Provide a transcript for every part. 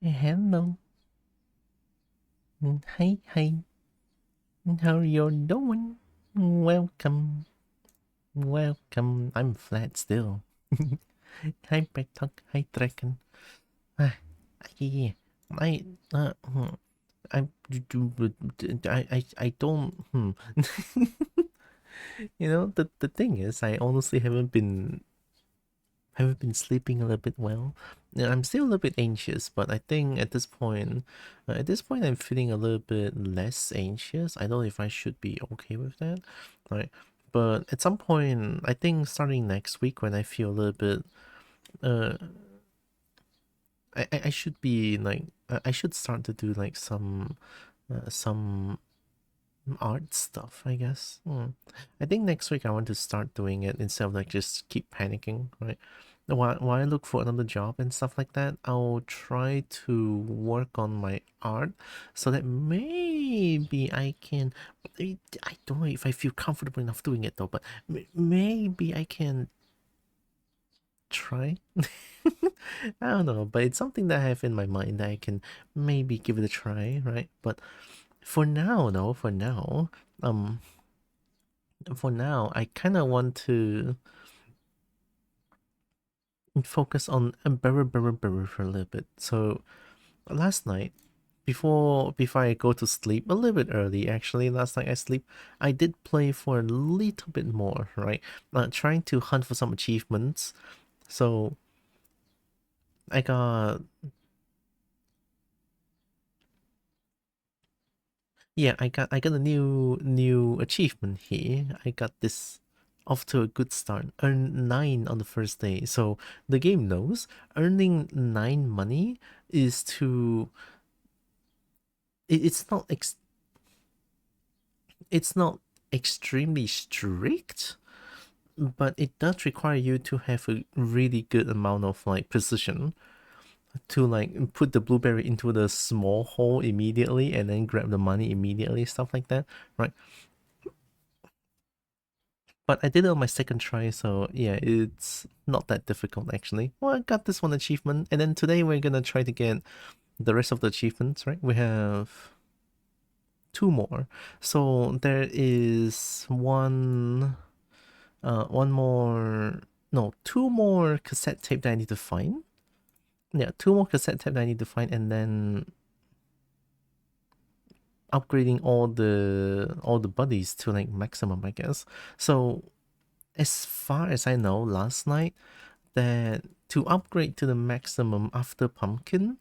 Hello. Hi, hi. How you doing? Welcome. Welcome. I'm flat still. Hi, Bektok. Hi, Draken. Ah, yeah. I, I, I don't, the thing is, I honestly haven't been sleeping a little bit well. Yeah, I'm still a little bit anxious, but I think at this point, I'm feeling a little bit less anxious. I don't know if I should be okay with that, right? But at some point, I think starting next week, when I feel a little bit, uh, I should be like, I should start to do like some art stuff, I guess. I think next week I want to start doing it instead of like just keep panicking, right? While I look for another job and stuff like that, I'll try to work on my art so that maybe I can. I don't know if I feel comfortable enough doing it though, but maybe I can try. I don't know, but it's something that I have in my mind that I can maybe give it a try, right? But for now, though, um, for now, I kind of want to focus on a Burr for a little bit. So last night, before I go to sleep, a little bit early actually, last night I did play for a little bit more, right? Trying to hunt for some achievements. So I got yeah, I got a new achievement here. I got this off to a good start. Earn 9 on the first day. So the game knows earning 9 money is to it's not it's not extremely strict, but it does require you to have a really good amount of like precision to like put the blueberry into the small hole immediately and then grab the money immediately, stuff like that, right? But I did it on my second try, so yeah, it's not that difficult actually. Well, I got this one achievement, and then today we're gonna try to get the rest of the achievements, right? We have 2 more. So there is one more, no, 2 more cassette tape that I need to find. Yeah, 2 more cassette tape that I need to find, and then upgrading all the buddies to like maximum, I guess. So as far as I know, last night, that to upgrade to the maximum after pumpkin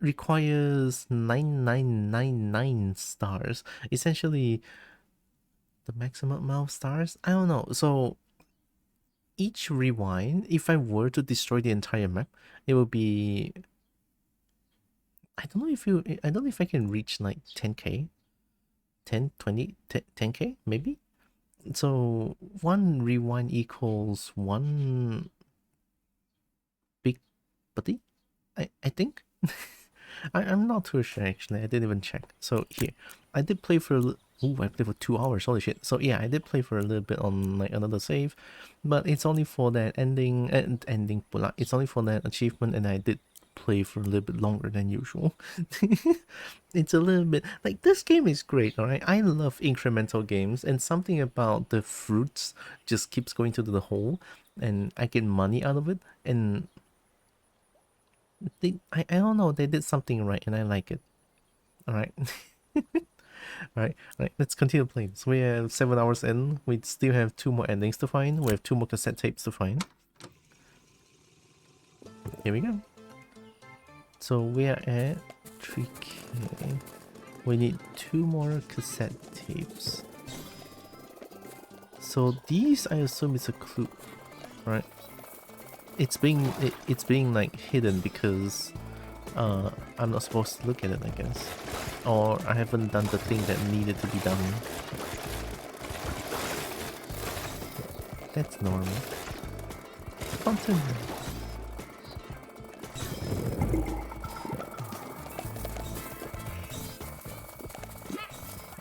requires 9999 stars. Essentially, the maximum amount of stars? I don't know. So each rewind, if I were to destroy the entire map, it would be. I don't know if I can reach like 10k, 10, 20, 10k maybe. So one rewind equals one big buddy. I think. I'm not too sure actually. I didn't even check. So here, I did play for. I played for 2 hours. Holy shit! So yeah, I did play for a little bit on like another save, but it's only for that ending. It's only for that achievement, and I did play for a little bit longer than usual. It's a little bit like this game is great. All right, I love incremental games, and something about the fruits just keeps going to the hole, and I get money out of it, and I don't know, they did something right and I like it. All right. All right, let's continue playing. So we have 7 hours in. We still have 2 more endings to find. We have 2 more cassette tapes to find. Here we go. So we are at 3k. We need 2 more cassette tapes. So these, I assume, is a clue, right? It's being like hidden because I'm not supposed to look at it, I guess. Or I haven't done the thing that needed to be done. That's normal. Continue.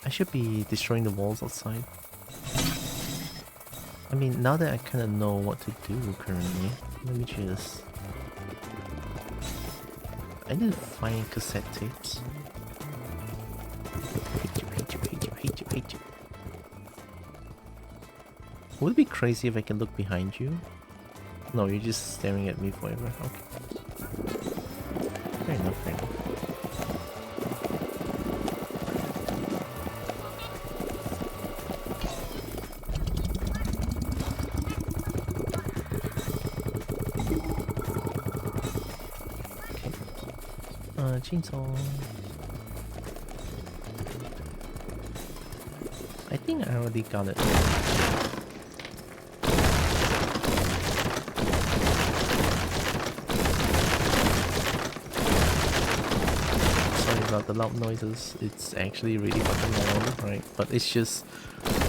I should be destroying the walls outside. I mean, now that I kind of know what to do currently, let me just I need to find cassette tapes. Hate you. Would it be crazy if I can look behind you? No, you're just staring at me forever. Okay. Fair enough. Chainsaw. I think I already got it. Sorry about the loud noises. It's actually really fucking loud, right? But it's just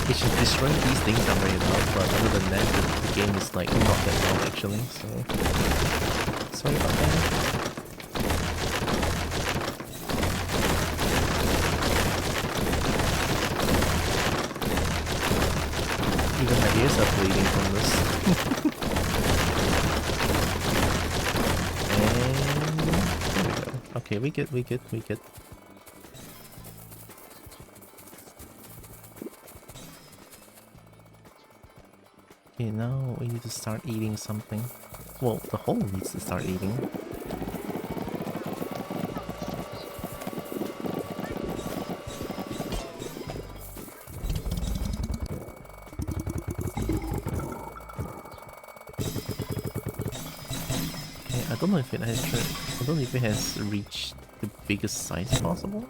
destroying these things are very loud. But other than that, the game is like not that loud actually. So sorry about that. Even my ears are bleeding from this. And there we go. Okay, we good. Okay, now we need to start eating something. Well, the hole needs to start eating. I don't know if it has reached the biggest size possible.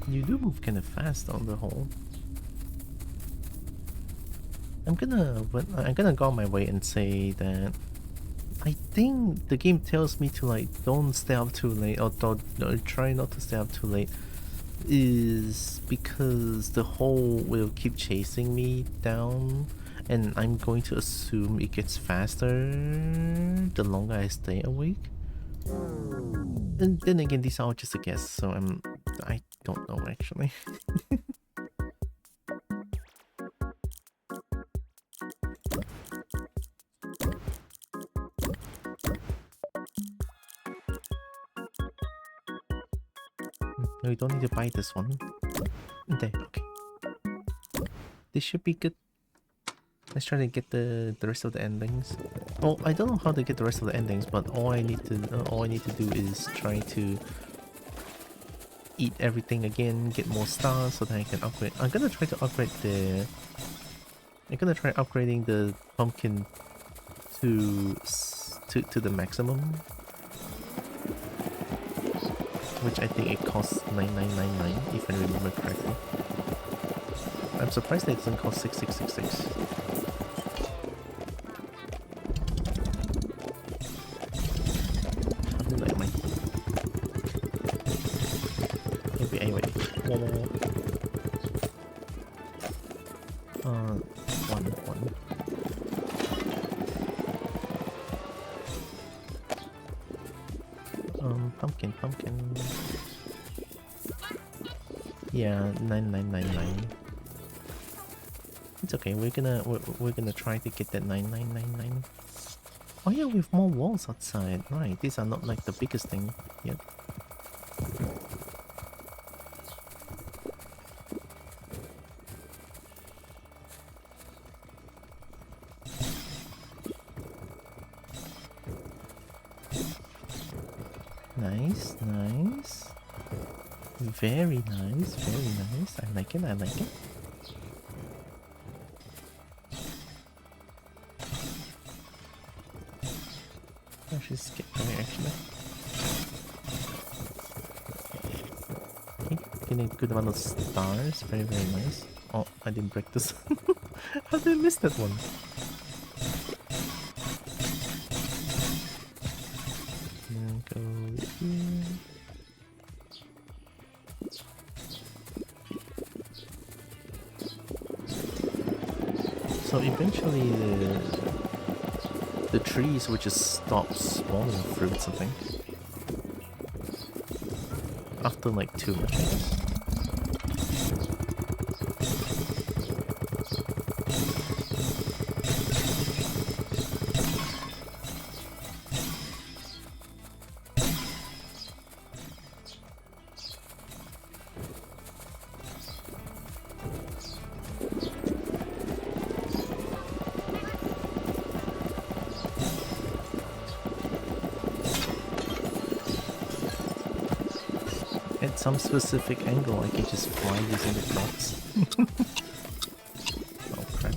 You do move kind of fast on the hole. I'm gonna go on my way and say that I think the game tells me to like don't stay up too late or try not to stay up too late is because the hole will keep chasing me down and I'm going to assume it gets faster the longer I stay awake. And then again, these are all just a guess, so I don't know actually. No, you don't need to buy this one. There, okay. This should be good. Let's try to get the rest of the endings. Well, I don't know how to get the rest of the endings, but all I need to do is try to eat everything again, get more stars so that I can upgrade. I'm gonna try to upgrade the. I'm gonna try upgrading the pumpkin to the maximum, which I think it costs 9999 if I remember correctly. I'm surprised that it doesn't cost 6666. How do I like maybe anyway. One. Pumpkin. Yeah, 9999. It's okay. We're gonna try to get that 9999. Oh yeah, we have more walls outside. Right, these are not like the biggest thing yet. Nice. Very nice. I like it. I should skip away actually. Okay, getting a good amount of stars. Very nice. Oh, I didn't break this. How did I miss that one? Go here. So eventually the trees would just stop spawning fruits, I think. After like too much, I guess. At some specific angle, I can just fly using the props. Oh crap.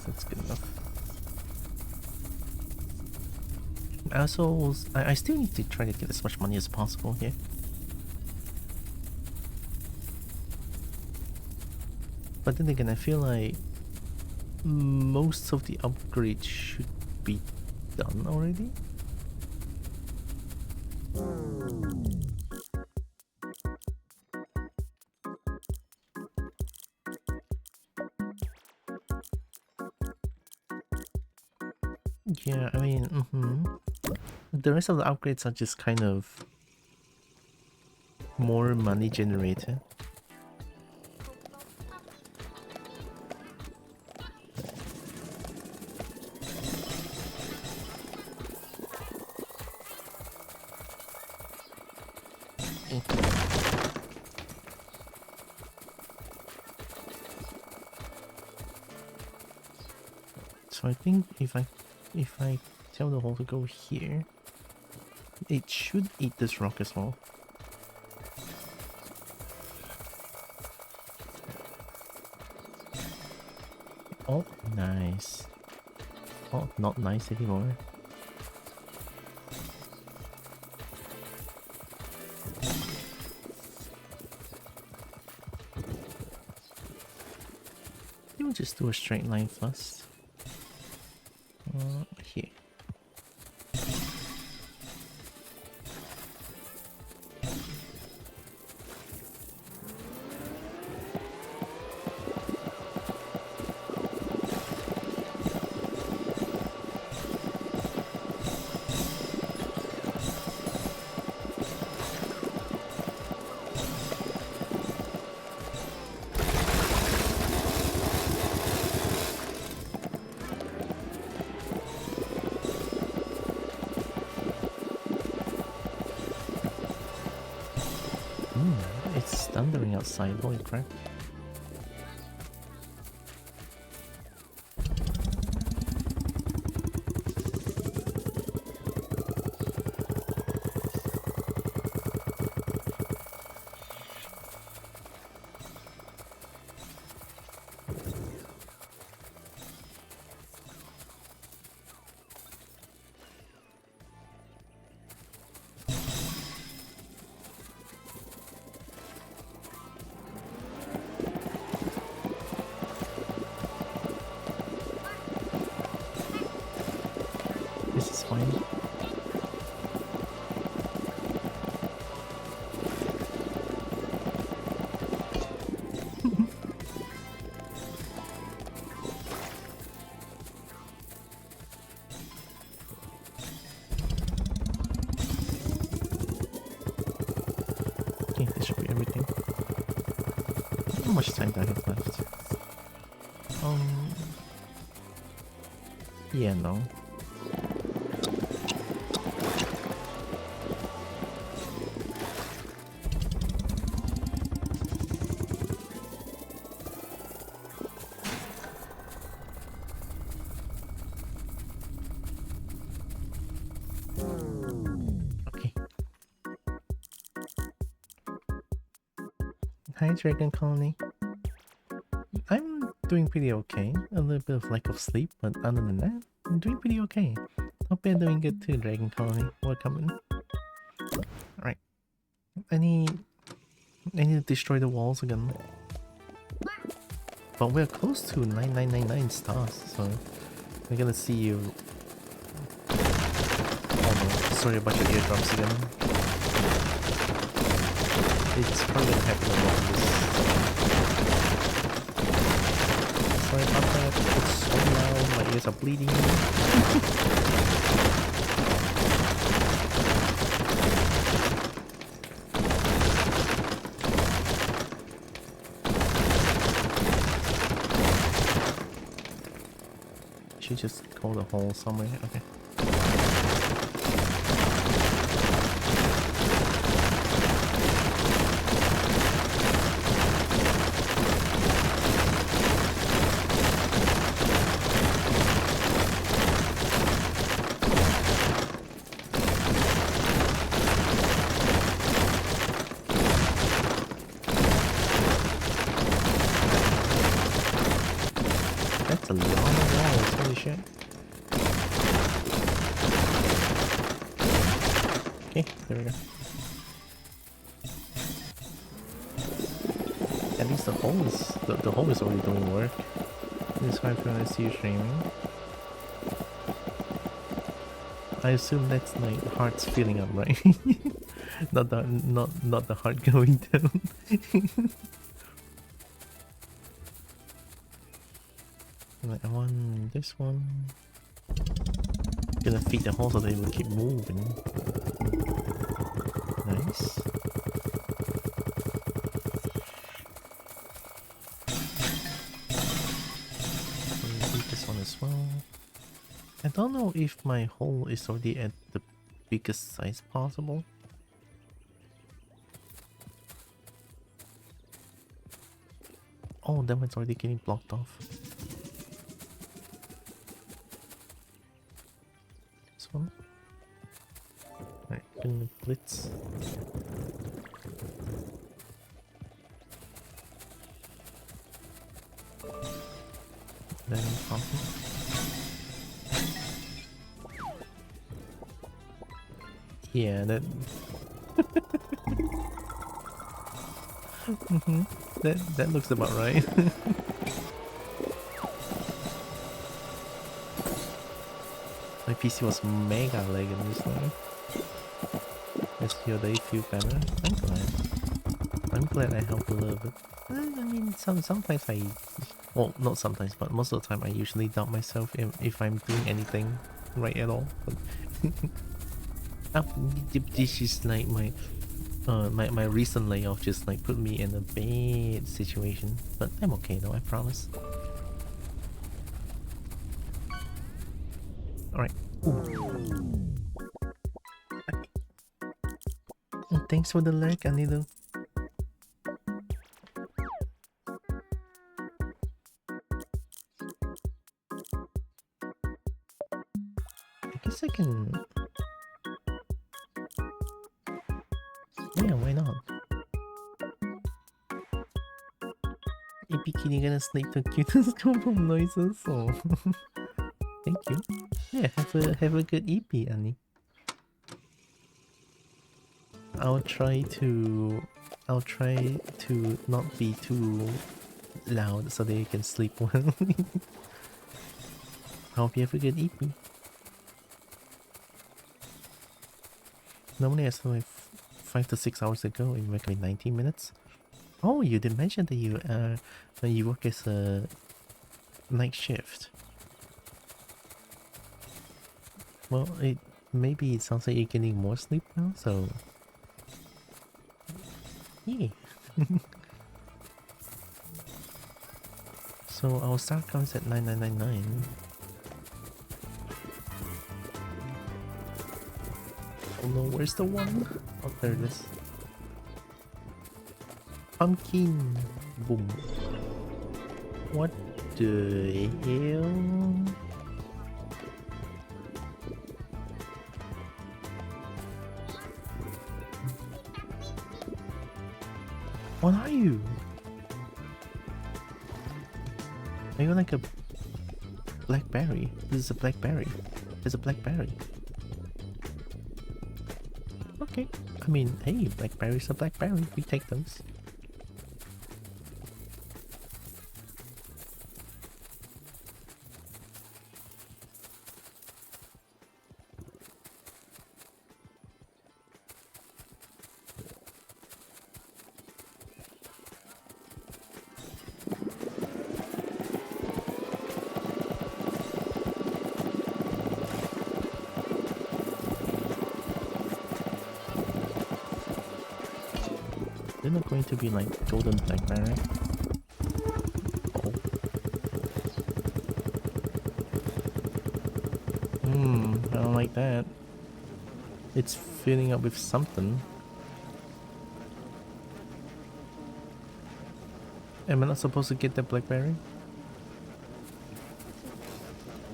That's good enough. I still need to try to get as much money as possible here. But then again, I feel like most of the upgrades should be done already. Yeah, I mean, the rest of the upgrades are just kind of more money generator. So I think if I tell the hole to go here, it should eat this rock as well. Oh, nice. Oh, not nice anymore. We'll just do a straight line first. Here. It's thundering outside, holy crap. This is fine. Okay, this should be everything. How much time do I have left? Yeah, no. Hi, Dragon Colony. I'm doing pretty okay. A little bit of lack of sleep, but other than that, I'm doing pretty okay. Hope you're doing good too, Dragon Colony. Welcome in. Alright. I need to destroy the walls again. But we're close to 9999 stars, so we're gonna see you. Oh no, sorry about your eardrums again. It's probably gonna happen along this. Sorry about that. It's so loud. My ears are bleeding. Should just call the hole somewhere. Okay. That's a lot of walls, holy shit. Okay, there we go. At least the hole is the hole is already doing work. It's hard when I see you streaming. I assume that's like hearts filling up, right? not the heart going down. Like, I want this one. Gonna feed the hole so they will keep moving. Nice. Feed this one as well. I don't know if my hole is already at the biggest size possible. Oh, that one's already getting blocked off. This one. Alright, gonna blitz. Then pumping. Yeah, that. That looks about right. My PC was mega lagging this time. Does your day feel better? I'm glad. I'm glad I helped a little bit. I mean, sometimes I, well, not sometimes, but most of the time I usually doubt myself if I'm doing anything right at all. But this is like my my recent layoff just like put me in a bad situation, but I'm okay though, I promise. Alright. Thanks for the like, Anido. I guess I can... Yeah, why not? A bikini gonna sleep the cutest Kobo noises, so... Thank you. Yeah, have a good EP, Annie. I'll try to not be too loud so that you can sleep well. I hope you have a good EP. Normally I sleep like 5 to 6 hours ago, in like 19 minutes. Oh, you did mention that you work as a night shift. Well, maybe it sounds like you're getting more sleep now, so yeah. So our start comes at 9999. Oh no, where's the one? Oh, there it is. Pumpkin. Boom. What the hell? What are you? Are you like a blackberry? This is a blackberry. There's a blackberry. Okay. I mean, hey, blackberry's a blackberry. We take those. They're not going to be like golden blackberry. Oh. I don't like that. It's filling up with something. Am I not supposed to get that blackberry?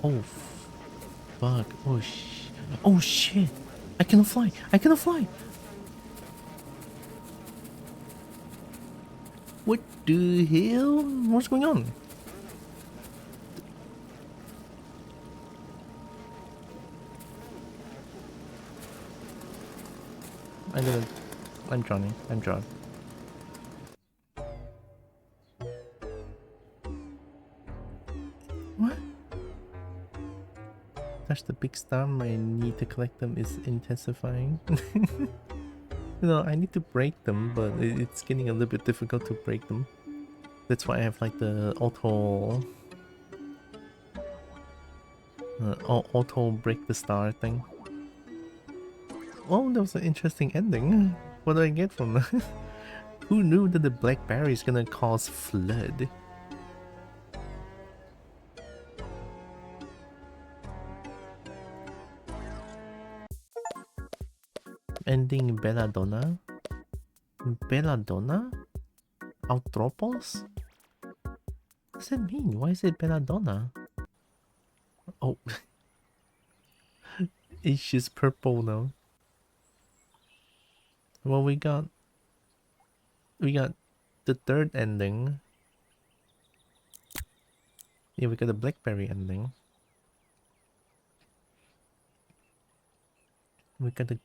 Oh, fuck. Oh shit! I cannot fly! I cannot fly! What the hell? What's going on? I'm drowning. I'm drowning. What? Touch the big star. My need to collect them is intensifying. No, I need to break them, but it's getting a little bit difficult to break them. That's why I have like the auto break the star thing. Oh, that was an interesting ending. What do I get from that? Who knew that the blackberry is gonna cause flood? Ending Belladonna? Belladonna? Outropos? What does that mean? Why is it Belladonna? Oh. It's just purple now. Well, we got the third ending. Yeah, we got the blackberry ending. We got the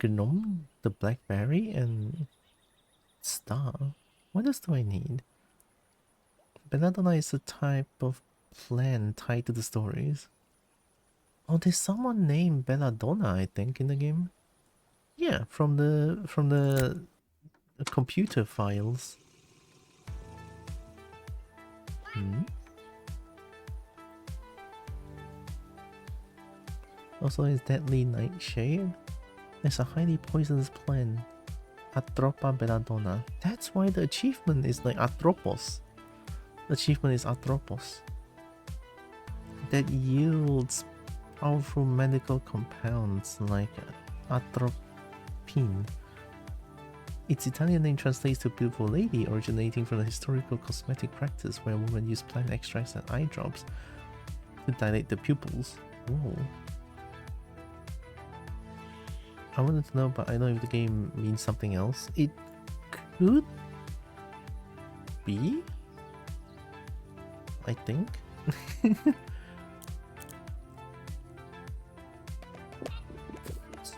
gnome, the blackberry, and star. What else do I need? Belladonna is a type of plant tied to the stories. Oh, there's someone named Belladonna, I think, in the game. Yeah, from the computer files. Also, is deadly nightshade. It's a highly poisonous plant, Atropa belladonna. That's why the achievement is like Atropos. The achievement is Atropos. That yields powerful medical compounds like atropine. Its Italian name translates to beautiful lady, originating from the historical cosmetic practice where women use plant extracts and eye drops to dilate the pupils. Whoa. I wanted to know, but I don't know if the game means something else. It could be, I think.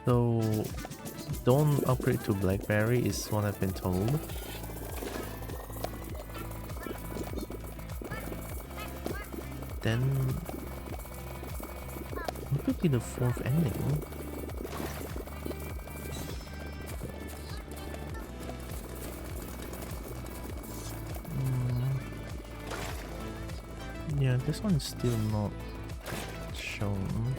So don't upgrade to Blackberry is what I've been told. Then what could be the fourth ending? Yeah, this one's still not shown.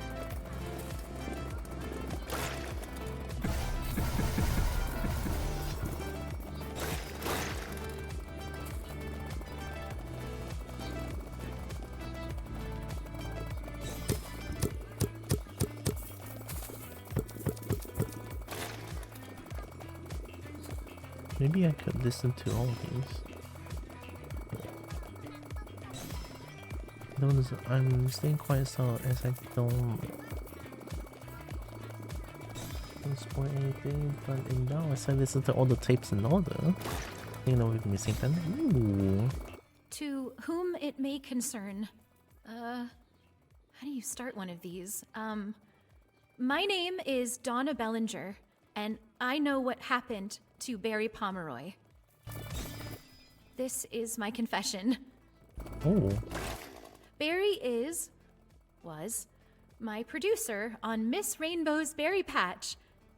Maybe I could listen to all these. I'm staying quiet so as I don't spoil anything, but in now as I listen to all the tapes in order, you know we're missing them. Ooh. To whom it may concern, how do you start one of these? My name is Donna Bellinger, and I know what happened to Barry Pomeroy. This is my confession. Oh. Barry was my producer on Miss Rainbow's Berry Patch,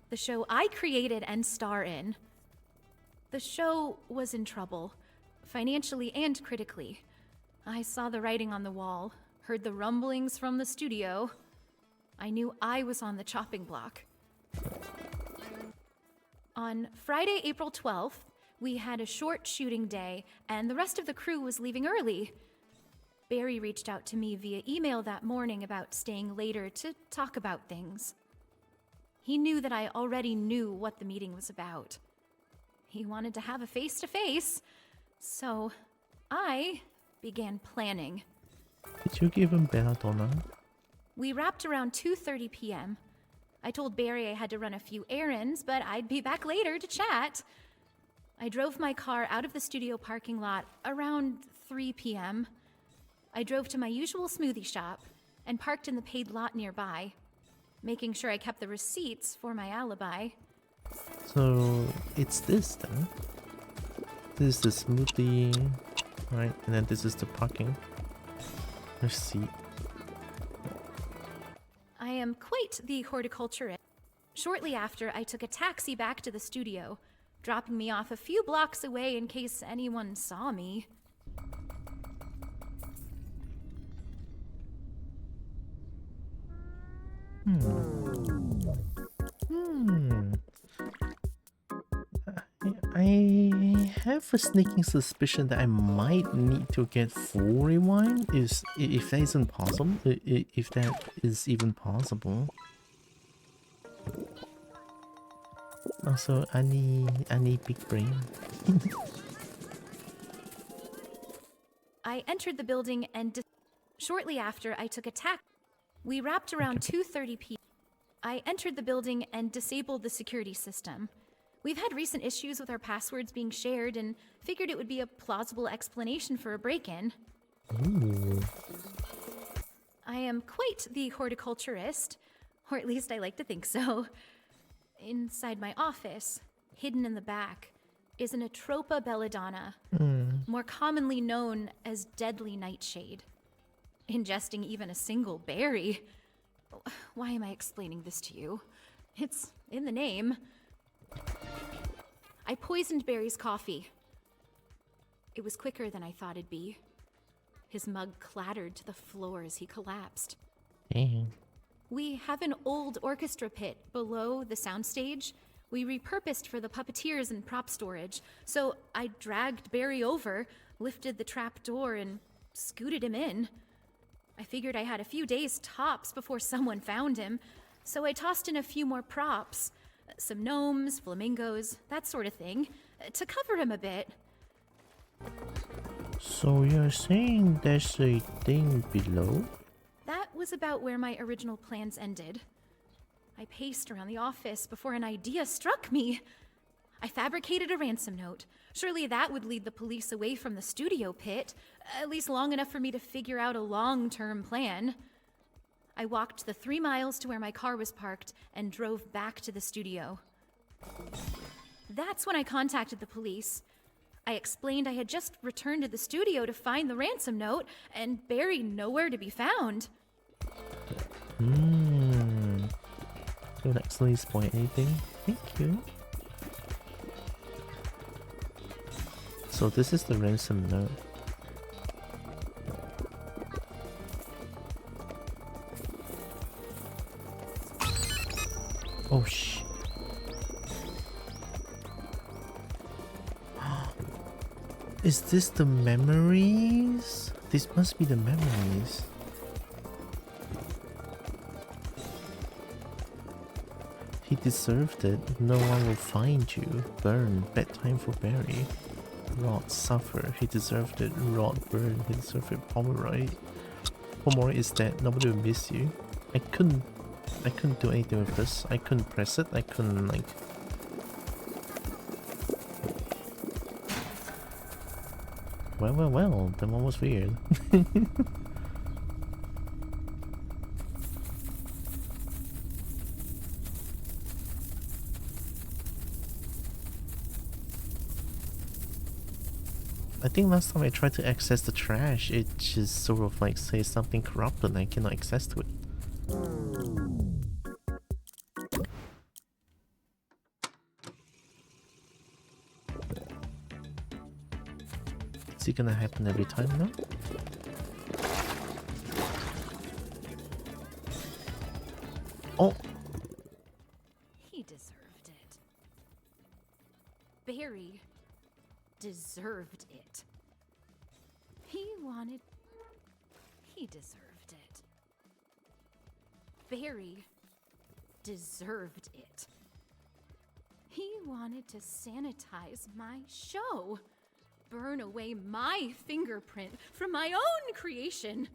the show I created and star in. The show was in trouble, financially and critically. I saw the writing on the wall, heard the rumblings from the studio. I knew I was on the chopping block. On Friday, April 12th, we had a short shooting day, and the rest of the crew was leaving early. Barry reached out to me via email that morning about staying later to talk about things. He knew that I already knew what the meeting was about. He wanted to have a face-to-face, so I began planning. Did you give him belladonna? We wrapped around 2:30 p.m. I told Barry I had to run a few errands, but I'd be back later to chat. I drove my car out of the studio parking lot around 3 p.m. I drove to my usual smoothie shop and parked in the paid lot nearby, making sure I kept the receipts for my alibi. So it's this then. This is the smoothie, right? And then this is the parking receipt. I am quite the horticulturist. Shortly after, I took a taxi back to the studio, dropping me off a few blocks away in case anyone saw me. I have a sneaking suspicion that I might need to get full rewind. If that isn't possible, if that is even possible. Also, I need big brain. I entered the building and shortly after, I took a taxi. We wrapped around 2:30 p.m. I entered the building and disabled the security system. We've had recent issues with our passwords being shared and figured it would be a plausible explanation for a break-in. Ooh. I am quite the horticulturist, or at least I like to think so. Inside my office, hidden in the back, is an Atropa belladonna, more commonly known as deadly nightshade. Ingesting even a single berry. Why am I explaining this to you? It's in the name. I poisoned Barry's coffee. It was quicker than I thought it'd be. His mug clattered to the floor as he collapsed. Dang. We have an old orchestra pit below the soundstage we repurposed for the puppeteers and prop storage, so I dragged Barry over, lifted the trap door, and scooted him in. I figured I had a few days tops before someone found him, so I tossed in a few more props. Some gnomes, flamingos, that sort of thing, to cover him a bit. So you're saying there's a thing below? That was about where my original plans ended. I paced around the office before an idea struck me. I fabricated a ransom note. Surely that would lead the police away from the studio pit, at least long enough for me to figure out a long-term plan. I walked the 3 miles to where my car was parked and drove back to the studio. That's when I contacted the police. I explained I had just returned to the studio to find the ransom note, and Barry nowhere to be found. Don't accidentally spoil anything. Thank you. So this is the ransom note. Oh shit. Is this the memories? This must be the memories. He deserved it. No one will find you. Burn. Bedtime for Barry. Rot. Suffer. He deserved it. Rot. Burn. He deserved it. Pomeroy. Pomeroy is dead. Nobody will miss you. I couldn't do anything with this. I couldn't press it. I couldn't like... Well, that one was weird. I think last time I tried to access the trash, it just sort of like says something corrupted and I cannot access to it. Is it gonna happen every time now? Oh! He deserved it. Barry deserved it. He deserved it. Barry deserved it. He wanted to sanitize my show, burn away my fingerprint from my own creation.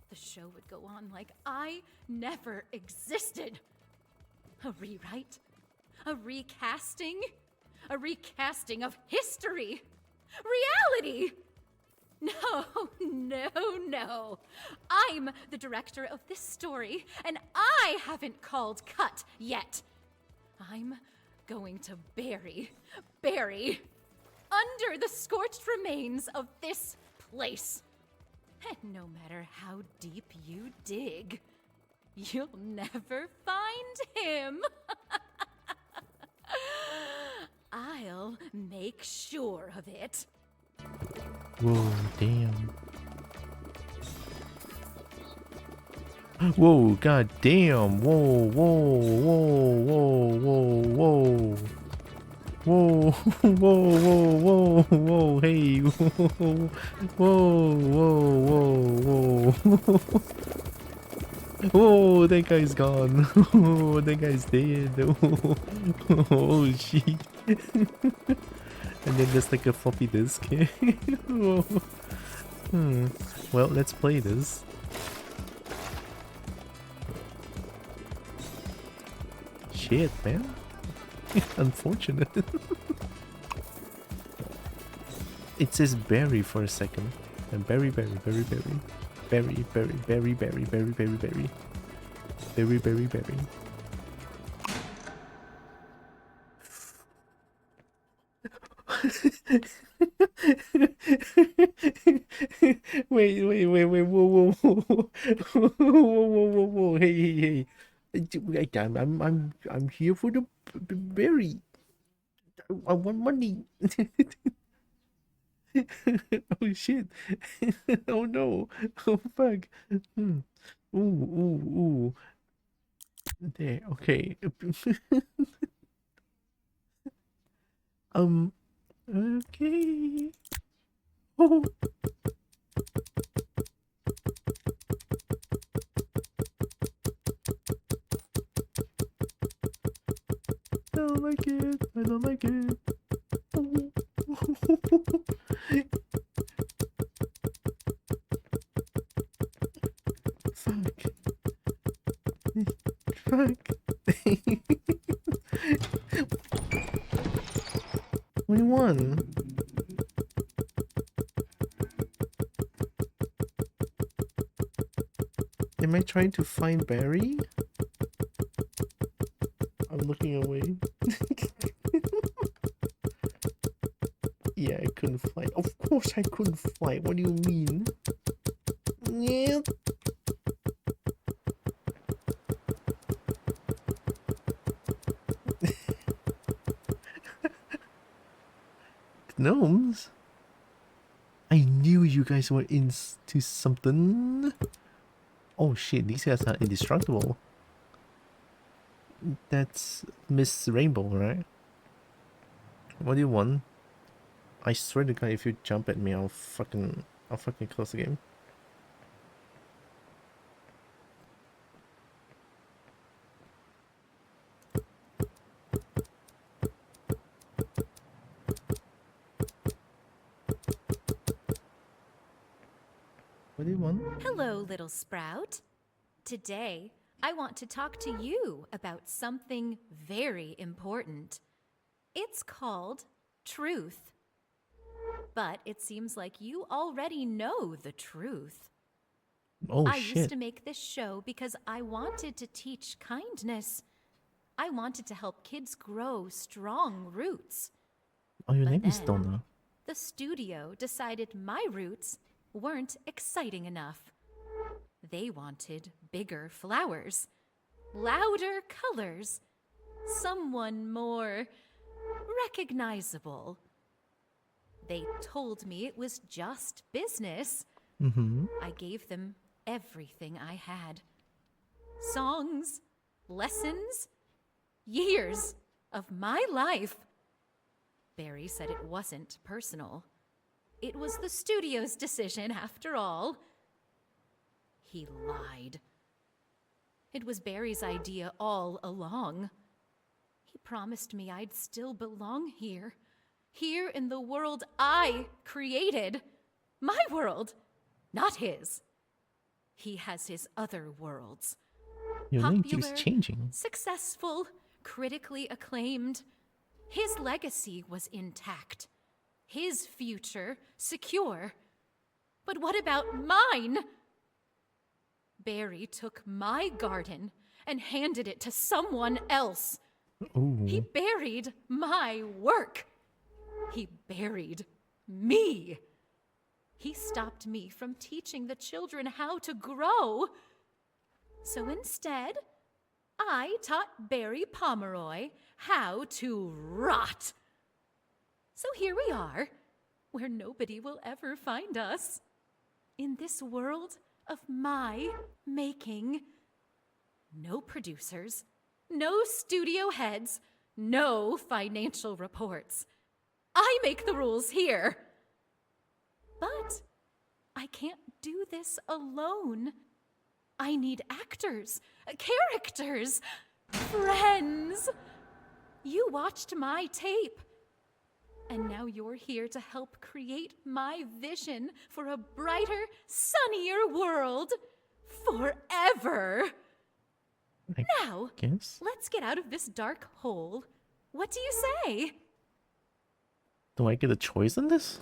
The show would go on like I never existed. A rewrite, a recasting of history, reality. No, no, no. I'm the director of this story, and I haven't called cut yet. I'm going to bury under the scorched remains of this place. And no matter how deep you dig, you'll never find him. I'll make sure of it. Whoa, damn. Whoa, god damn. Whoa, whoa, whoa, whoa, whoa, whoa. Whoa, whoa, whoa, whoa, whoa, hey. Whoa, whoa, whoa, whoa. Oh, that guy's gone. Oh, that guy's dead. Oh, shit. And then there's like a floppy disk. Oh. Well, let's play this. Shit, man. Unfortunate. It says berry for a second. And berry. Berry. Wait, whoa, whoa, hey. I'm here for the berry. I want money. Oh shit. Oh no. Oh fuck. Ooh. There, okay. Okay. Oh. I don't like it. Oh. Fuck. 21. Am I trying to find Barry? I'm looking away. Yeah, I couldn't fly. Of course I couldn't fly. What do you mean? Yeah. Gnomes? I knew you guys were into something. Oh shit, these guys are indestructible. That's Miss Rainbow, right? What do you want? I swear to God, if you jump at me, I'll fucking close the game. What do you want? Hello, little sprout. Today, I want to talk to you about something very important. It's called truth. But it seems like you already know the truth. Oh I shit. used to make this show because I wanted to teach kindness. I wanted to help kids grow strong roots. Oh, your But name is then, Donna. The studio decided my roots weren't exciting enough. They wanted bigger flowers, louder colors, someone more recognizable. They told me it was just business. I gave them everything I had. Songs, lessons, years of my life. Barry said it wasn't personal. It was the studio's decision, after all. He lied. It was Barry's idea all along. He promised me I'd still belong here. Here in the world I created. My world, not his. He has his other worlds. Your name keeps Popular, changing. successful, critically acclaimed. His legacy was intact. His future secure. But what about mine? Barry took my garden and handed it to someone else. Ooh. He buried my work. He buried me. He stopped me from teaching the children how to grow. So instead, I taught Barry Pomeroy how to rot. So here we are, where nobody will ever find us. In this world of my making. No producers, no studio heads, no financial reports. I make the rules here. But I can't do this alone. I need actors, characters, friends. You watched my tape. And now you're here to help create my vision for a brighter, sunnier world. Forever. Now, Guess? let's get out of this dark hole. What do you say? Do I get a choice in this?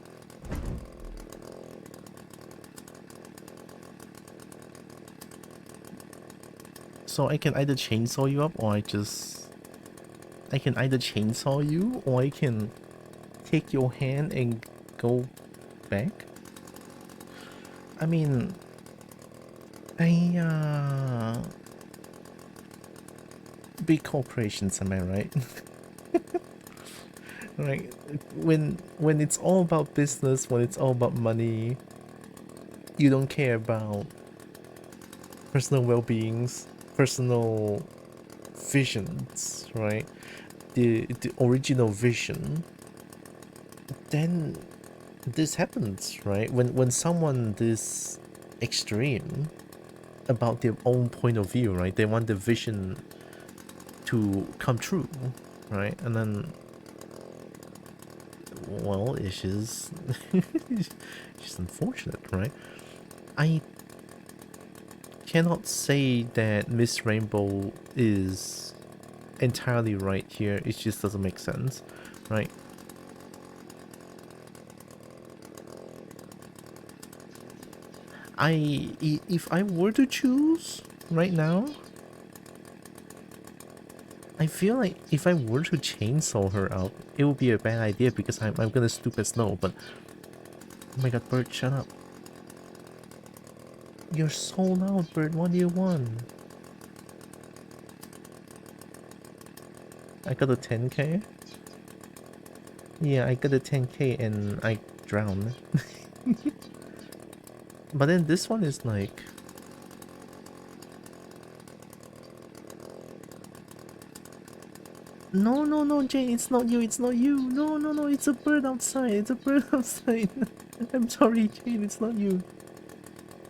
So I can either chainsaw you up, or I can either chainsaw you, or I can take your hand and go back. I mean, big corporations, am I right? Right, when it's all about business, when it's all about money, you don't care about personal well-beings, personal visions, right? The original vision. Then this happens, right? When someone this extreme about their own point of view, right? They want the vision to come true, right? And then, well, it's just it's just unfortunate, right? I cannot say that Miss Rainbow is entirely right here. It just doesn't make sense, right? If I were to choose right now, I feel like if I were to chainsaw her out, it would be a bad idea because I'm gonna stoop as snow, but oh my god, Bird, shut up. You're so loud, Bird, what do you want? I got a 10k? Yeah, I got a 10k and I drowned. But then this one is like... No, no, no, Jane, it's not you, it's not you. No, no, no, it's a bird outside, it's a bird outside. I'm sorry, Jane, it's not you.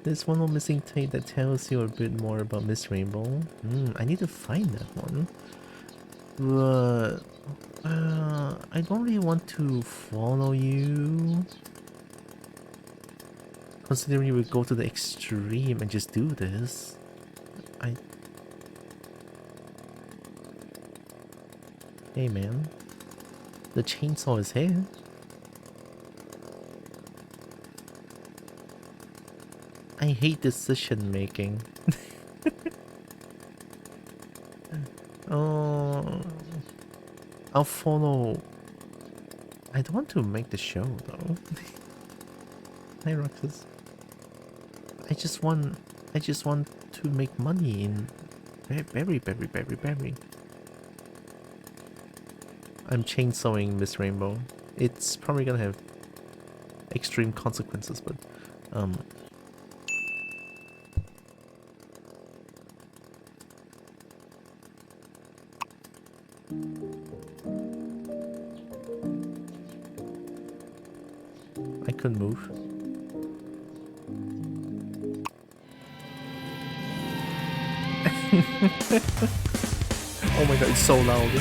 There's one more missing tape that tells you a bit more about Miss Rainbow. I need to find that one. But... I don't really want to follow you. Considering you would go to the extreme and just do this. Hey man. The chainsaw is here. I hate decision making. Oh, I'll follow. I don't want to make the show though. Hi Roxas. I just want to make money in very. I'm chainsawing Miss Rainbow. It's probably gonna have extreme consequences, but couldn't move. Oh my god, it's so loud.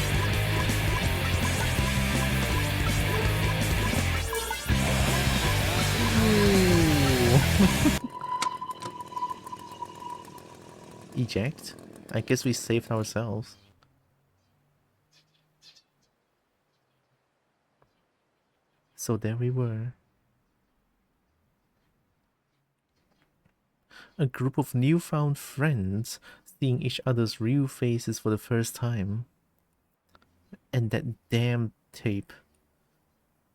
Eject? I guess we saved ourselves. So there we were. A group of newfound friends seeing each other's real faces for the first time. And that damn tape.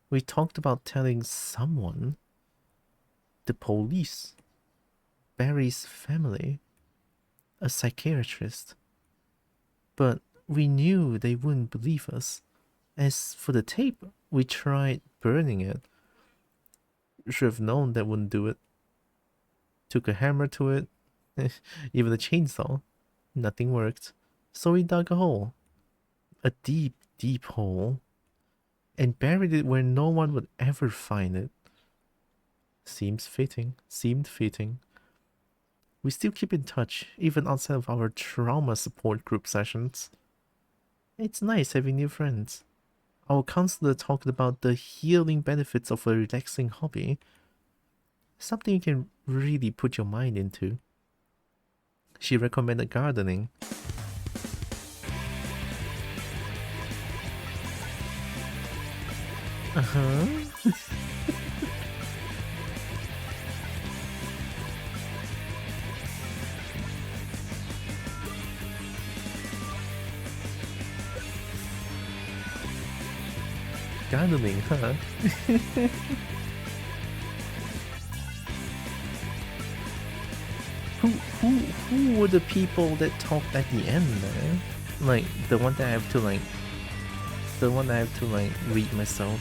We talked about telling someone. The police. Barry's family. A psychiatrist. But we knew they wouldn't believe us. As for the tape, we tried burning it. Should have known that wouldn't do it. Took a hammer to it, even a chainsaw. Nothing worked. So we dug a hole. A deep, deep hole. And buried it where no one would ever find it. Seemed fitting. We still keep in touch, even outside of our trauma support group sessions. It's nice having new friends. Our counselor talked about the healing benefits of a relaxing hobby. Something you can really put your mind into. She recommended gardening. Uh-huh. Gardening, huh? Who were the people that talked at the end there? Like the one that I have to read myself.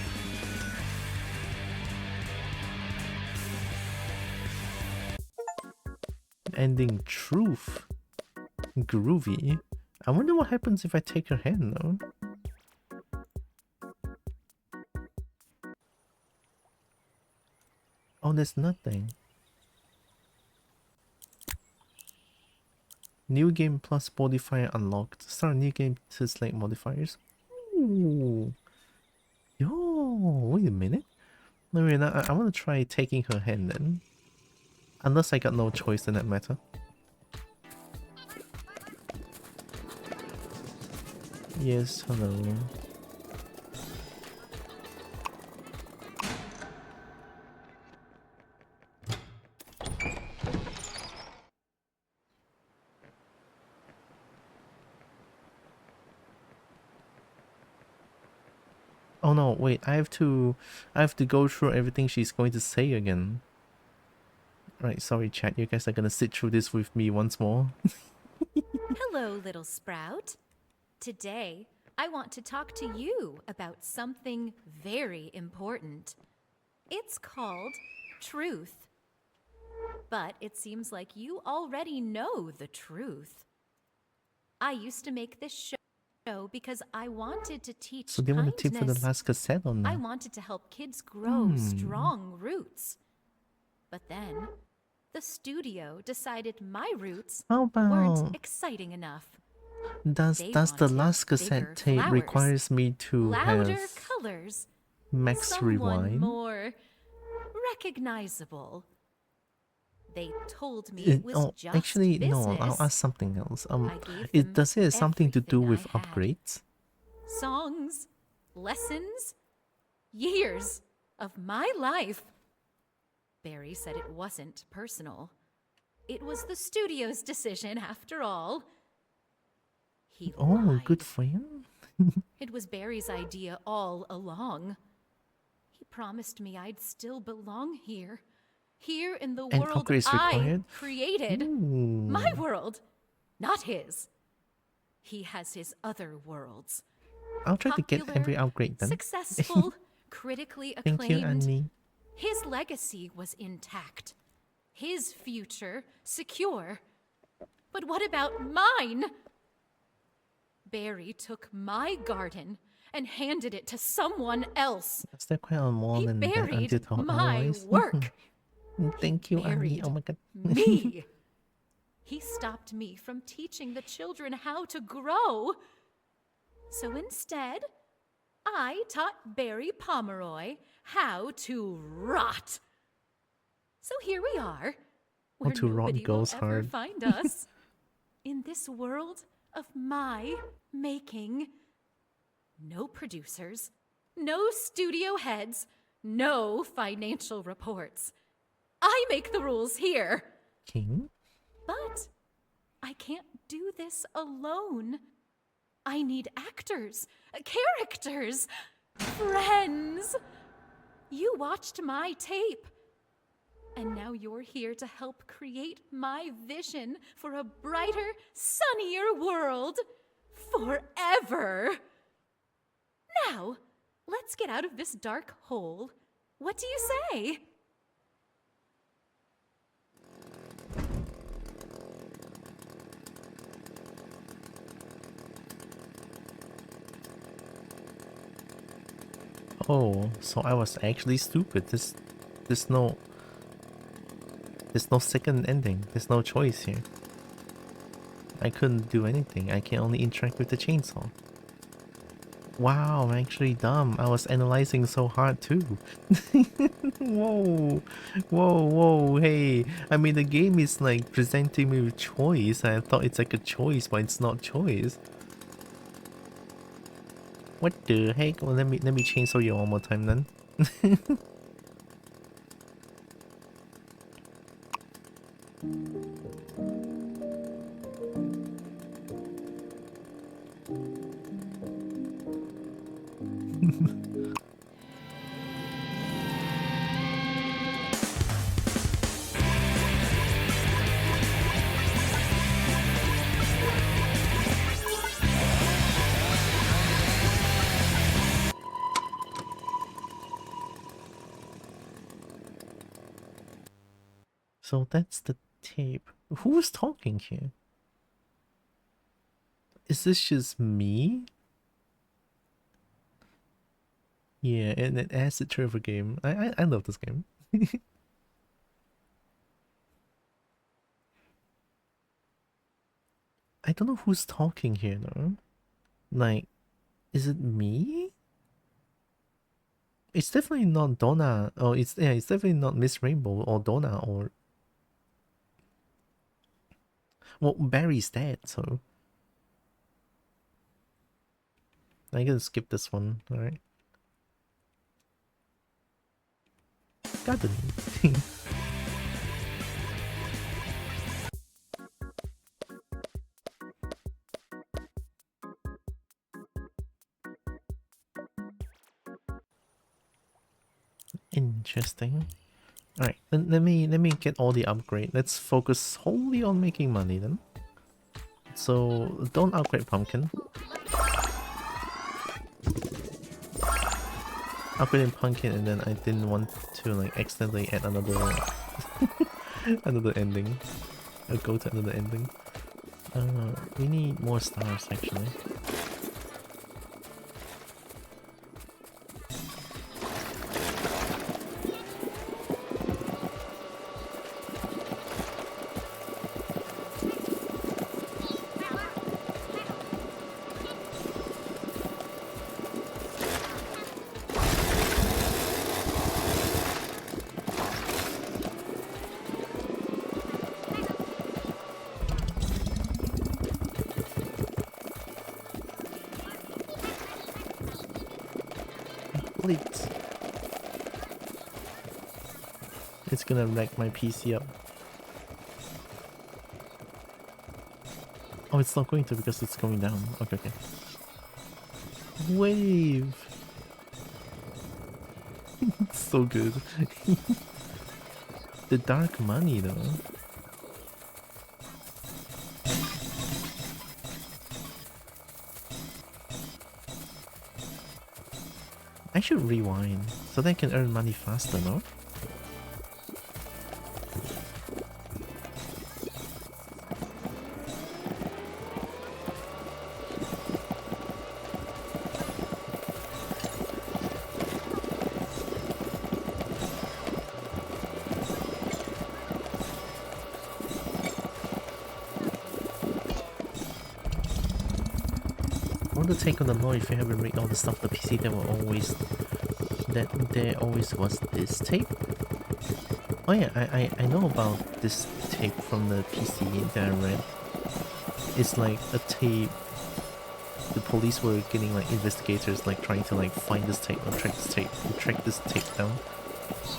Ending truth. Groovy. I wonder what happens if I take her hand though. Oh, there's nothing. New game plus modifier unlocked. Start a new game to select modifiers. Ooh. Yo, wait a minute. I mean, I want to try taking her hand then. Unless I got no choice in that matter. Yes, hello. Oh no, wait, I have to go through everything she's going to say again. Right, sorry chat, you guys are gonna sit through this with me once more. Hello, little sprout. Today, I want to talk to you about something very important. It's called truth. But it seems like you already know the truth. I used to make this show because I wanted to teach So they want a tip for the kindness. last cassette on that. I wanted to help kids grow strong roots. But then, the studio decided my roots How about weren't exciting enough. does They the wanted last bigger cassette tape flowers, requires me to louder have colors, max someone rewind? more recognizable. They told me it was just actually business. no, I'll ask something else. I gave them Does it have something to do everything with I had. upgrades? Songs, lessons, years of my life. Barry said it wasn't personal. It was the studio's decision after all. He lied. Good for him. It was Barry's idea all along. He promised me I'd still belong here. Here in the And world upgrades I required? created. Ooh. My world, not his. He has his other worlds. I'll try to get Popular, every upgrade then. Successful, critically acclaimed. Thank you, Annie. His legacy was intact. His future secure. But what about mine? Barry took my garden and handed it to someone else. Is that quite a more He than that buried until my otherwise? work. Thank you, Annie. Buried Oh my god. me. He stopped me from teaching the children how to grow. So instead, I taught Barry Pomeroy how to rot. So here we are, where to rot nobody will goes ever hard. find us. In this world of my making. No producers, no studio heads, no financial reports. I make the rules here. King? But I can't do this alone. I need actors, characters, friends. You watched my tape. And now you're here to help create my vision for a brighter, sunnier world. Forever. Now, let's get out of this dark hole. What do you say? Oh, so I was actually stupid. There's no second ending. There's no choice here. I couldn't do anything. I can only interact with the chainsaw. Wow, I'm actually dumb. I was analyzing so hard too. Whoa, whoa, hey. I mean, the game is like presenting me with choice. I thought it's like a choice, but it's not choice. What the heck? Well, let me chainsaw you one more time then. So that's the tape. Who's talking here? Is this just me? Yeah, and it has the Trevor game. I love this game. I don't know who's talking here though. Like, is it me? It's definitely not Donna. Oh, it's definitely not Miss Rainbow or Donna or. Well, Barry's dead, so I'm gonna skip this one. All right. Gardening. Interesting. Alright, let me get all the upgrade. Let's focus wholly on making money then. So don't upgrade pumpkin. Upgrading pumpkin, and then I didn't want to like accidentally add another another ending. Or go to another ending. We need more stars actually. It's gonna wreck my PC up. Oh, it's not going to because it's going down. Okay, okay. Wave! It's so good. The dark money though. I should rewind so that I can earn money faster, no? the take on the law, if you haven't read all the stuff on the PC, there always was this tape. Oh yeah, I know about this tape from the PC that I read. It's like a tape. The police were getting like investigators like trying to like find this tape or track this tape down,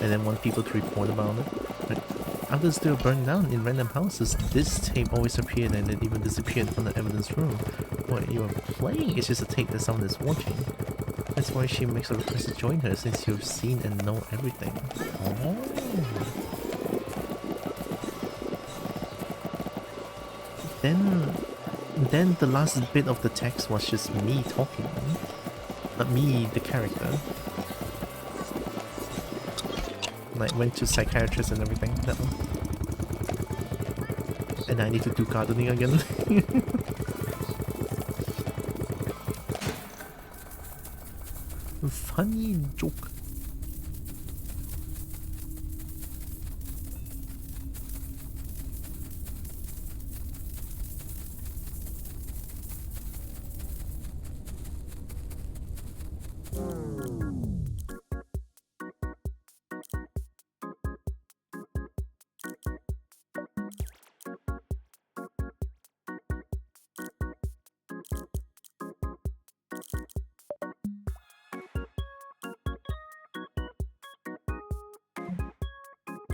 and then want people to report about it. But after it's still burned down in random houses, this tape always appeared and it even disappeared from the evidence room. What you're playing is just a tape that someone is watching. That's why she makes a request to join her, since you've seen and know everything. Oh. Then the last bit of the text was just me talking. Not me, the character. Like went to psychiatrist and everything, that one. And I need to do gardening again. Funny joke.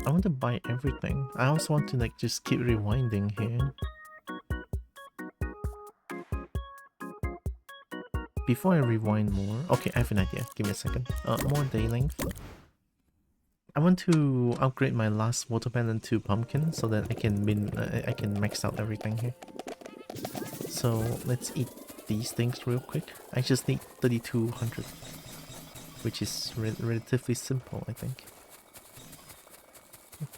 I want to buy everything. I also want to like just keep rewinding here. Before I rewind more, okay, I have an idea. Give me a second. More day length. I want to upgrade my last watermelon to pumpkin so that I can max out everything here. So let's eat these things real quick. I just need 3,200, which is relatively simple, I think.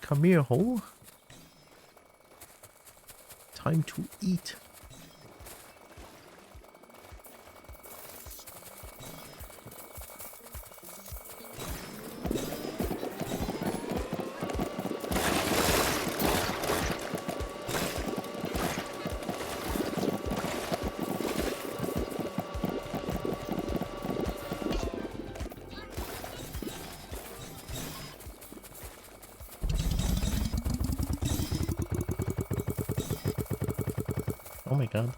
Come here, hole. Time to eat. Oh my god.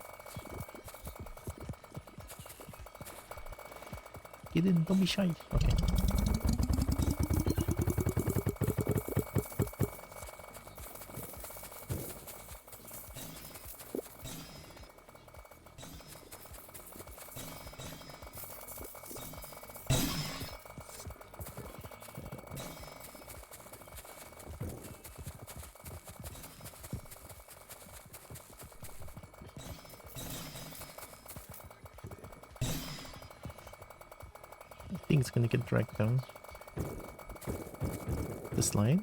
Get in, don't be shy. Okay. I think it's gonna get dragged down the slide.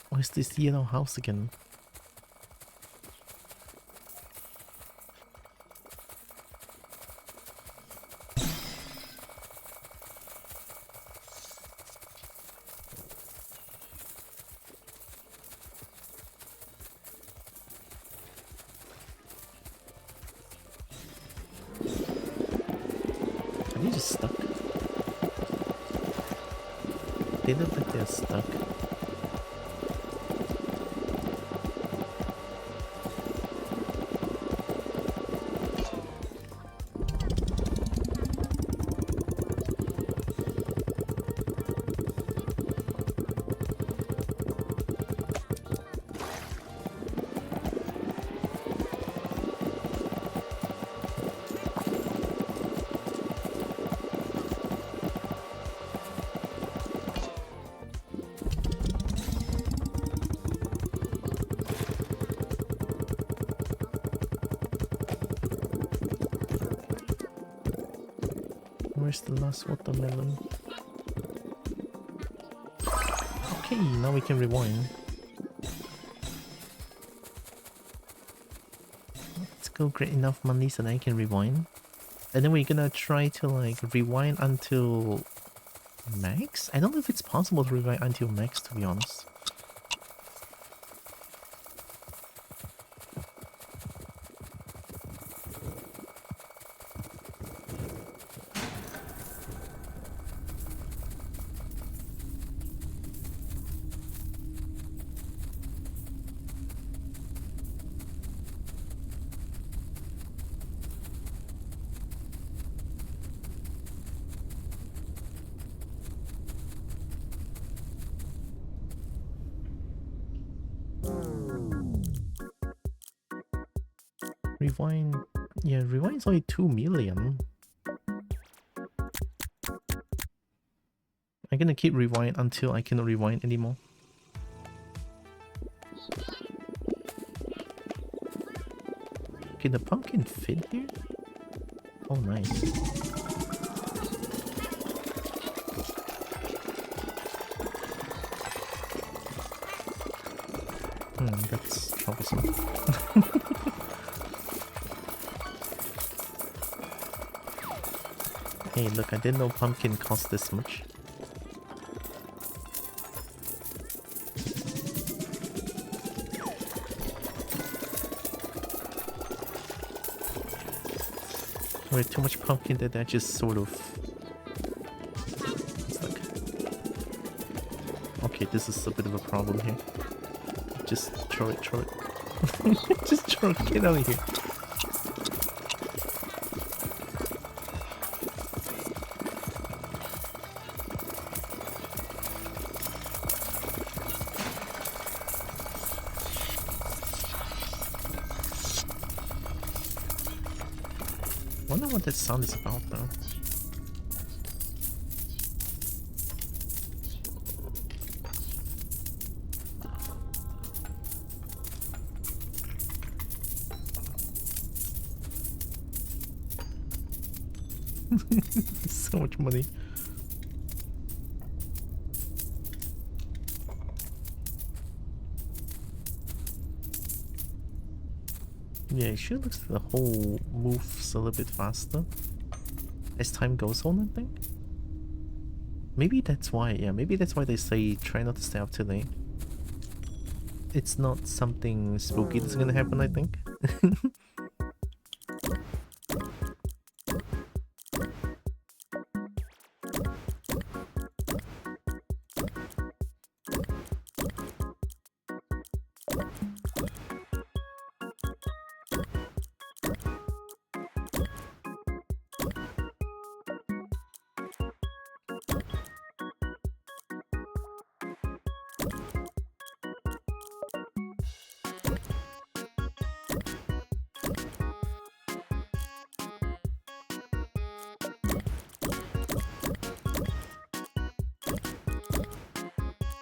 What is this yellow house again? Are they just stuck? They look like they're stuck. Where's the last watermelon? Okay, now we can rewind. Let's go get enough money so that I can rewind. And then we're gonna try to like rewind until max? I don't know if it's possible to rewind until max, to be honest. Rewind, yeah, rewind's only 2 million. I'm gonna keep rewind until I cannot rewind anymore. Can the pumpkin fit here? Oh, nice. That's troublesome. Hey, look, I didn't know pumpkin cost this much. Alright, too much pumpkin that I just sort of... It's like... Okay, this is a bit of a problem here. Just throw it, throw it. Just throw it, get out of here. Wonder what that sound is about though. So much money. Yeah, it sure looks like the whole moves a little bit faster as time goes on, I think. Maybe that's why, yeah, maybe that's why they say try not to stay up too late. It's not something spooky that's gonna happen, I think.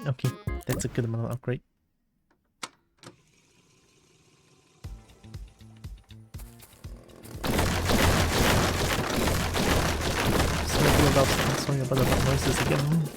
Okay, that's a good amount of upgrade. Sorry about the noises again.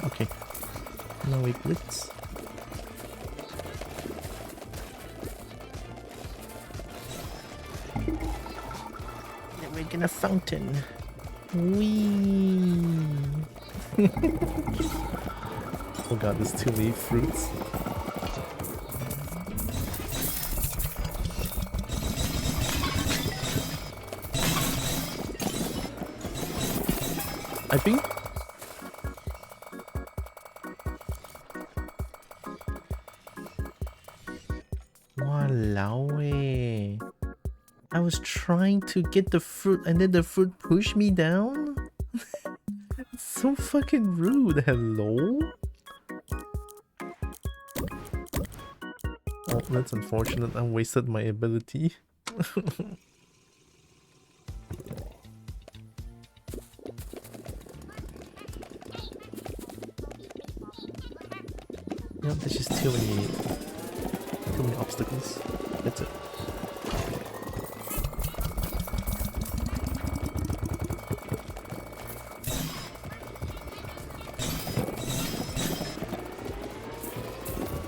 Okay, now we blitz. Then we're gonna fountain. Whee! Oh god, there's too many fruits. I think walao eh. I was trying to get the fruit and then the fruit pushed me down. so fucking rude. Hello? Oh, that's unfortunate. I wasted my ability. Yeah, there's just too many obstacles. That's it.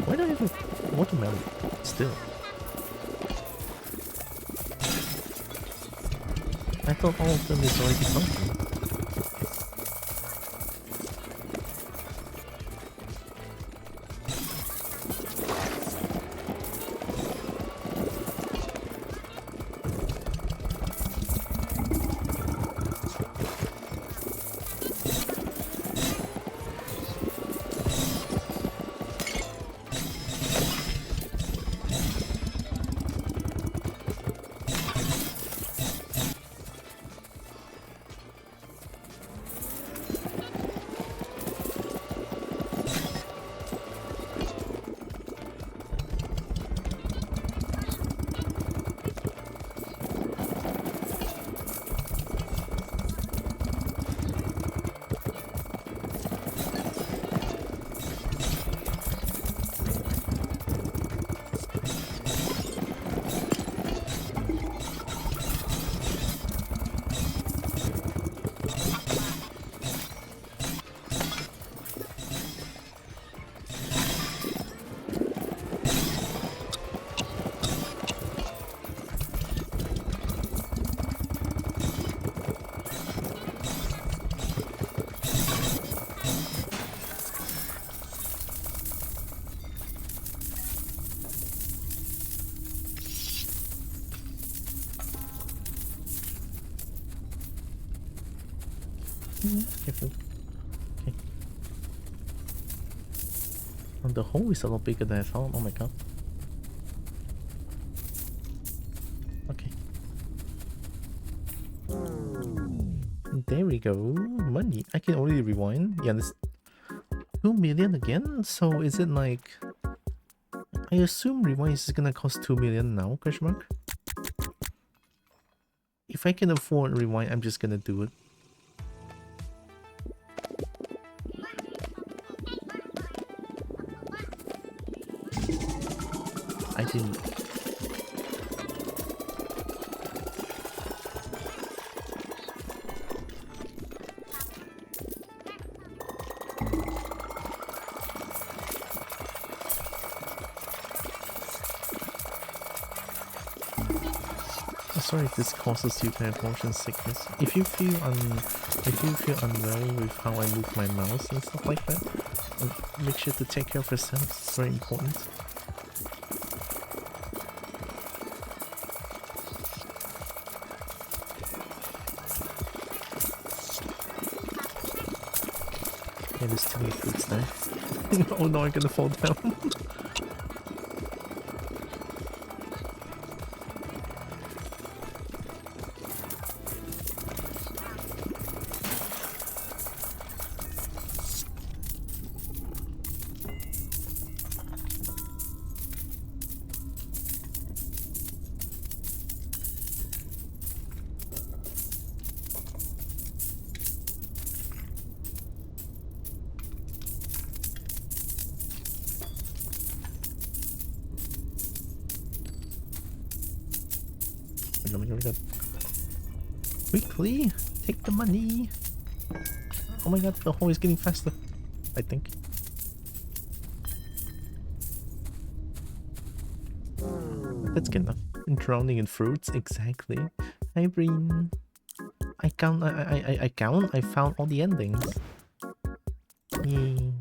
Why don't I have a watermelon still? I thought all of them is already pumpkin. Careful. Okay. Oh, the hole is a lot bigger than I thought. Oh my god. Okay. There we go. Money. I can already rewind. Yeah, this 2 million again? So is it like... I assume rewind is gonna cost 2 million now, question mark? If I can afford rewind, I'm just gonna do it. I didn't... Sorry if this causes you to have motion sickness. If you feel unwell with how I move my mouse and stuff like that, make sure to take care of yourself. It's very important. Yeah, there's too many fruits there. Oh no, I'm gonna fall down. Quickly, take the money. Oh my god, the hole is getting faster, I think. That's good enough. Drowning in fruits, exactly. Hi, Breen. I found all the endings. Yay.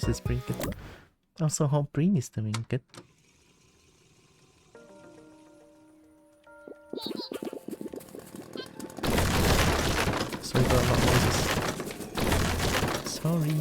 This is pretty good. Also, how Breen is doing good. Sorry about a lot of noises. Sorry.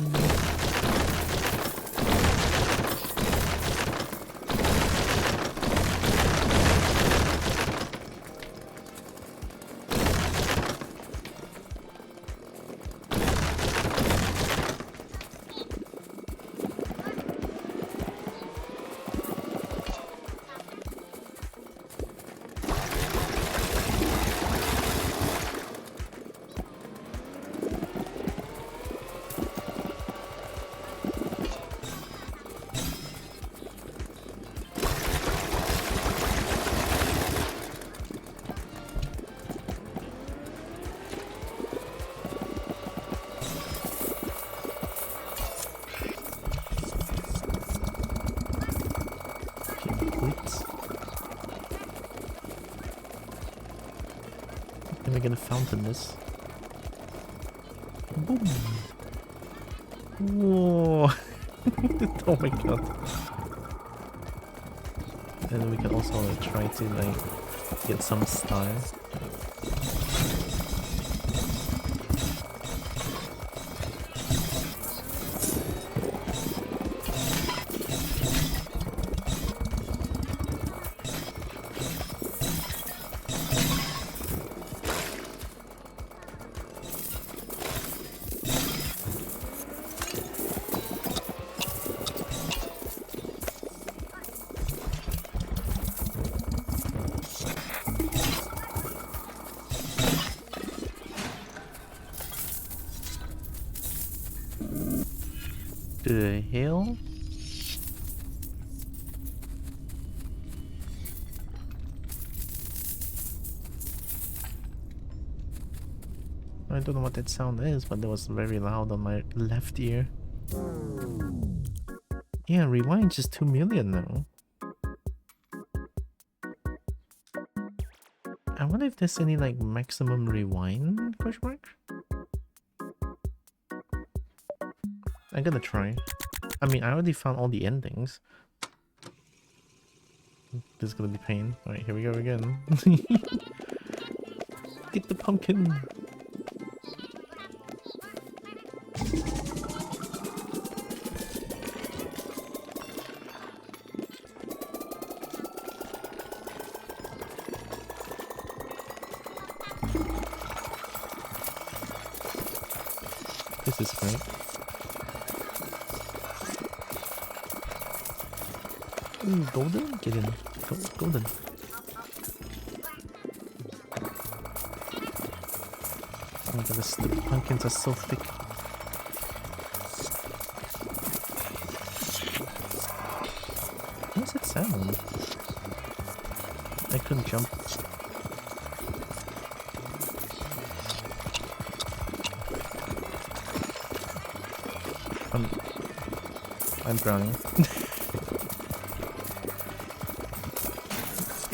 Then we get a fountain this. Boom! Whoa! Oh my god. And we can also like, try to like get some style. The hell? I don't know what that sound is, but that was very loud on my left ear. Yeah, rewind just 2 million now. I wonder if there's any like maximum rewind question mark? I'm gonna try. I mean, I already found all the endings. This is gonna be pain. Alright, here we go again. Get the pumpkin! This is great. Ooh, golden? Get in. Golden. Oh my god, the pumpkins are so thick. What's that sound? I couldn't jump. I'm drowning.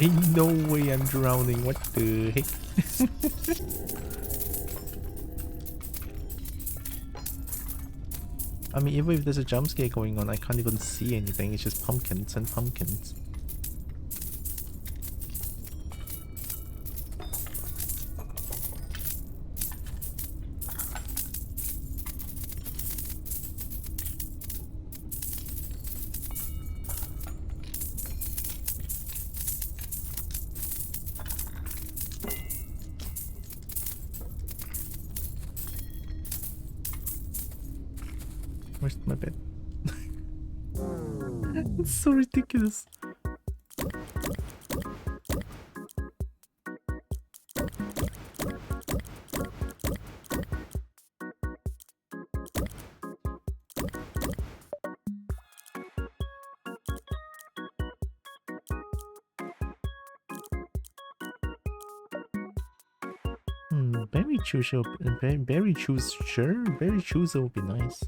Ain't no way I'm drowning, what the heck? I mean, even if there's a jump scare going on, I can't even see anything, it's just pumpkins and pumpkins. Where's my bed? It's so ridiculous. Berry chooser, berry choose, sure, berry chooser would be nice.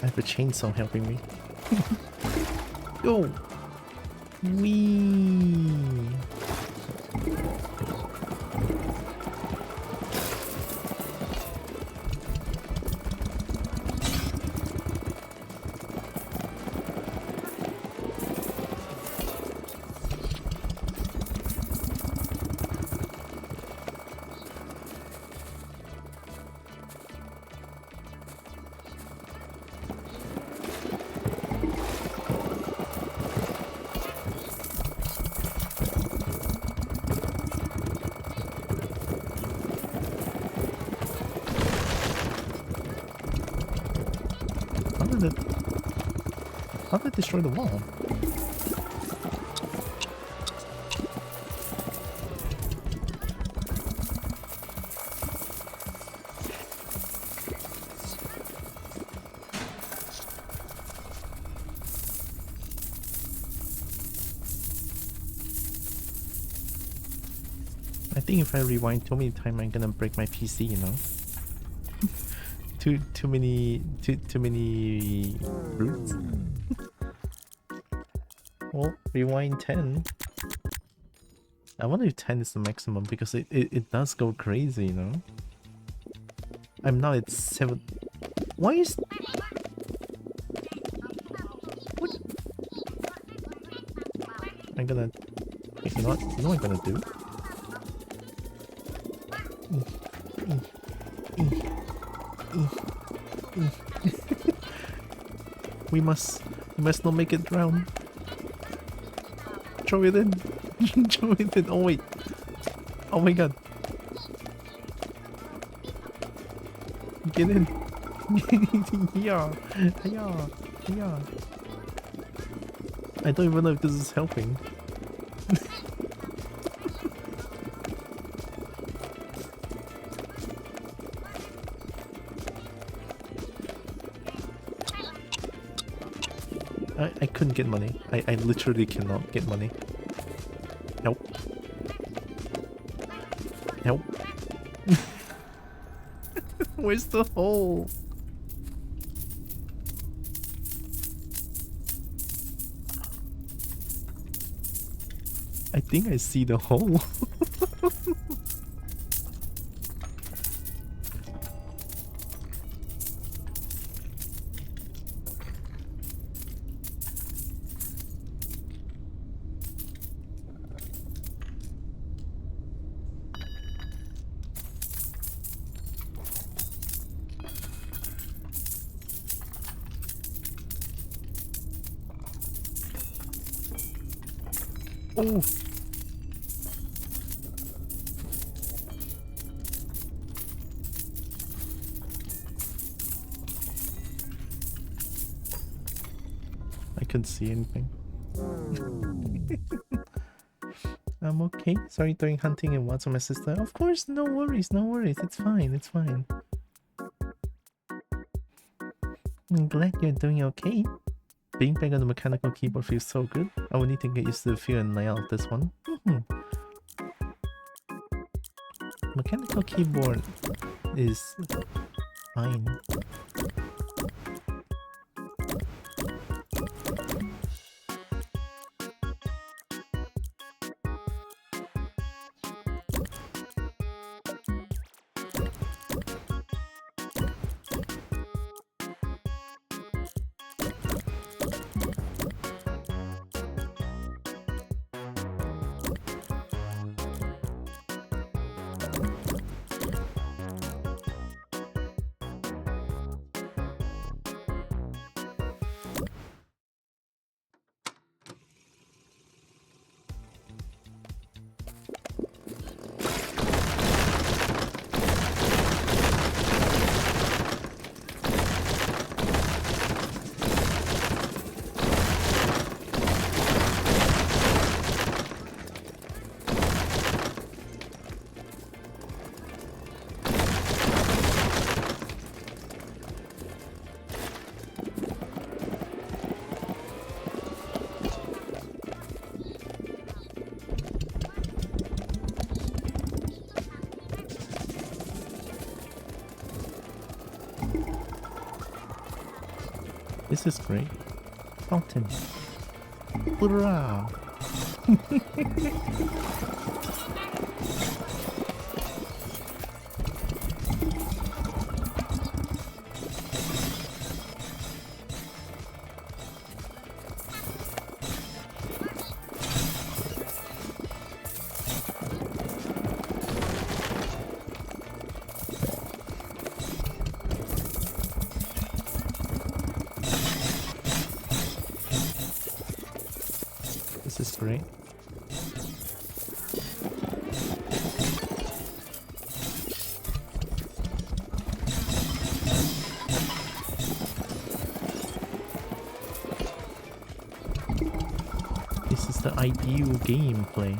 I have a chainsaw helping me. Go! Wee! How did it... How did it destroy the wall? I think if I rewind too many times, I'm gonna break my PC, you know? too many roots. Well, rewind 10. I wonder if 10 is the maximum because it does go crazy, you know? I'm now at 7. Why is... What? I'm gonna... You know what I'm gonna do? We must not make it drown. Throw it in. Throw it in. Oh wait. Oh my god. Get in. Yeah. Yeah. Yeah. I don't even know if this is helping. I couldn't get money. I literally cannot get money. Help. Help. Where's the hole? I think I see the hole. Oh. I couldn't see anything. I'm okay. Sorry doing hunting and what's on my sister. Of course, no worries, no worries. It's fine, it's fine. I'm glad you're doing okay. Being back on the mechanical keyboard feels so good. I will need to get used to the feel and layout of this one. Mechanical keyboard is fine. This is great. Fountain. Hurrah! This is great. This is the ideal gameplay.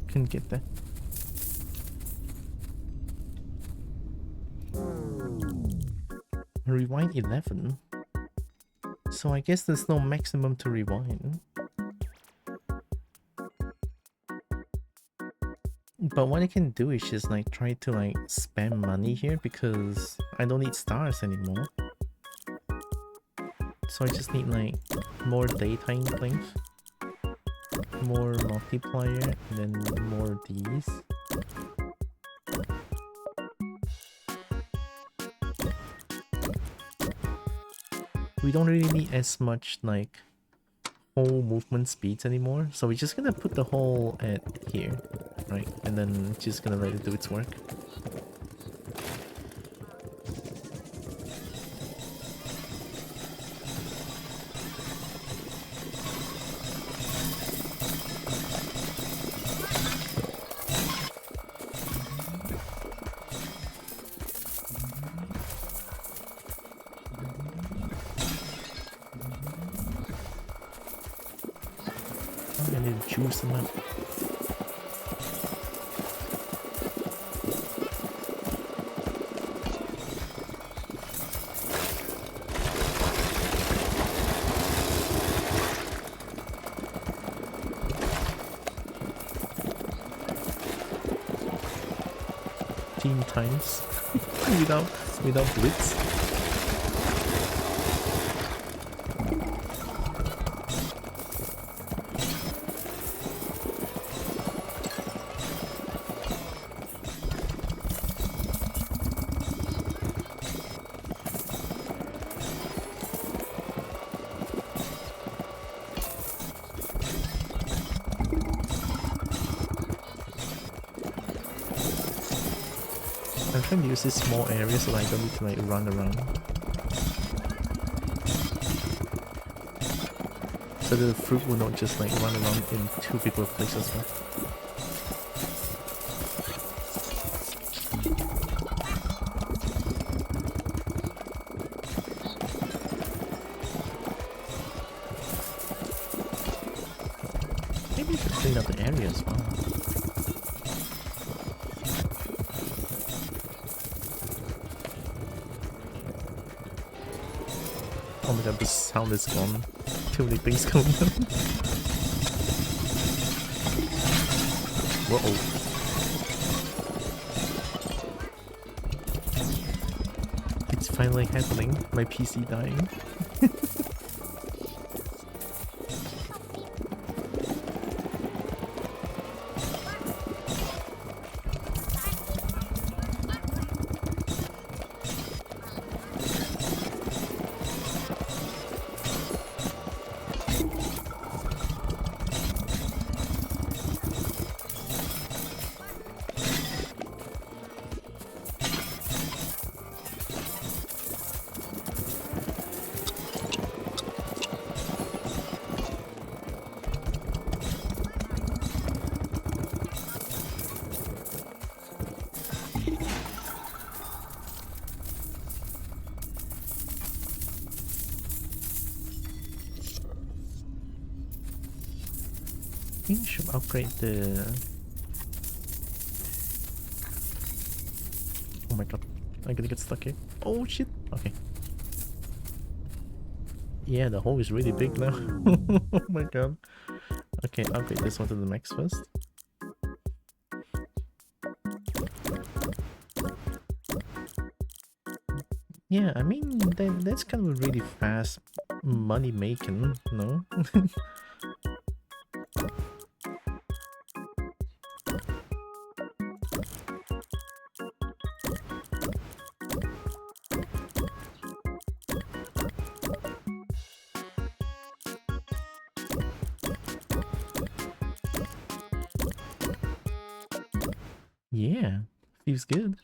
Can get that. Rewind 11. So I guess there's no maximum to rewind. But what I can do is just like try to like spam money here because I don't need stars anymore. So I just need like more daytime things. More multiplier, and then more these. We don't really need as much like whole movement speeds anymore, so we're just gonna put the whole at here, right? And then just gonna let it do its work. Juice them up. Times without blitz. I'm trying to use this small area so I don't need to like run around. So the fruit will not just like run around in two people's places as well. Maybe we should clean up the area as well. Oh my god, the sound is gone. Too many things going on. Whoa. It's finally happening. My PC dying. think I should upgrade the... Oh my god, I'm gonna get stuck here. Oh shit, okay. Yeah, the hole is really big now. Oh my god. Okay, upgrade this one to the max first. Yeah, I mean, that's kind of a really fast money making, no? Yeah, feels good.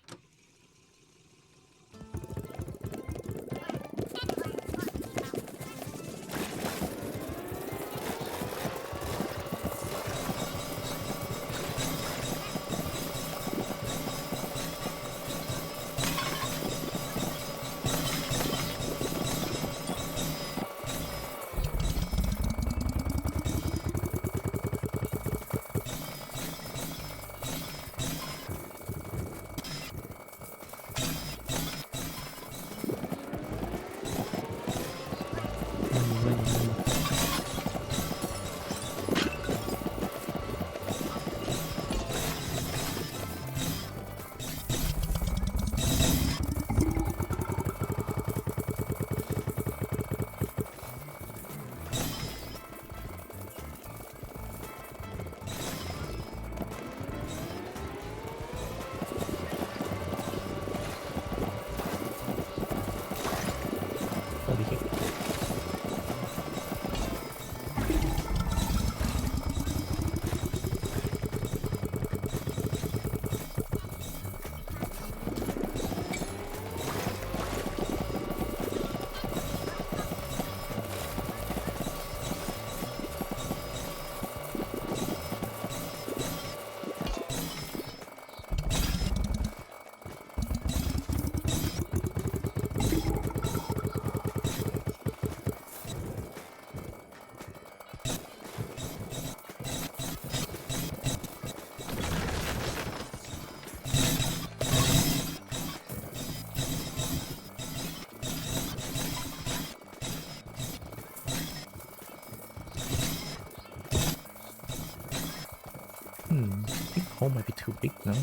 Holy heck. I think the hole might be too big now.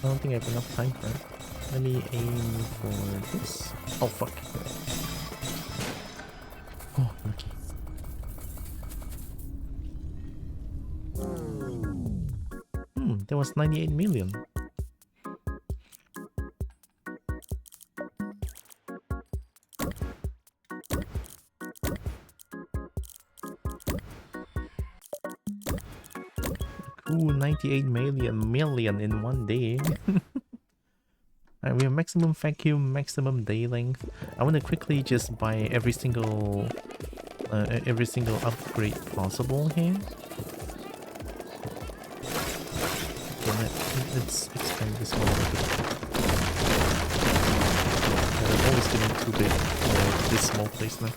I don't think I have enough time for it. Let me aim for this. Oh fuck. Oh, lucky. That was 98 million. Cool, 98 million in one day. Alright, we have maximum vacuum, maximum day length. I want to quickly just buy every single upgrade possible here. Okay, let's expand this one a little bit. I'm always getting too big for this small place now.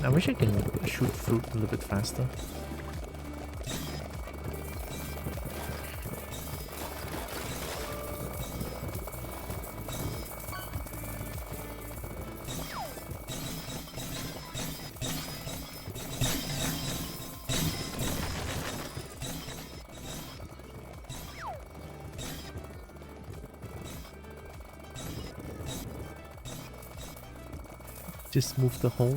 I wish I can shoot fruit a little bit faster. Just move the hole.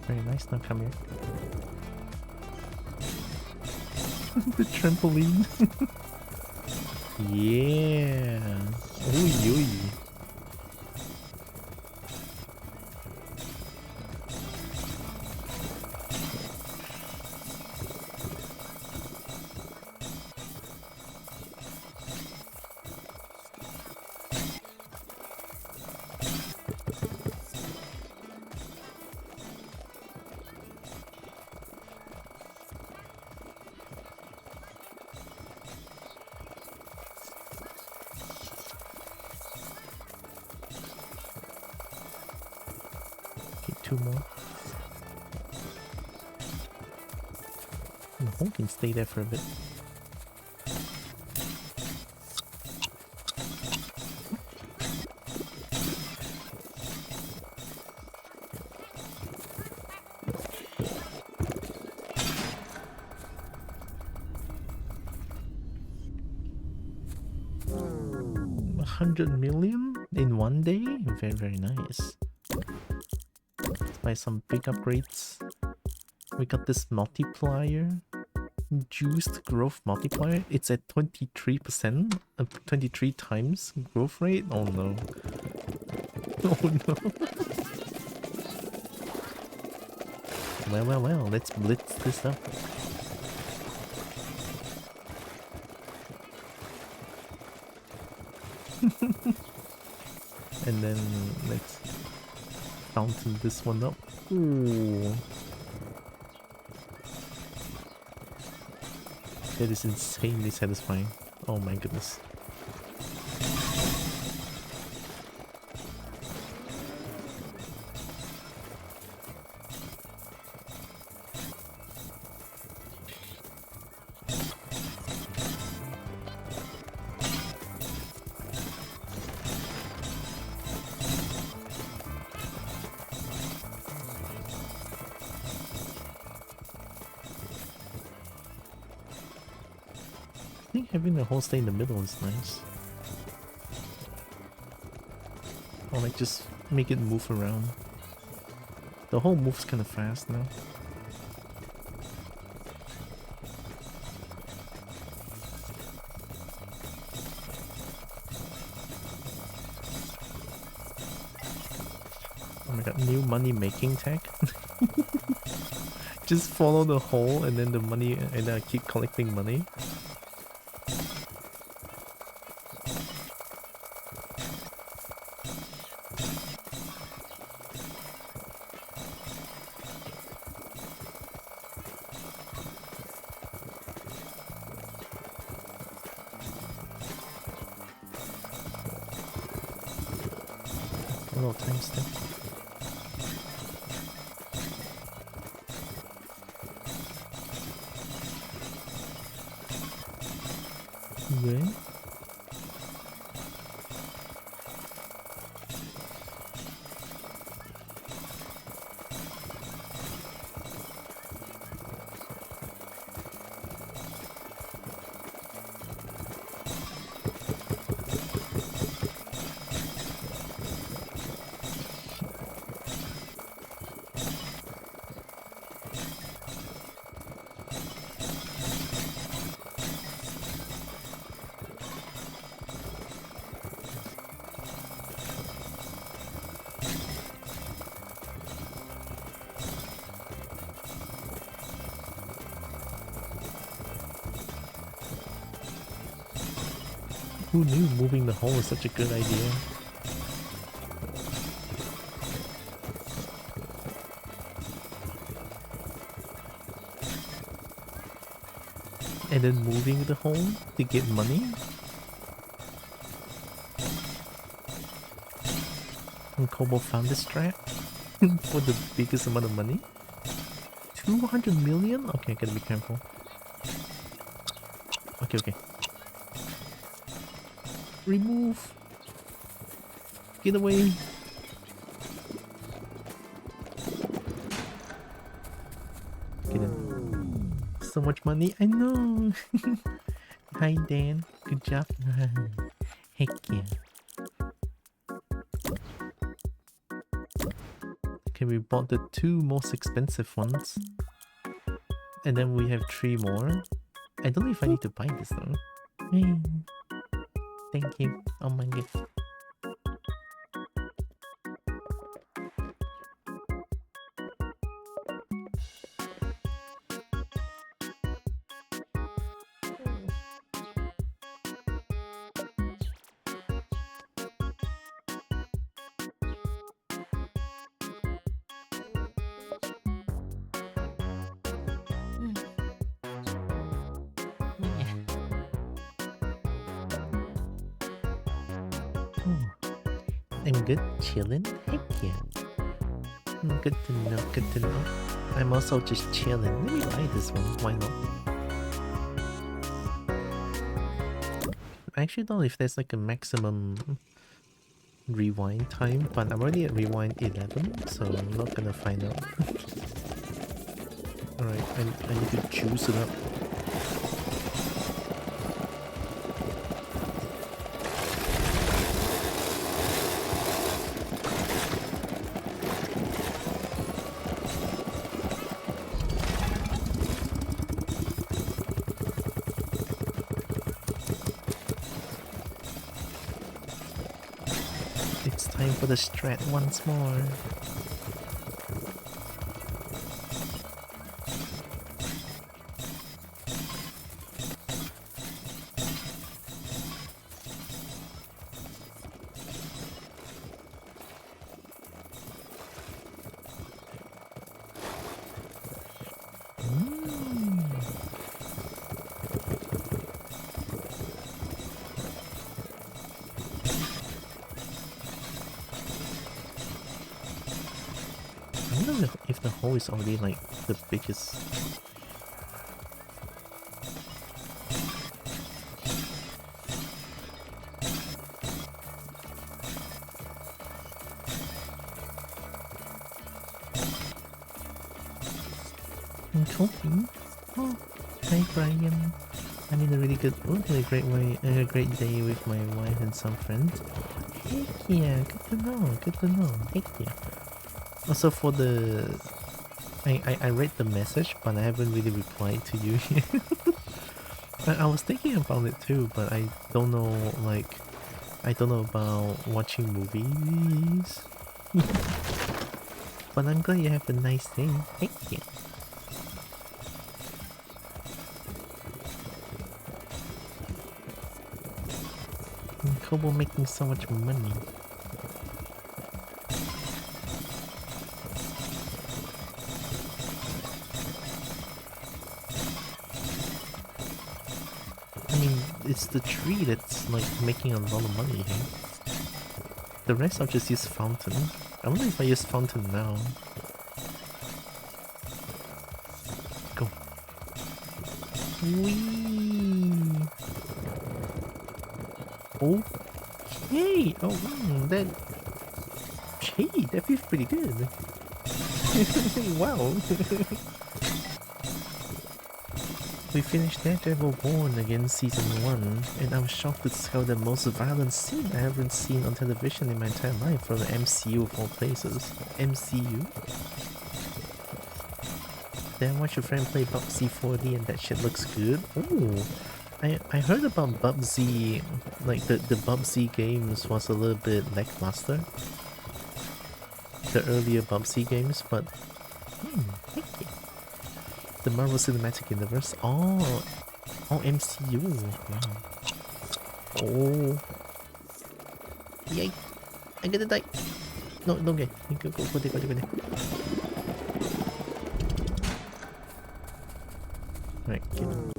Very nice, now come here. The trampoline. Yeah. Oi, oi. Okay, two more. The hole can stay there for a bit. $100 million in one day? Very, very nice. Let's buy some big upgrades. We got this multiplier. Juiced growth multiplier. It's at 23%. 23 times growth rate? Oh no. Oh no. Well, let's blitz this up. And then let's fountain this one up. Ooh. That is insanely satisfying. Oh my goodness. I think having the hole stay in the middle is nice. Or like just make it move around. The hole moves kind of fast now. Oh my god, new money making tech. Just follow the hole and then the money, and then I keep collecting money. A little time step. Okay. Who knew moving the hole was such a good idea? And then moving the hole to get money? And Kobo found this strat for the biggest amount of money? 200 million? Okay, gotta be careful. Okay, okay. Remove! Get away! Get in. So much money, I know! Hi Dan, good job. Heck yeah. Okay, we bought the 2 most expensive ones. And then we have 3 more. I don't know if I need to buy this though. Hey. Thank you. Oh my god. I'm good, chilling. Heck yeah. Good to know, good to know. I'm also just chilling. Let me buy this one, why not? I actually don't know if there's like a maximum rewind time, but I'm already at rewind 11, so I'm not gonna find out. Alright, I need to juice it up. It's time for the strat once more. I don't know if the hole is already like the biggest. Coffee? Oh, hi Brian. I'm in a really good mood, a great day with my wife and some friends. Heck yeah, good to know, good to know. Heck yeah. Also for the... I read the message, but I haven't really replied to you yet. I was thinking about it too, but I don't know, like... I don't know about watching movies. But I'm glad you have a nice day. Heck yeah. Kobo making so much money. I mean, it's the tree that's like making a lot of money here. The rest I'll just use fountain. I wonder if I use fountain now. Go. Whee! Okay! Oh, that... Hey, that feels pretty good. Wow! We finished Daredevil Born Again Season 1, and I was shocked to discover the most violent scene I haven't seen on television in my entire life from the MCU of all places. MCU? Then watch your friend play PUBG 4D and that shit looks good. Ooh, I heard about PUBG, like the PUBG games was a little bit lackluster. The earlier PUBG games, but heck yeah. The Marvel Cinematic Universe. Oh, MCU. Wow. Oh. Yay. I'm gonna die. No, don't get. Go there, go there, go there. Right, get him.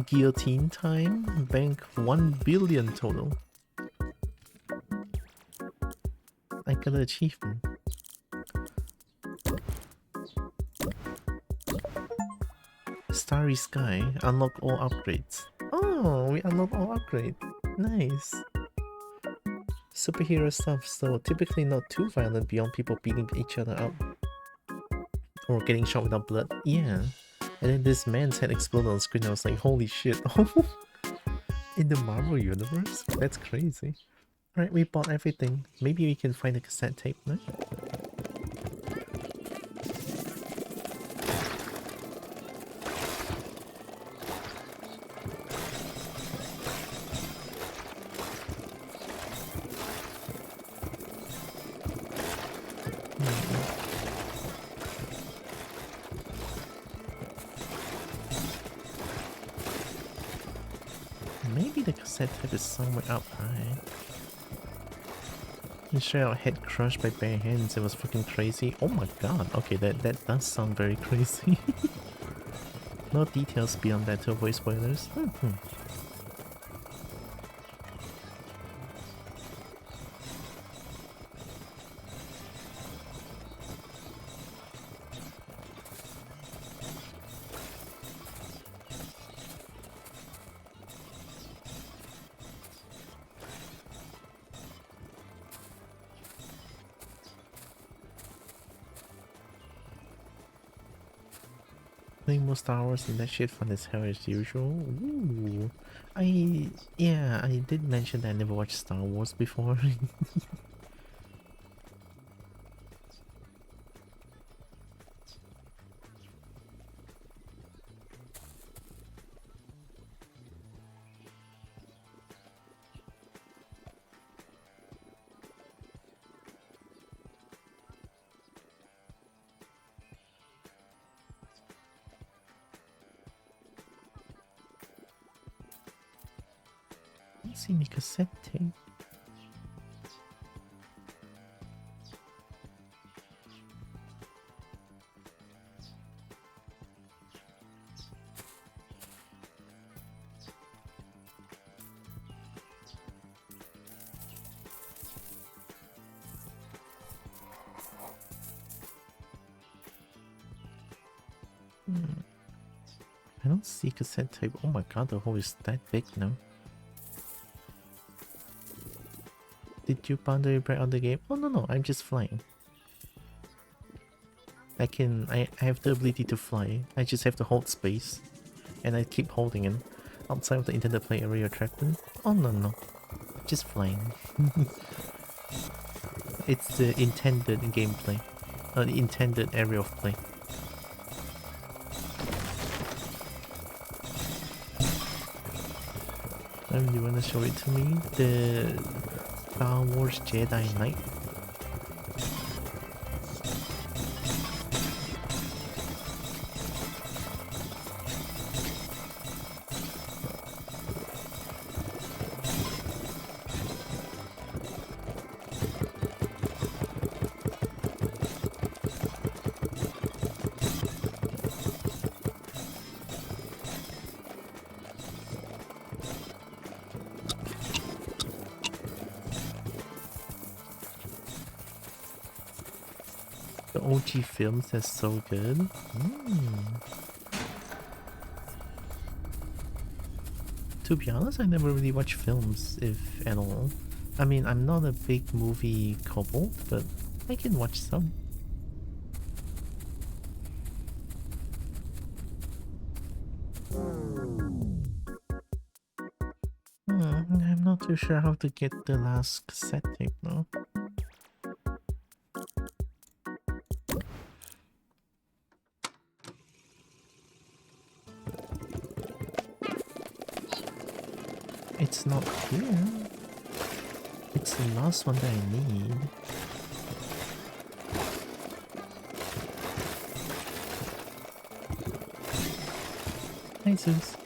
Guillotine time. Bank 1 billion total. I got an achievement. Starry Sky. Unlock all upgrades. Oh, we unlock all upgrades. Nice. Superhero stuff, so typically not too violent beyond people beating each other up. Or getting shot without blood. Yeah. And then this man's head exploded on screen. I was like, holy shit. In the Marvel universe? That's crazy. Alright, we bought everything. Maybe we can find a cassette tape now? Maybe the cassette tape is somewhere up high. You straight out head crushed by bare hands. It was fucking crazy. Oh my god. Okay, that does sound very crazy. No details beyond that to avoid spoilers. Playing more Star Wars and that shit fun as hell as usual. Ooh. Yeah, I did mention that I never watched Star Wars before. Don't see any cassette tape. I don't see cassette tape. Oh my god, the hole is that big now. Did you boundary break on the game? Oh no, I'm just flying. I have the ability to fly. I just have to hold space. And I keep holding it. Outside of the intended play area attractant. Oh no. Just flying. It's the intended gameplay. The intended area of play. You wanna show it to me? The Star Wars Jedi Knight. The OG films, that's so good. To be honest, I never really watch films, if at all. I mean, I'm not a big movie Kobo, but I can watch some. I'm not too sure how to get the last cassette tape though. It's not here. It's the last one that I need. Hi, Zeus.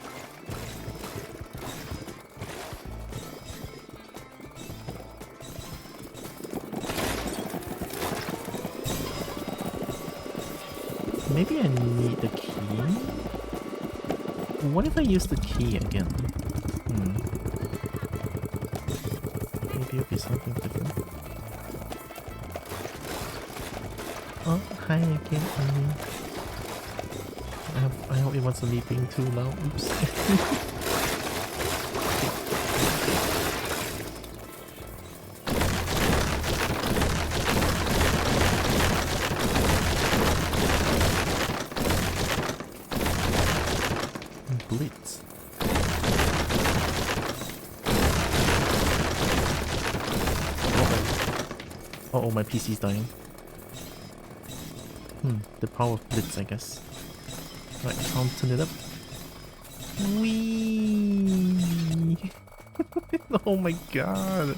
Maybe I need the key? What if I use the key again? Maybe it'll be something different. Oh, hi again. I hope it wasn't me being too loud. Oops. Blitz. Uh-oh, my PC's dying. The power of Blitz, I guess. Right, I'll turn it up. Whee! Oh my god!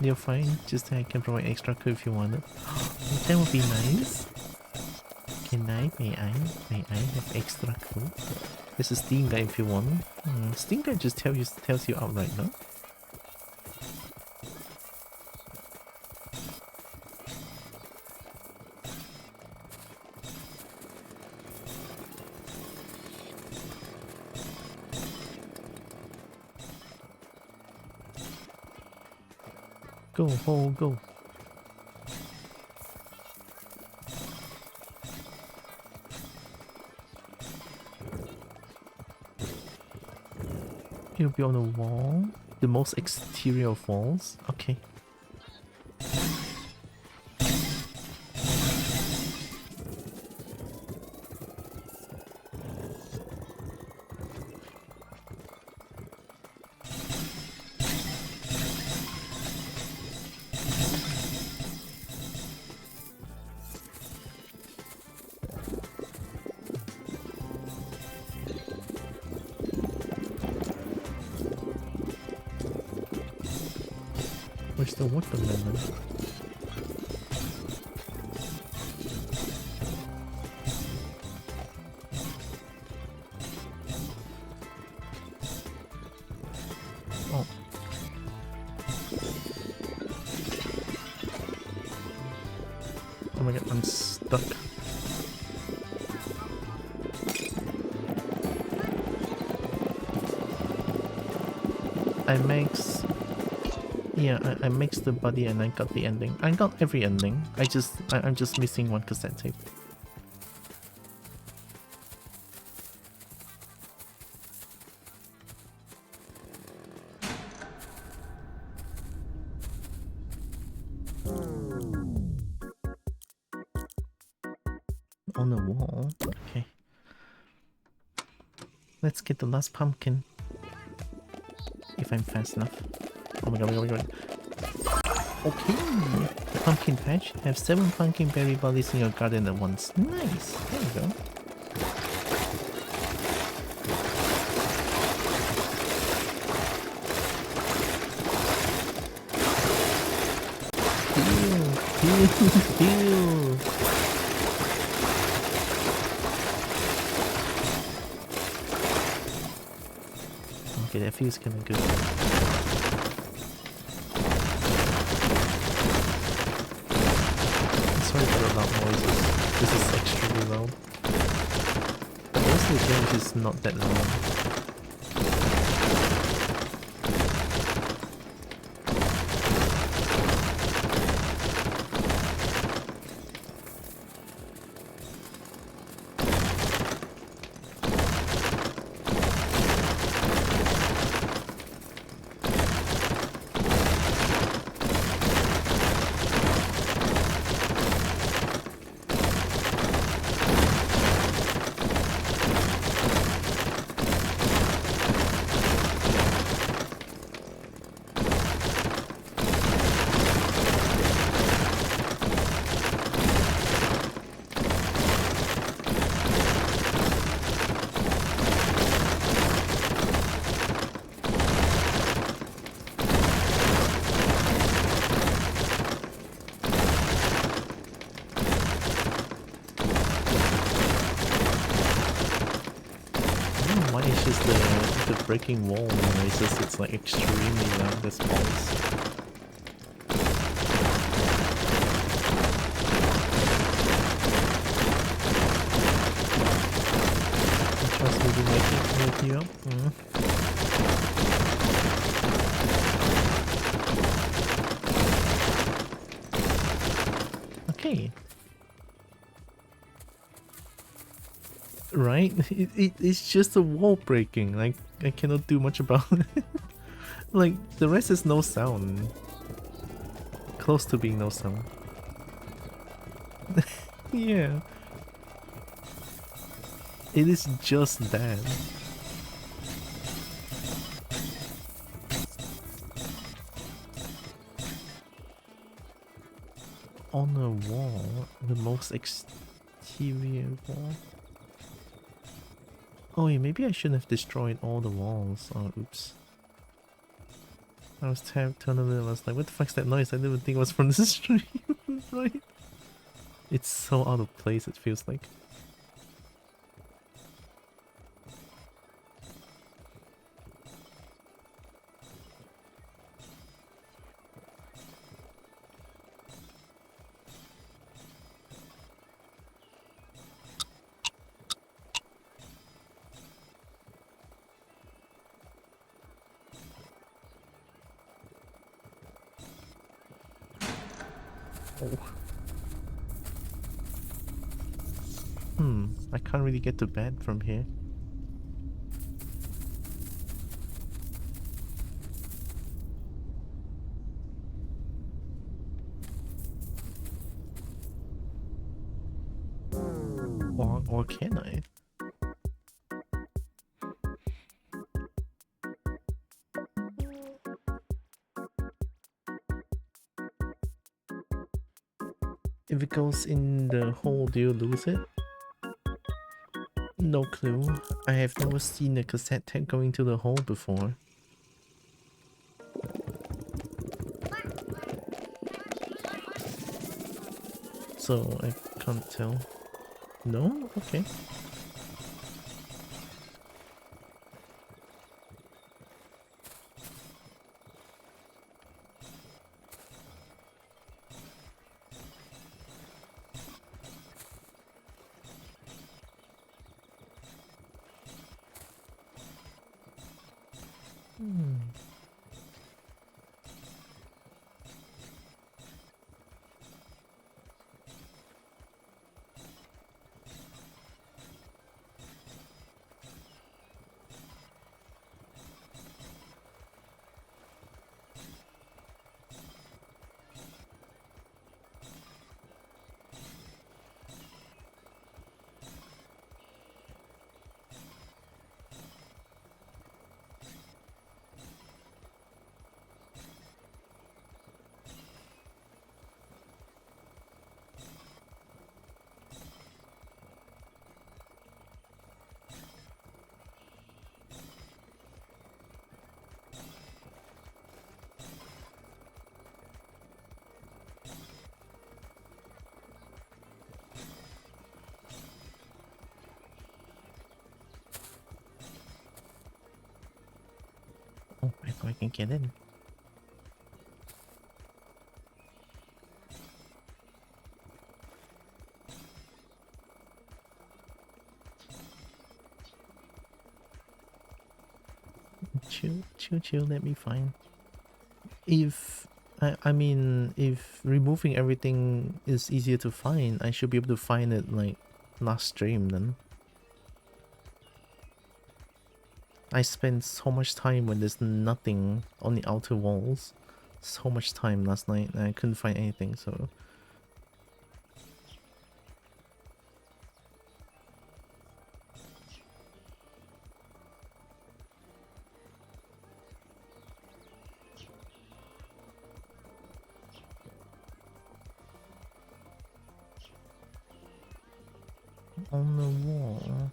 You're fine, just I can provide extra code if you want it. That would be nice. May I have extra code? There's a Steam guide if you want. Steam guide just tells you outright, no? Go, ho, go. It'll be on the wall. The most exterior of walls. Okay. Where's the watermelon? Oh. Oh my god, I'm stuck. I mixed the body and I got the ending. I got every ending. I'm just missing one cassette tape. On the wall. Okay. Let's get the last pumpkin. If I'm fast enough. Oh my god, oh my god, oh my god. Okay, the pumpkin patch. Have 7 pumpkin berry bodies in your garden at once. Nice, there you go. Heal. Okay, that feels kinda good. Sorry for the loud noises. This is extremely loud. The rest of the game is not that loud. The breaking wall noises, it's like extremely loud, this pulse. Yep. Okay. Right? It's just a wall breaking. Like, I cannot do much about it. Like, the rest is no sound. Close to being no sound. Yeah. It is just that. On a wall, the most exterior wall. Oh yeah, maybe I shouldn't have destroyed all the walls. Oh, oops. I was turning around, I was like, what the fuck's that noise? I didn't even think it was from the stream, right? It's so out of place, it feels like. Oh. I can't really get to bed from here. Or can I? If it goes in the hole, do you lose it? No clue. I have never seen a cassette tape going to the hole before. So I can't tell. No? Okay. Oh, I thought I can get in. Chill, let me find. If I mean, if removing everything is easier to find, I should be able to find it like last stream then. I spent so much time when there's nothing on the outer walls. So much time last night and I couldn't find anything, so... On the wall...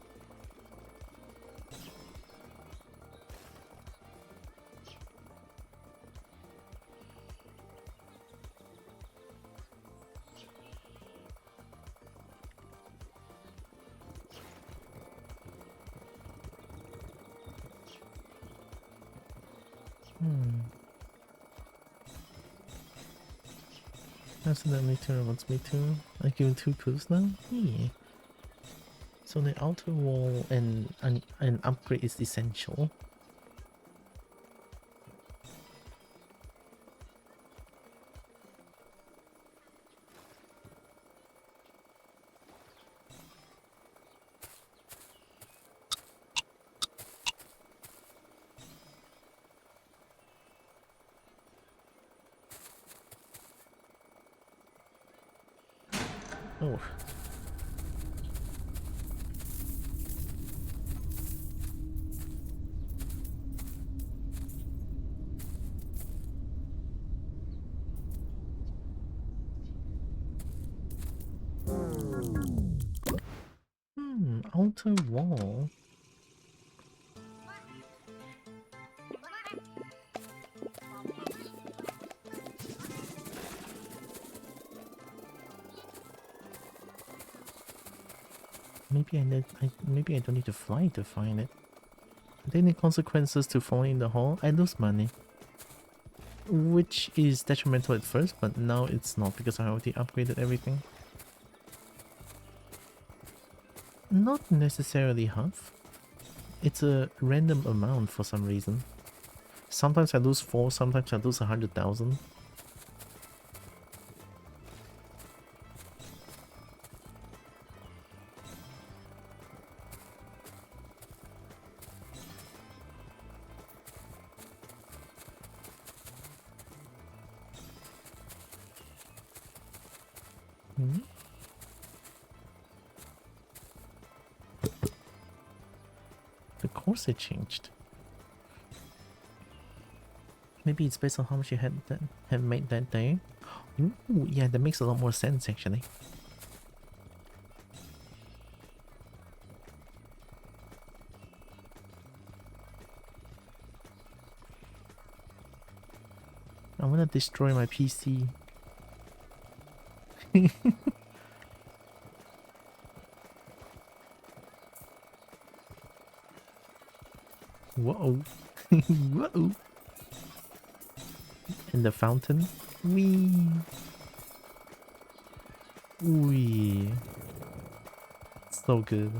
Accidentally turn wants me to. I give him 2 clues now? Yeah. So the outer wall and an upgrade is essential. Oh. Outer wall. Maybe I don't need to fly to find it. Are there any consequences to falling in the hole? I lose money. Which is detrimental at first, but now it's not because I already upgraded everything. Not necessarily half. It's a random amount for some reason. Sometimes I lose 4, sometimes I lose 100,000. The corset changed. Maybe it's based on how much you had made that day. Ooh, yeah, that makes a lot more sense actually. I wanna destroy my PC. Whoa. Whoa. In the fountain. Wee. Wee. So good.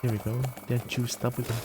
Here we go. They're juiced up again.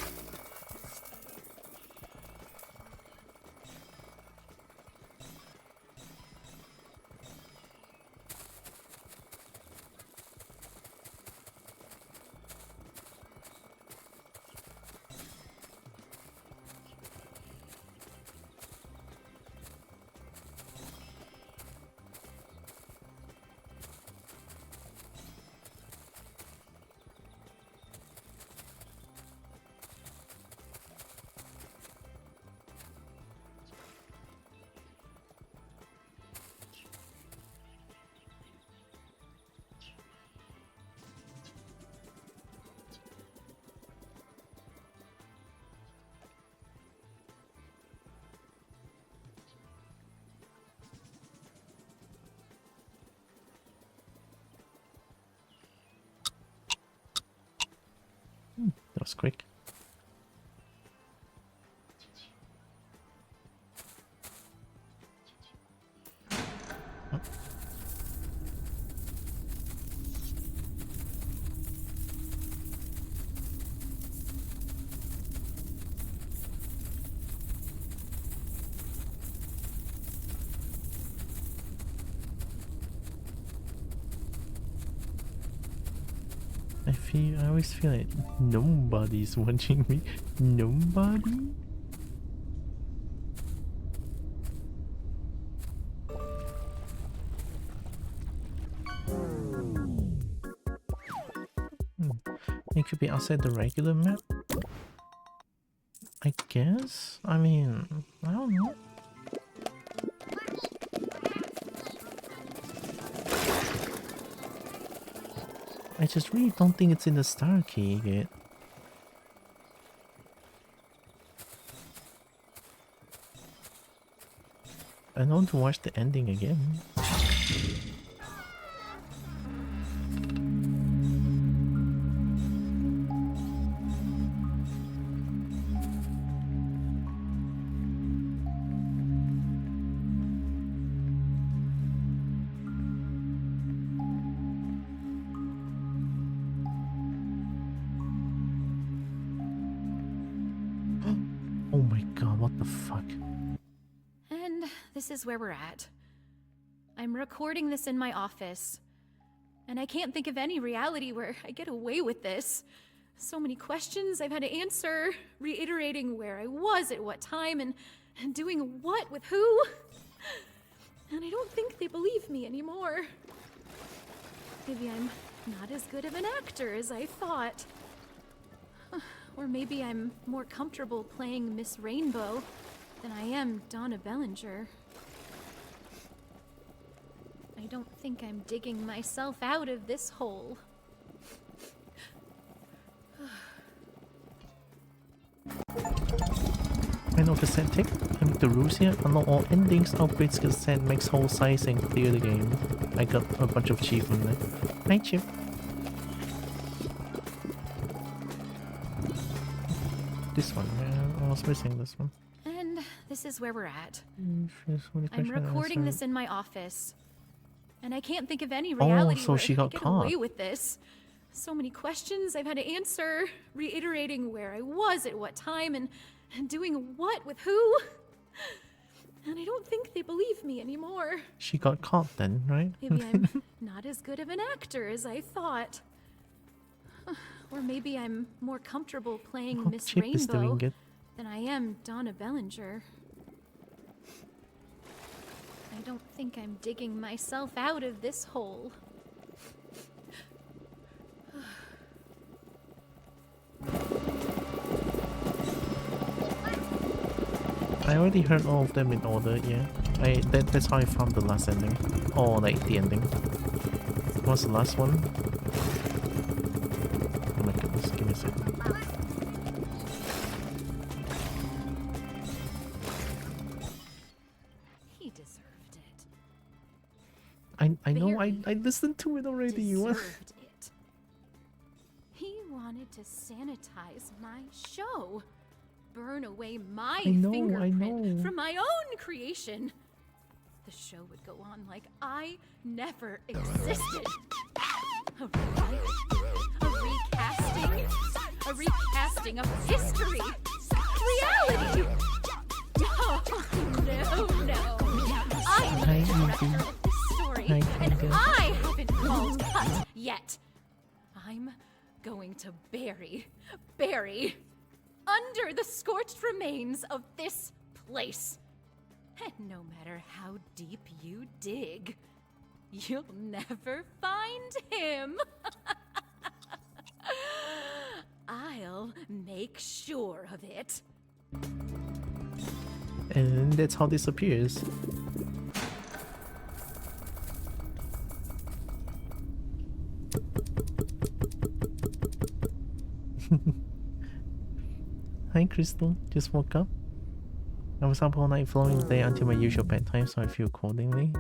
That was quick. Oh. I always feel like nobody's watching me. Nobody? It could be outside the regular map? I guess? I mean, I don't know. I just really don't think it's in the star key yet. I want to watch the ending again. Oh my god, what the fuck? And this is where we're at. I'm recording this in my office. And I can't think of any reality where I get away with this. So many questions I've had to answer, reiterating where I was at what time and doing what with who. And I don't think they believe me anymore. Maybe I'm not as good of an actor as I thought. Or maybe I'm more comfortable playing Miss Rainbow than I am Donna Bellinger. I don't think I'm digging myself out of this hole. I know cassette tape. I make the rules here. Unlock all endings, upgrades cassette, makes whole sizing, clear the game. I got a bunch of achievements there. Hi, Chip. This one, I was missing this one. And this is where we're at. I'm I'm recording this in my office. And I can't think of any reality so where she I got get caught. away with this. So many questions I've had to answer, reiterating where I was at what time and doing what with who. And I don't think they believe me anymore. She got caught then, right? Maybe I'm not as good of an actor as I thought. Or maybe I'm more comfortable playing Hope Miss Chip is doing Rainbow good. than I am Donna Bellinger. I don't think I'm digging myself out of this hole. I already heard all of them in order, yeah. That's how I found the last ending. Or like the ending. What's the last one? Oh my goodness, give me a second. He deserved it. I know, I listened to it already. Deserved it. He wanted to sanitize my show. Burn away my fingerprint from my own creation. The show would go on like I never existed. A recasting of history. Reality. Oh, no. I'm the director of this story, and I haven't called cut yet. I'm going to bury under the scorched remains of this place. And no matter how deep you dig, you'll never find him. I'll make sure of it. And that's how this appears. Hi Crystal, just woke up. I was up all night following the day until my usual bedtime, so I feel accordingly.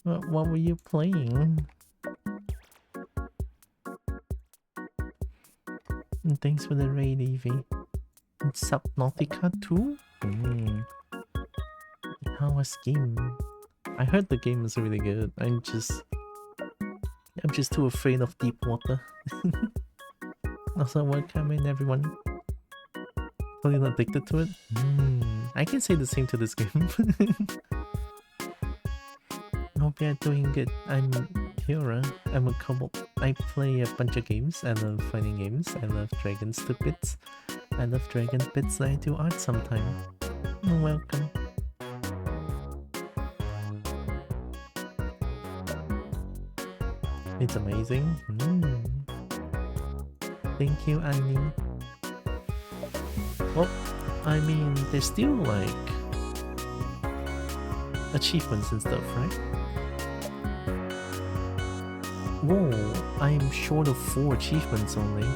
What were you playing? And thanks for the raid, Evie. And Subnautica 2? How was game? I heard the game was really good. I'm just too afraid of deep water. Also, welcome in everyone. Totally not addicted to it. I can say the same to this game. Hope you're doing good. I'm Hira. I'm a Kobo. I play a bunch of games. I love fighting games. I love Dragon Stupids. I love Dragon Bits. I do art sometime. Welcome. It's amazing. Thank you, Annie. Well, I mean, there's still like achievements and stuff, right? Whoa, I'm short of 4 achievements only.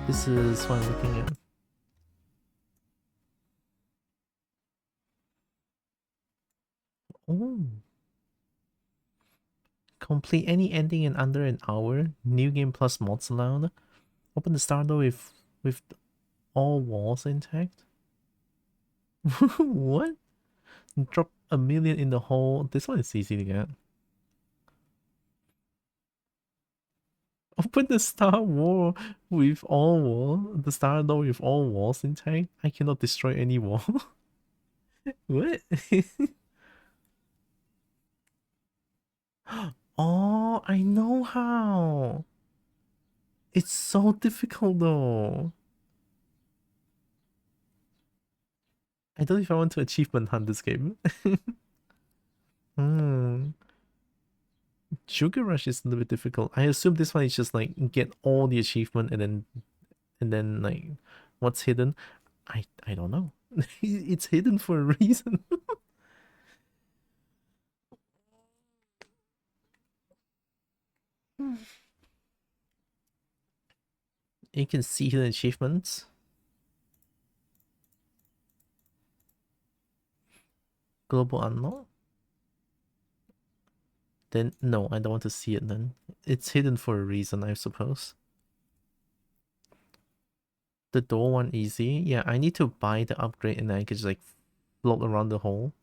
This is what I'm looking at. Oh. Complete any ending in under an hour. New game plus mods allowed. Open the star door with all walls intact. What? Drop 1,000,000 in the hole. This one is easy to get. Open the star wall with all wall. The star door with all walls intact. I cannot destroy any wall. What? Oh, I know how. It's so difficult though. I don't know if I want to achievement hunt this game. Sugar Rush is a little bit difficult. I assume this one is just like get all the achievement and then like what's hidden. I don't know. It's hidden for a reason. You can see hidden achievements. Global unlock. Then no, I don't want to see it then. It's hidden for a reason, I suppose. The door one easy. Yeah, I need to buy the upgrade and then I can just like float around the hole.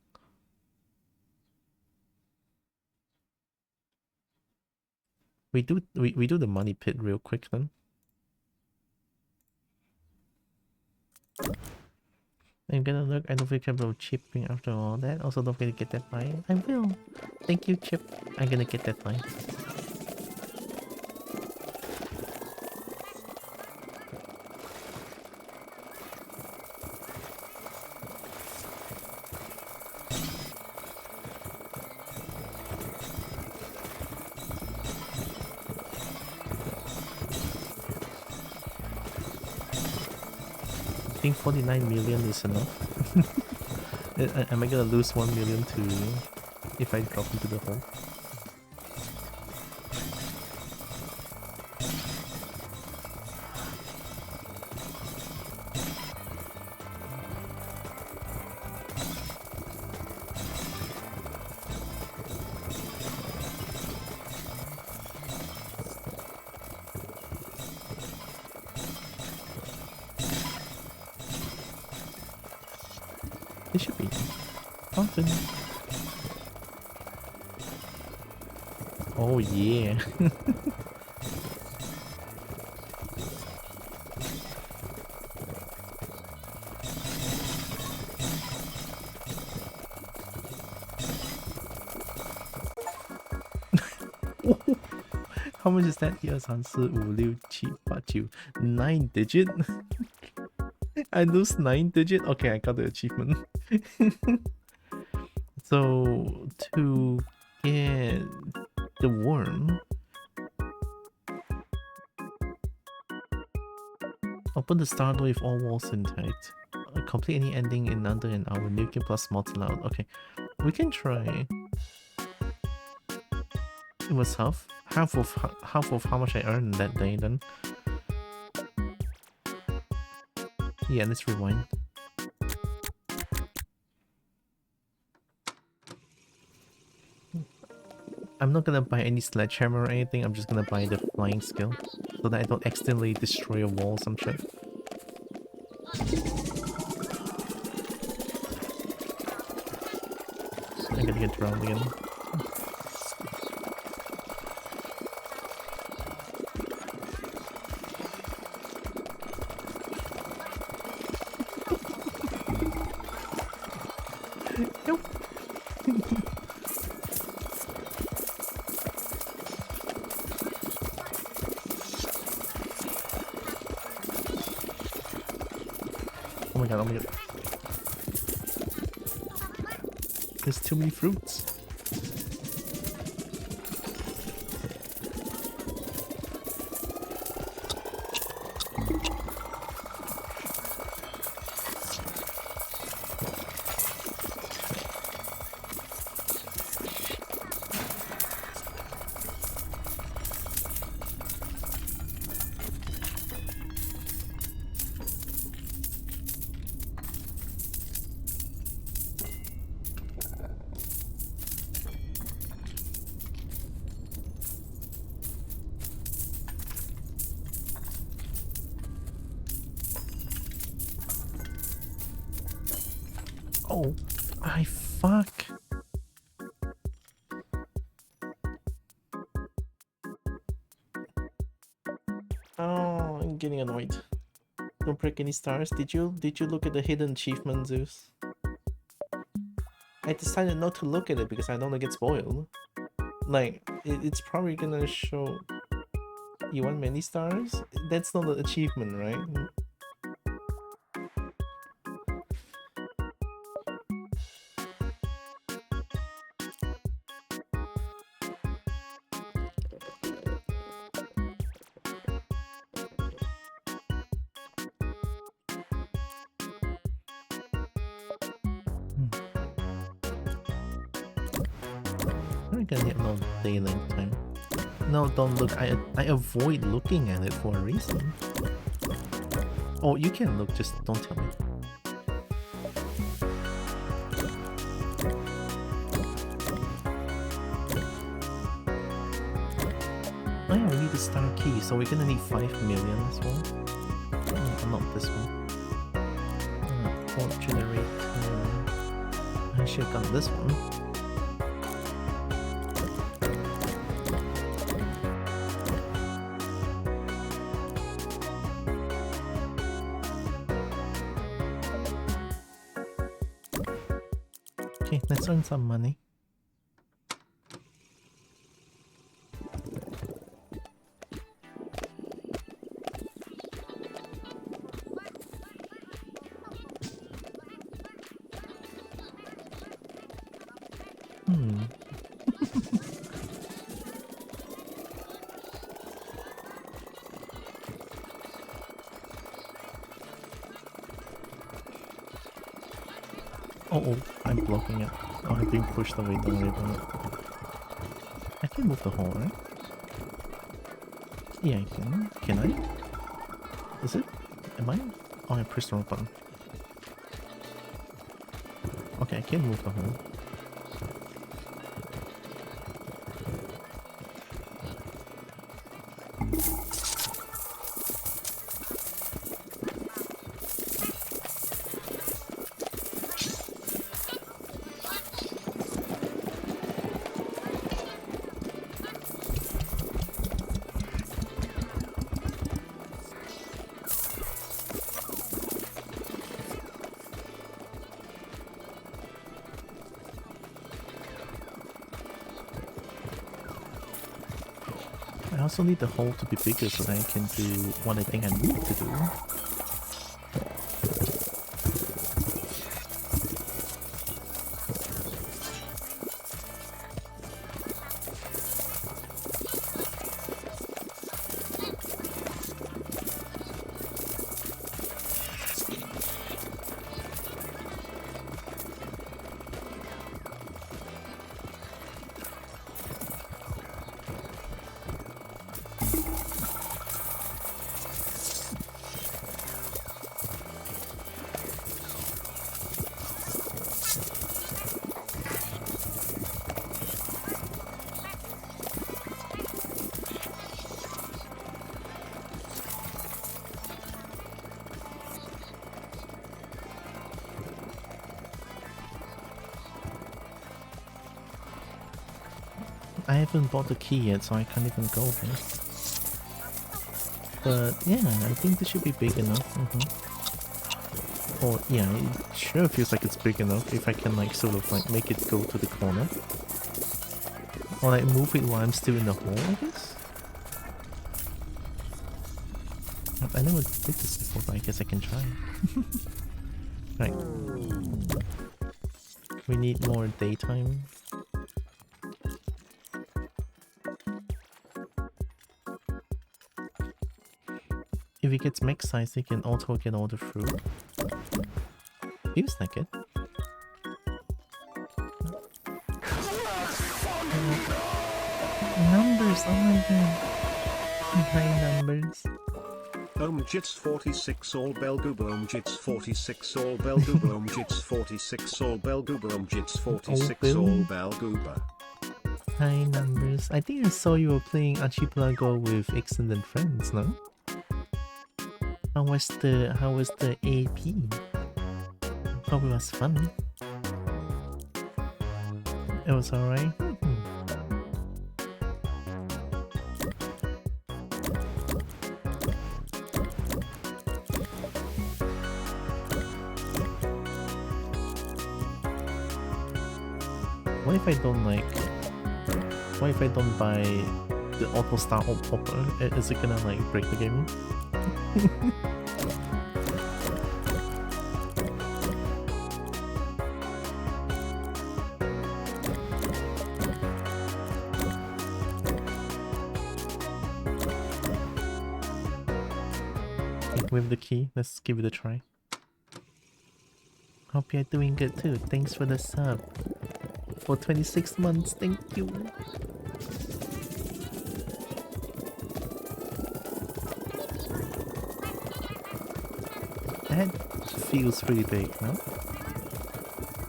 We do the money pit real quick then. I'm gonna look. I don't feel capable of chipping after all that. Also, don't forget to get that buy. I will. Thank you, Chip. I'm gonna get that buy. I think 49 million is enough. Am I gonna lose 1 million to if I drop into the hole? It should be fountain. Oh yeah. How much is that? 1 2 3 4 5 7 8 9 9 digit? I lose 9 digit? Okay, I got the achievement. So to get the worm, open the star door with all walls intact. Complete any ending in under an hour. New game plus mods allowed. Okay, we can try. It was half of how much I earned that day then. Yeah, let's rewind. I'm not gonna buy any sledgehammer or anything, I'm just gonna buy the flying skill so that I don't accidentally destroy a wall or some shit. I'm gonna get drowned again. Nope. Oh my god, oh my god. There's too many fruits. Oh, I fuck. Oh, I'm getting annoyed. Don't break any stars. Did you look at the hidden achievement, Zeus? I decided not to look at it because I don't want to get spoiled. Like, it's probably gonna show you want many stars? That's not an achievement, right? We're gonna get a lot of day length time. No, don't look. I avoid looking at it for a reason. Oh, you can look, just don't tell me. Oh yeah, we need the star key, so we're gonna need 5 million as well. Oh, not this one. Port generator. I should have done this one. Okay, let's earn some money. Oh, I'm blocking it. Oh, I'm being pushed away, don't worry about it. I can move the hole, right? Yeah, I can. Can I? Is it? Am I? Oh, I pressed the wrong button. Okay, I can move the hole. I also need the hole to be bigger so that I can do what I think I need to do. I haven't bought the key yet, so I can't even go there. But yeah, I think this should be big enough. Or yeah, it sure feels like it's big enough if I can like sort of like make it go to the corner. Or like move it while I'm still in the hole, I guess? I never did this before, but I guess I can try. Right. We need more daytime. If it gets max size, it can auto get all the fruit. Feels like it. Numbers, oh my god. High numbers. Jits 46 all bell goober Jits 46 all bell goober Jits 46 all bell goober Jits 46 all bell goober. High numbers. I think I saw you were playing Archipelago with excellent friends, no? How was the AP? Hope it was fun. It was alright. What if I don't like... What if I don't buy the auto start hopper? Is it gonna like break the game? With the key, let's give it a try. Hope you're doing good too. Thanks for the sub. For 26 months, thank you. That feels pretty big, no?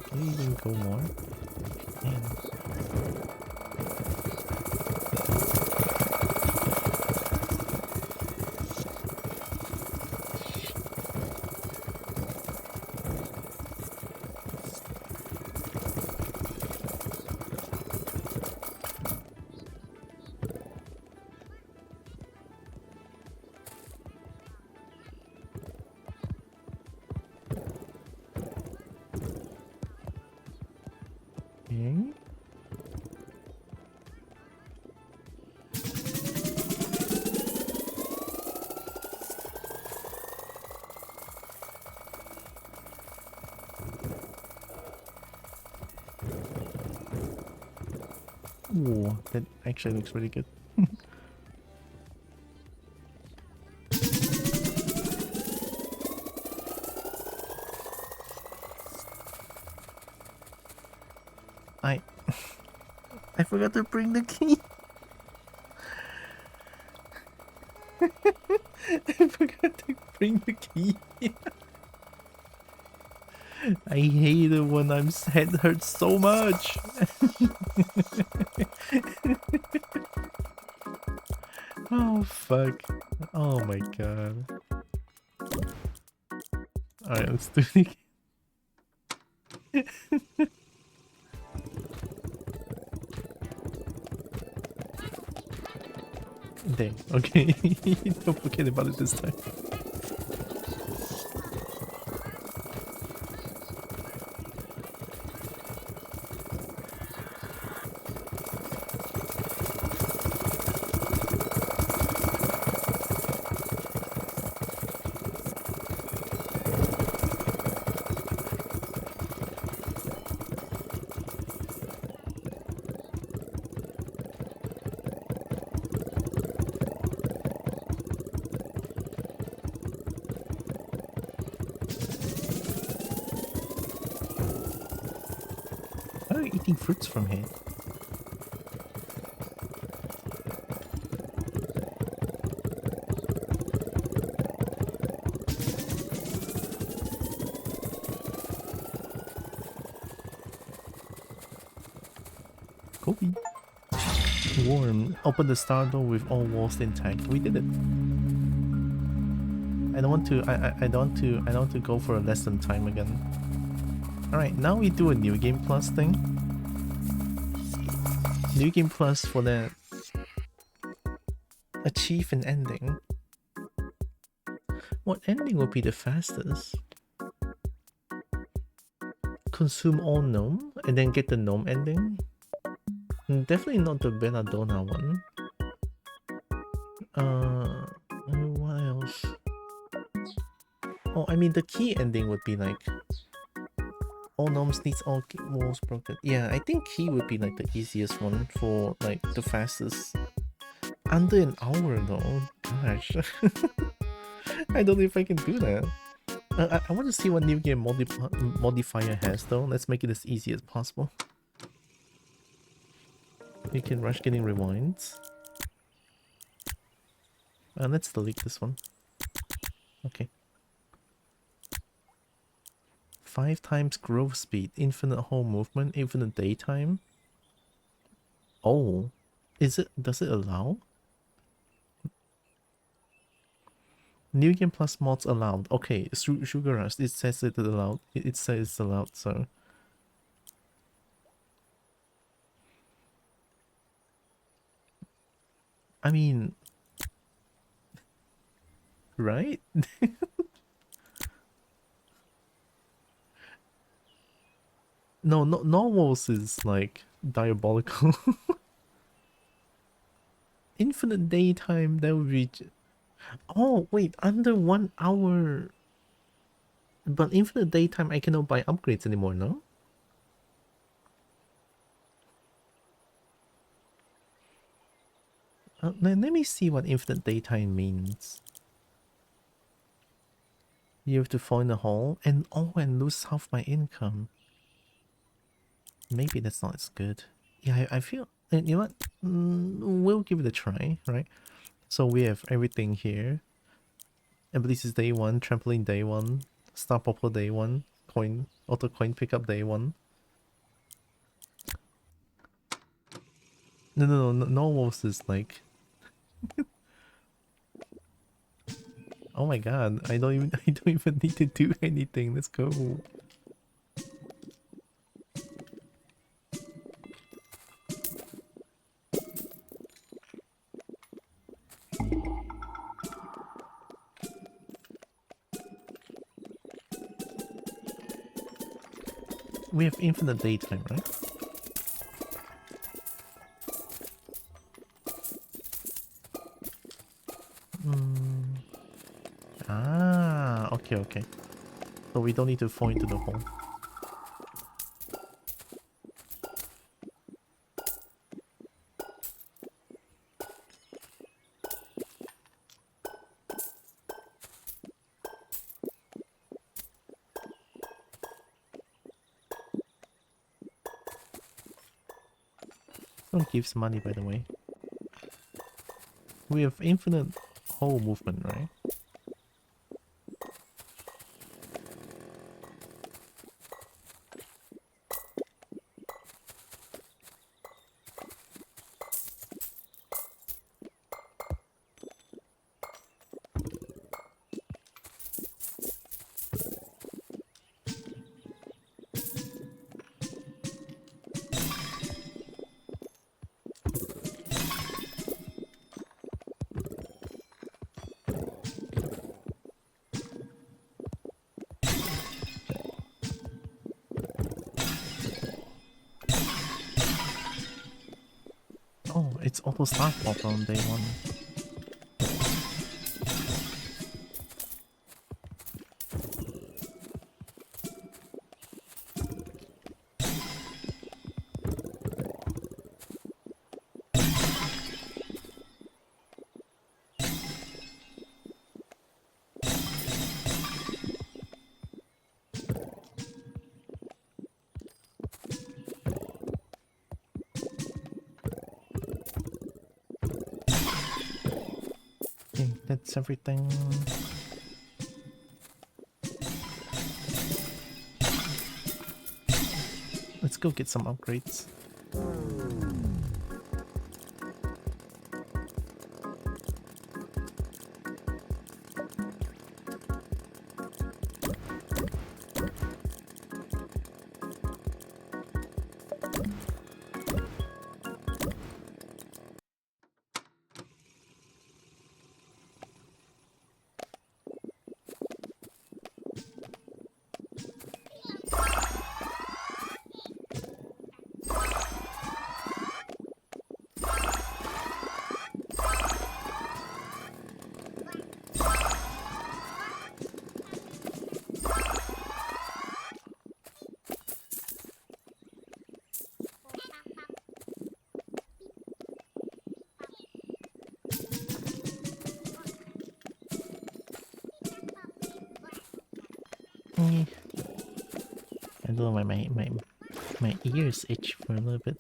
Can you even go more? Man. Okay. Ooh, that actually looks really good. I forgot to bring the key. I forgot to bring the key. I hate it when I'm head hurts so much. Oh fuck. Oh my god. Alright, let's do it again. Dang, okay. Don't forget about it this time. Fruits from here. Kobe. Warm. Open the star door with all walls intact. We did it. I don't want to. I don't want to go for a lesson time again. All right, now we do a new game plus thing. New Game Plus for that. Achieve an ending. What ending will be the fastest? Consume all gnome and then get the gnome ending? Definitely not the Belladonna one. What else? Oh, I mean the key ending would be like all gnomes needs all walls broken. Yeah, I think key would be like the easiest one for like the fastest. Under an hour though. Gosh. I don't know if I can do that. I want to see what new game modifier has though. Let's make it as easy as possible. You can rush getting rewinds. Let's delete this one. Okay. 5 times growth speed, infinite whole movement, infinite daytime. Oh, does it allow? New Game Plus mods allowed. Okay, Sugar Rush. It says it allowed. It says it's allowed. So. I mean, right? No, novels is like diabolical. Infinite daytime, that would be. Oh, wait, under 1 hour. But infinite daytime, I cannot buy upgrades anymore, no? Let me see what infinite daytime means. You have to fall in a hole and and lose half my income. Maybe that's not as good. Yeah, I feel. You know what? We'll give it a try, right? So we have everything here. Abilities day 1, trampoline day 1, star popper day 1, auto coin pickup day 1. No, novels is like. Oh my god, I don't even need to do anything. Let's go. We have infinite daytime, right? Ah, okay. So we don't need to fall into the hole. Don't gives money, by the way. We have infinite hole movement, right? Oh, it's auto start pop on day 1. Okay, that's everything. Let's go get some upgrades. Eh, I don't know, my ears itch for a little bit.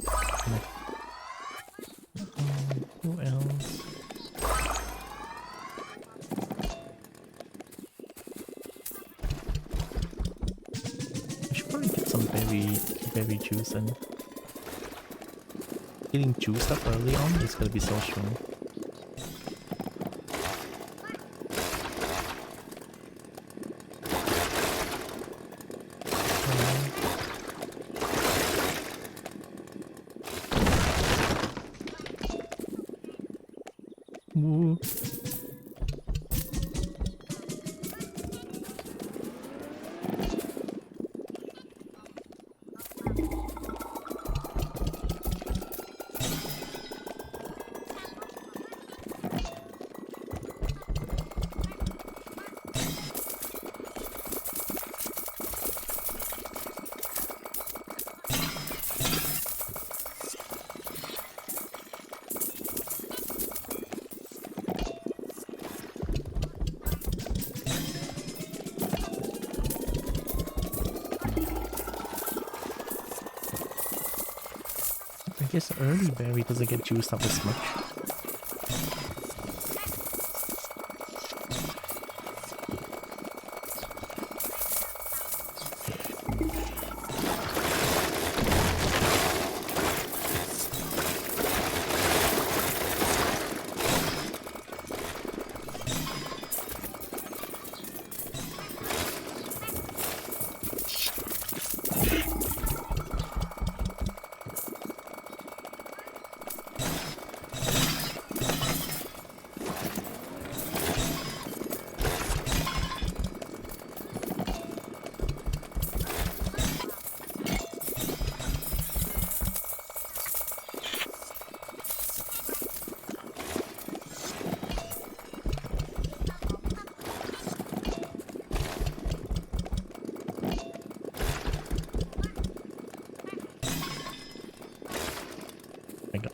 Who else? I should probably get some berry juice and getting juiced up early on is gonna be so strong. Woo. I guess early berry doesn't get juiced up as much. I got.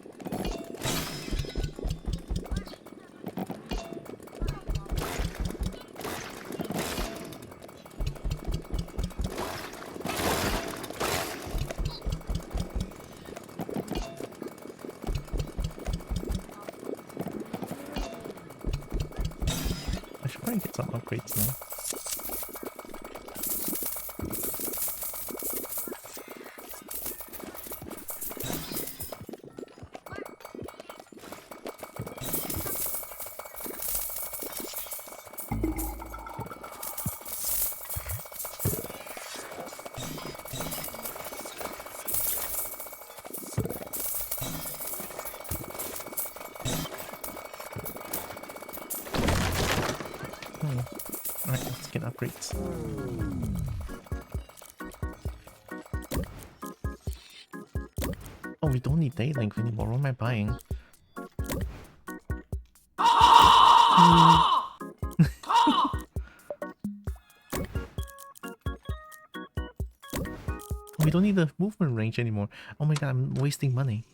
I should probably get some upgrades now. Alright, let's get upgrades. Oh, we don't need day length anymore. What am I buying? We don't need the movement range anymore. Oh my god, I'm wasting money.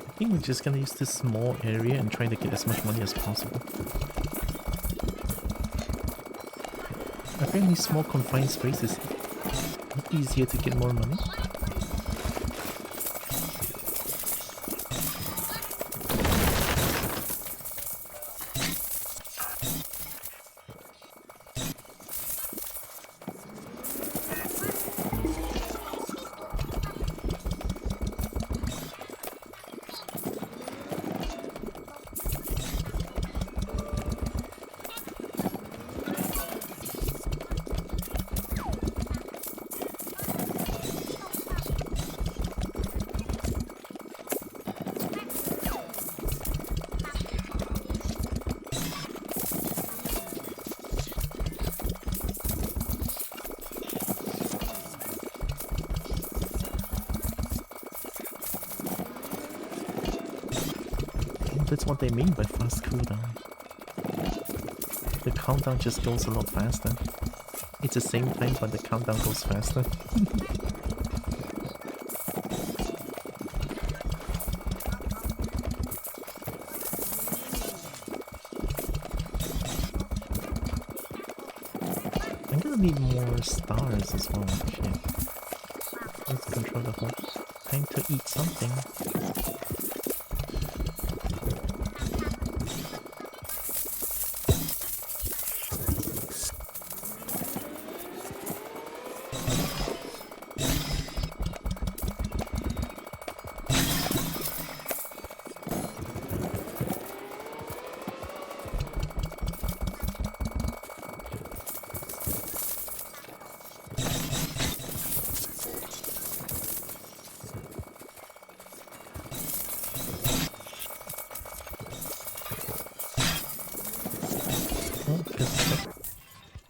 I think we're just gonna use this small area and try to get as much money as possible. Apparently small confined spaces are easier to get more money. That's what they mean by fast cooldown. The countdown just goes a lot faster. It's the same time, but the countdown goes faster. I'm gonna need more stars as well. Shit. Let's control the whole. Time to eat something.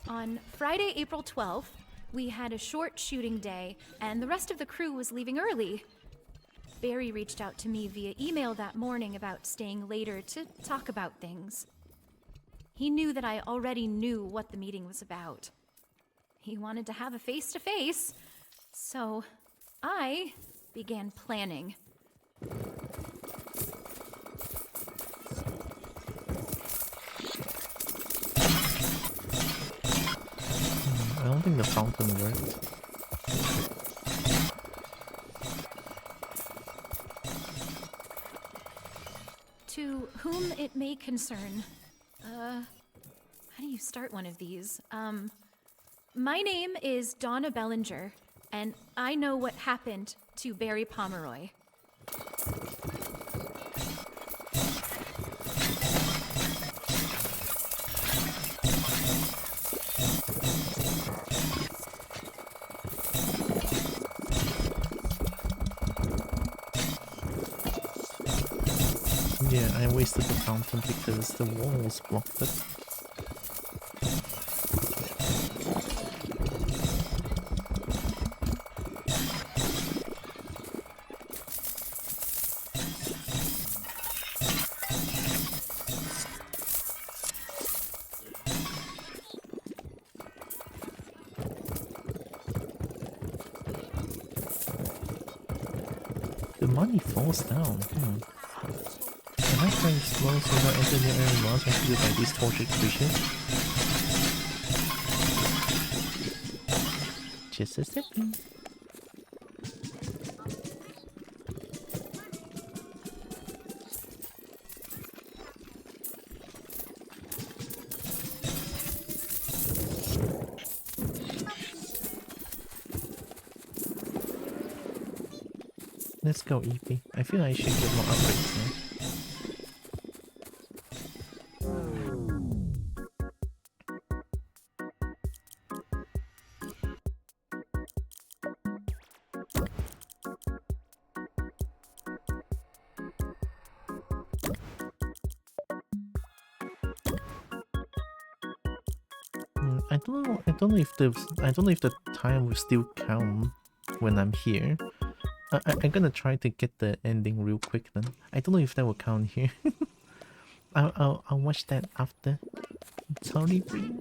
On Friday, April 12th, we had a short shooting day, and the rest of the crew was leaving early. Barry reached out to me via email that morning about staying later to talk about things. He knew that I already knew what the meeting was about. He wanted to have a face-to-face, so I began planning. I don't think the fountain worked. To whom it may concern, how do you start one of these? My name is Donna Bellinger, and I know what happened to Barry Pomeroy. Yeah, I wasted the fountain because the walls blocked it. The money falls down. Am I trying slow so not enter the area lost executed by these tortured creatures? Just a second. Let's go, Evie. I feel I should get more upgrades now. I don't know if the time will still count when I'm here. I'm gonna try to get the ending real quick then. I don't know if that will count here. I'll watch that after. Sorry, Bree.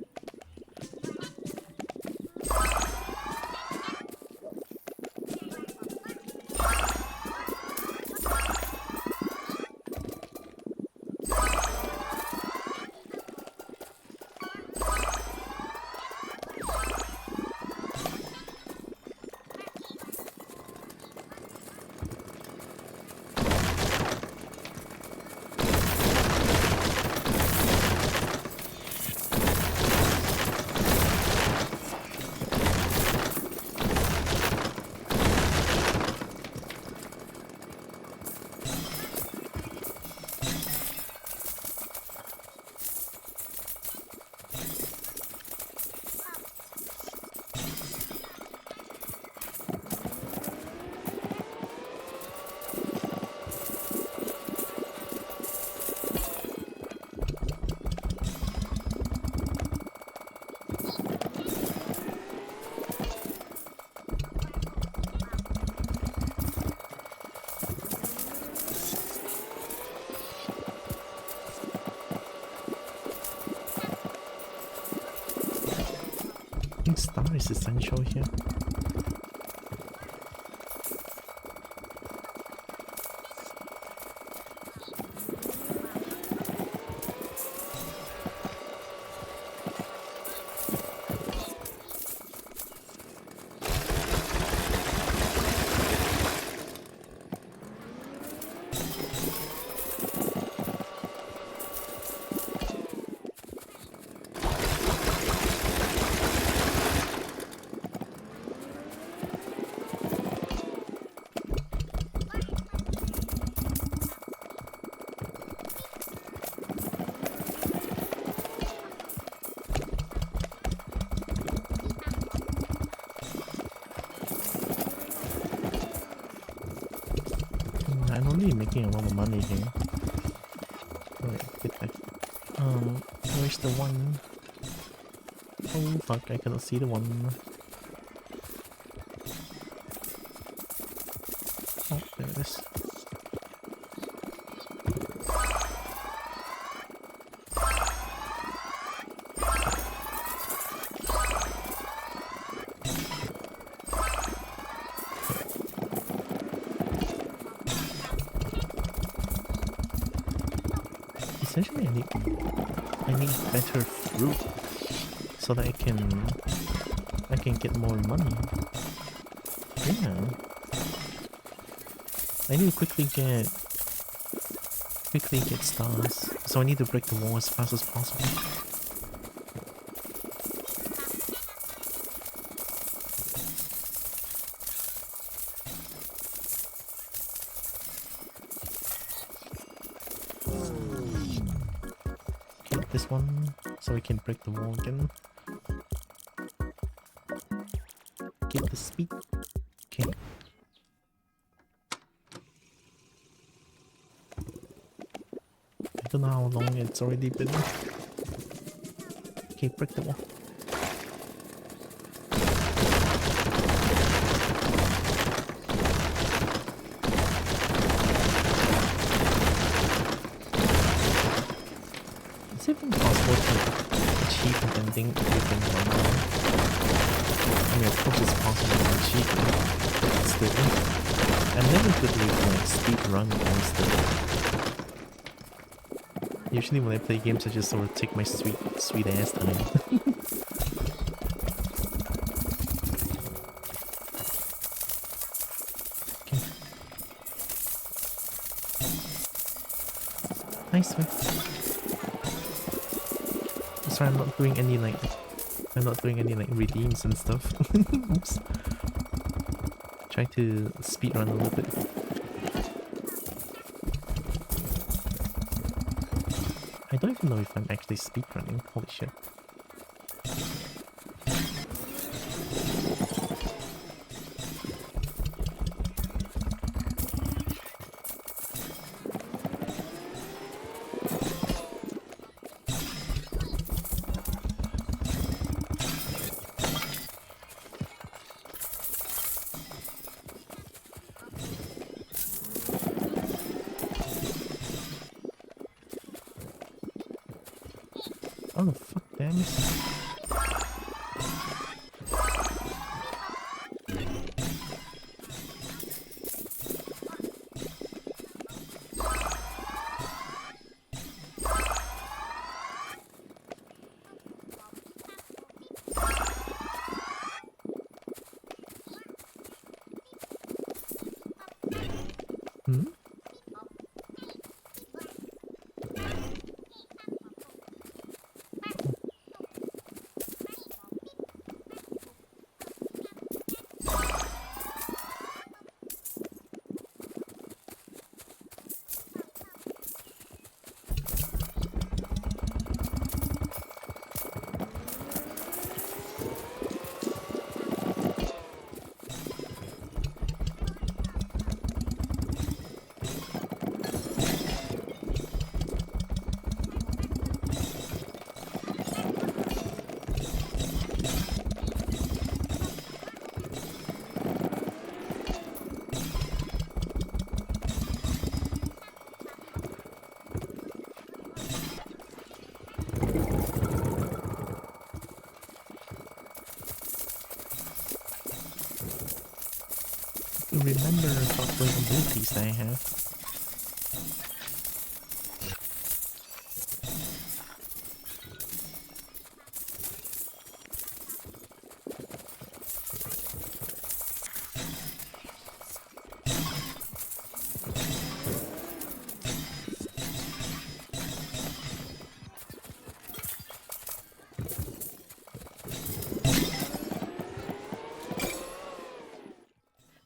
I think star is essential here. I'm only making a lot of money here. Alright, get back. Where's the one? Oh fuck, I cannot see the one. Oh, there it is. Essentially, I need better fruit so that I can get more money. Yeah. I need to quickly get stars. So I need to break the wall as fast as possible. Okay, this one so we can break the wall again. Get the speed. Okay. I don't know how long it's already been. Okay, break the wall. Is it even possible to achieve an ending within 1 hour? I mean, of course it's possible to achieve it, but still. I'm never good with like speed run and stuff. Usually when I play games I just sort of take my sweet ass time. Okay. Nice one. Sorry, I'm not doing any like redeems and stuff. Oops. Try to speed run a little bit. I don't even know if I'm actually speedrunning. Holy shit. Oh fuck, damn it. Hmm? Remember about those abilities that I have.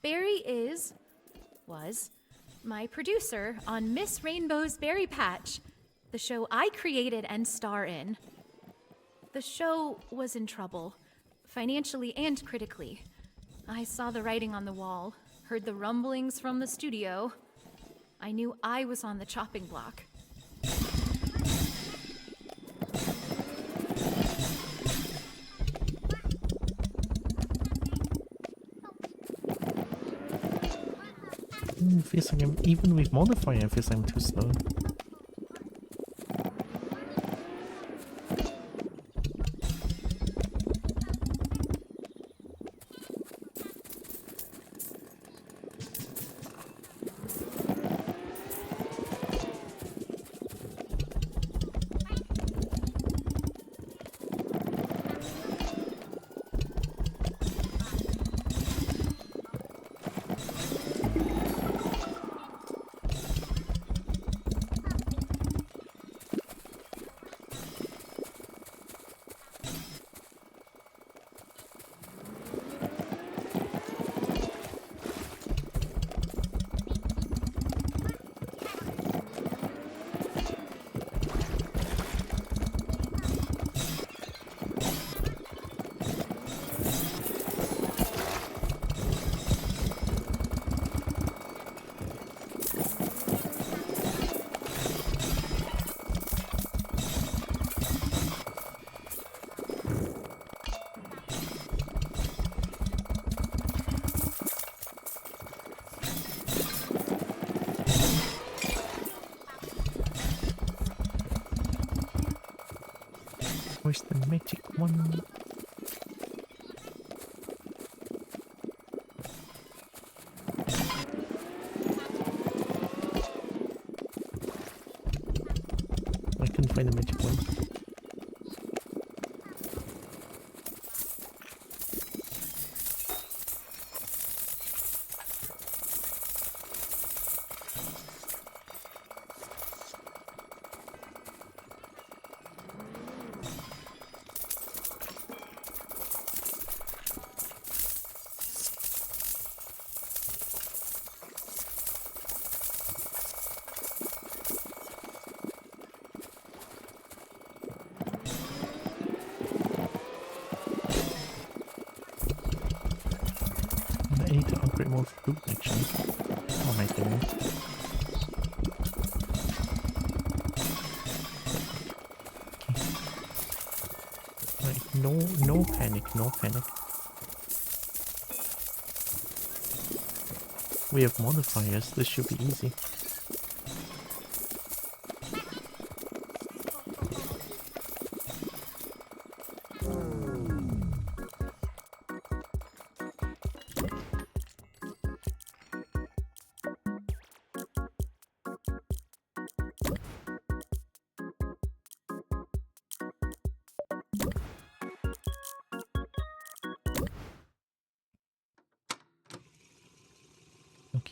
Barry was my producer on Miss Rainbow's Berry Patch, the show I created and star in. The show was in trouble, financially and critically. I saw the writing on the wall, heard the rumblings from the studio. I knew I was on the chopping block. Feels like I'm, even with modifier, it feels like I'm too slow. Where's the magic one? I couldn't find the magic one. I need to upgrade more food actually. What am I doing? Okay. Right, no panic, no panic. We have modifiers, this should be easy.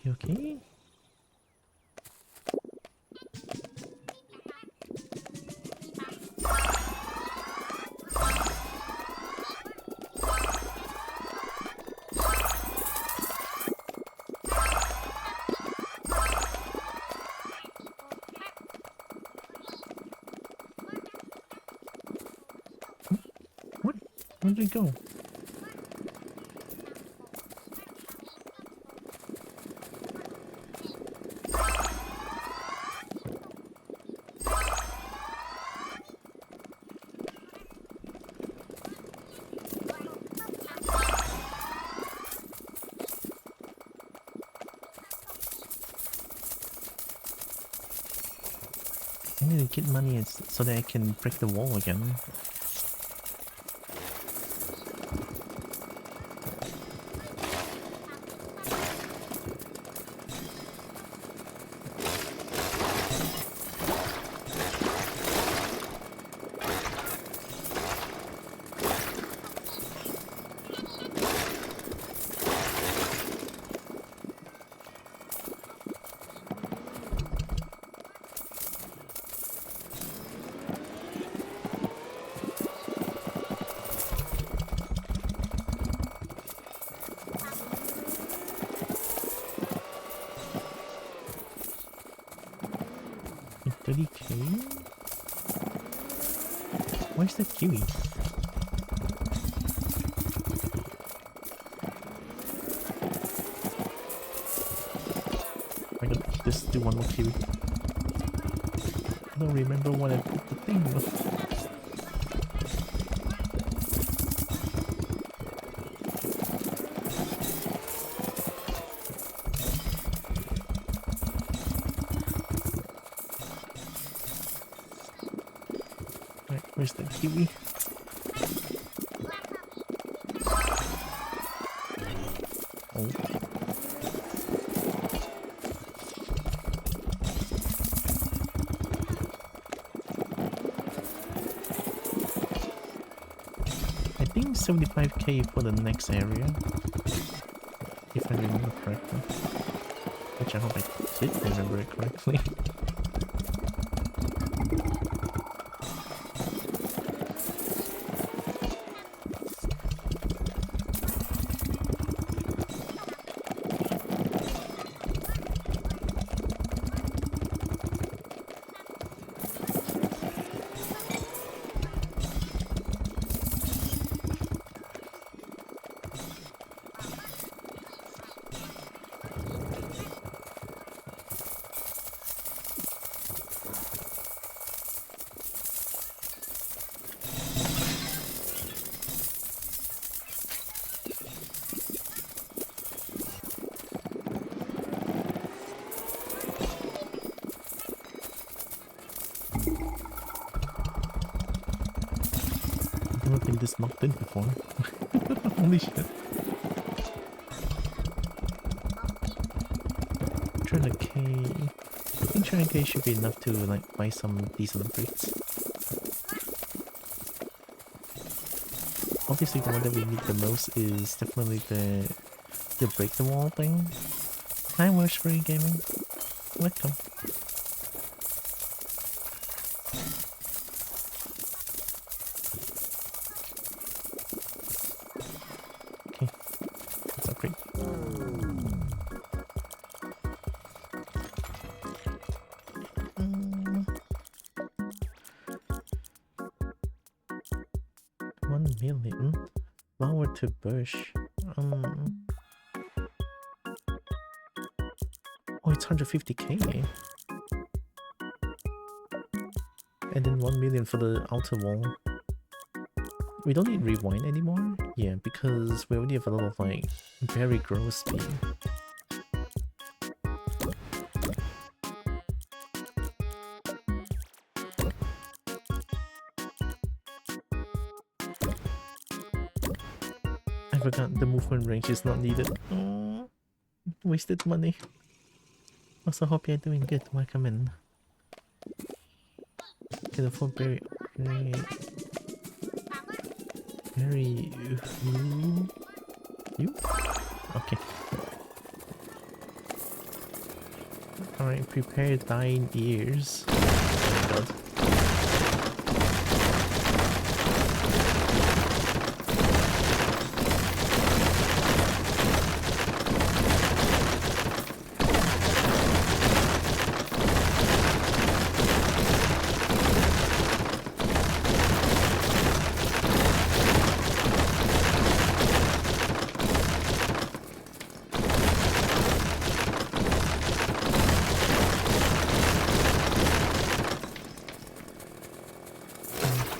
Okay. What? Where did it go? I need to get money so that I can break the wall again. Where's the kiwi? Oh my god, just do one more kiwi. I don't remember what I put the thing with. Right, where's the kiwi? Oh. I think 75k for the next area, if I remember correctly. Which I hope I did remember it correctly. I've never been this locked in before. Holy shit. 300k. I think 300k should be enough to like buy some decent upgrades. Obviously the one that we need the most is definitely the break the wall thing. Hi Worshbury Gaming. Welcome. Okay, let's upgrade. Mm. 1 million? Flower to bush. Oh, it's 150k. And then 1 million for the outer wall. We don't need rewind anymore? Yeah, because we already have a lot of like berry growth speed. I forgot the movement range is not needed. Oh, wasted money. Also hope you're doing good. Welcome in. Can afford berry upgrade. Berry who? You? Okay. Alright, prepare thine ears. Oh my god.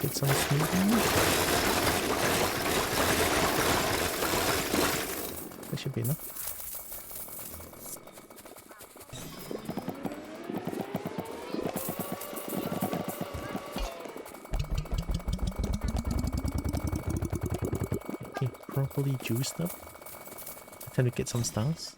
Get some smoothing. That should be enough. Okay, properly juiced up. I tend to get some stars.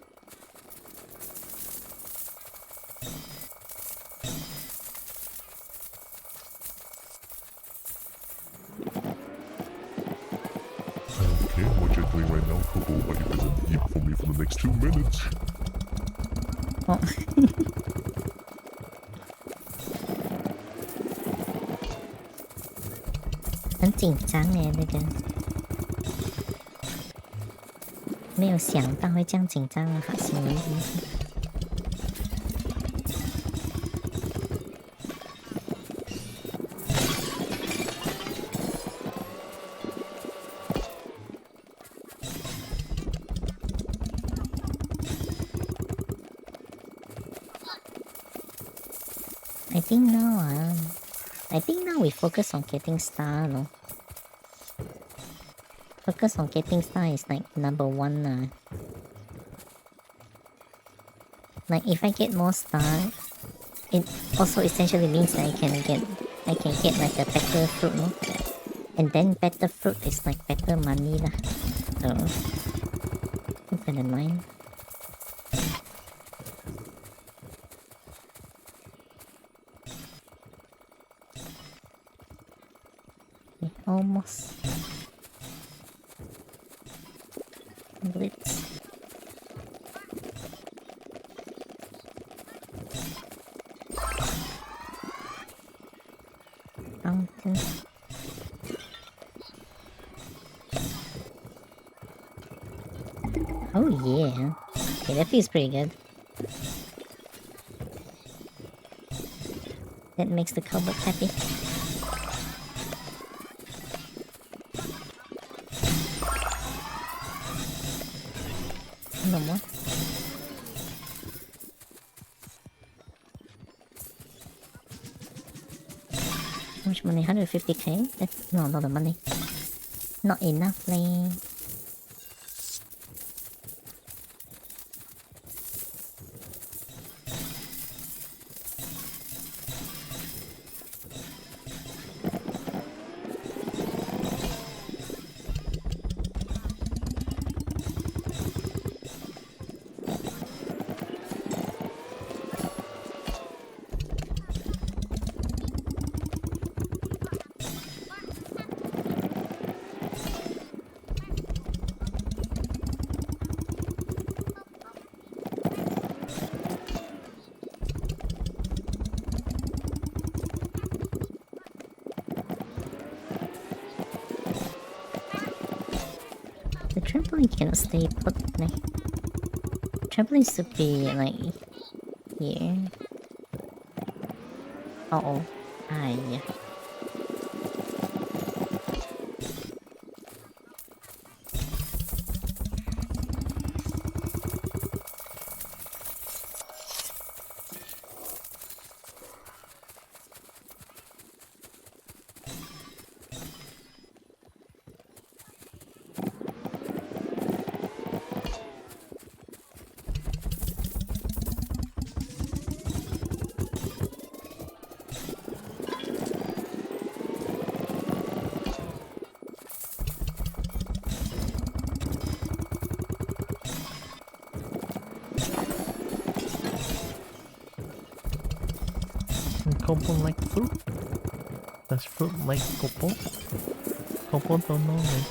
Okay, what you're doing right now, Kobo, but you better eat for me for the next 2 minutes. 哦，很紧张哎，那个没有想到会这样紧张啊，好像有意思。think now, we focus on getting star, no? Focus on getting star is like number one. Like if I get more star, it also essentially means that I can get like a better fruit, no? And then better fruit is like better money lah. So keep that in mind. Okay, almost. Blitz. Fountain. Oh yeah. Okay, that feels pretty good. That makes the cowboy happy. No more. How much money? 150k? That's not a lot of money. Not enough, leh. The trampoline cannot stay put, like. Trampoline should be like here. Uh-oh. Ah, yeah. Kobo like fruit? Does fruit like Kobo? Kobo don't know, like...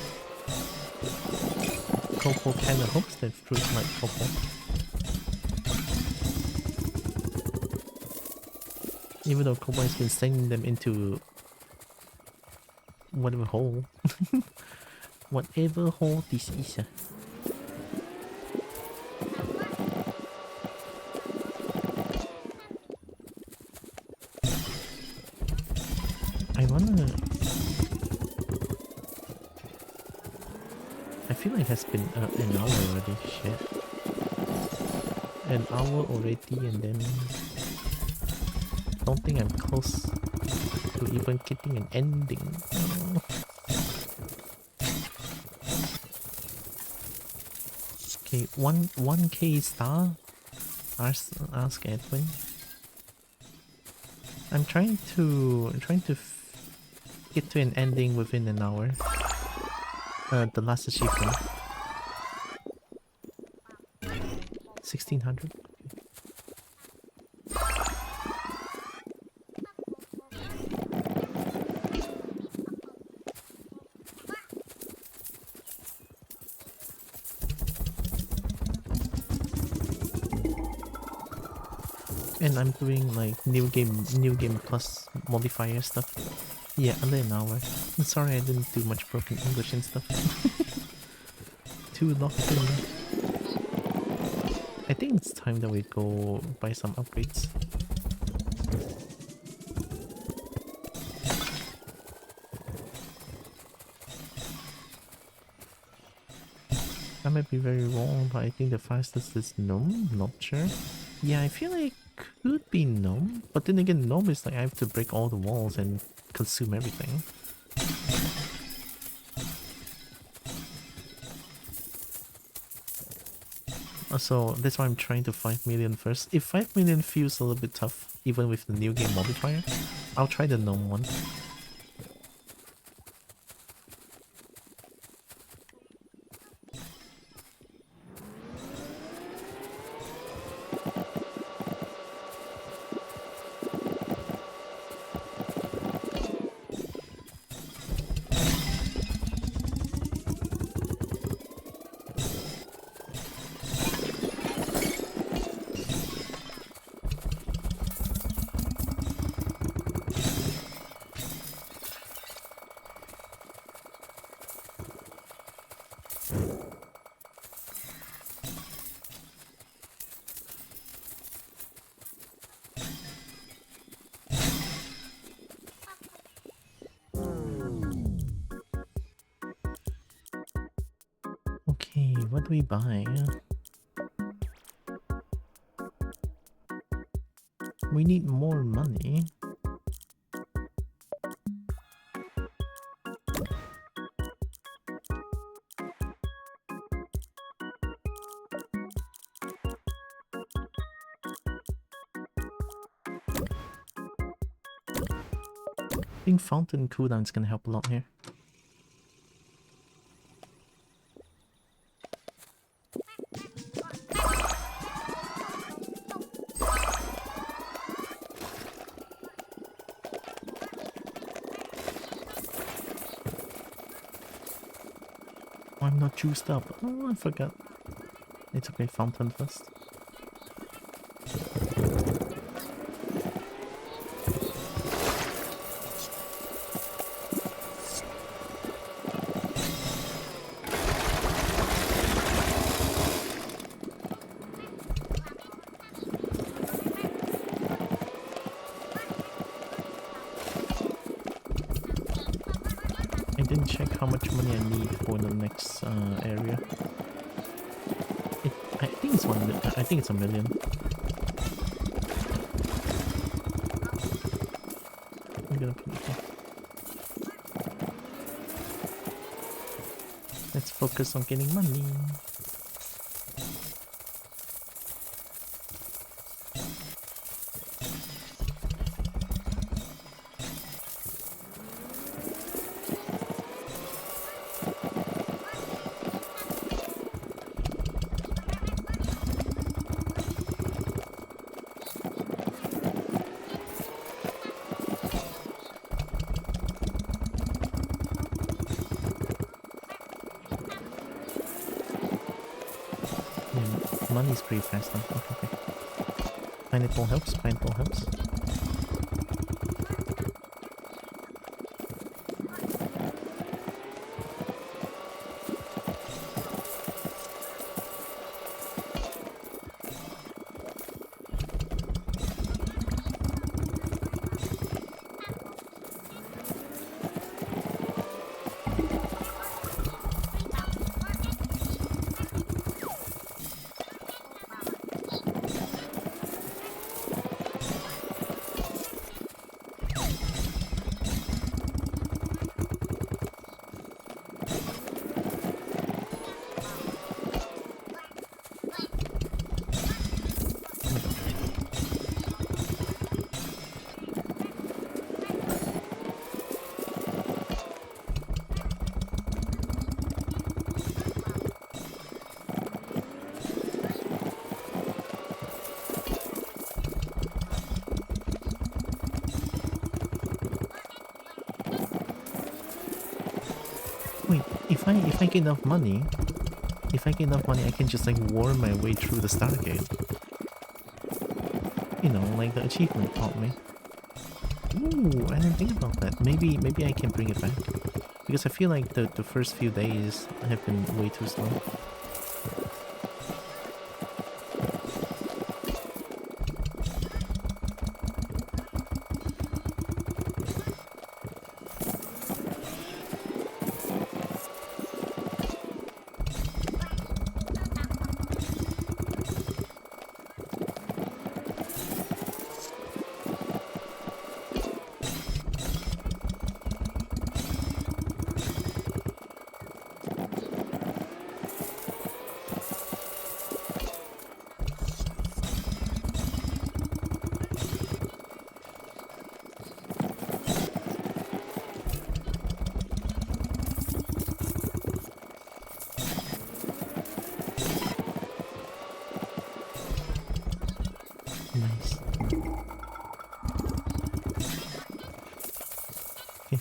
Kobo kinda hopes that fruit like Kobo. Even though Kobo has been sending them into... whatever hole. Whatever hole this is. I wanna... I feel like it has been an hour already, shit. An hour already and then... don't think I'm close to even getting an ending. Okay, 1k star? Ask Edwin. I'm trying to get to an ending within an hour. The last achievement. 1600. And I'm doing like new game plus modifier stuff. Yeah, under an hour. I'm sorry I didn't do much broken English and stuff. Too locked in. I think it's time that we go buy some upgrades. I might be very wrong, but I think the fastest is no, not sure. Yeah, I feel like could be gnome, but then again, gnome is like I have to break all the walls and consume everything. So that's why I'm trying to 5 million first. If 5 million feels a little bit tough, even with the new game modifier, I'll try the gnome one. Okay, what do we buy? We need more money. I think fountain cooldown is gonna help a lot here. I'm not juiced up. Oh, I forgot. It's okay, fountain first. I didn't check how much money I need for the next area. I think it's I think it's 1 million. I'm gonna put it here. Let's focus on getting money. Money's pretty fast now. Okay. Pineapple helps, pineapple helps. Wait, if I get enough money, I can just like worm my way through the Stargate. You know, like the achievement taught me. Ooh, I didn't think about that. Maybe I can bring it back. Because I feel like the first few days have been way too slow.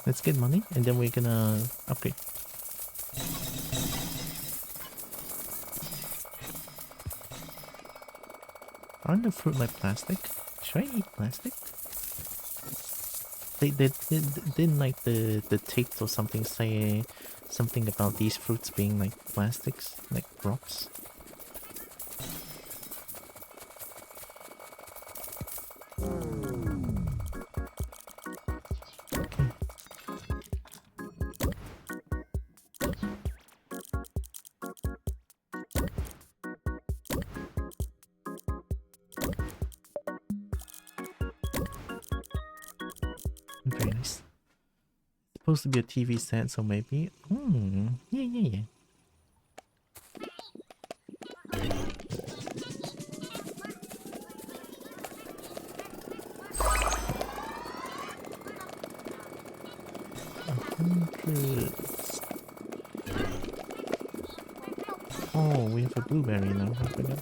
Let's get money and then we're gonna upgrade. Aren't the fruit like plastic? Should I eat plastic? They didn't like the tape or something say something about these fruits being like plastics, like rocks. Okay. Very nice. Supposed to be a TV set, so maybe. Yeah. 100. Oh, we have a blueberry now. I forgot.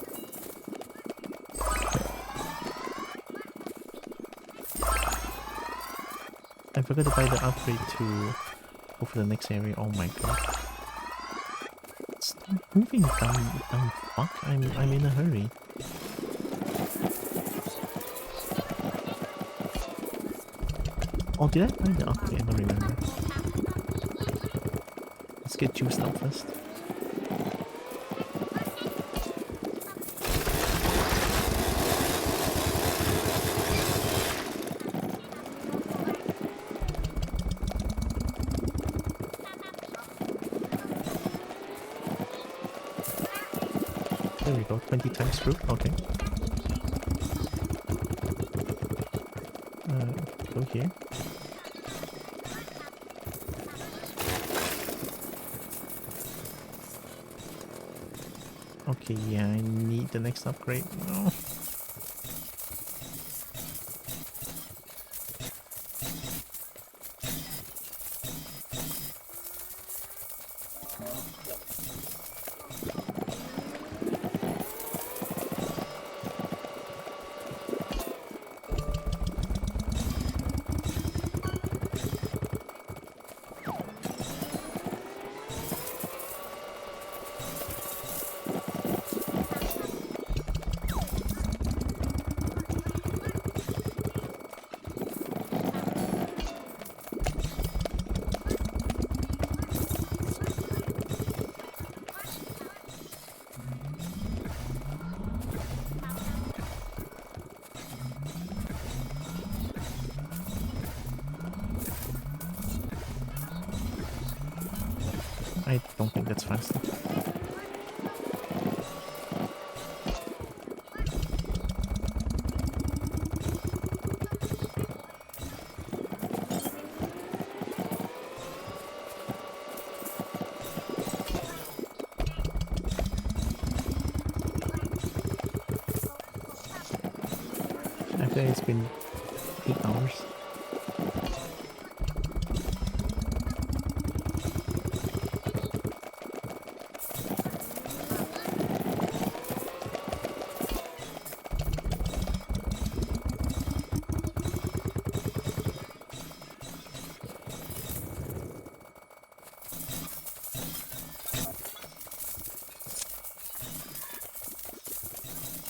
I forgot to buy the upgrade to go for the next area. Oh my god. Stop moving, dumb fuck. I'm in a hurry. Oh, did I buy the upgrade? I don't remember. Let's get juiced up first. There we go, 20 times fruit, okay. Go here. Okay, yeah, I need the next upgrade. No. I don't think that's fast. After it's been 8 hours.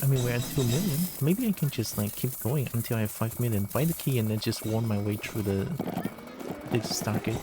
I mean, we're at 2 million. Maybe I can just like keep going until I have 5 million. Buy the key and then just worm my way through the Stargate.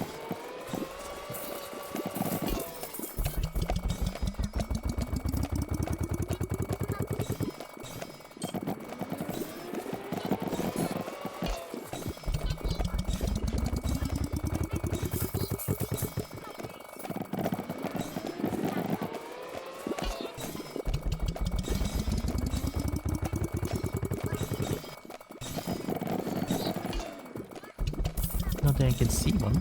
Not that I can see one.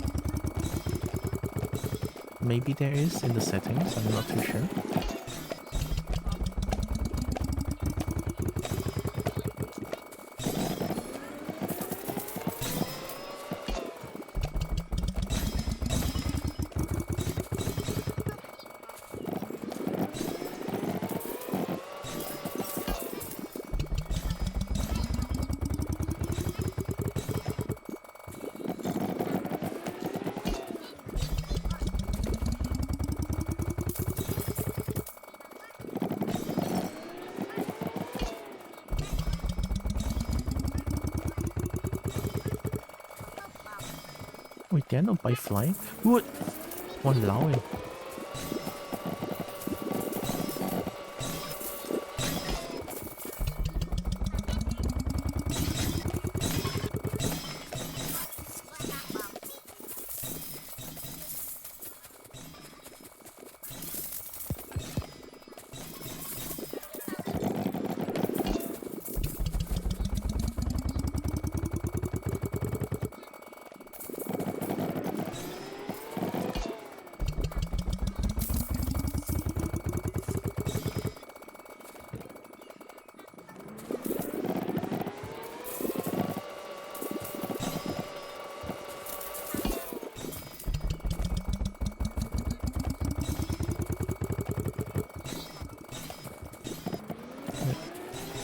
Maybe there is in the settings, I'm not too sure. Wait, they're not by flying? What? Walao eh.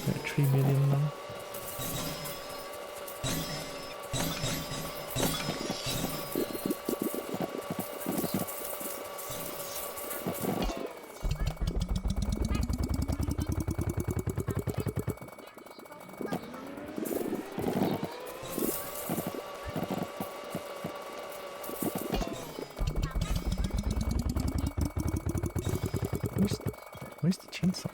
We're at 3 million now. Where's the chainsaw?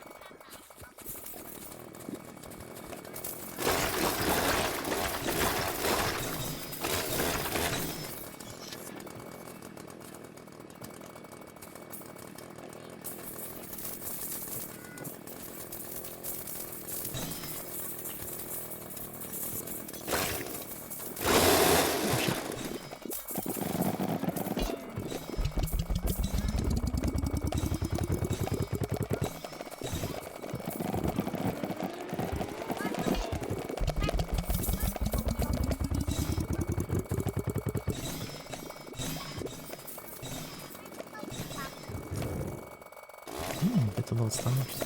Get a lot of stars.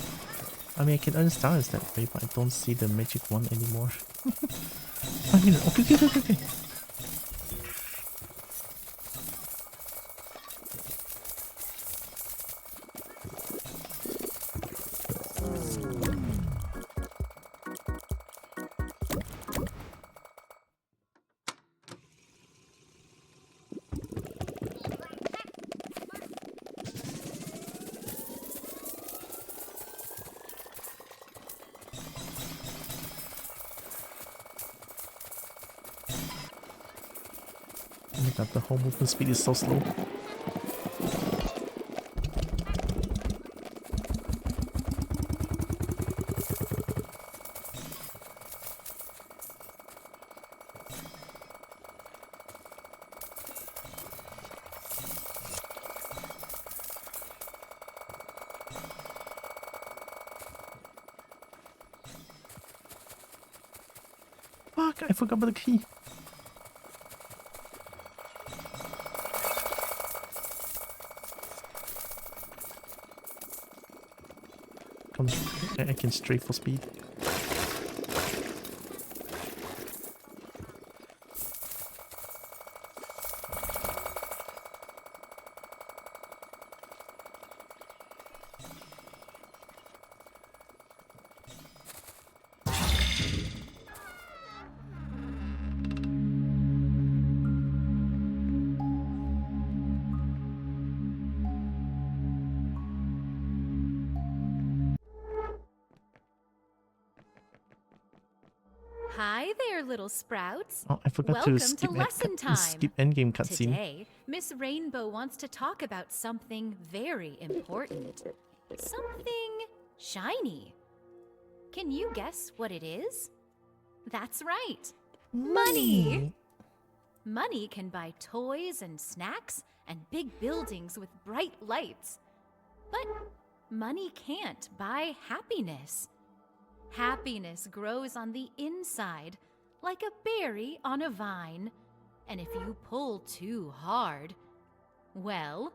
I mean, I can earn stars that way, but I don't see the magic one anymore. I mean, okay. Oh my god, the whole movement speed is so slow. Fuck, I forgot about the key. Come, I can strafe for speed. Hi there, little sprouts. Oh, I forgot Welcome to skip lesson time. skip endgame cutscene. Today, Miss Rainbow wants to talk about something very important. Something shiny. Can you guess what it is? That's right. Money! Money can buy toys and snacks and big buildings with bright lights. But money can't buy happiness. Happiness grows on the inside, like a berry on a vine. And if you pull too hard, well,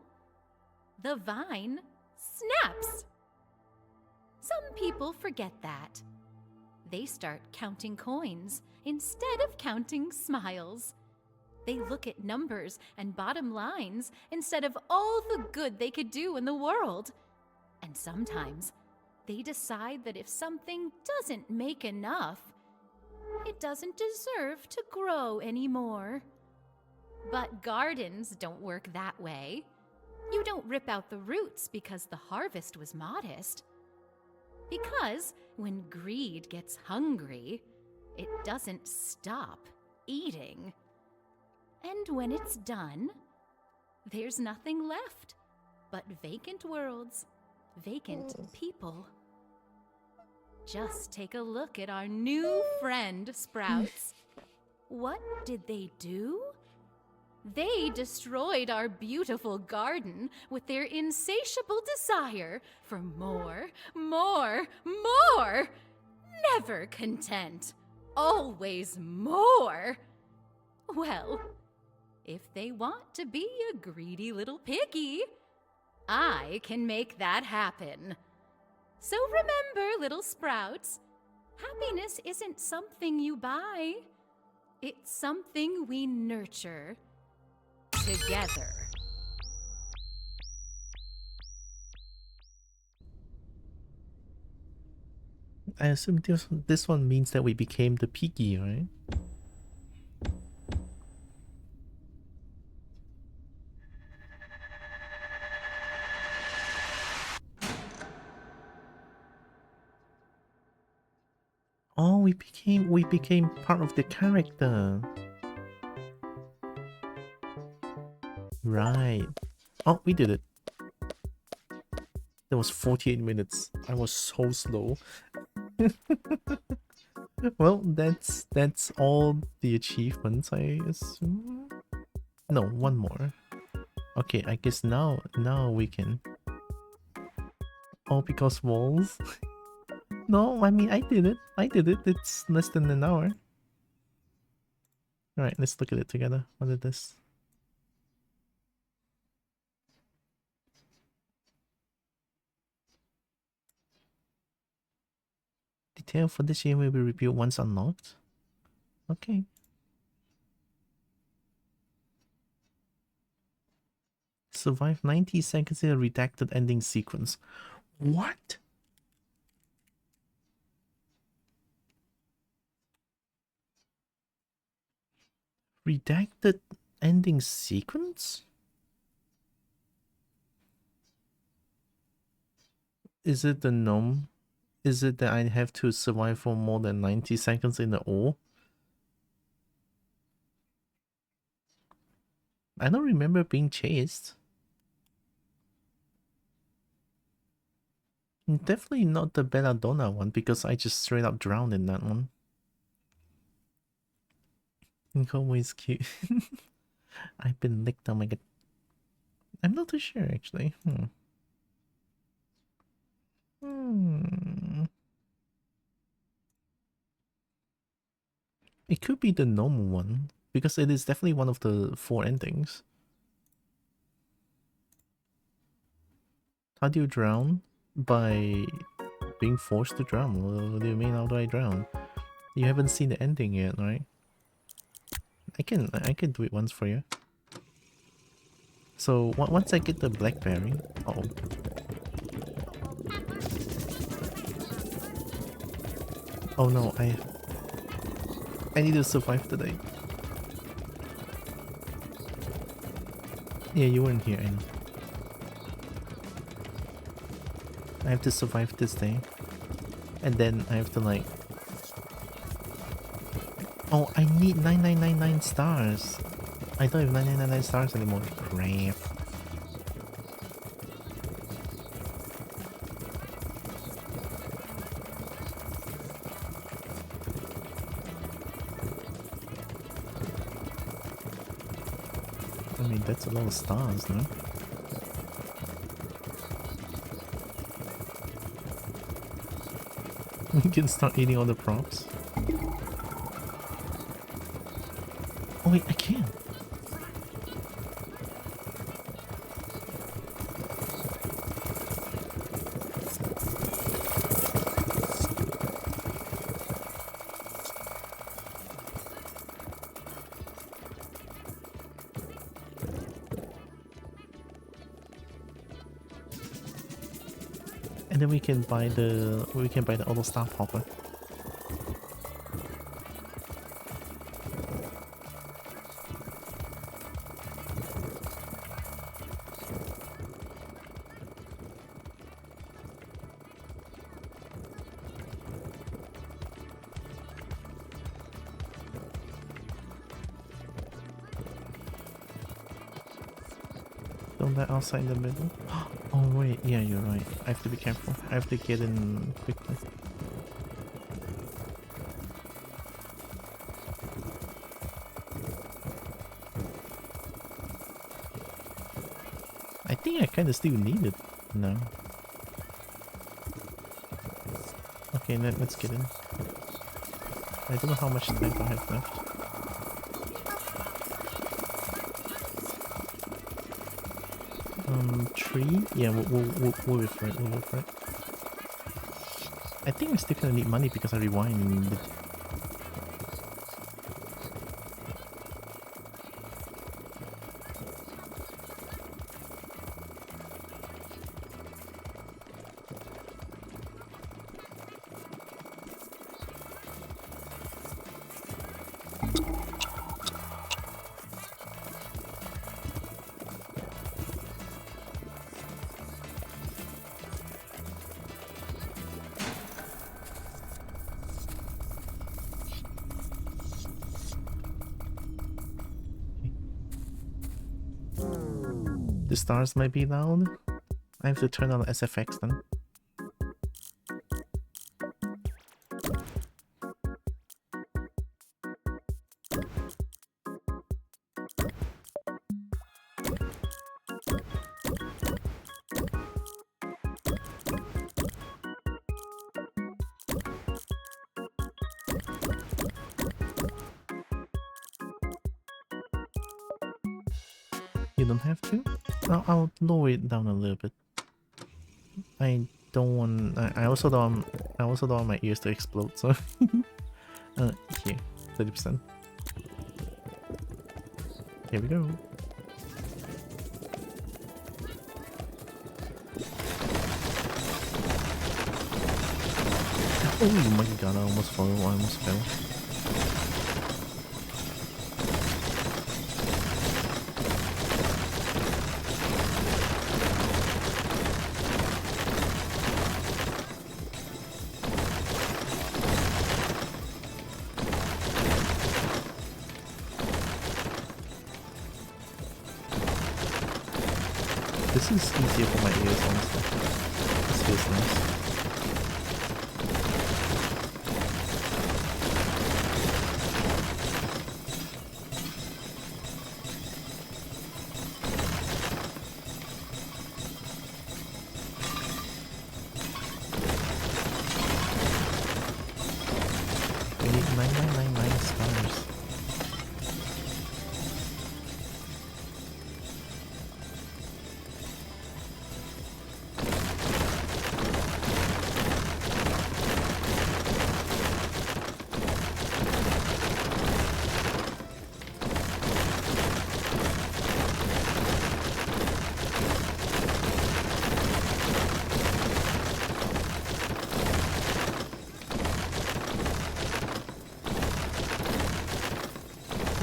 the vine snaps. Some people forget that. They start counting coins instead of counting smiles. They look at numbers and bottom lines instead of all the good they could do in the world. And sometimes they decide that if something doesn't make enough, it doesn't deserve to grow anymore. But gardens don't work that way. You don't rip out the roots because the harvest was modest. Because when greed gets hungry, it doesn't stop eating. And when it's done, there's nothing left but vacant worlds, vacant people. Just take a look at our new friend, Sprouts. What did they do? They destroyed our beautiful garden with their insatiable desire for more, more, more. Never content, always more. Well, if they want to be a greedy little piggy, I can make that happen. So remember, little Sprouts, happiness isn't something you buy. It's something we nurture together. I assume this one means that we became the piggy, right? Oh, we became part of the character. Right. Oh, we did it. That was 48 minutes. I was so slow. Well, that's all the achievements, I assume. No, one more. Okay, I guess now we can. Oh, because walls? No, I mean I did it. It's less than an hour. Alright, let's look at it together. What is this? Detail for this year will be revealed once unlocked. Okay. Survive 90 seconds in a redacted ending sequence. What? Redacted ending sequence? Is it the gnome? Is it that I have to survive for more than 90 seconds in the ore? I don't remember being chased. Definitely not the Belladonna one because I just straight up drowned in that one. Kobo is cute. I've been licked on my god. I'm not too sure actually. It could be the gnome one because it is definitely one of the 4 endings. How do you drown? By being forced to drown. What do you mean, how do I drown? You haven't seen the ending yet, right? I can do it once for you. So once I get the blackberry, uh-oh. Oh no, I need to survive today. Yeah, you weren't here, I know. I have to survive this day. And then I have to like... Oh, I need 9999 stars. I don't have 999 stars anymore. Crap. I mean, that's a lot of stars, no? You can start eating all the props. Oh wait, I can. And then we can buy the auto staff hopper. on that outside in the middle. Oh wait, yeah, you're right. I have to be careful. I have to get in quickly. I think I kind of still need it now. Okay, let's get in. I don't know how much time I have left. Tree? Yeah, we'll wait for it, we'll wait for it. I think I still kinda need money because I rewind the... The stars might be loud. I have to turn on the SFX then. You don't have to? I'll lower it down a little bit. I don't want... I also don't want my ears to explode, so... here, 30%. Here we go. Oh my god, I almost fell, I almost fell. This is easier for my ears, honestly. This feels nice. We need 9999 stars.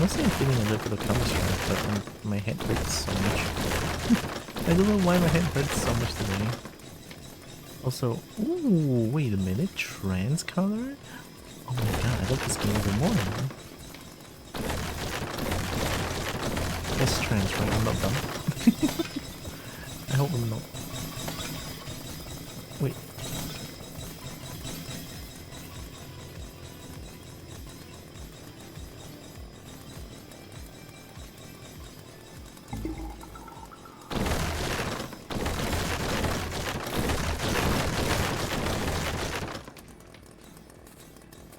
Honestly, I'm feeling a little bit of counter-strike, but my head hurts so much. I don't know why my head hurts so much today. Also, ooh, wait a minute, trans color? Oh my god, I love this game even more now. Yes, trans, right? I'm not dumb. I hope I'm not. Wait.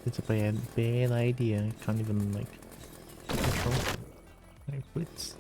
It's a bad idea. I can't even like control my wits.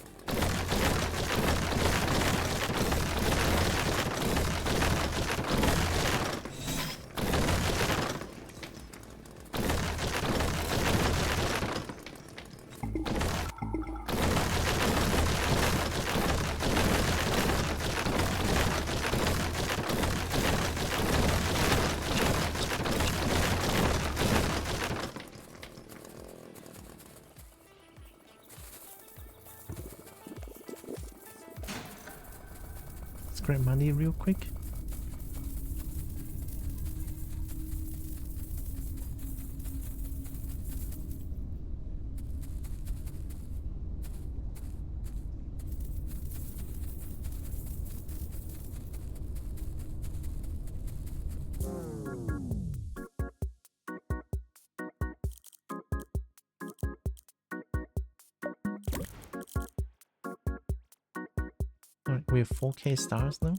Grab money real quick. Alright, we have 4K stars now.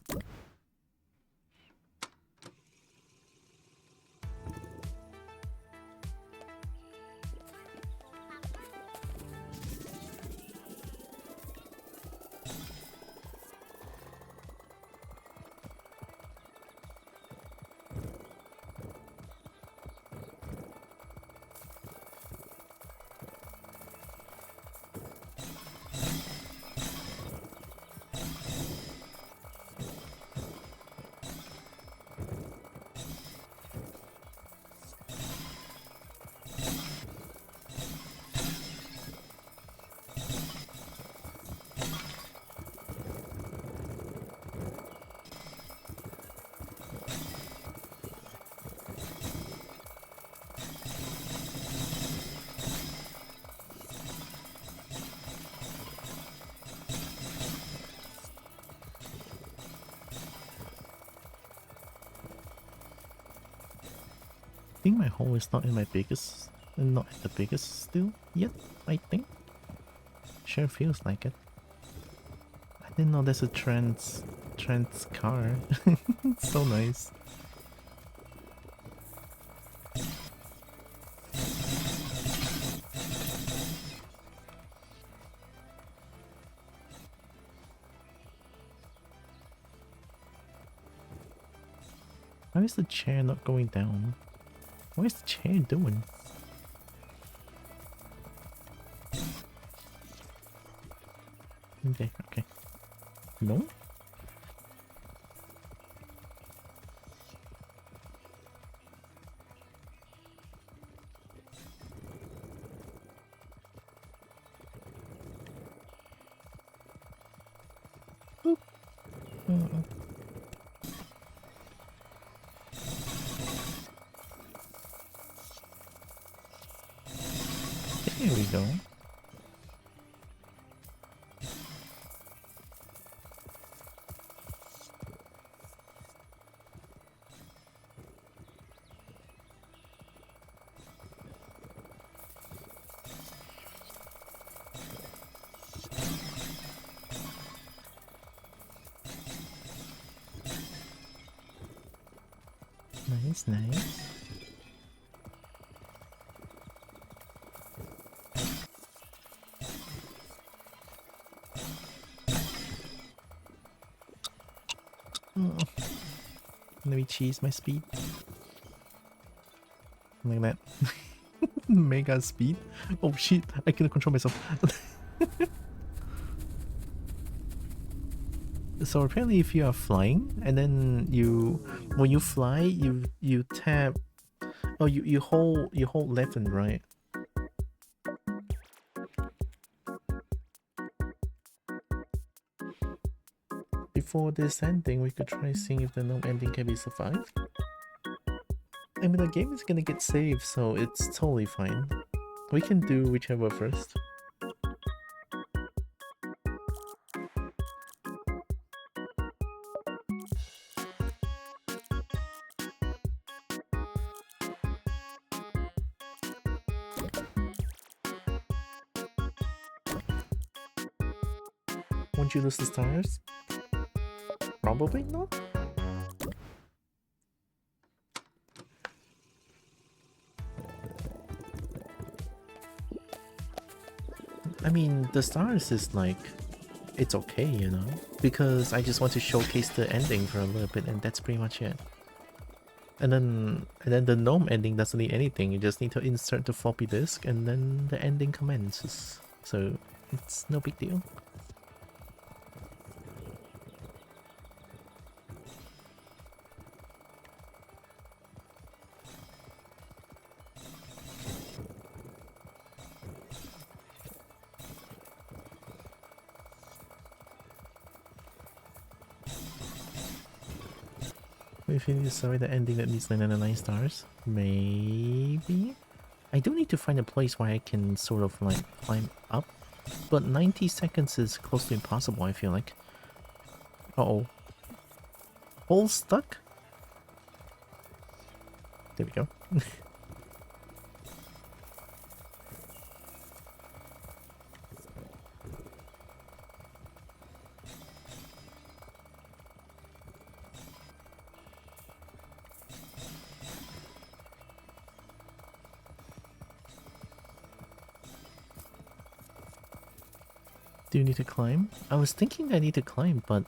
I think my hole is not in my biggest, not at the biggest still yet, I think. Sure feels like it. I didn't know there's a trans car. So nice. Why is the chair not going down? What is the chair doing? Okay, okay. No? Boop. There we go. Nice, nice. Let me cheese my speed. Like that. Mega speed. Oh shit, I cannot control myself. So apparently if you are flying and then when you fly you tap, oh you hold left and right. Before this ending, we could try seeing if the gnome ending can be survived. I mean, the game is gonna get saved, so it's totally fine. We can do whichever first. Won't you lose the stars? Probably not. I mean, the stars is like, it's okay, you know? Because I just want to showcase the ending for a little bit and that's pretty much it. And then the gnome ending doesn't need anything, you just need to insert the floppy disk and then the ending commences. So, it's no big deal. If you decide the ending that needs 999 stars, maybe? I do need to find a place where I can sort of like climb up, but 90 seconds is close to impossible, I feel like. Uh-oh. All stuck? There we go. Do you need to climb? I was thinking I need to climb, but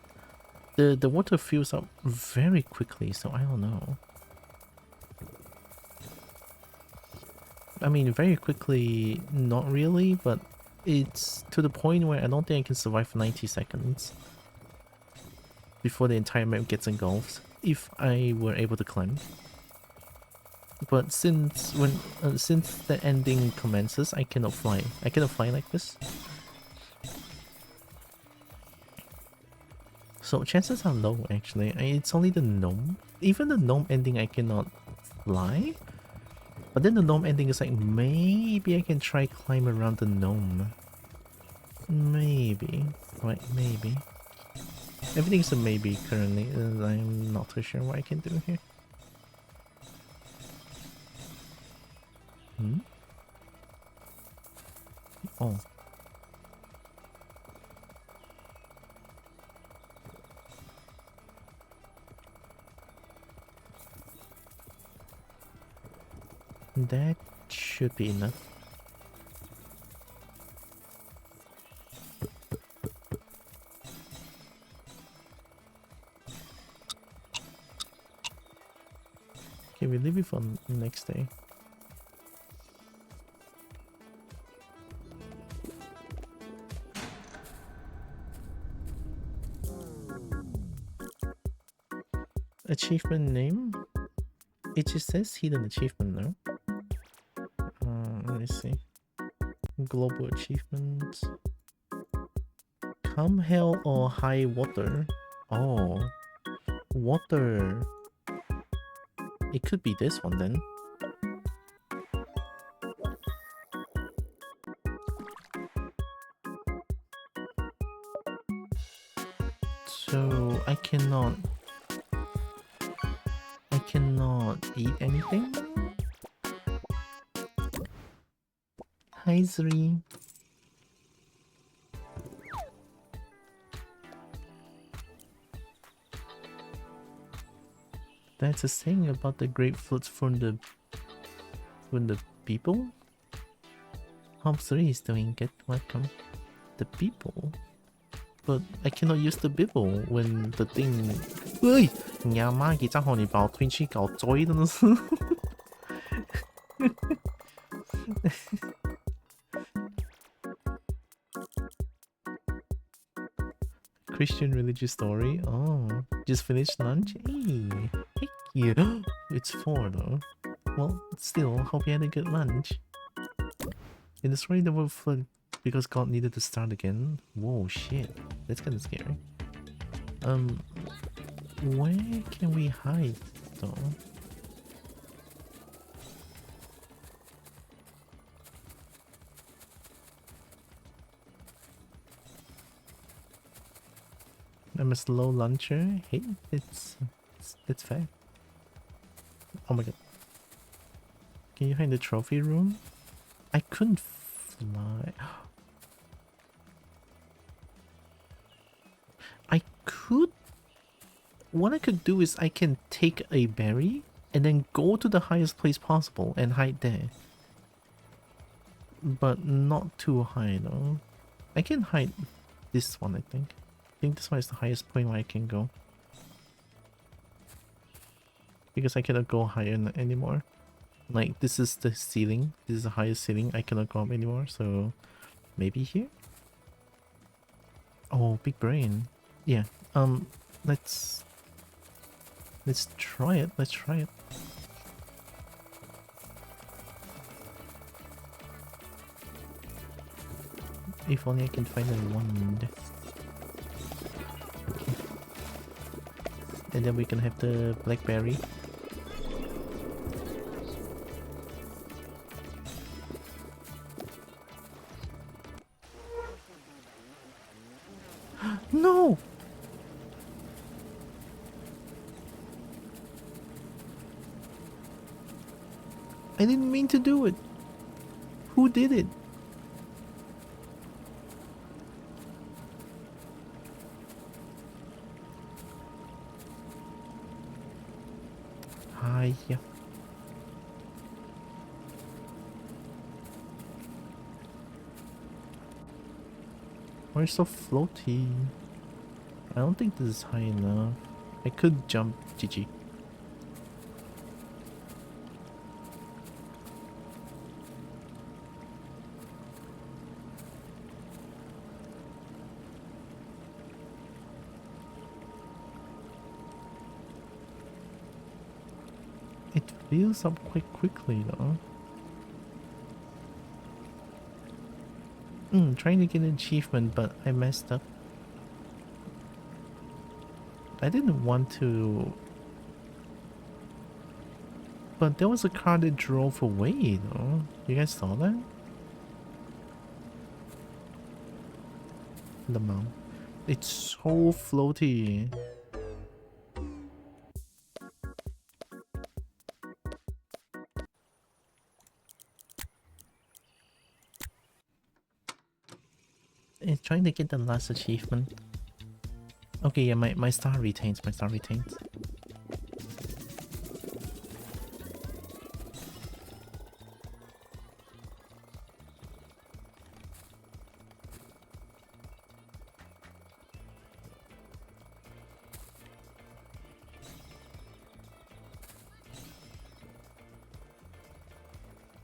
the water fills up very quickly, so I don't know. I mean, very quickly, not really, but it's to the point where I don't think I can survive for 90 seconds before the entire map gets engulfed, if I were able to climb. But since the ending commences, I cannot fly. I cannot fly like this. So chances are low, actually. It's only the gnome. Even the gnome ending, I cannot fly. But then the gnome ending is like, maybe I can try climb around the gnome. Maybe. Right, maybe. Everything's a maybe currently. I'm not too sure what I can do here. Hmm? Oh. That should be enough. Okay, we leave it for next day. Achievement name? It just says hidden achievement now. Let me see. Global achievements. Come hell or high water. Oh. Water. It could be this one then. So I cannot eat anything? Hi Zri. That's a saying about the grapefruits from the people? Hop 3 is doing it, welcome. The people? But I cannot use the bibble when the thing... 喂！你阿媽嘅真係你把我推去搞追真的是 Christian religious story? Oh, just finished lunch? Hey, heck yeah. It's 4 though. Well, still, hope you had a good lunch. In the story, the world flooded because God needed to start again. Whoa, shit. That's kinda scary. Where can we hide, though? I'm a slow luncher. Hey, it's fair. Oh my god. Can you hide in the trophy room? I couldn't fly. I could... What I could do is I can take a berry and then go to the highest place possible and hide there. But not too high though. I can hide this one, I think. I think this one is the highest point where I can go. Because I cannot go higher anymore. Like, this is the ceiling. This is the highest ceiling. I cannot go up anymore, so... Maybe here? Oh, big brain. Yeah, let's try it. Let's try it. If only I can find a wand. Okay. And then we can have the blackberry. No! I didn't mean to do it. Who did it? Hiya. Why so floaty? I don't think this is high enough. I could jump. GG. It fills up quite quickly though. Trying to get an achievement, but I messed up. I didn't want to... But there was a car that drove away though. You guys saw that? The mom. It's so floaty. It's trying to get the last achievement. Okay, yeah, my star retains, my star retains.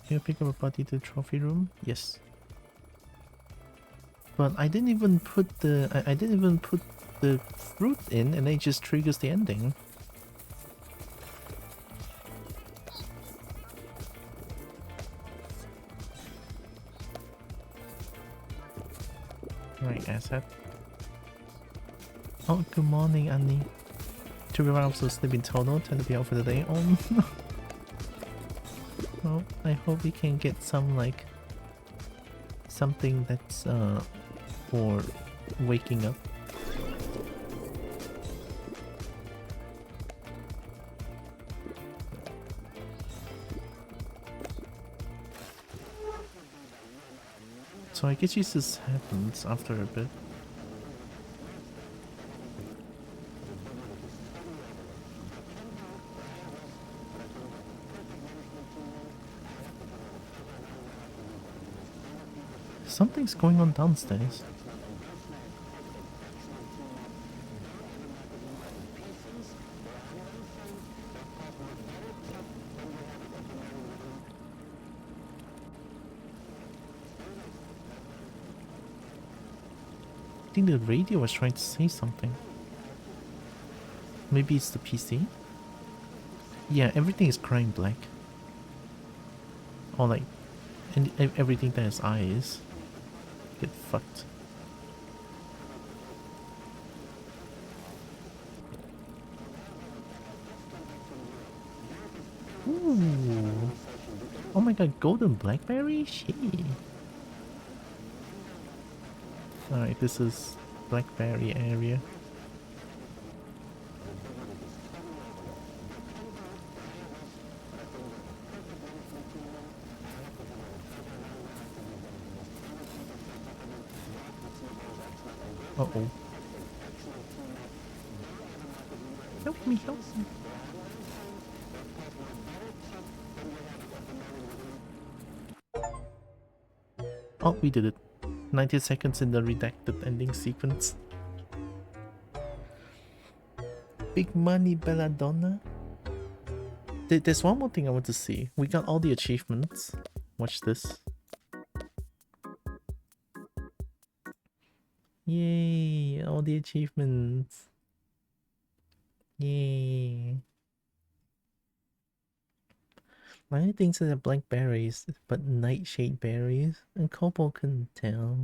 Can you pick up a body to the trophy room? Yes. But I didn't even put the I didn't even put the fruit in, and it just triggers the ending. Right, asset. Oh, good morning, Annie. 2 hours of sleep in total, time to be out for the day. Oh no. Well, I hope we can get some like something that's for waking up. So I guess this just happens after a bit. Something's going on downstairs. I think the radio was trying to say something. Maybe it's the PC? Yeah, everything is crying black. Or like, everything that has eyes. Get fucked. Ooh. Oh my god, golden blackberry? Shit. Alright, this is blackberry area. Uh-oh. Help me, help me. Oh, we did it. 90 seconds in the redacted ending sequence. Big money, Belladonna. There's one more thing I want to see. We got all the achievements. Watch this. Yay, all the achievements. Yay. My only things are blackberries, but nightshade berries, and Kobo couldn't tell.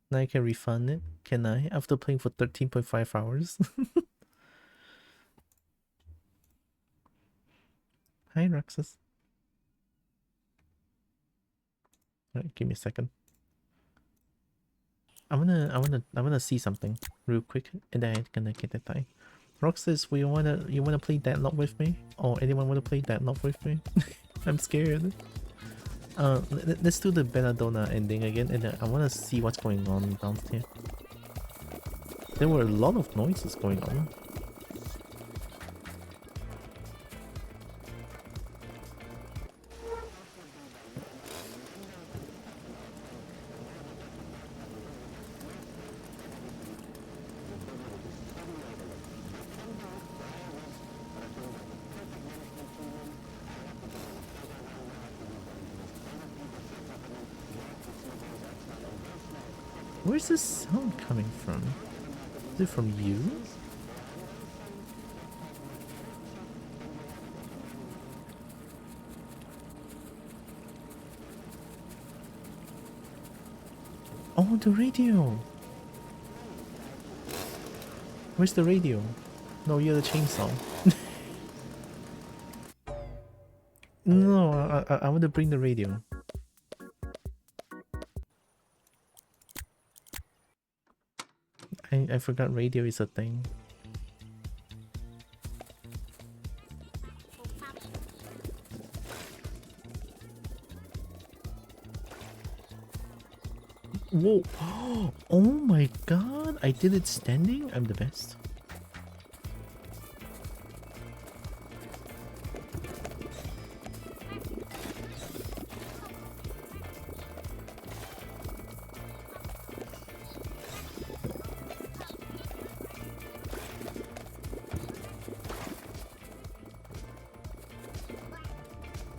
Now I can refund it, can I? After playing for 13.5 hours. Hi, Roxas. Alright, give me a second. I wanna see something real quick, and then I'm gonna get it die. Roxas, you wanna play Deadlock with me? Or anyone wanna play Deadlock with me? I'm scared. Let's do the Belladonna ending again, and I wanna see what's going on downstairs. There were a lot of noises going on. Where's this sound coming from? Is it from you? Oh, the radio! Where's the radio? No, you're the chainsaw. No, I want to bring the radio. I forgot radio is a thing. Whoa! Oh my god! I did it standing? I'm the best.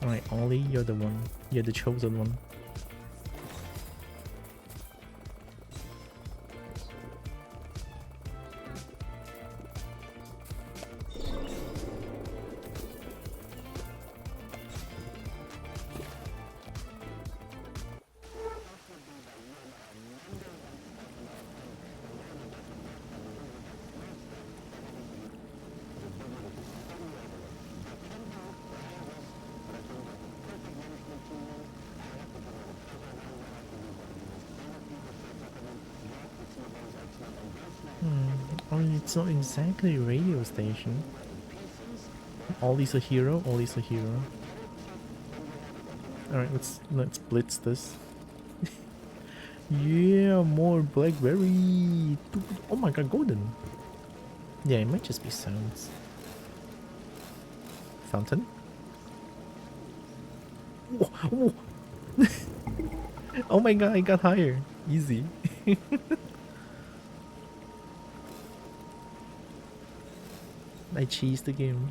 Alright, Ollie, you're the one. You're the chosen one. It's not exactly a radio station. Ollie's a hero, Ollie's a hero. Alright, let's blitz this. Yeah, more blackberry. Oh my god, golden. Yeah, it might just be sounds. Fountain? Whoa, whoa. Oh my god, I got higher. Easy. I cheesed the game.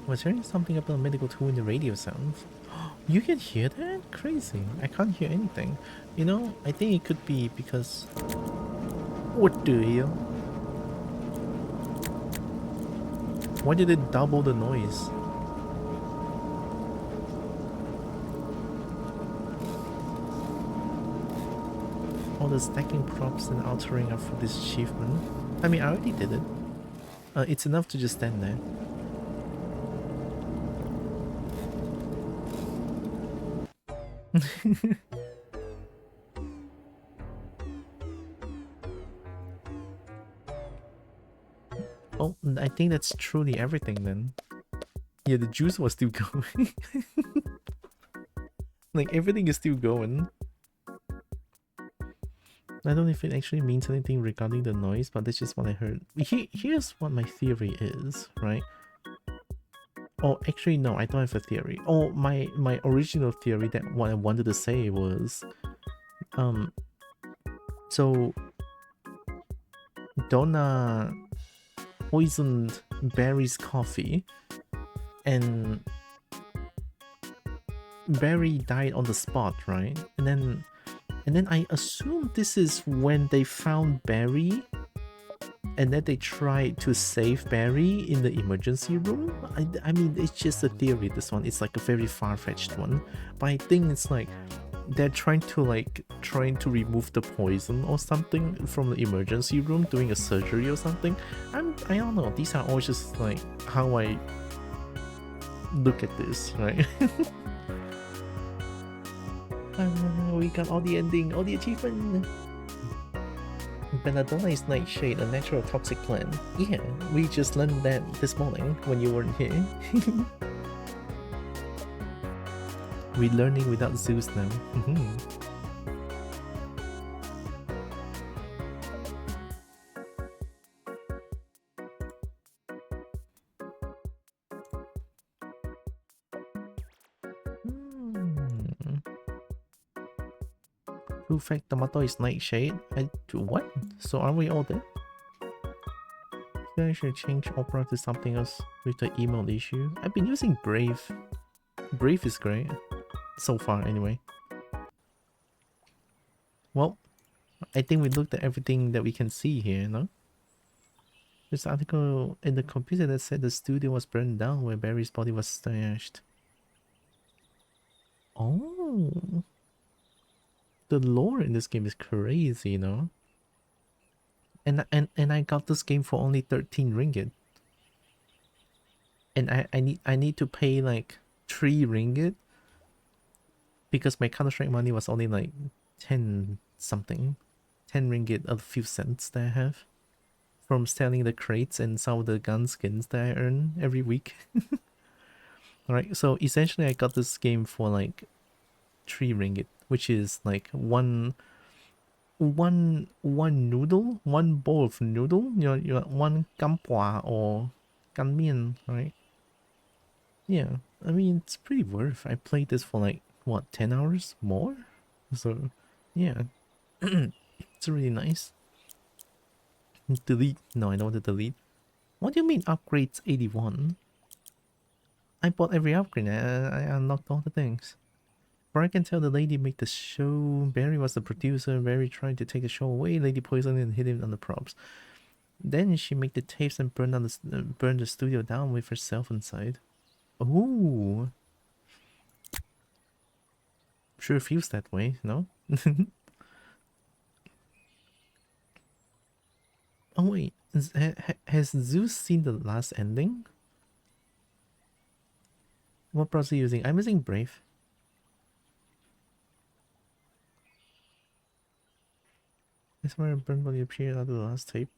Was hearing something about a medical tool in the radio sounds. You can hear that? Crazy. I can't hear anything. You know, I think it could be because... What the hell? Why did it double the noise? All the stacking props and altering are for this achievement. I mean, I already did it. It's enough to just stand there. Oh, I think that's truly everything then. Yeah, the juice was still going. Like, everything is still going. I don't know if it actually means anything regarding the noise, but that's just what I heard. Here's what my theory is, right? Oh, actually, no, I don't have a theory. Oh, my original theory, that what I wanted to say was... So... Donna poisoned Barry's coffee, and Barry died on the spot, right? And then I assume this is when they found Barry, and then they tried to save Barry in the emergency room. I mean, it's just a theory, this one. It's like a very far-fetched one. But I think it's like they're trying to remove the poison or something from the emergency room, doing a surgery or something. I don't know. These are all just like how I look at this, right? We got all the ending, all the achievement. Belladonna is nightshade, a natural toxic plant. Yeah, we just learned that this morning when you weren't here. We're learning without Zeus now. True fact, tomato is nightshade. What? So are we all dead? Maybe I should change Opera to something else with the email issue. I've been using Brave. Brave is great. So far, anyway. Well, I think we looked at everything that we can see here, no? There's an article in the computer that said the studio was burned down where Barry's body was stashed. Oh. The lore in this game is crazy, you know? And I got this game for only 13 ringgit. And I need to pay like 3 ringgit because my Counter-Strike money was only like 10 something. 10 ringgit, a few cents that I have from selling the crates and some of the gun skins that I earn every week. Alright, so essentially I got this game for like 3 ringgit, which is like one noodle, one bowl of noodle, your one gampua or ganmian, right? Yeah, I mean it's pretty worth. I played this for like what, 10 hours more? So yeah. It's really nice. Delete. No, I don't want to delete. What do you mean upgrades 81? I bought every upgrade. I unlocked all the things. For I can tell the lady made the show. Barry was the producer. Barry tried to take the show away. Lady poisoned and hit him on the props. Then she made the tapes and burned the studio down with herself inside. Ooh. Sure feels that way, no? Oh wait, has Zeus seen the last ending? What browser are you using? I'm using Brave. That's where burn body appeared after the last tape.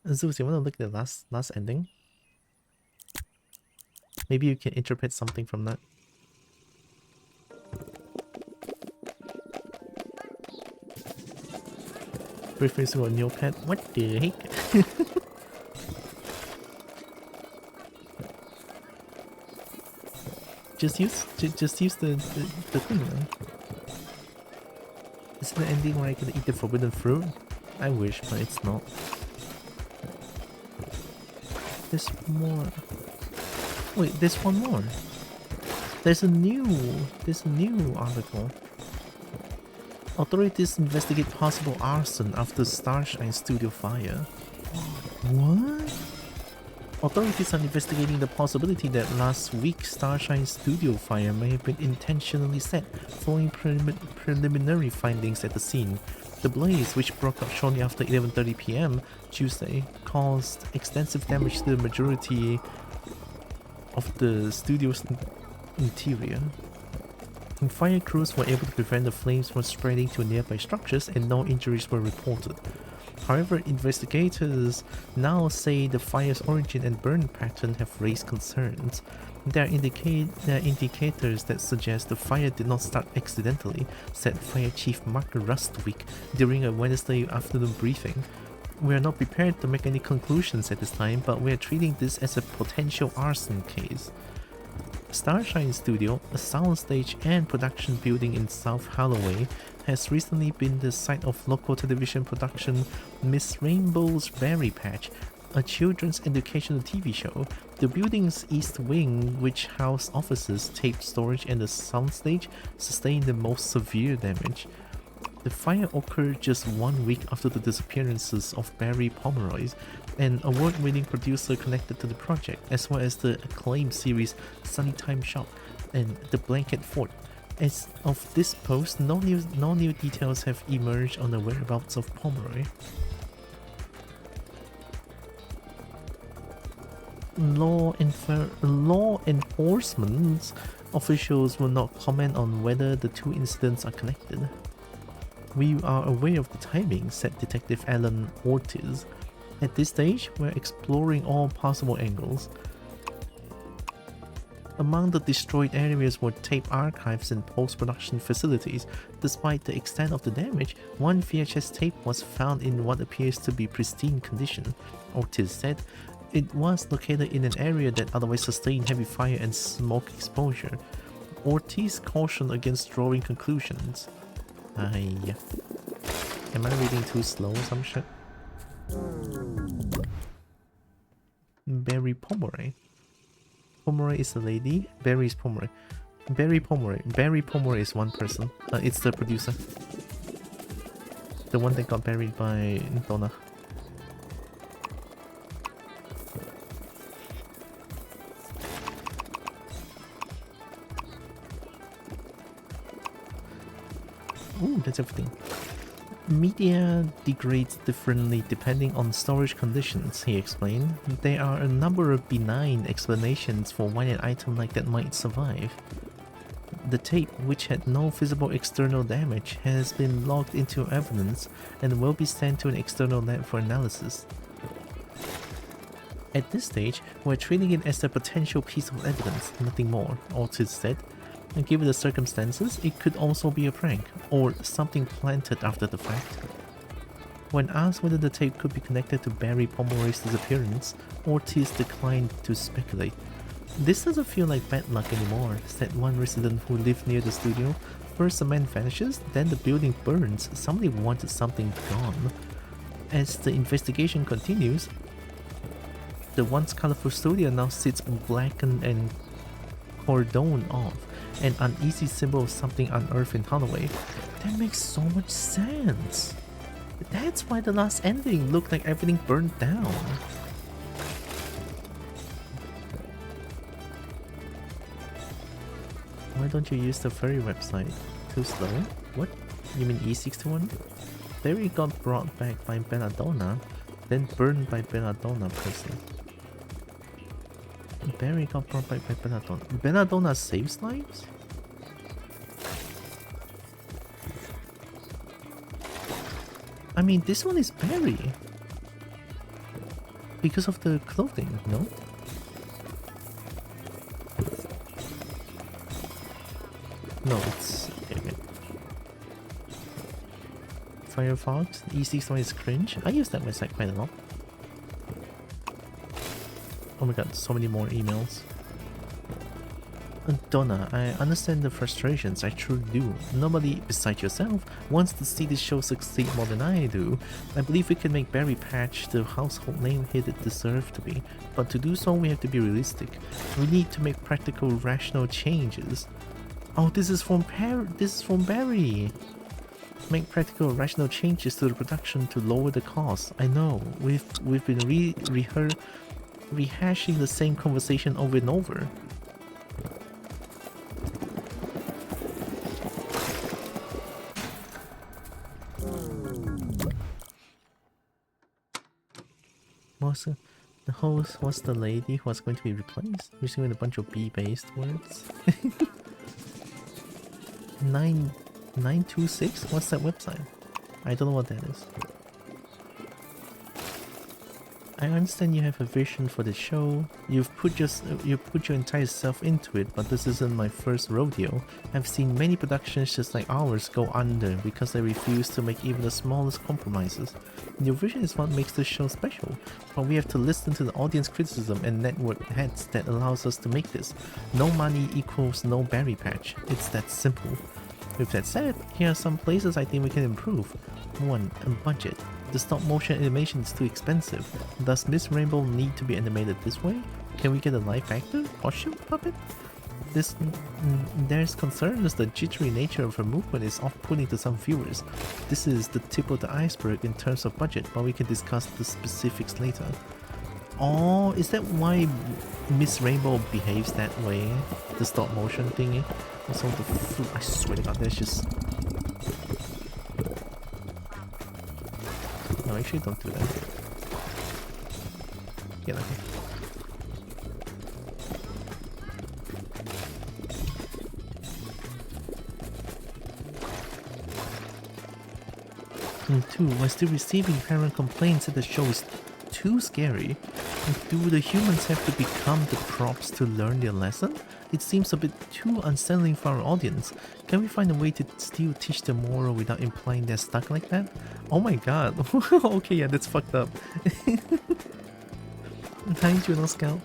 Zeus, you wanna look at the last ending? Maybe you can interpret something from that. Referring to a Neopet? What the heck? just use the thing, man. Is it the ending where I can eat the forbidden fruit? I wish, but it's not. There's more. Wait, there's one more. There's a new article. Authorities investigate possible arson after Starshine studio fire. What? Authorities are investigating the possibility that last week's Starshine studio fire may have been intentionally set, following preliminary findings at the scene. The blaze, which broke out shortly after 11:30 PM Tuesday, caused extensive damage to the majority of the studio's interior. Fire crews were able to prevent the flames from spreading to nearby structures and no injuries were reported. However, investigators now say the fire's origin and burn pattern have raised concerns. There are indicators that suggest the fire did not start accidentally, said Fire Chief Mark Rustwick during a Wednesday afternoon briefing. We are not prepared to make any conclusions at this time, but we are treating this as a potential arson case. Starshine Studio, a soundstage and production building in South Holloway, has recently been the site of local television production Miss Rainbow's Berry Patch, a children's educational TV show. The building's east wing, which housed offices, tape storage and a soundstage, sustained the most severe damage. The fire occurred just 1 week after the disappearances of Barry Pomeroy, an award-winning producer connected to the project, as well as the acclaimed series Sunny Time Shop and The Blanket Fort. As of this post, no new details have emerged on the whereabouts of Pomeroy. Law enforcement officials will not comment on whether the two incidents are connected. We are aware of the timing, said Detective Alan Ortiz. At this stage, we're exploring all possible angles. Among the destroyed areas were tape archives and post-production facilities. Despite the extent of the damage, one VHS tape was found in what appears to be pristine condition. Ortiz said it was located in an area that otherwise sustained heavy fire and smoke exposure. Ortiz cautioned against drawing conclusions. Am I reading too slow or some shit? Barry Pomeroy. Pomeroy is a lady. Barry is Pomeroy. Barry Pomeroy. Barry Pomeroy is one person. It's the producer. The one that got buried by Donna. Ooh, that's everything. Media degrades differently depending on storage conditions, he explained. There are a number of benign explanations for why an item like that might survive. The tape, which had no visible external damage, has been logged into evidence and will be sent to an external lab for analysis. At this stage, we're treating it as a potential piece of evidence, nothing more, Ortiz said. And given the circumstances, it could also be a prank, or something planted after the fact. When asked whether the tape could be connected to Barry Pomeroy's disappearance, Ortiz declined to speculate. This doesn't feel like bad luck anymore, said one resident who lived near the studio. First a man vanishes, then the building burns. Somebody wanted something gone. As the investigation continues, the once colorful studio now sits blackened and cordoned off, an uneasy symbol of something unearthed in Holloway. That makes so much sense. That's why the last ending looked like everything burned down. Why don't you use the furry website? Too slow? What? You mean E61? Barry got brought back by Belladonna, then burned by Belladonna person. Barry got brought back by Belladonna. Belladonna saves lives? I mean, this one is Barry. Because of the clothing, no? No, it's... Okay. Firefox, E61 is cringe. I use that website quite a lot. Oh my god, so many more emails. Donna, I understand the frustrations, I truly do. Nobody besides yourself wants to see this show succeed more than I do. I believe we can make Berry Patch the household name hit it deserves to be, but to do so we have to be realistic. We need to make practical, rational changes. Oh, this is from Barry. Make practical, rational changes to the production to lower the cost. I know we've been rehashing the same conversation over and over. The host was the lady who was going to be replaced, using a bunch of B-based words. 926? What's that website? I don't know what that is. I understand you have a vision for the show. You put your entire self into it, but this isn't my first rodeo. I've seen many productions just like ours go under because they refuse to make even the smallest compromises. Your vision is what makes this show special, but we have to listen to the audience criticism and network heads that allows us to make this. No money equals no Berry Patch. It's that simple. With that said, here are some places I think we can improve. 1. Budget. The stop motion animation is too expensive. Does Miss Rainbow need to be animated this way? Can we get a live actor? Costume puppet? There's concerns the jittery nature of her movement is off-putting to some viewers. This is the tip of the iceberg in terms of budget, but we can discuss the specifics later. Oh, is that why Miss Rainbow behaves that way? The stop motion thingy? Also the food, I swear to god, that's just... No, actually don't do that. Get out here. And 2, we're still receiving parent complaints that the show is too scary. Do the humans have to become the props to learn their lesson? It seems a bit too unsettling for our audience. Can we find a way to still teach them moral without implying they're stuck like that? Oh my god. Okay, yeah, that's fucked up. Hi, Juno Scout.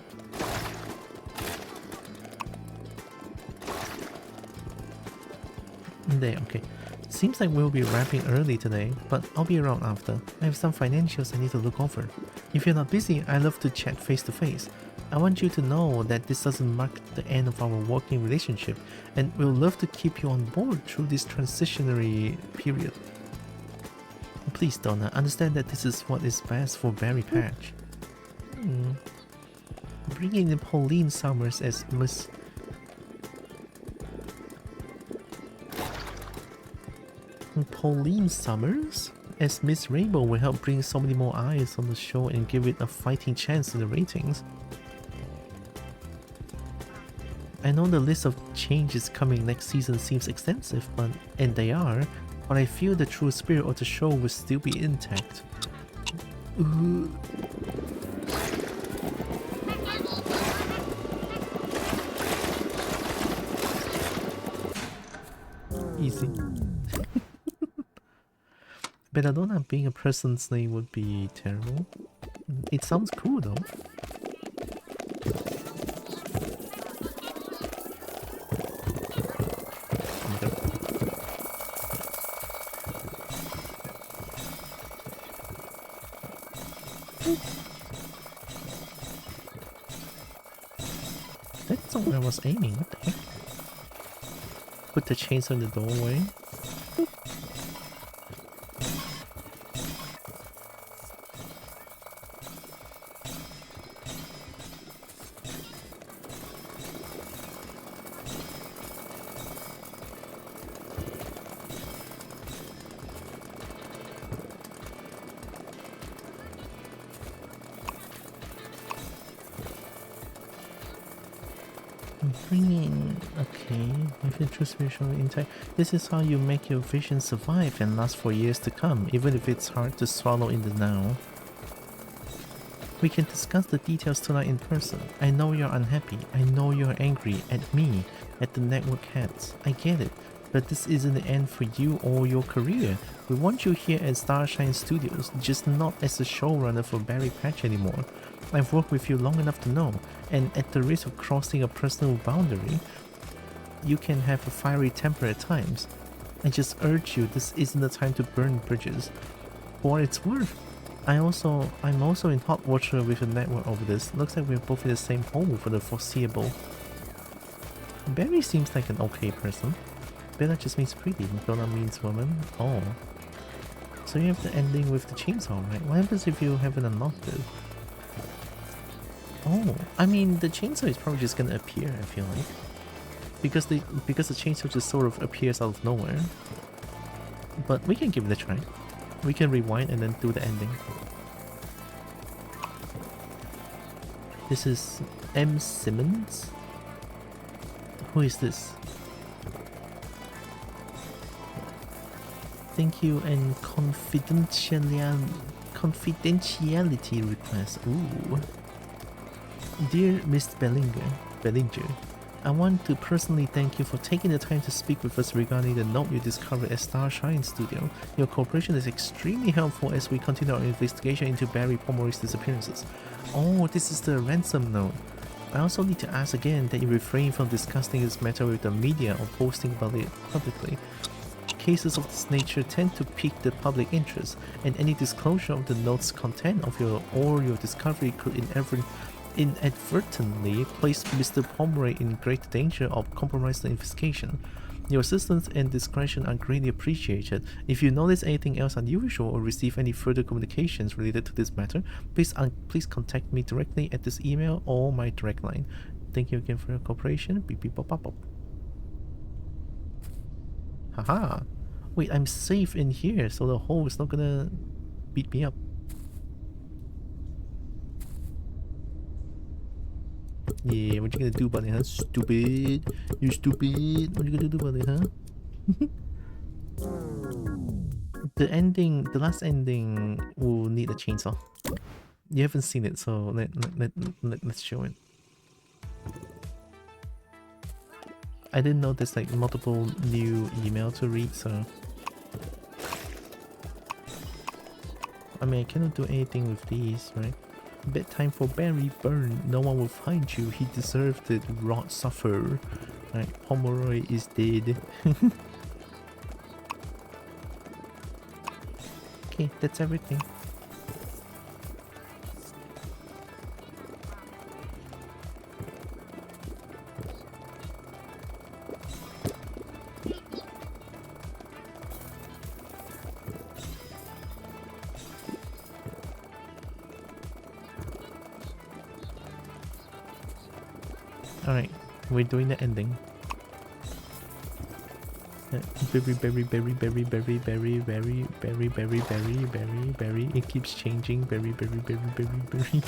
There, okay. Seems like we'll be wrapping early today, but I'll be around after. I have some financials I need to look over. If you're not busy, I love to chat face to face. I want you to know that this doesn't mark the end of our working relationship, and we'll love to keep you on board through this transitionary period. Please, Donna, understand that this is what is best for Berry Patch. Bringing in Pauline Summers as Miss... Pauline Summers as Miss Rainbow will help bring so many more eyes on the show and give it a fighting chance in the ratings. I know the list of changes coming next season seems extensive, and they are, but I feel the true spirit of the show will still be intact. Easy. Belladonna being a person's name would be terrible. It sounds cool though. That's not where I was aiming, what the heck? Put the chainsaw in the doorway. Okay, if your true spiritual intact, this is how you make your vision survive and last for years to come, even if it's hard to swallow in the now. We can discuss the details tonight in person. I know you're unhappy. I know you're angry at me, at the network heads. I get it, but this isn't the end for you or your career. We want you here at Starshine Studios, just not as a showrunner for Berry Patch anymore. I've worked with you long enough to know, and at the risk of crossing a personal boundary, you can have a fiery temper at times. I just urge you, this isn't the time to burn bridges. For what it's worth, I'm also in hot water with the network over this. Looks like we're both in the same hole for the foreseeable. Berry seems like an okay person. Bella just means pretty, Donna means woman. Oh. So you have the ending with the chainsaw, right? What happens if you haven't unlocked it? Oh, I mean, the chainsaw is probably just gonna appear, I feel like. Because the chainsaw just sort of appears out of nowhere. But we can give it a try. We can rewind and then do the ending. This is M. Simmons? Who is this? Thank you and confidentiality request. Ooh. Dear Miss Bellinger, I want to personally thank you for taking the time to speak with us regarding the note you discovered at Starshine Studio. Your cooperation is extremely helpful as we continue our investigation into Barry Pomeroy's disappearances. Oh, this is the ransom note. I also need to ask again that you refrain from discussing this matter with the media or posting about it publicly. Cases of this nature tend to pique the public interest, and any disclosure of the note's content of your discovery could inadvertently place Mr. Pomeroy in great danger of compromising the investigation. Your assistance and discretion are greatly appreciated. If you notice anything else unusual or receive any further communications related to this matter, please contact me directly at this email or my direct line. Thank you again for your cooperation. Beep beep bop bop bop. Haha. Wait, I'm safe in here, so the hole is not gonna beat me up. Yeah, what you gonna do about it, huh? Stupid. You stupid. What you gonna do about it, huh? The last ending will need a chainsaw. You haven't seen it, so let's show it. I didn't know there's like multiple new email to read, so I mean I cannot do anything with these, right? Bedtime for Barry, burn. No one will find you. He deserved it. Rot suffer. Right, Pomeroy is dead. Okay, that's everything. Alright, we're doing the ending. Berry, berry, berry, berry, berry, berry, berry, berry, berry, berry, berry, berry. It keeps changing. Berry, berry, berry, berry, berry.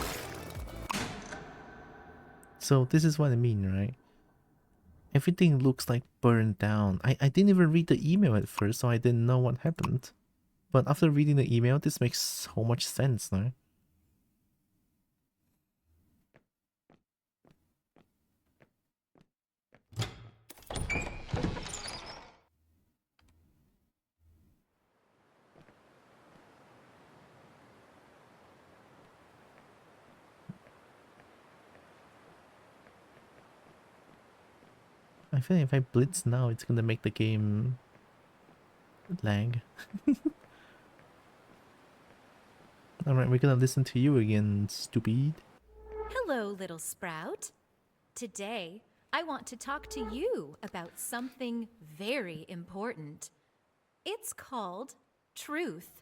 So this is what I mean, right? Everything looks like burned down. I didn't even read the email at first, so I didn't know what happened. But after reading the email, this makes so much sense now. I feel like if I blitz now, it's gonna make the game lag. Alright, we're gonna listen to you again, stupid. Hello, little sprout. Today, I want to talk to you about something very important. It's called truth.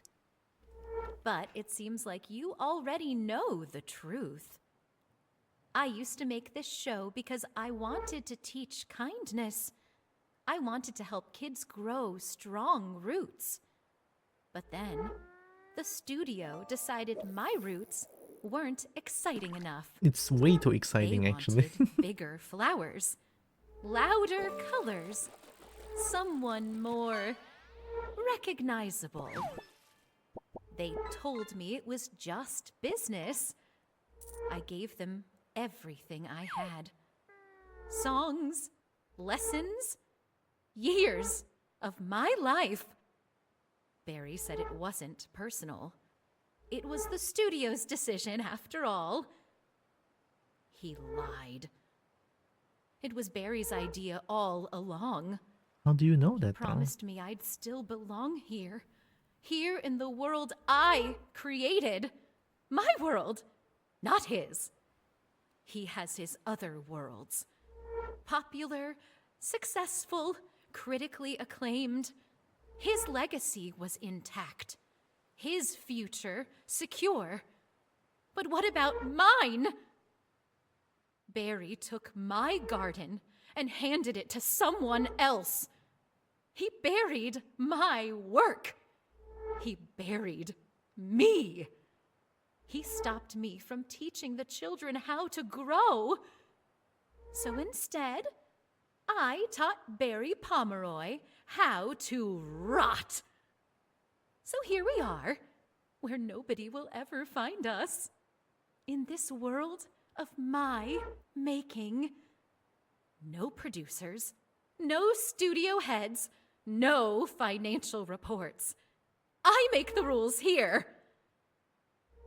But it seems like you already know the truth. I used to make this show because I wanted to teach kindness. I wanted to help kids grow strong roots. But then, the studio decided my roots weren't exciting enough. It's way too exciting, They actually. wanted bigger flowers, louder colors, someone more recognizable. They told me it was just business. I gave them everything I had. Songs, lessons, years of my life. Barry said it wasn't personal. It was the studio's decision after all. He lied. It was Barry's idea all along. How do you know that, though? Promised me I'd still belong here. Here in the world I created. My world, not his. He has his other worlds. Popular, successful, critically acclaimed. His legacy was intact. His future secure. But what about mine? Barry took my garden and handed it to someone else. He buried my work. He buried me. He stopped me from teaching the children how to grow. So instead, I taught Barry Pomeroy how to rot. So here we are, where nobody will ever find us. In this world of my making. No producers, no studio heads, no financial reports. I make the rules here.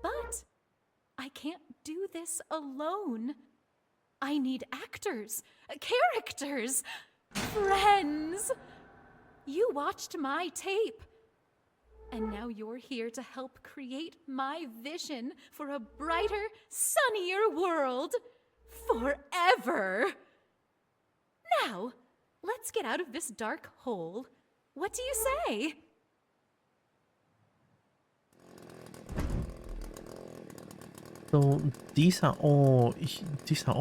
But I can't do this alone. I need actors, characters, friends. You watched my tape. And now you're here to help create my vision for a brighter, sunnier world forever. Now, let's get out of this dark hole. What do you say? So these are all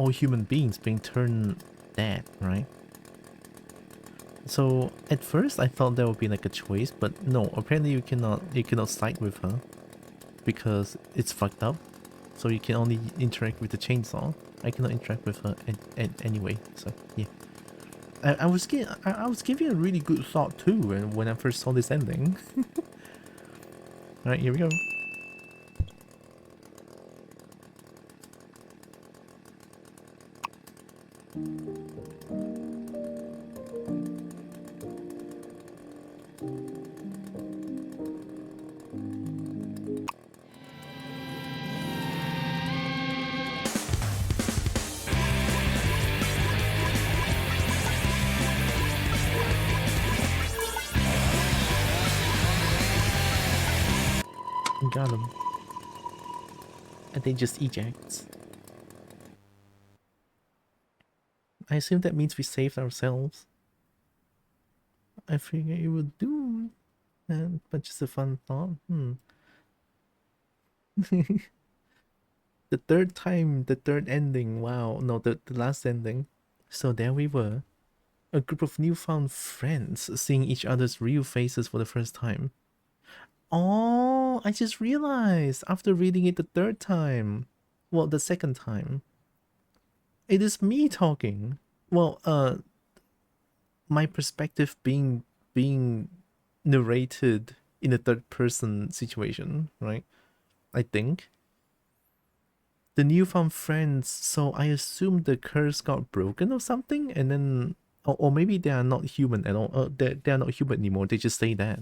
human beings being turned dead, right? So at first I thought there would be like a choice, but no, apparently you cannot side with her because it's fucked up. So you can only interact with the chainsaw. I cannot interact with her anyway. So yeah, I was giving a really good thought too when I first saw this ending. All right, here we go. got him. And then just ejects. I assume that means we saved ourselves. I figure it would do. But just a fun thought. The third time, the third ending. Wow. No, the last ending. So there we were. A group of newfound friends seeing each other's real faces for the first time. Oh, I just realized after reading it the third time. Well, the second time. It is me talking. Well, my perspective being narrated in a third person situation, right? I think. The newfound friends, so I assume the curse got broken or something, and then or maybe they are not human at all. They are not human anymore. They just say that.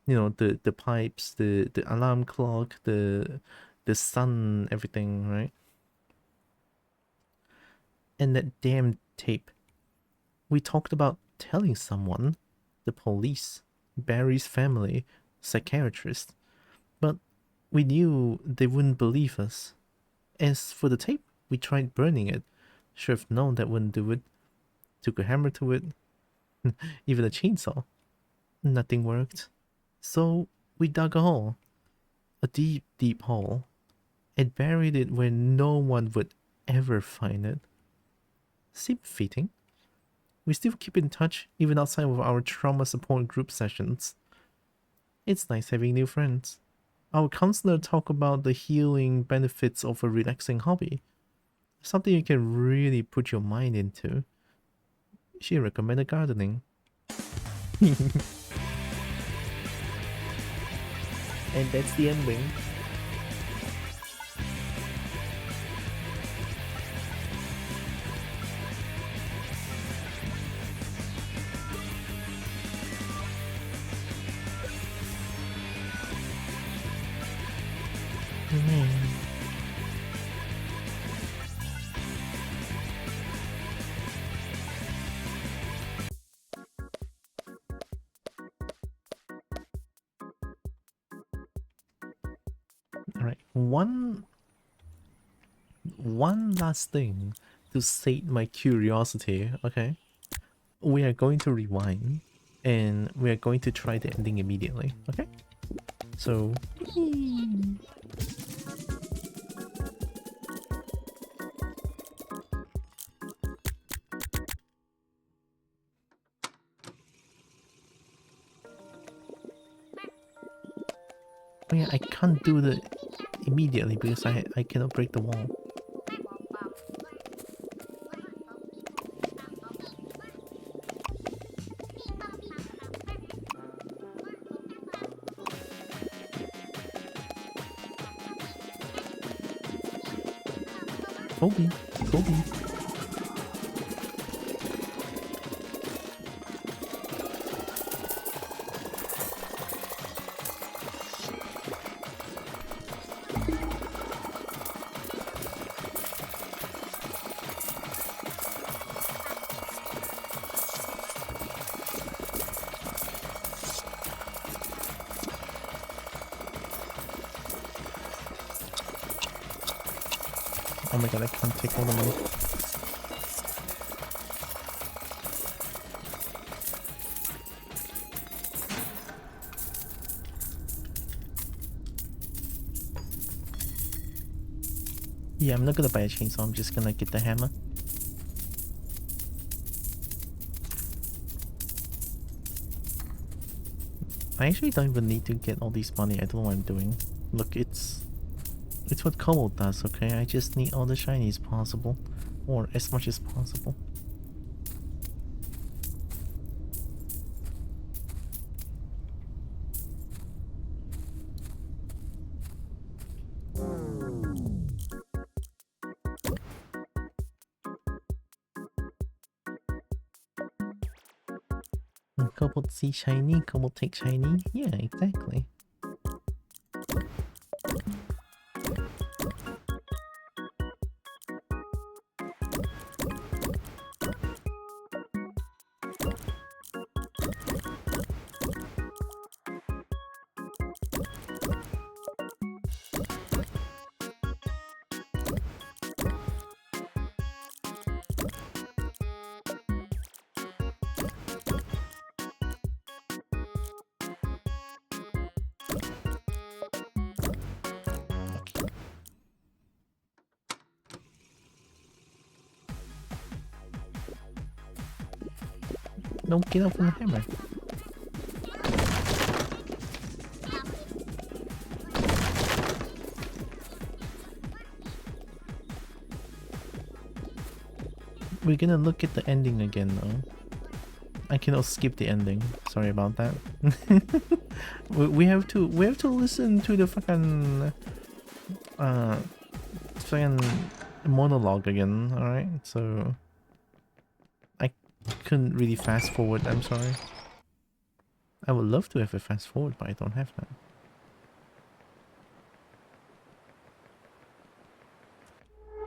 You know, the pipes, the alarm clock, the sun, everything, right? And that damn tape. We talked about telling someone, the police, Barry's family, psychiatrist, but we knew they wouldn't believe us. As for the tape, we tried burning it. Should have known that wouldn't do it. Took a hammer to it, even a chainsaw. Nothing worked. So we dug a hole. A deep, deep hole. And buried it where no one would ever find it. Seemed fitting. We still keep in touch even outside of our trauma support group sessions. It's nice having new friends. Our counselor talked about the healing benefits of a relaxing hobby. Something you can really put your mind into. She recommended gardening. And that's the ending. Alright, one last thing to sate my curiosity, okay? We are going to rewind and we are going to try the ending immediately, okay? So oh yeah, I can't do the immediately because I cannot break the wall. Kobe, Kobe. Oh my god, I can't take all the money. Yeah, I'm not gonna buy a chainsaw, I'm just gonna get the hammer. I actually don't even need to get all this money, I don't know what I'm doing. Look, it's what Kobo does, okay? I just need all the shinies possible. Or as much as possible. Kobo see shiny, Kobo take shiny. Yeah, exactly. No, get up from the hammer. We're gonna look at the ending again though. I cannot skip the ending. Sorry about that. we have to listen to the fucking monologue again, alright? So I couldn't really fast forward, I'm sorry. I would love to have a fast forward, but I don't have that.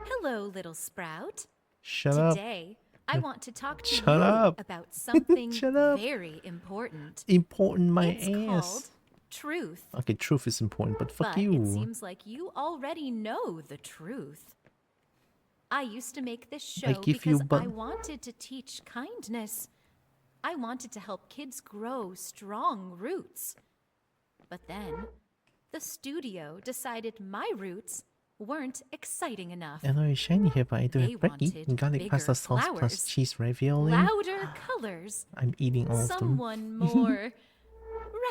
Hello, little sprout. Shut up. Today, I want to talk to Shut you up. about something Shut up. very important. Important my It's called ass. truth. Okay, truth is important, but fuck But you. it seems like you already know the truth. I used to make this show give you because I but- wanted to teach kindness. I wanted to help kids grow strong roots. But then, the studio decided my roots weren't exciting enough. I know it's shiny here, but I do They have brekkie, wanted garlic bigger pasta sauce plus flowers, cheese ravioli. louder colors, I'm eating all of them. someone more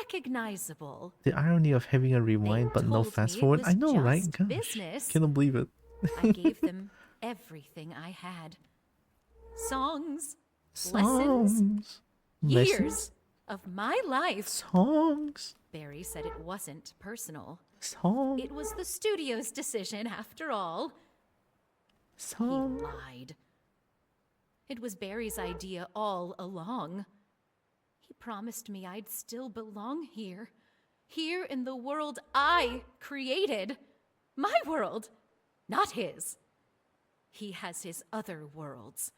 recognizable. The irony of having a rewind but no told fast me it forward. was I know, right? just Gosh, business. cannot believe it. I gave them everything I had. Songs, lessons, Songs. years Lessons? of my life. Songs. Barry said it wasn't personal. Songs. It was the studio's decision after all. He Songs. lied. It was Barry's idea all along. He promised me I'd still belong here. Here in the world I created. My world, not his. He has his other worlds.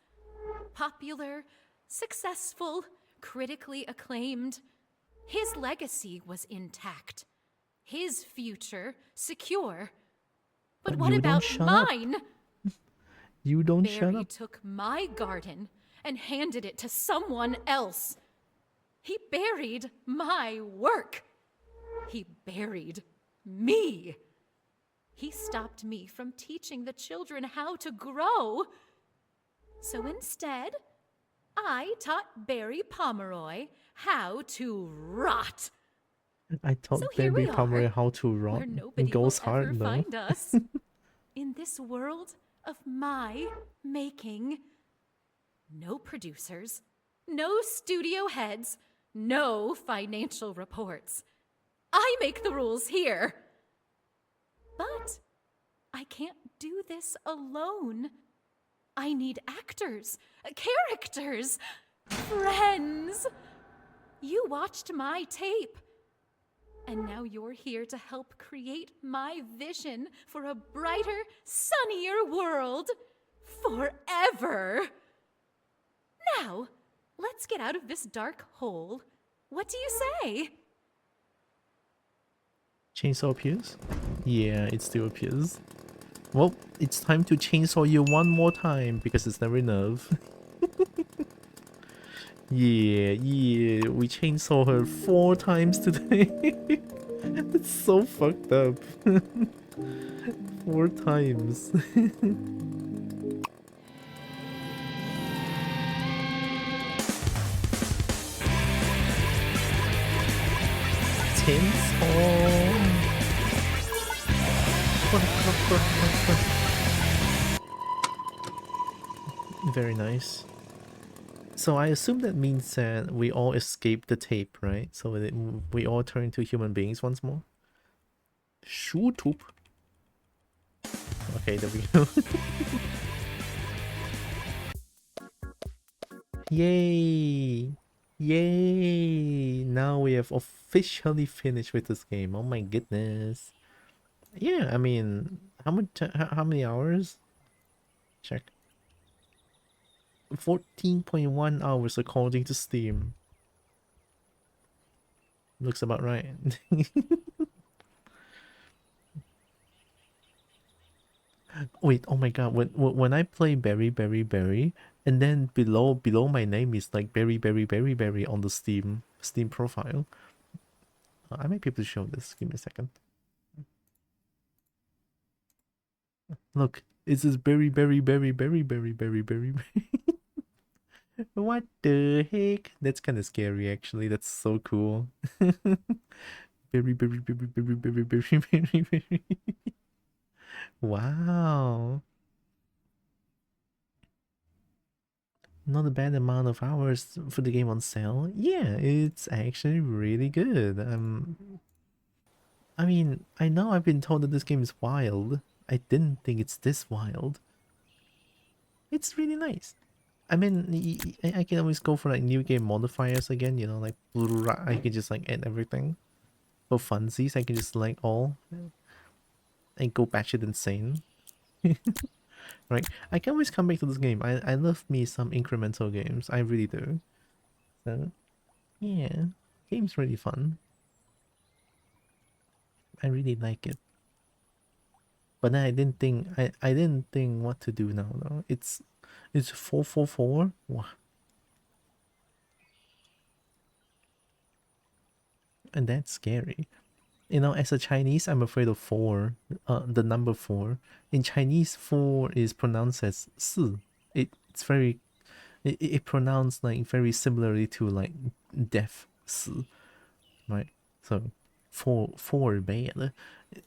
Popular, successful, critically acclaimed. His legacy was intact. His future secure. But what you don't about shut up. mine? You don't shut Barry up. took my garden and handed it to someone else. He buried my work. He buried me. He stopped me from teaching the children how to grow. So instead, I taught Barry Pomeroy how to rot. I taught So here Barry we Pomeroy are, how to rot. where It nobody goes will ever hard though. find us. In this world of my making. No producers, no studio heads, no financial reports. I make the rules here. But I can't do this alone. I need actors, characters, friends. You watched my tape. And now you're here to help create my vision for a brighter, sunnier world. Forever. Now, let's get out of this dark hole. What do you say? Chainsaw appears? Yeah, it still appears. Well, it's time to chainsaw you one more time because it's never enough. Yeah, we chainsaw her 4 times today. That's so fucked up. 4 times. Very nice. So I assume that means that we all escaped the tape, right? So that we all turn into human beings once more. Shoot. Okay, there we go. Yay! Yay! Now we have officially finished with this game. Oh my goodness. Yeah, I mean, how many hours? Check. 14.1 hours according to Steam. Looks about right. Wait, oh my god, when I play Berry, and then below my name is like Berry on the Steam profile. I might be able to show this. Give me a second. Look, it says Berry. What the heck? That's kind of scary, actually. That's so cool. Very, very, very, very, very, very, very, very. Wow. Not a bad amount of hours for the game on sale. Yeah, it's actually really good. I mean, I know I've been told that this game is wild. I didn't think it's this wild. It's really nice. I mean, I can always go for like new game modifiers again, you know, like I can just like add everything. For funsies, I can just like all and go batshit insane. Right? I can always come back to this game. I love me some incremental games. I really do. So yeah, game's really fun. I really like it. But then I didn't think what to do now though. It's 444. Wow. And that's scary. You know, as a Chinese, I'm afraid of four. The number four. In Chinese, four is pronounced as 四. It's very it pronounced like very similarly to like death, 死, right? So four bad.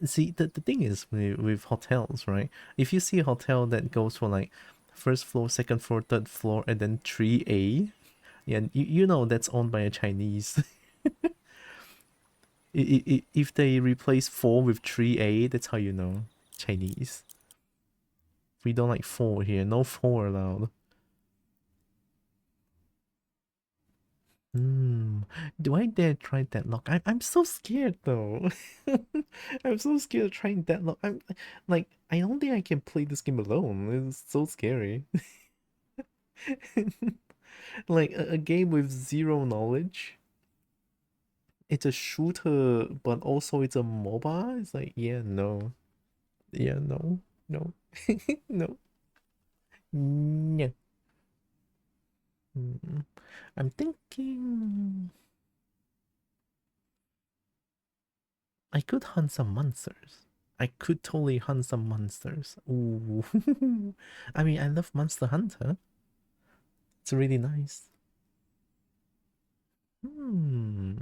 See, the thing is with hotels, right? If you see a hotel that goes for like first floor, second floor, third floor, and then 3A, yeah, you know that's owned by a Chinese. If they replace 4 with 3A, that's how you know Chinese. We don't like 4 here. No 4 allowed. Do I dare try deadlock? I'm so scared though. I'm so scared of trying deadlock. I'm like, I don't think I can play this game alone. It's so scary. Like a game with zero knowledge. It's a shooter, but also it's a MOBA. It's like, yeah, no. Yeah, no. No. No. No. I'm thinking I could hunt some monsters. I could totally hunt some monsters. Ooh. I mean, I love Monster Hunter. It's really nice. Hmm.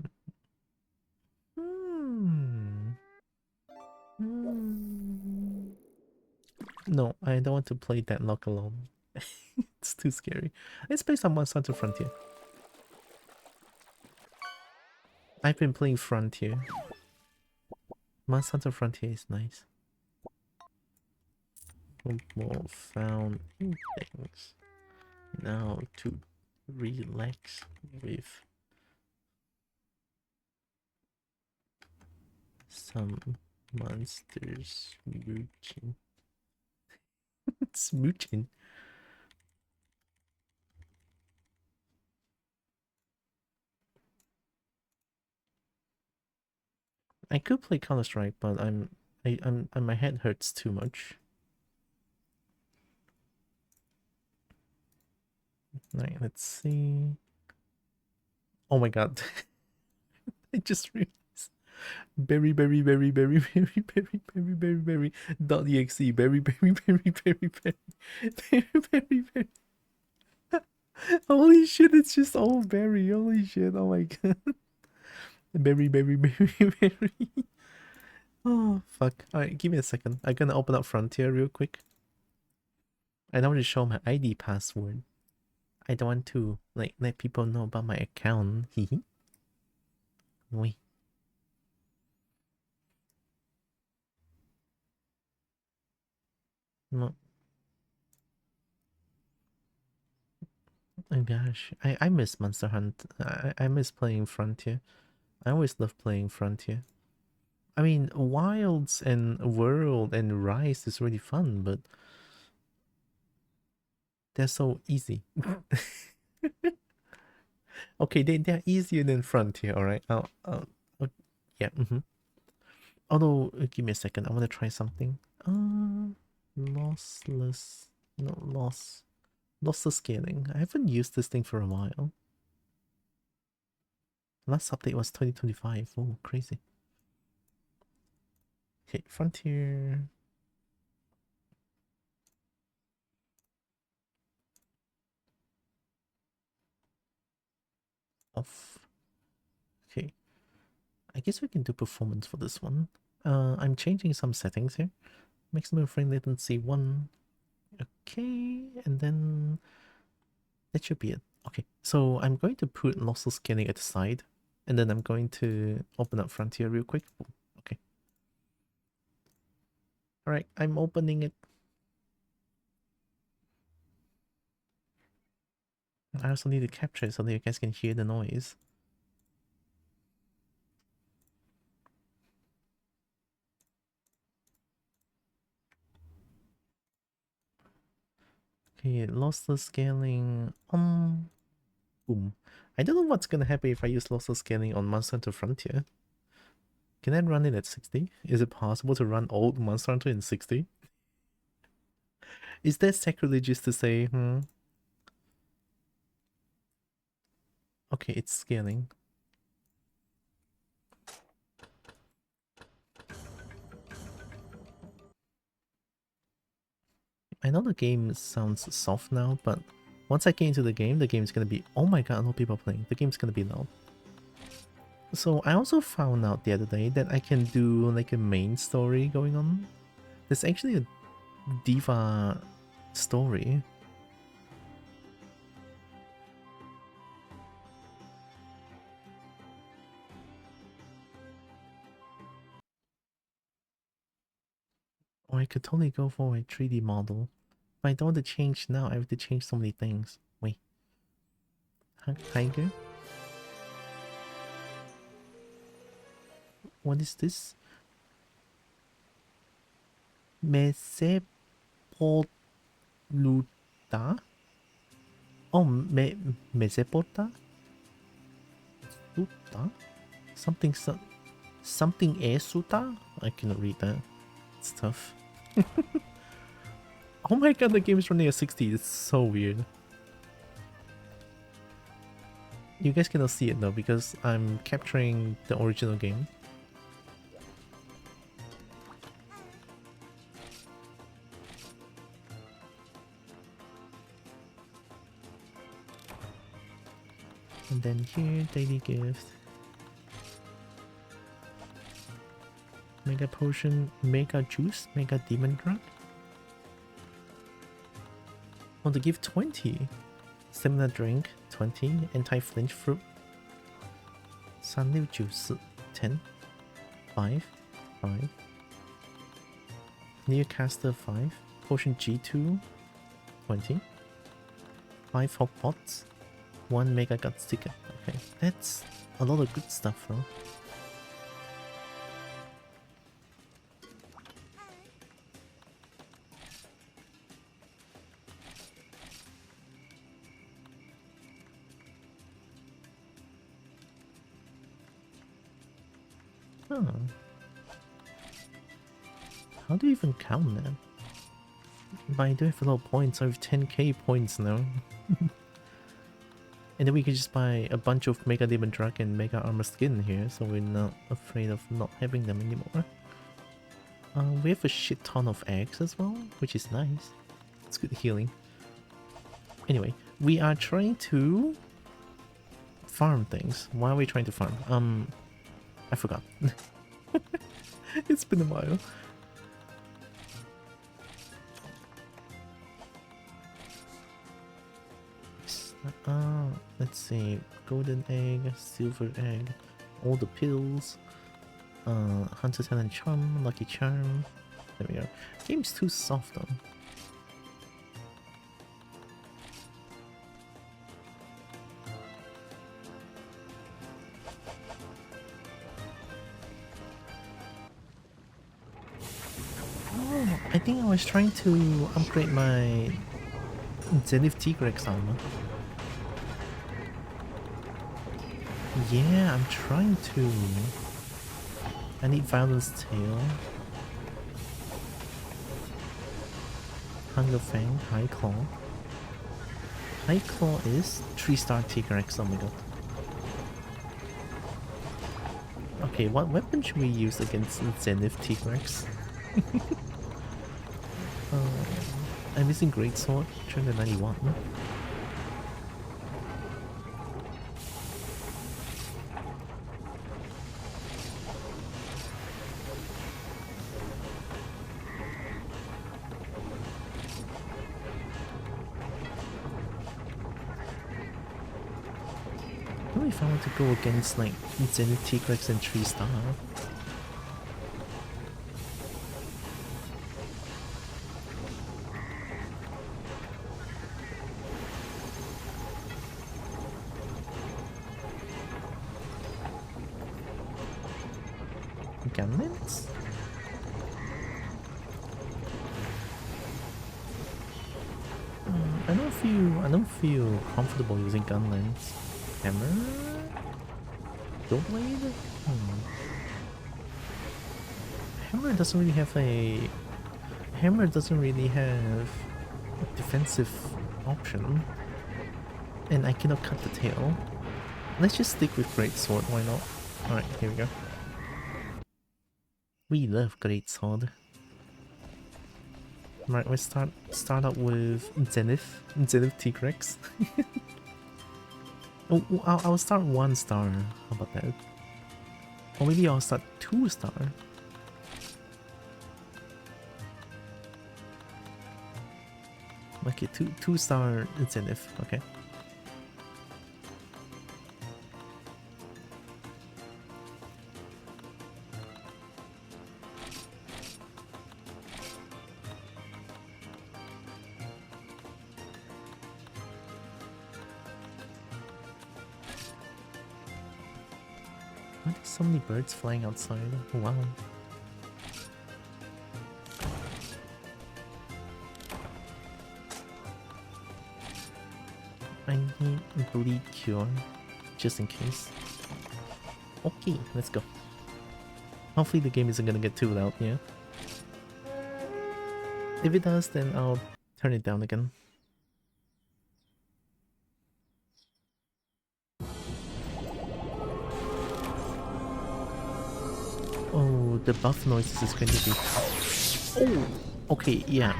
Hmm. Hmm. No, I don't want to play Deadlock alone. It's too scary. Let's play some Monster Hunter Frontier. I've been playing Frontier. Monster Hunter Frontier is nice. More found things. Now to relax with some monsters smooching. Smooching. I could play Counter Strike, but my head hurts too much. Right, let's see. Oh my god. I just realized. Berry, berry, berry, berry, berry, berry, berry, berry, berry, dot exe, berry, berry, berry, berry, berry, berry, berry, berry. Holy shit, it's just all berry. Holy shit, oh my god. Berry, berry, berry, berry. Oh, fuck. Alright, give me a second. I'm gonna open up Frontier real quick. I don't want to show my ID password. I don't want to, like, let people know about my account. Hehe. Wait. No. Oh gosh. I miss Monster Hunt. I miss playing Frontier. I always love playing Frontier. I mean, Wilds and World and Rise is really fun, but they're so easy. Okay, they're easier than Frontier, alright? Yeah, Although, give me a second, I want to try something. Lossless, no, lossless scaling. I haven't used this thing for a while. Last update was 2025. Oh, crazy. Okay, Frontier. Off. Okay. I guess we can do performance for this one. I'm changing some settings here. Maximum frame latency 1. Okay, and then that should be it. Okay, so I'm going to put lossless scaling at the side, and then I'm going to open up Frontier real quick. Okay. Alright, I'm opening it. I also need to capture it so that you guys can hear the noise. Okay, lossless scaling on. Boom. I don't know what's gonna happen if I use lossless scaling on Monster Hunter Frontier. Can I run it at 60? Is it possible to run old Monster Hunter in 60? Is that sacrilegious to say, Okay, it's scaling. I know the game sounds soft now, but once I get into the game is gonna be, oh my god, a lot of people are playing. The game's gonna be loud. So I also found out the other day that I can do like a main story going on. There's actually a Diva story. Or I could totally go for a 3D model. But I don't want to change now, I have to change so many things. Wait. Tiger? What is this? Mesepoluta? Oh, Mesepota? Suta? Something Esuta? I cannot read that. It's tough. Oh my god, the game is running at 60. It's so weird. You guys cannot see it though because I'm capturing the original game. And then here, daily gift. Mega potion, mega juice, mega demon drug. Want to give 20. Stamina drink, 20. Anti-flinch fruit. Sunliu juice, 10. 5. 5. Neocaster, 5. Potion G2, 20. 5 hot pots. 1 mega gut sticker. Okay, that's a lot of good stuff though. Huh. How do you even count that? But I do have a lot of points. I have 10k points now. And then we can just buy a bunch of Mega Demon Drug and Mega Armor Skin here, so we're not afraid of not having them anymore. We have a shit ton of eggs as well, which is nice. It's good healing. Anyway, we are trying to farm things. Why are we trying to farm? I forgot. It's been a while. Let's see. Golden egg, silver egg, all the pills. Hunter Talent Charm, Lucky Charm. There we go. Game's too soft though. Oh, I think I was trying to upgrade my Zenith Tigrex armor. Yeah, I'm trying to. I need Violence Tail. Hunger Fang, High Claw. High Claw is 3-star Tigrex, oh my god. Okay, what weapon should we use against Zenith Tigrex? I'm missing Greatsword, 391. know if I want to go against like Zenith T-Rex and 3-star. Gunlens? I don't feel comfortable using gunlens. Hammer? Blade? Hammer doesn't really have a... Hammer doesn't really have a defensive option. And I cannot cut the tail. Let's just stick with Great Sword, why not? Alright, here we go. We love Great Sword. Right, let's start out with Zenith T-Rex. Oh, I'll start 1-star. How about that? Or maybe I'll start 2-star. Okay, 2-star Zenith. Okay. Why are there so many birds flying outside? Wow. I need bleed cure, just in case. Okay, let's go. Hopefully the game isn't gonna get too loud, yeah? If it does, then I'll turn it down again. Oh, the buff noises is going to be... Oh! Okay, yeah,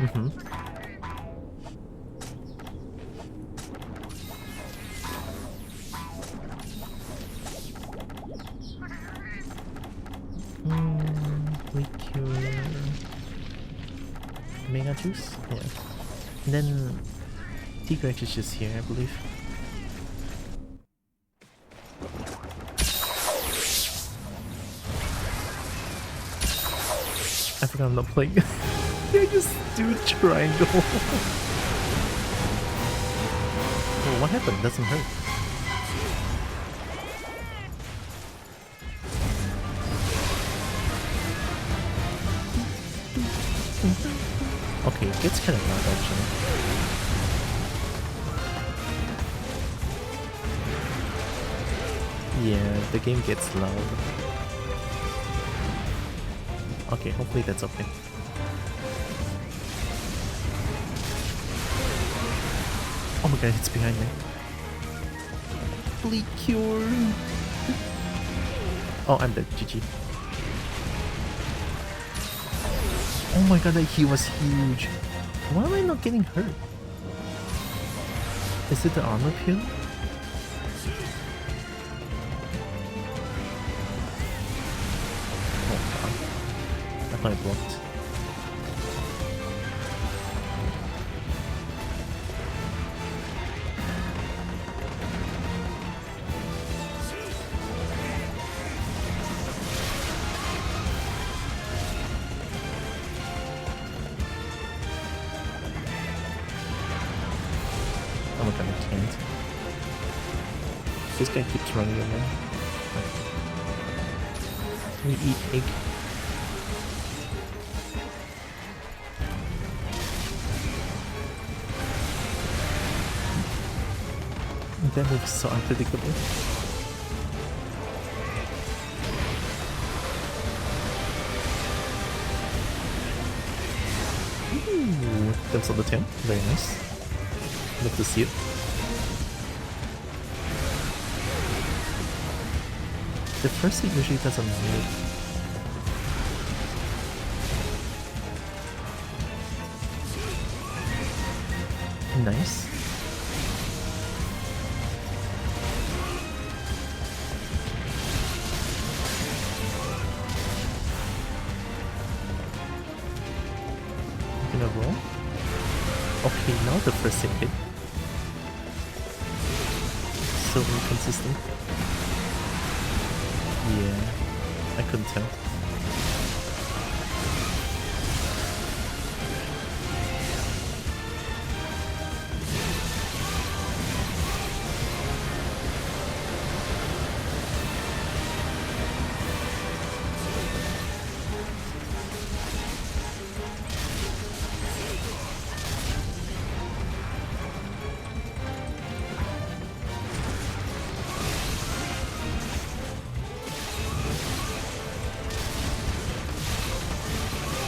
Liqueur... Mega Juice? Yeah. And then... T-Rex is just here, I believe. I forgot I'm not playing. I just do a triangle. Oh, what happened? Doesn't hurt. Okay, it gets kind of loud actually. Yeah, the game gets loud. Okay, hopefully that's okay. Oh my god, it's behind me. Bleed cure. Oh, I'm dead. GG. Oh my god, that heal was huge. Why am I not getting hurt? Is it the armor pill? Oh god. I thought I blocked. Oh my god, I can't. This guy keeps running away. We eat egg. That move is so unpredictable. Ooh, that's on the 10. Very nice. Love to see it. The first hit usually doesn't hit. Nice. Gonna roll. Okay, now the first hit. so inconsistent. Yeah, I couldn't tell.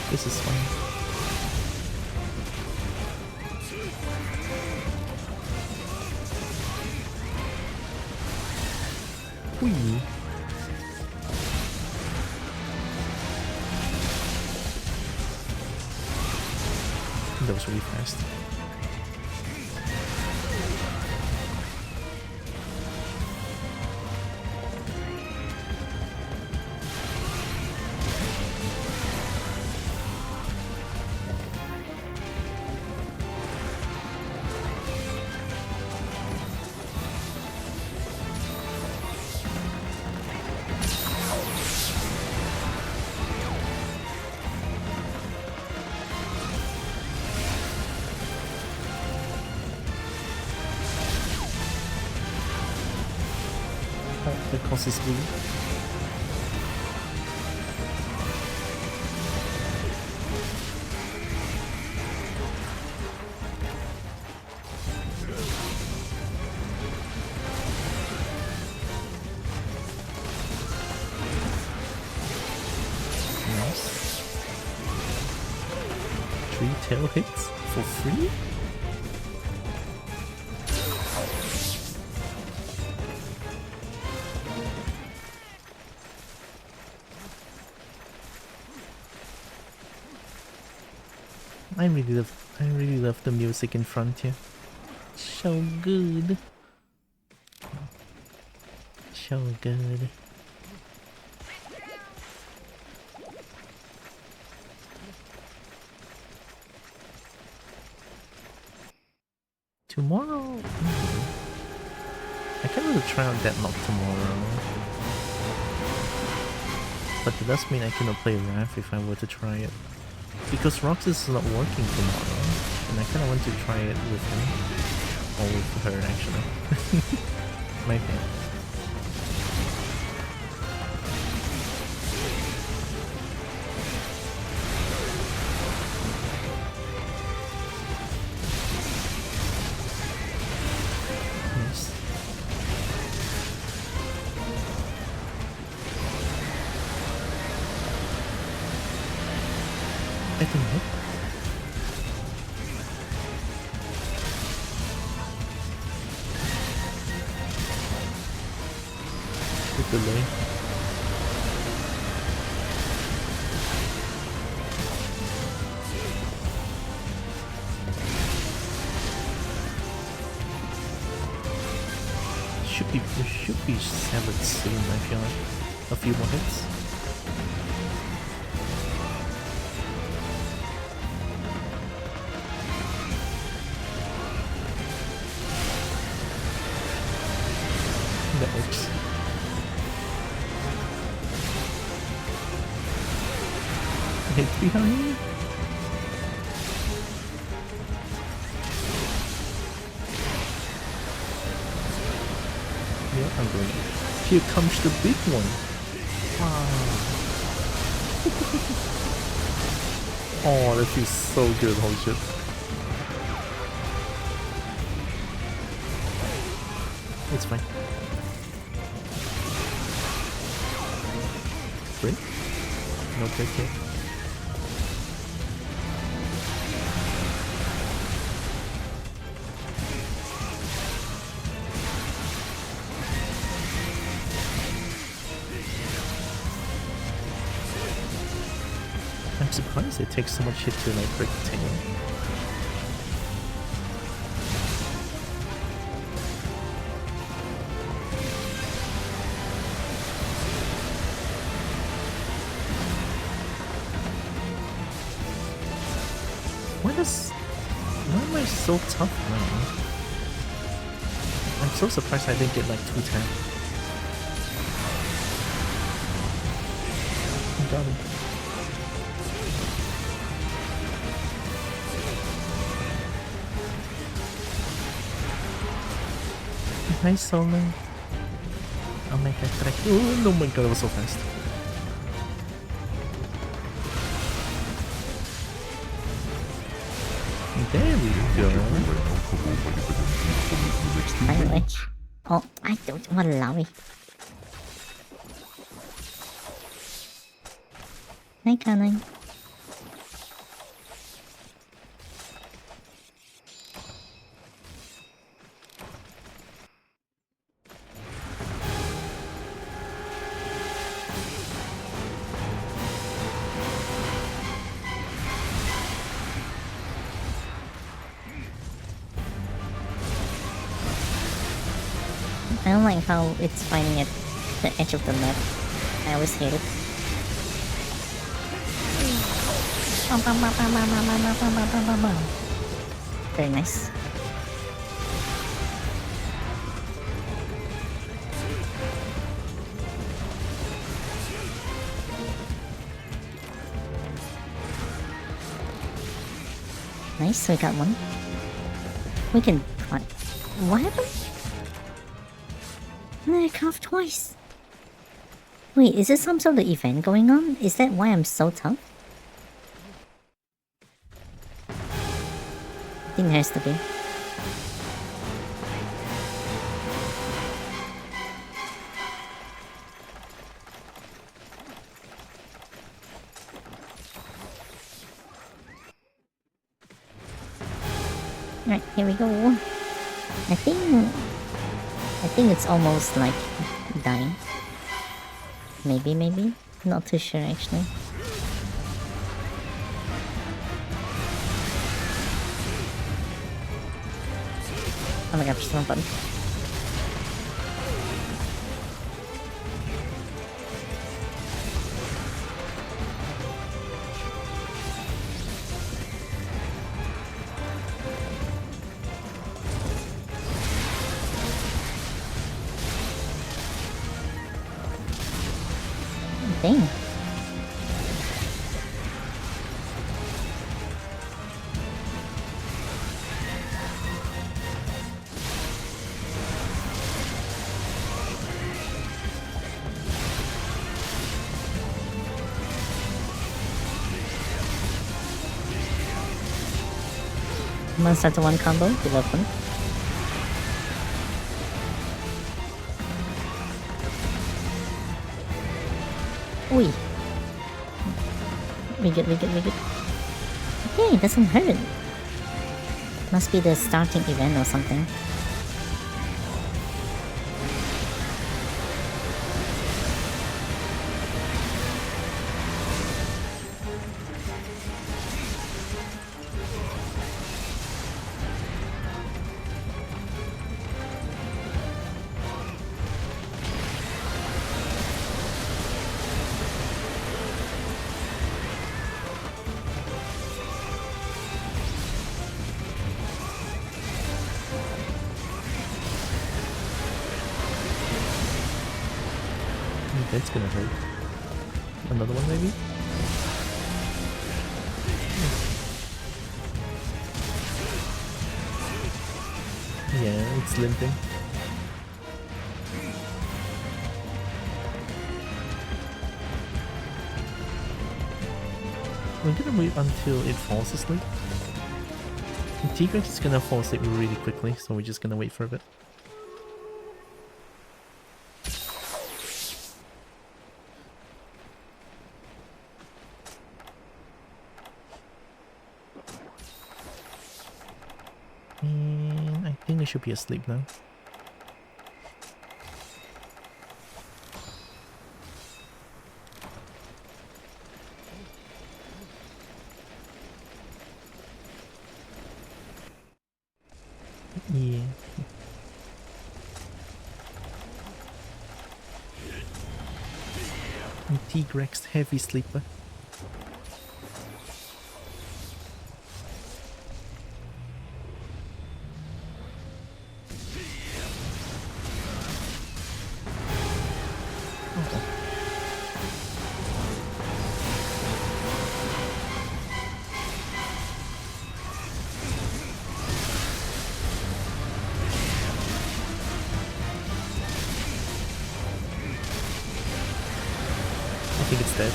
This is fine. Whee! That was really fast. The cost is blue. Nice. 3 tail hits for free? I really love the music in front here. So good. So good. Tomorrow? I can really try out Deadlock tomorrow. But it does mean I cannot play Wrath if I were to try it. Because Roxas is not working tomorrow, and I kinda want to try it with him. Or with her, actually. My bad. Nice. I can hit. Good delay. Should be severed soon, I feel like. A few more hits. That works. Hit behind. Yeah, I'm going. Here comes the big one. Wow. Oh, that feels so good, holy shit. It's fine. Break? No break here. I'm surprised it takes so much hit to like break the tail. Why am I so tough now? I'm so surprised I didn't get like 2 tap. Got him. Nice solo. I'll make that correct. Oh my god, that was so fast. There we go. By the way. Oh, I don't want to allow me. Hi, Canon. I don't like how it's fighting at the edge of the map. I always hate it. Very nice. Nice, we got one. We can... What happened? I coughed twice. Wait, is there some sort of event going on? Is that why I'm so tough? I think there has to be. Right, here we go. I think it's almost like dying. Maybe. Not too sure actually. Oh my god, just one button. Dang. Monster to one combo, good luck one. Ui. We good. Okay, it doesn't hurt. Must be the starting event or something. That's gonna hurt. Another one maybe? Yeah, it's limping. We're gonna wait until it falls asleep. Tigrex is gonna fall asleep really quickly, so we're just gonna wait for a bit. And I think they should be asleep now. Yeah. Tigrex heavy sleeper. think it's dead.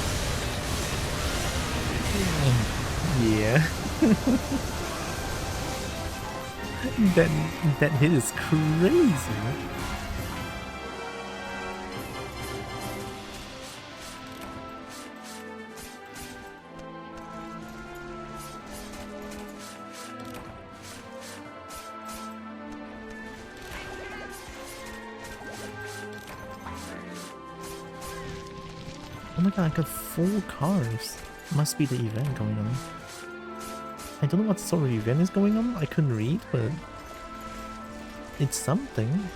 Yeah. that hit is crazy. Oh my god, I got 4 cars. Must be the event going on. I don't know what sort of event is going on. I couldn't read, but it's something.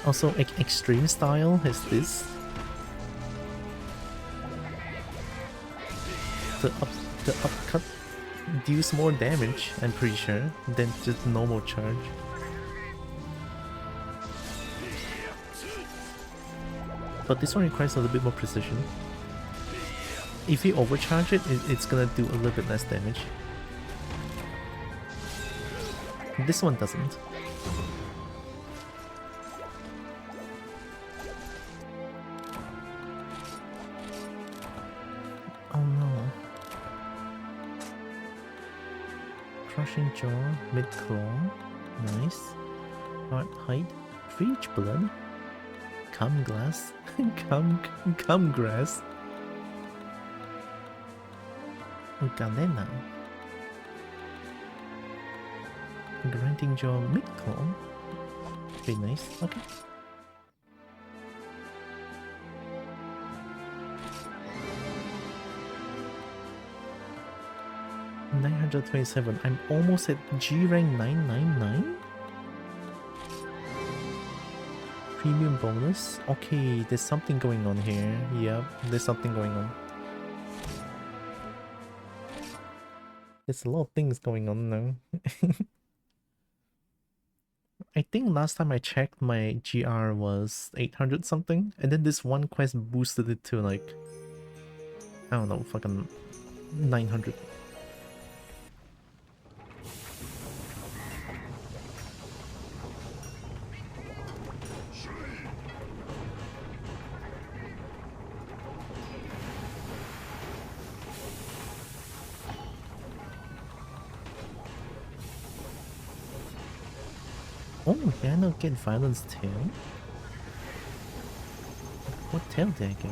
Also, extreme style has this. The upcut deals more damage, I'm pretty sure, than just normal charge. But this one requires a little bit more precision. If you overcharge it, it's gonna do a little bit less damage. This one doesn't. Oh no. Crushing jaw, mid claw. Nice. Heart height, reach blood. Cum glass. cum grass. Galena. Grinding jaw mid claw. Very nice. Okay. $927. I'm almost at G rank 999. Premium bonus. Okay, there's something going on here. Yep, there's something going on. There's a lot of things going on now. I think last time I checked, my GR was 800 something, and then this one quest boosted it to like, I don't know, fucking 900. Oh, yeah, I don't get Violence Tail. What tail did I get?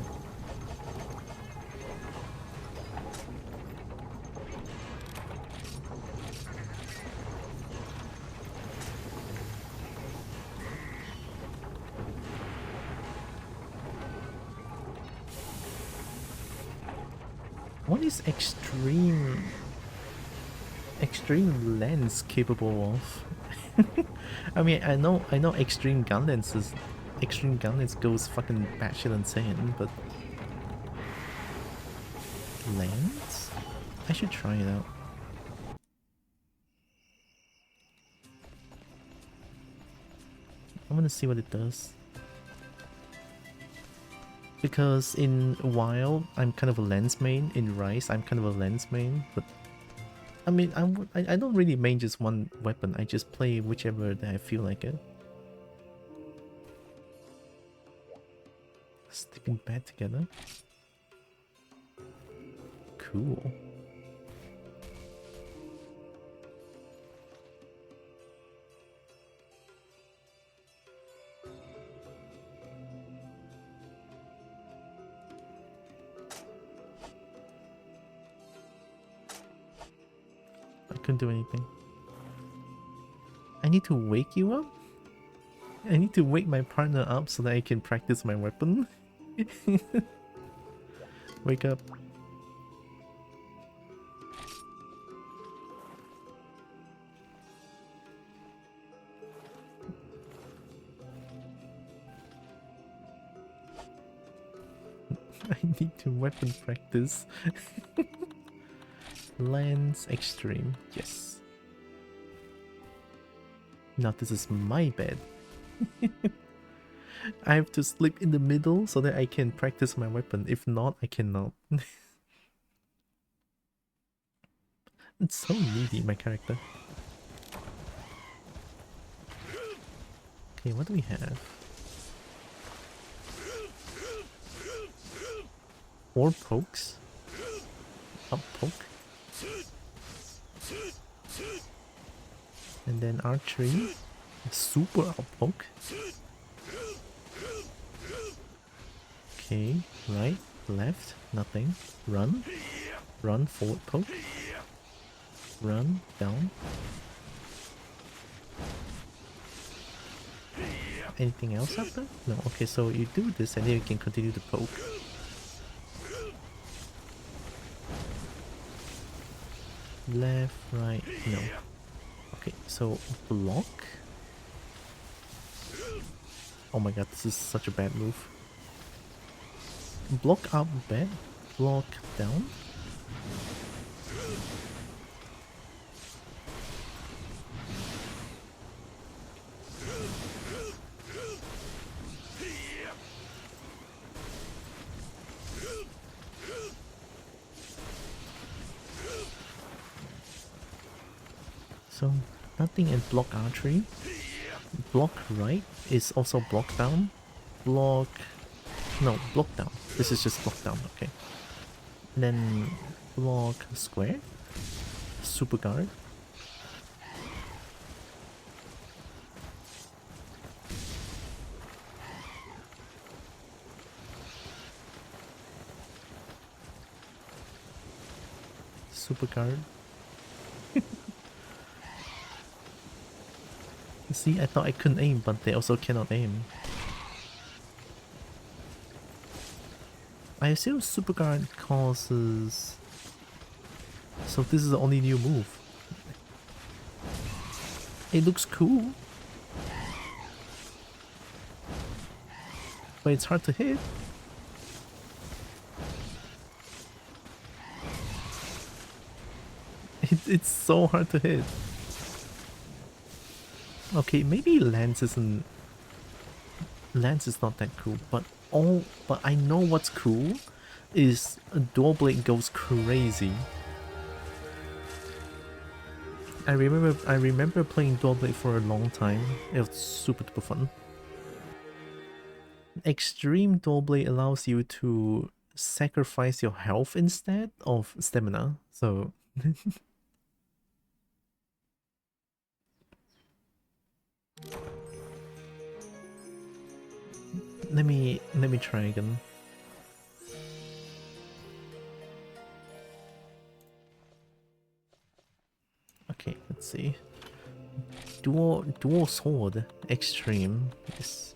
What is extreme lens capable of? I mean, I know extreme gun lens goes fucking batshit insane, but lens? I should try it out. I want to see what it does. Because in Wild, I'm kind of a lens main. In Rise, I'm kind of a lens main, but I mean, I don't really main just one weapon. I just play whichever that I feel like it. Sticking bad together. Cool. I couldn't do anything. I need to wake you up? I need to wake my partner up so that I can practice my weapon? Wake up. I need to weapon practice. Lens Extreme, yes. Now this is my bed. I have to sleep in the middle so that I can practice my weapon. If not, I cannot. It's so needy, my character. Okay, what do we have? 4 pokes. Up poke. And then archery. Super up poke. Okay, right, left, nothing. Run. Run, forward poke. Run, down. Anything else up there? No, okay, so you do this and then you can continue to poke. Left, right, no. Okay, so block. Oh my god, this is such a bad move. Block up bad, block down. So nothing in block archery. Block right is also block down. Block... No, block down. This is just block down, okay. And then block square. Super guard. Super guard. See, I thought I couldn't aim, but they also cannot aim. I assume Super Guard causes... So this is the only new move. It looks cool. But it's hard to hit. It's so hard to hit. Okay, maybe Lance isn't... Lance is not that cool, but I know what's cool is Dual Blade goes crazy. I remember playing Dual Blade for a long time. It was super duper fun. Extreme Dual Blade allows you to sacrifice your health instead of stamina. So let me try again. Okay, let's see. Dual sword extreme. Yes.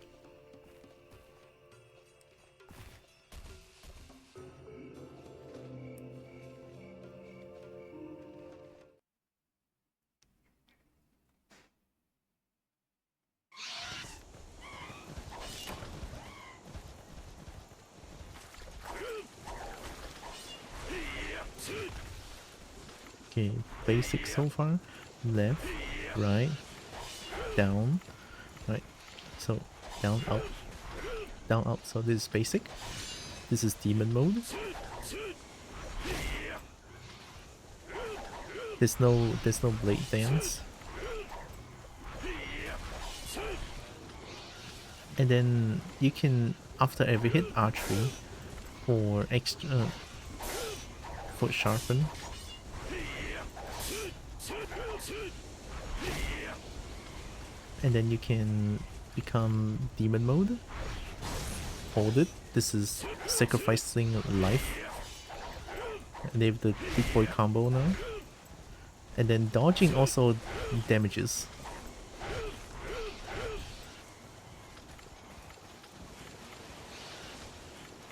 Okay, basic so far. Left, right, down, right. So down, up. So this is basic. This is demon mode. There's no blade dance. And then you can, after every hit, archery for extra for sharpen. And then you can become demon mode. Hold it. This is sacrificing life. And they have the big boy combo now. And then dodging also damages.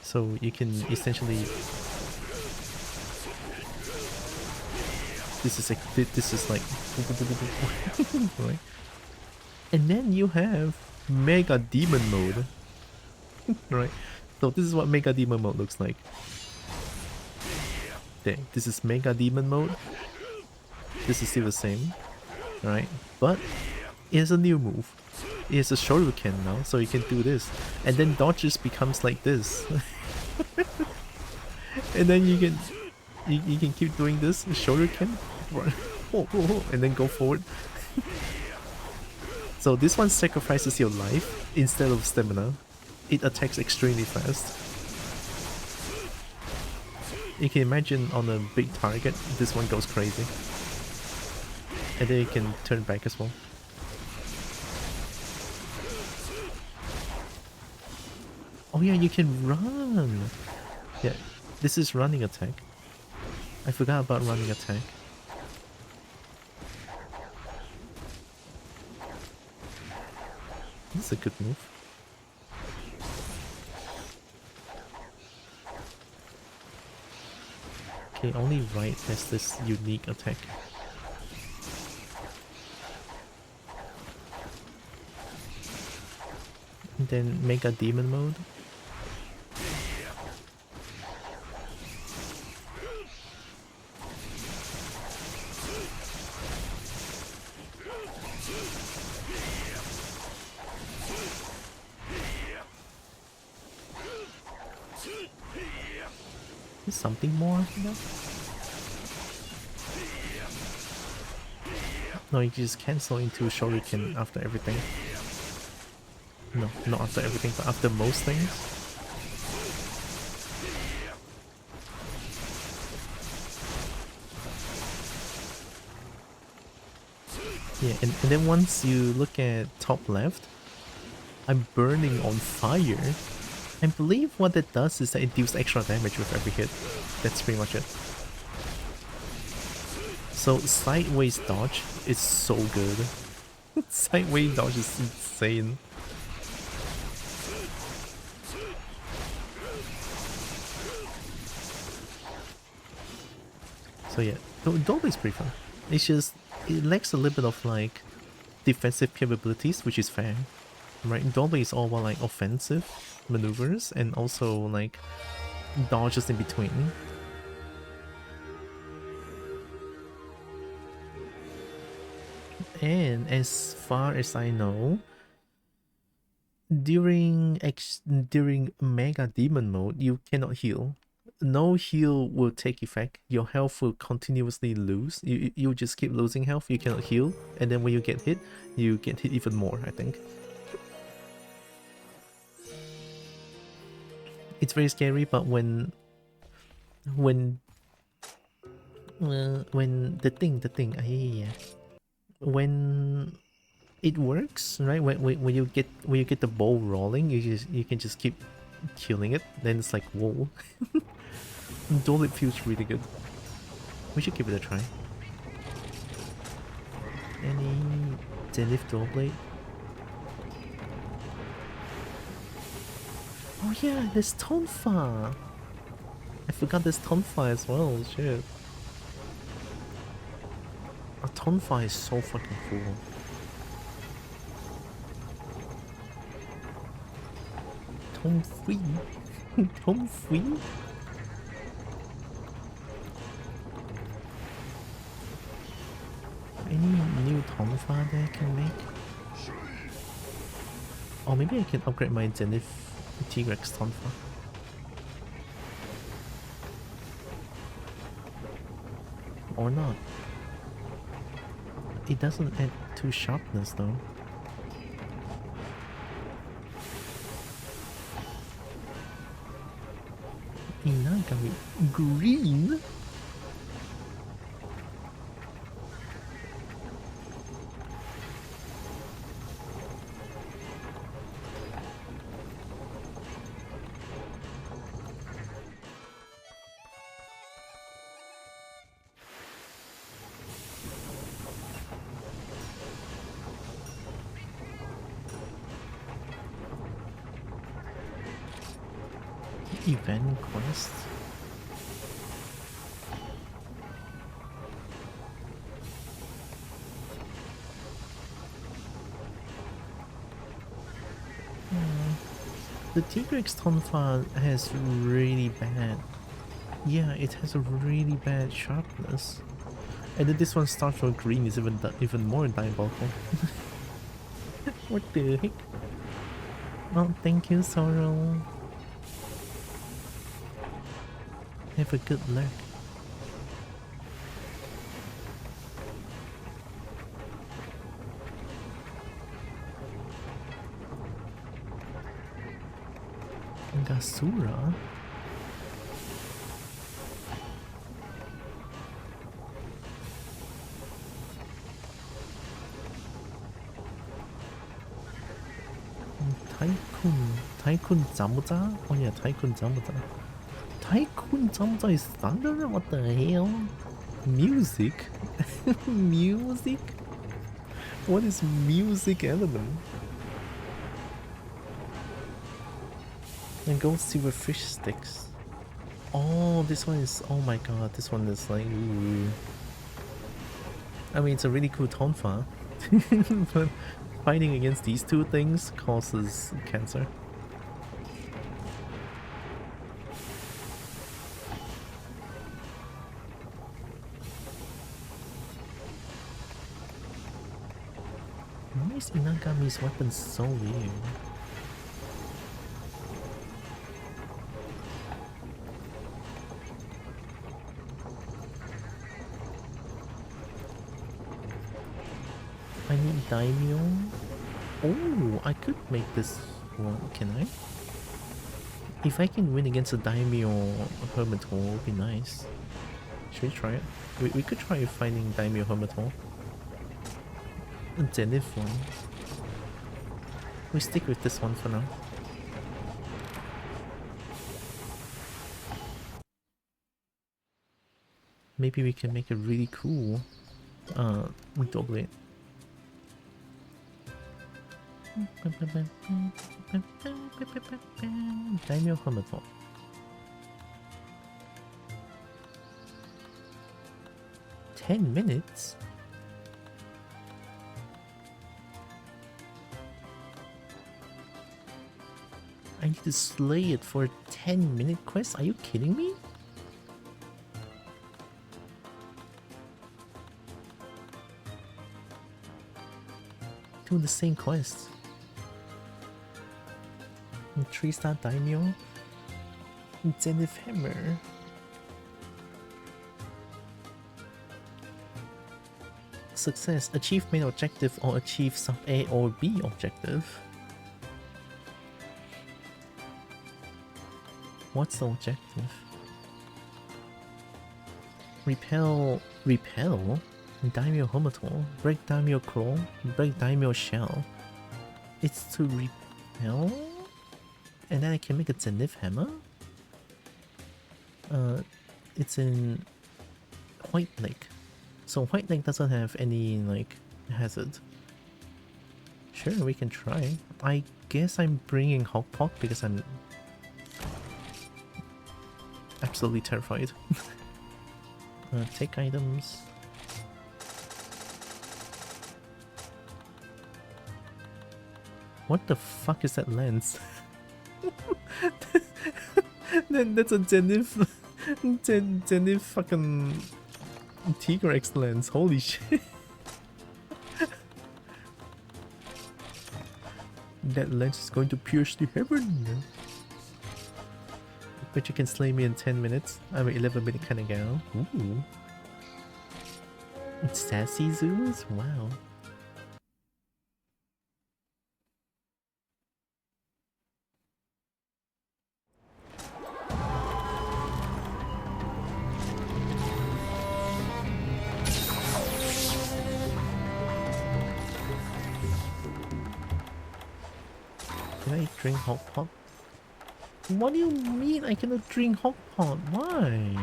So you can essentially... This is like... right? And then you have Mega Demon mode. Right? So this is what Mega Demon mode looks like. Okay, this is Mega Demon mode. This is still the same. Right? But it has a new move. It has a shuriken now, so you can do this. And then dodge just becomes like this. And then you can keep doing this, shuriken, and then go forward. So this one sacrifices your life instead of stamina. It attacks extremely fast. You can imagine on a big target, this one goes crazy. And then you can turn back as well. Oh yeah, you can run! Yeah, this is running attack. I forgot about running attack. This is a good move. Okay, only right has this unique attack. And then Mega Demon mode. Is something more? No? No, you just cancel into Shuriken after everything. No, not after everything, but after most things. Yeah, and then once you look at top left, I'm burning on fire. I believe what that does is that it deals extra damage with every hit. That's pretty much it. So sideways dodge is so good. Sideways dodge is insane. So yeah, Dolby is pretty fun. It's just, it lacks a little bit of like defensive capabilities, which is fair. Right, Dolby is all about like offensive maneuvers and also like dodges in between. And as far as I know, during Mega Demon mode, you cannot heal. No heal will take effect. Your health will continuously lose. You just keep losing health. You cannot heal, and then when you get hit even more, I think. It's very scary, but when the thing, when it works, right? When you get the ball rolling, you can just keep killing it. Then it's like, whoa. Dual, it feels really good. We should give it a try. Any Zenith Dual Blade? Oh yeah, there's Tonfa! I forgot there's Tonfa as well, shit. A Tonfa is so fucking cool. Tomfree? Tomfree? Any new Tonfa that I can make? Or maybe I can upgrade my Zenith T-Rex Tonfa. Or not. It doesn't add to sharpness though. Inagami green? Event quest? The Tigrex Tonfa has really bad... Yeah, it has a really bad sharpness. And then this one starts from green is even more diabolical. What the heck? Oh, thank you, Sorrow. Have a good luck. Gasura? Tycoon Zamuza? Oh yeah, Tycoon Zamuza. Tycoon Zamuza is thunder? What the hell? Music? Music? What is music element? And go silverfish sticks. Oh, this one is, oh my god, this one is like, ooh. I mean, it's a really cool tonfa, but fighting against these two things causes cancer. Why is Inagami's weapon so weird? I need Daimyo. Oh, I could make this one, can I? If I can win against a Daimyo Hermit Hole, would be nice. Should we try it? We could try fighting Daimyo Hermit Hole. A Zenith one. We stick with this one for now. Maybe we can make it really cool. Double it. Daimyo Hermit Hole. $10? I need to slay it for a 10-minute quest? Are you kidding me? Do the same quest. 3-star Daimyo. Zenith Hammer. Success. Achieve main objective or achieve sub A or B objective. What's the objective? Repel. Repel? Daimyo Homoto. Break Daimyo Claw. Break Daimyo Shell. It's to repel? And then I can make a Zenith Hammer? It's in White Lake. So White Lake doesn't have any, like, hazard. Sure, we can try. I guess I'm bringing Hogpot because I'm absolutely terrified. Take items. What the fuck is that lens? That's a Zenith fucking T-Rex lens. Holy shit. That lens is going to pierce the heaven. But you can slay me in 10 minutes. I'm an 11-minute kind of gal. Ooh. It's sassy zoos? Wow. Can I drink hot pot? What do you mean I cannot drink hot pot? Why?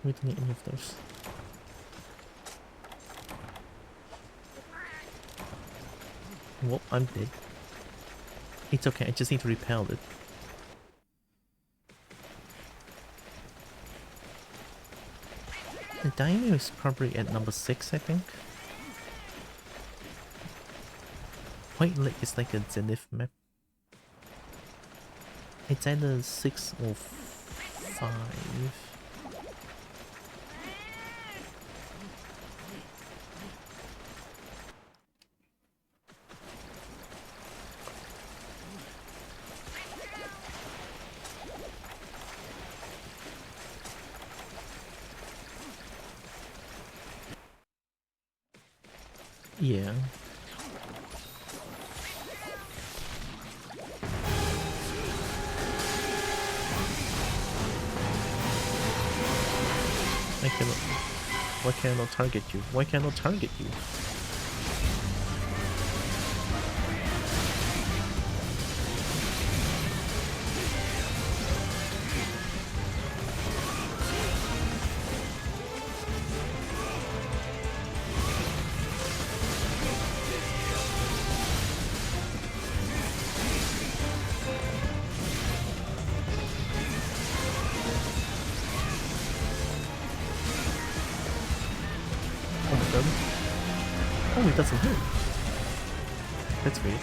We don't need any of those. Well, I'm dead. It's okay, I just need to repel it. The Daimyo is probably at number 6, I think. White Lake is like a Zenith map. It's either 6 or 5. Yeah. I cannot. Why can't I not target you? Why can't I not target you? Oh my god. Oh, it doesn't hit. That's weird.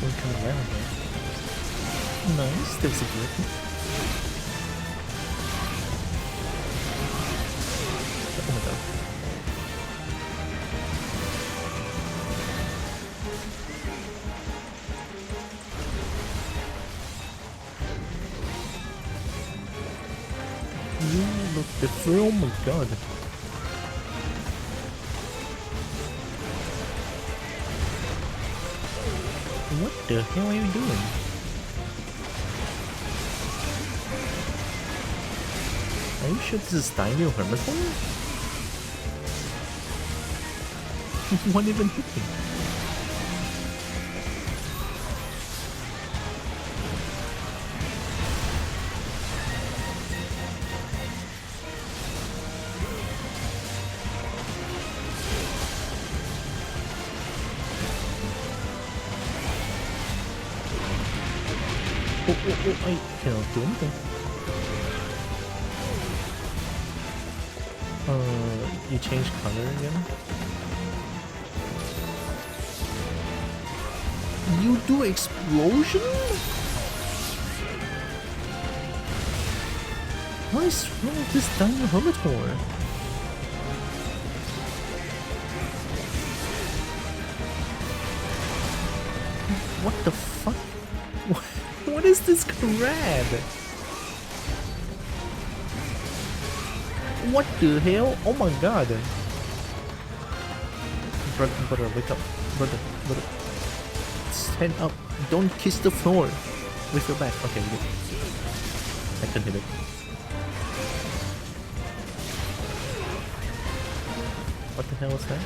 We're coming around here. Nice, there's a grip. Oh my god. You look different. Oh my god. What the hell are you doing? Are you sure this is Dino Hermithorn? What even hit me? Oh, I cannot do anything. You change color again? You do explosion? What is wrong with this Dino Hermithorn? What the fuck? What is this crab? What the hell? Oh my god. Brother, wake up. Brother. Stand up. Don't kiss the floor with your back. Okay, good. I can hit it. What the hell was that?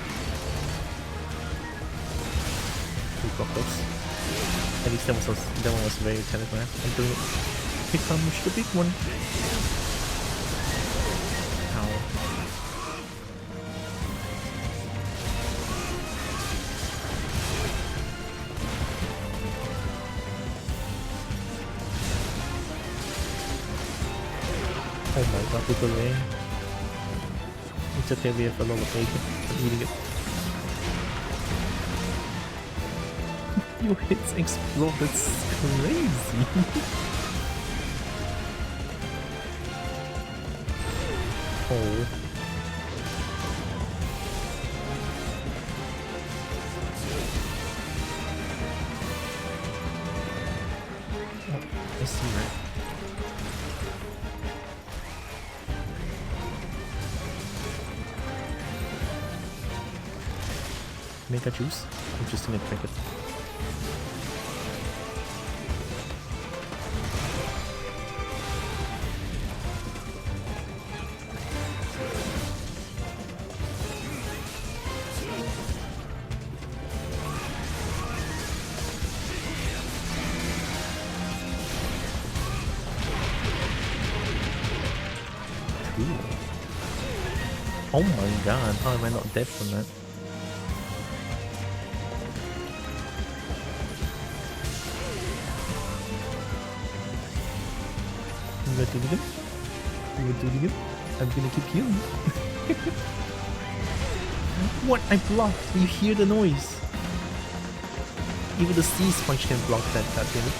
We got close. At least that one was very telegraphed. I'm doing it. Here comes the big one. Ow. Oh my god, people rain. It's okay, we have a lot of bacon. I'm eating it. Your hits explode, that's crazy. Oh. I see, right? Mega juice? I'm just gonna drink it. Oh my god, how am I not dead from that? You gonna do it again? You gonna do it again? I'm gonna keep healing. What? I blocked. You hear the noise. Even the Seize Punch can block that, goddammit.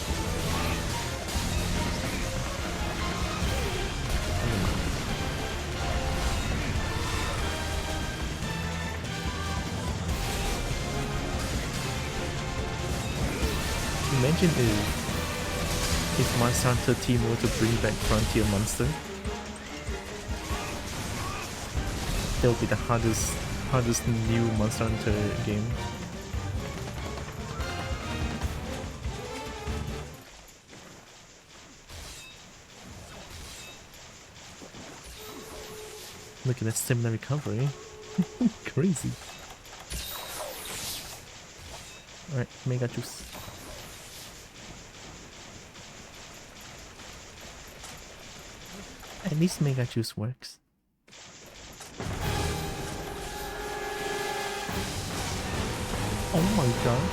Imagine if Monster Hunter team were to bring back Frontier Monster. That would be the hardest new Monster Hunter game. Look at that stamina recovery. Crazy. Alright, Mega Juice. At least Mega Juice works. Oh my god.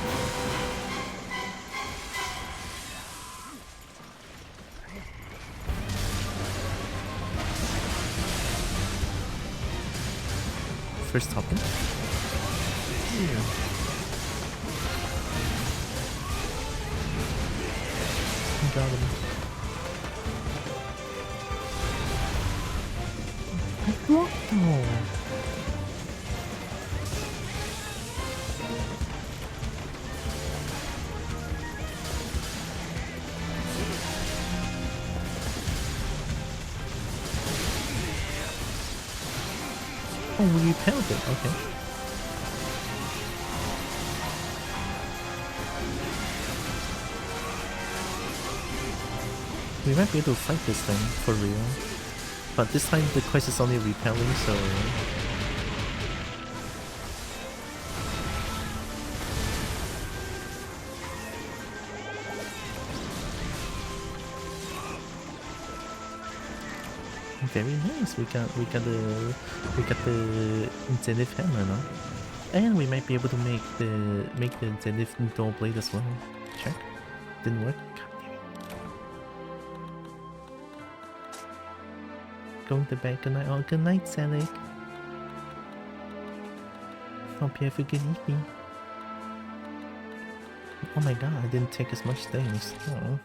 First topping. Yeah. Got him. What? Oh. Oh, we repelled it, okay. We might be able to fight this thing for real. But this time the quest is only repelling, so... Very nice. We got the Zenith hammer now, and we might be able to make the Zenith dual blade as well. Check. Didn't work. God damn it. Going to bed. Good night. Oh, good night, Selig. Hope you have a good evening. Oh my god, I didn't take as much things. Oh.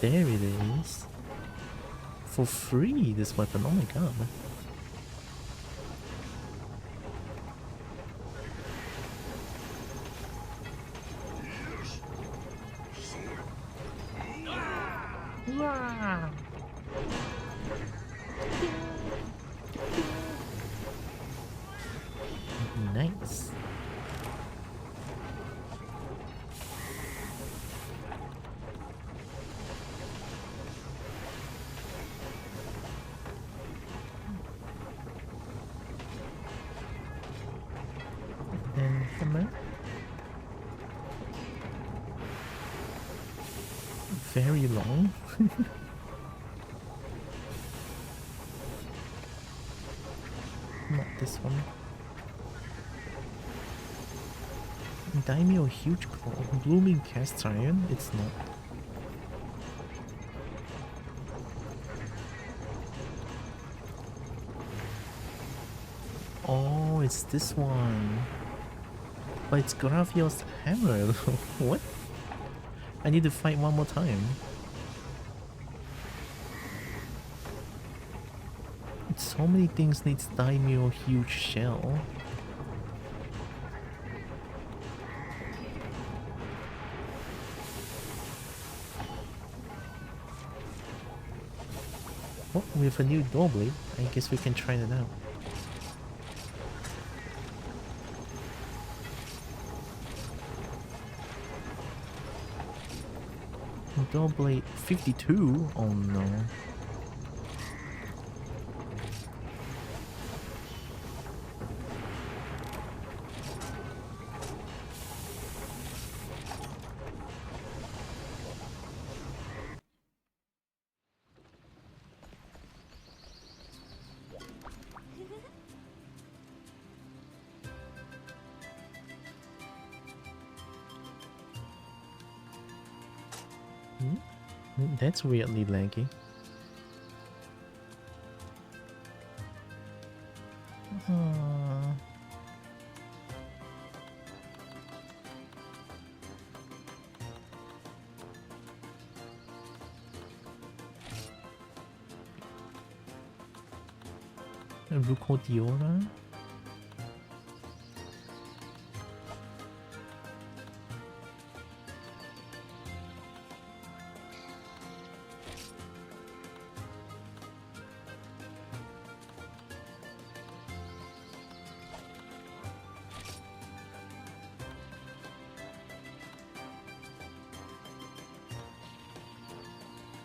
There it is. For free, this weapon. Oh my god. Wow. Nice. And hammer. Very long. Not this one. Daimyo huge claw. Blooming cast iron? It's not. Oh, it's this one. But it's Gravio's hammer. What? I need to fight one more time. So many things needs Daimyo huge shell. Oh, we have a new door blade. I guess we can try that out. Door blade 52? Oh no. That's weirdly laggy. Rucodiora?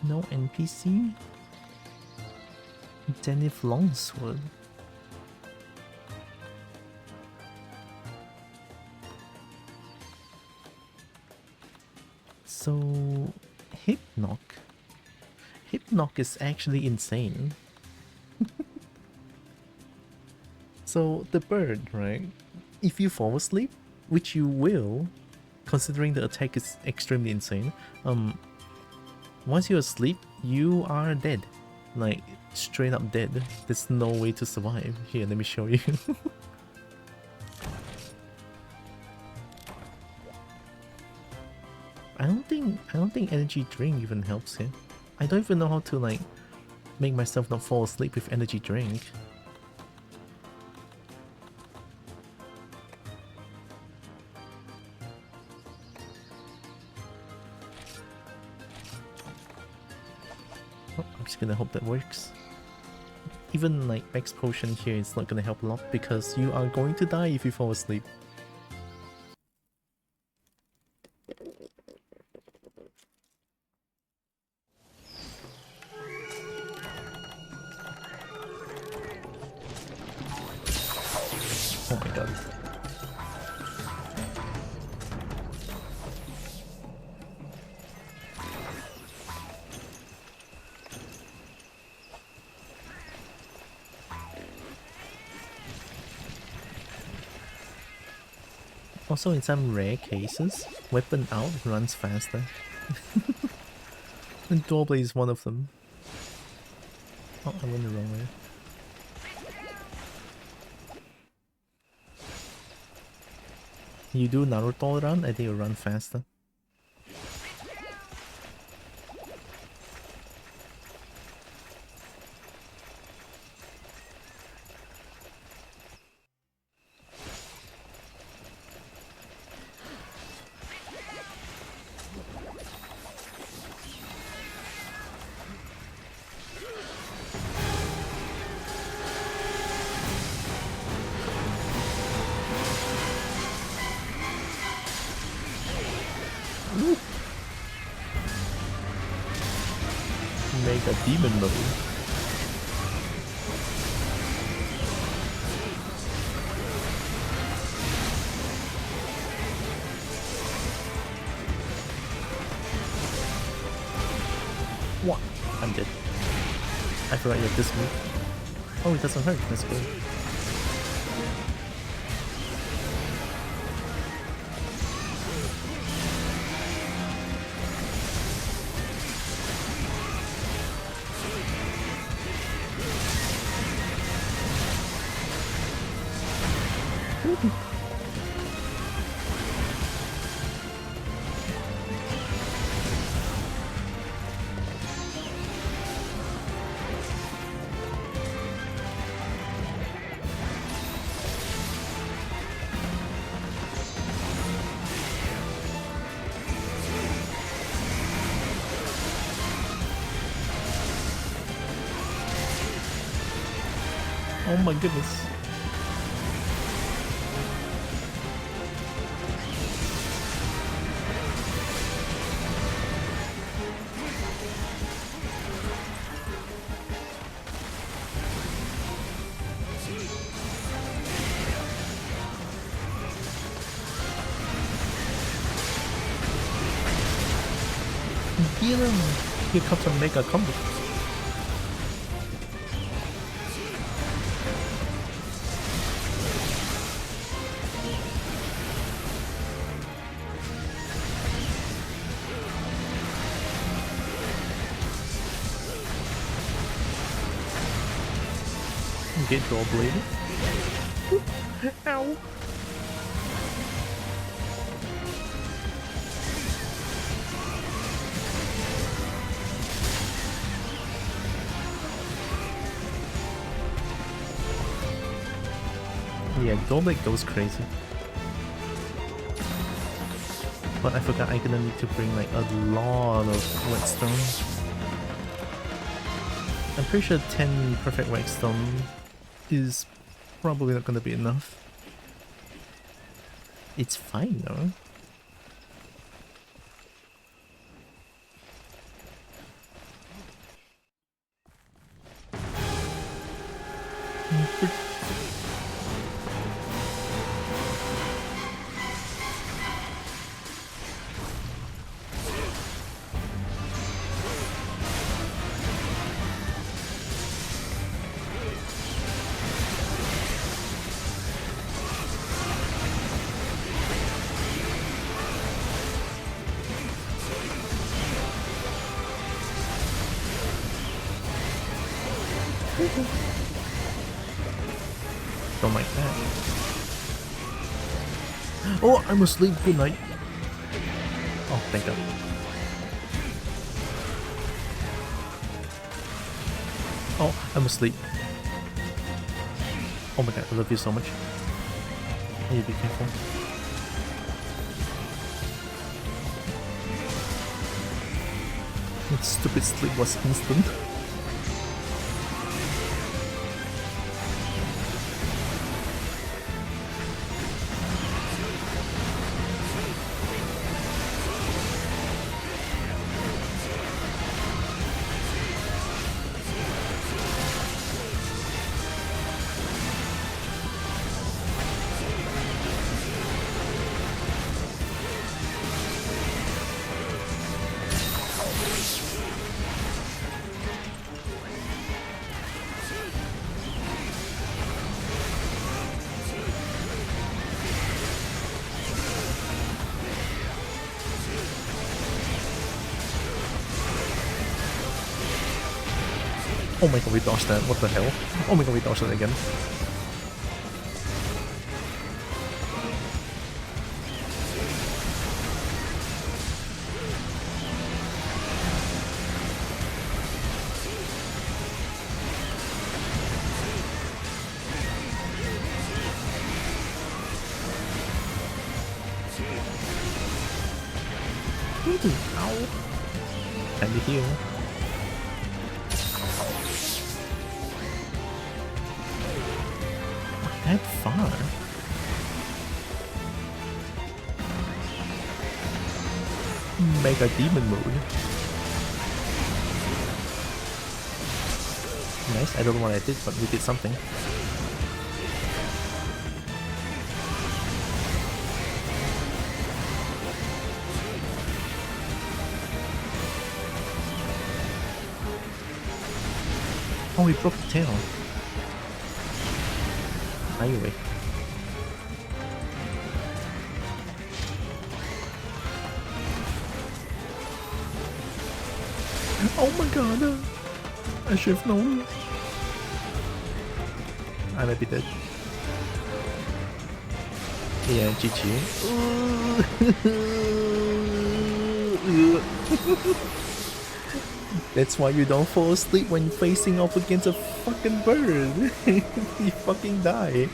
No NPC? Denif Longsword. So, Hypnoc. Hypnoc is actually insane. So, the bird, right? If you fall asleep, which you will, considering the attack is extremely insane, once you're asleep, you are dead. Like, straight up dead. There's no way to survive. Here, let me show you. I don't think energy drink even helps here. I don't even know how to like make myself not fall asleep with energy drink. Oh, I'm just gonna hope that works. Even like max potion here is not gonna help a lot because you are going to die if you fall asleep. Oh my god. Also, in some rare cases, weapon out runs faster. And Doorblade is one of them. Oh, I went the wrong way. You do Naruto run, I think you run faster. Mega demon mode. What? I'm dead. I forgot you have this move. Oh, it doesn't hurt. That's good. Oh my goodness. Heal him! Here comes a mega combo. get door bladed. Ow. Yeah, Golbeck goes crazy. But I forgot I'm gonna need to bring like a lot of whetstone. I'm pretty sure 10 perfect whetstone is probably not gonna be enough. It's fine though. Don't like that. Oh, I'm asleep. Good night. Oh, thank God. Oh, I'm asleep. Oh my God, I love you so much. I need to be careful. That stupid sleep was instant. Oh my God, we dodged that. What the hell? Oh my God, we dodged that again. Ow. Time to heal. That far? Mega demon mode. Nice, I don't know what I did, but we did something. Oh, we broke the tail. Highway. Oh my God! I should have known. I might be dead. Yeah, GG. That's why you don't fall asleep when facing off against a fucking bird. You fucking die.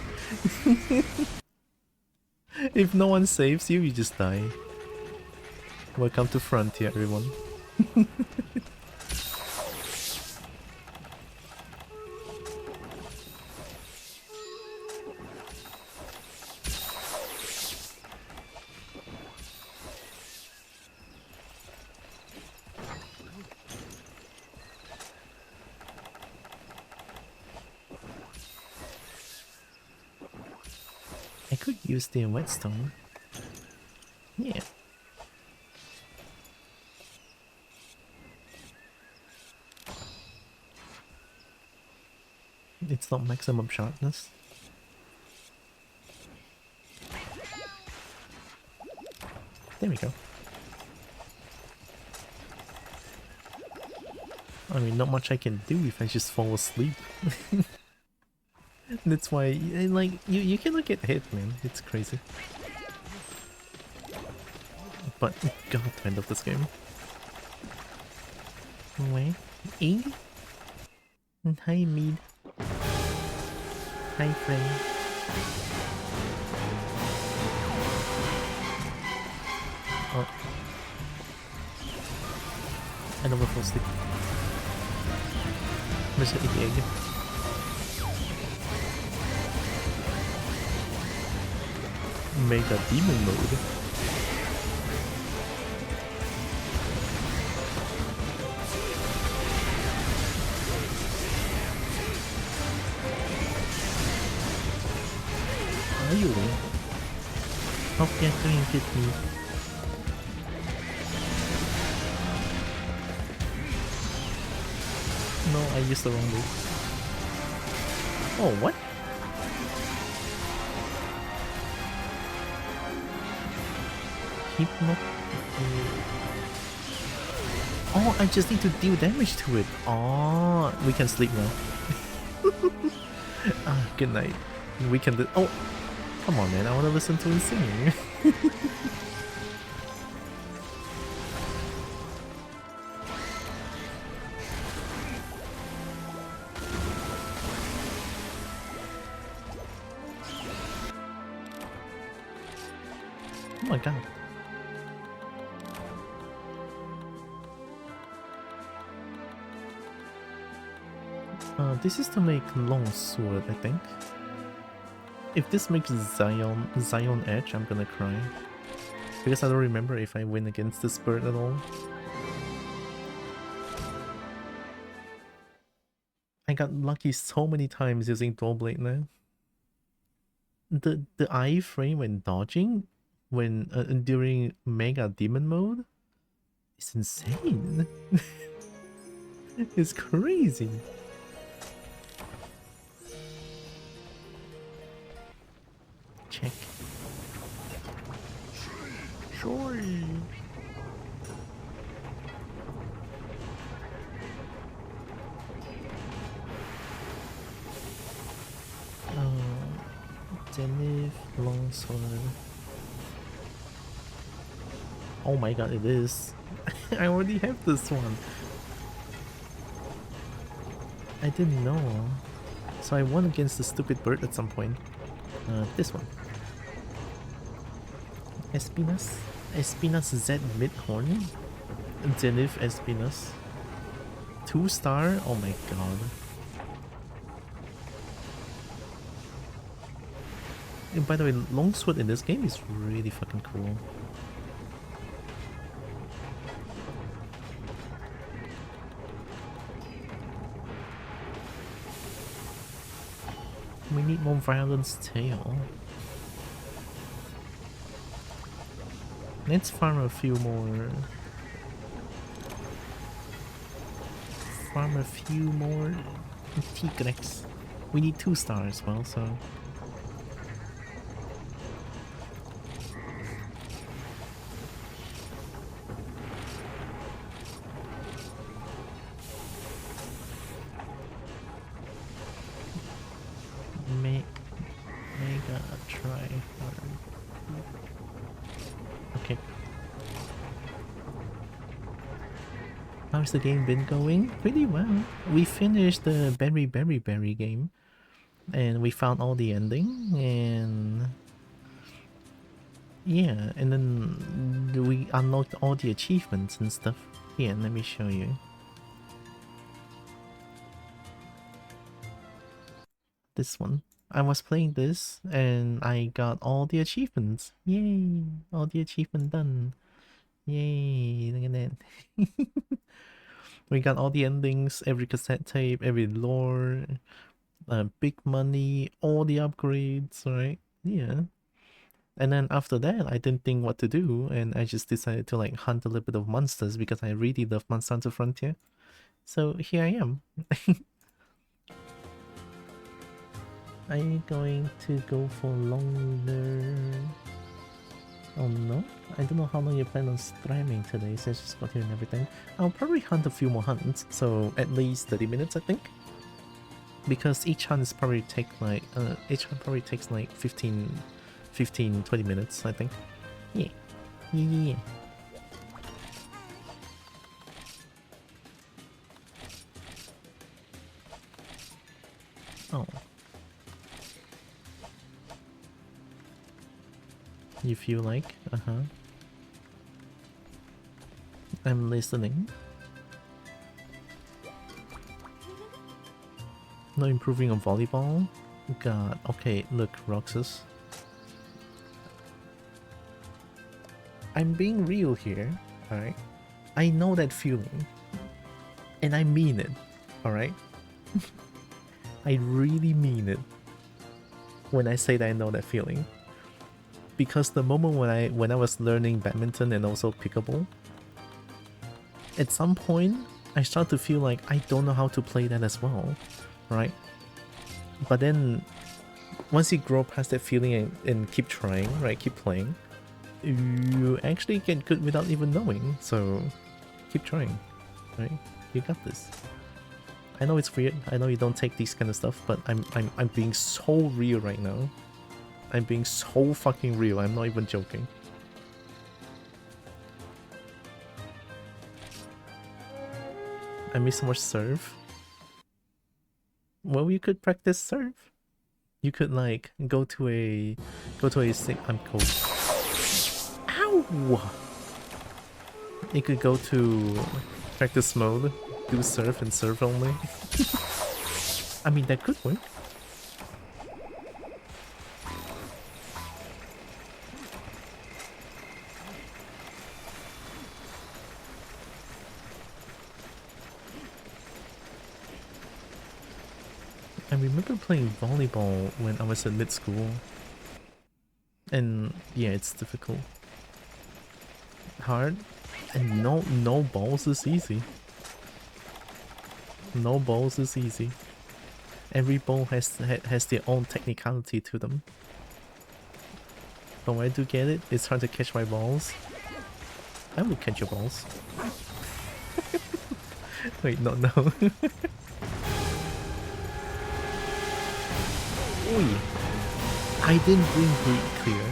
If no one saves you, you just die. Welcome to Frontier, everyone. I could use the whetstone. Yeah. It's not maximum sharpness. There we go. I mean, not much I can do if I just fall asleep. That's why, like, you cannot get hit, man. It's crazy. But, god, I love this game. Wait, Ing? Hi, Mead. Hi, friend. Oh. I don't want to fall asleep. I'm just gonna eat the egg. Mega demon mode. Are you? Hope you're doing good, me. No, I used the wrong move. Oh, what? Hypno. Oh, I just need to deal damage to it. Oh, we can sleep now. Ah, good night. We can do. Oh, come on, man. I want to listen to him sing. Oh my god. This is to make long sword, I think. If this makes Zion Edge, I'm gonna cry. Because I don't remember if I win against this bird at all. I got lucky so many times using Dual Blade now. The iframe when dodging, when during Mega Demon mode, is insane. It's crazy. Check. Sure. Zenith Longsword. Oh my god, it is. I already have this one. I didn't know. So I won against the stupid bird at some point. This one. Espinas? Espinas Z Midhorn? Zenith Espinas. 2-star? Oh my god. And by the way, longsword in this game is really fucking cool. We need more Violence Tail. Let's farm a few more. Farm a few more Tigrex. We need 2-star as well, so. Mega try hard. Okay. How's the game been going? Pretty well. We finished the Berry game. And we found all the ending. And yeah, and then we unlocked all the achievements and stuff. Here, let me show you. This one. I was playing this and I got all the achievements. Yay! All the achievement done. Yay! Look at that. We got all the endings, every cassette tape, every lore, big money, all the upgrades, right? Yeah. And then after that, I didn't think what to do, and I just decided to like hunt a little bit of monsters because I really love Monster Hunter Frontier. So here I am. Are you going to go for longer? Oh no, I don't know how long you plan on streaming today since you got here and everything. I'll probably hunt a few more hunts, so at least 30 minutes I think. because each hunt is probably each hunt probably takes like 15, 20 minutes, I think. Yeah. Yeah. Oh. You feel like? Uh-huh. I'm listening. No improving on volleyball? God. Okay, look, Roxas. I'm being real here, alright? I know that feeling. And I mean it, alright? I really mean it when I say that I know that feeling. Because the moment when I was learning badminton and also pickleball, at some point I start to feel like I don't know how to play that as well, right? But then once you grow past that feeling and keep trying, right, keep playing, you actually get good without even knowing. So keep trying, right? You got this. I know it's weird. I know you don't take these kind of stuff, but I'm being so real right now. I'm being so fucking real. I'm not even joking. I miss more serve. Well, you could practice serve. You could like go to a I'm cold. Ow! You could go to practice mode, do serve and serve only. I mean, that could work. I remember playing volleyball when I was in mid school. And yeah, it's difficult. Hard. And no balls is easy. No balls is easy. Every ball has their own technicality to them. But when I do get it, it's hard to catch my balls. I will catch your balls. Wait, no. Oi! I didn't bring Greek clear.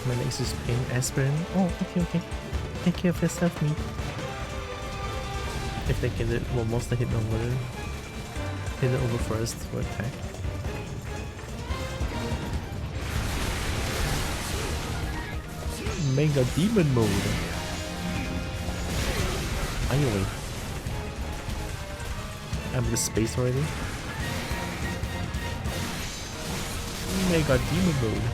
My legs is pain, aspirin. Oh, okay. Take care of yourself, me. If they get it, we'll mostly hit it over first for attack. Mega Demon Mode. Finally. I'm in the space already. Mega Demon Mode.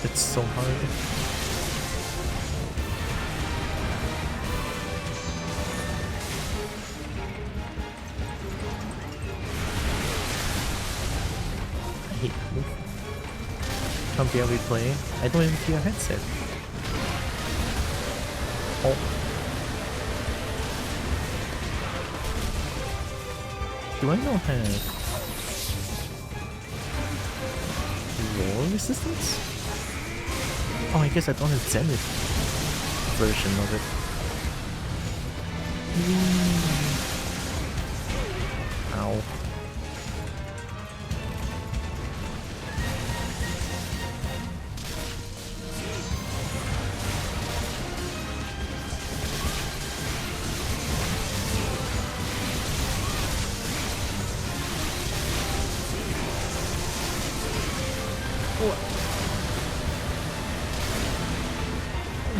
It's so hard. I hate this. Can't be able to play. I don't even feel a headset. Oh. Do I not have wall resistance? Oh, I guess I don't have Zenith version of it. Ow.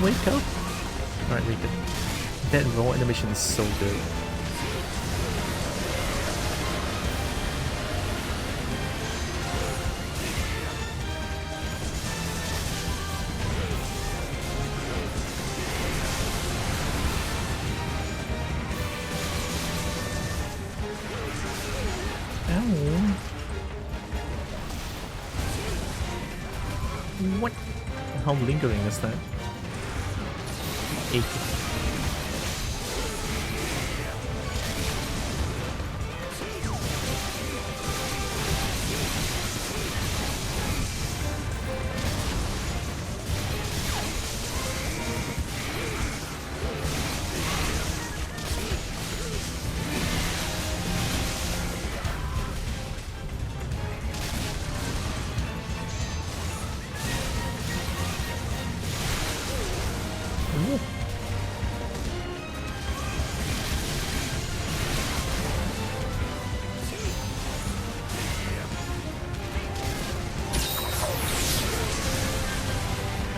Wake up! Alright, wake up. That raw animation is so good. Ow. What? How lingering is that? 8. Ooh.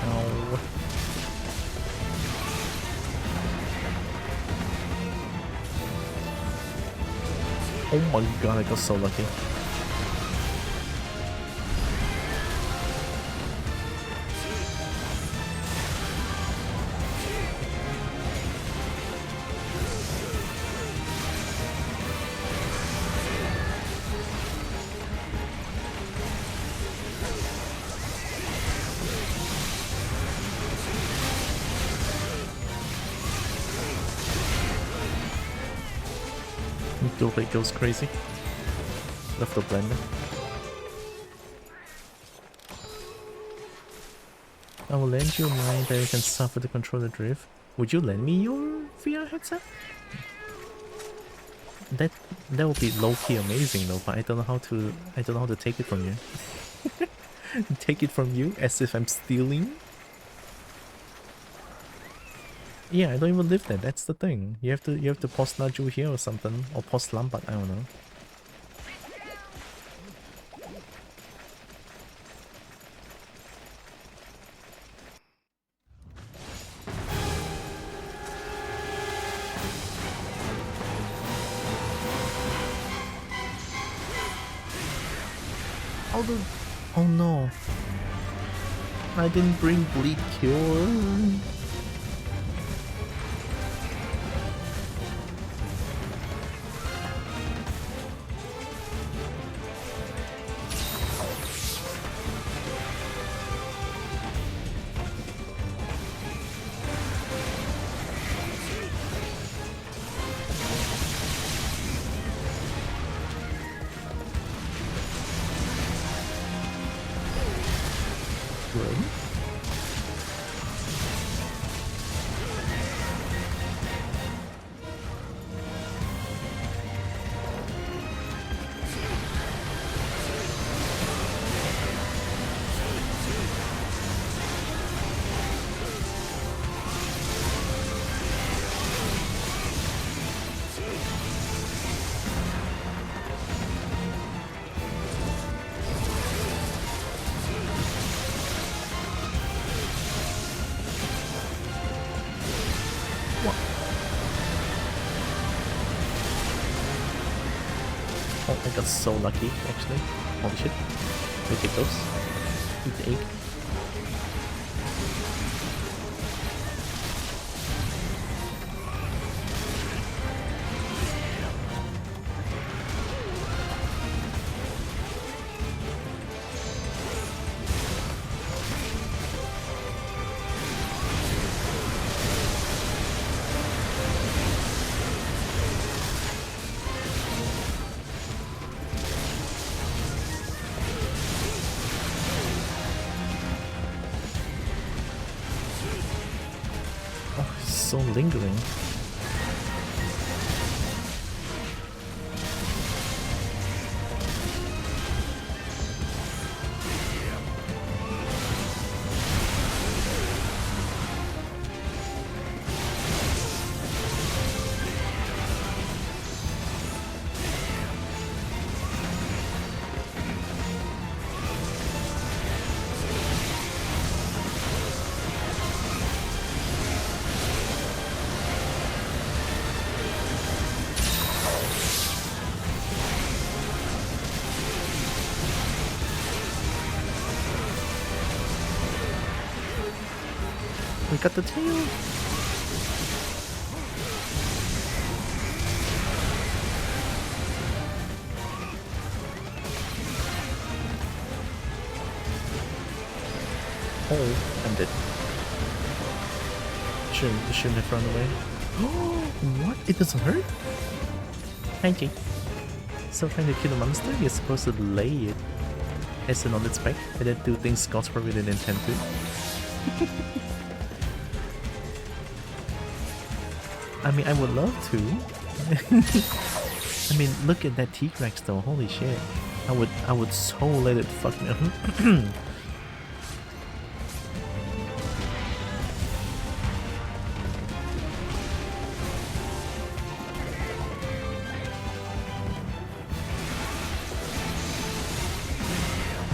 Ow. Oh my god, I got so lucky. Dope goes crazy. Left the blender. I will lend you mine that you can suffer the controller drift. Would you lend me your VR headset? That would be low-key amazing though, but I don't know how to take it from you. Take it from you as if I'm stealing? Yeah, I don't even live there, that's the thing. You have to post Naju here or something. Or post Lambat, I don't know. Oh no. I didn't bring bleed cure. Oh, I got so lucky, actually. Holy shit. We take those. Eat the egg. So lingering. We got the tail. Oh, I'm dead. Shouldn't have run away. What? It doesn't hurt? Thank you. So trying to kill a monster, you're supposed to lay it as on its back and then do things God's probably didn't intend to. I mean, I would love to. I mean, look at that T-Rex though, holy shit. I would so let it fuck me.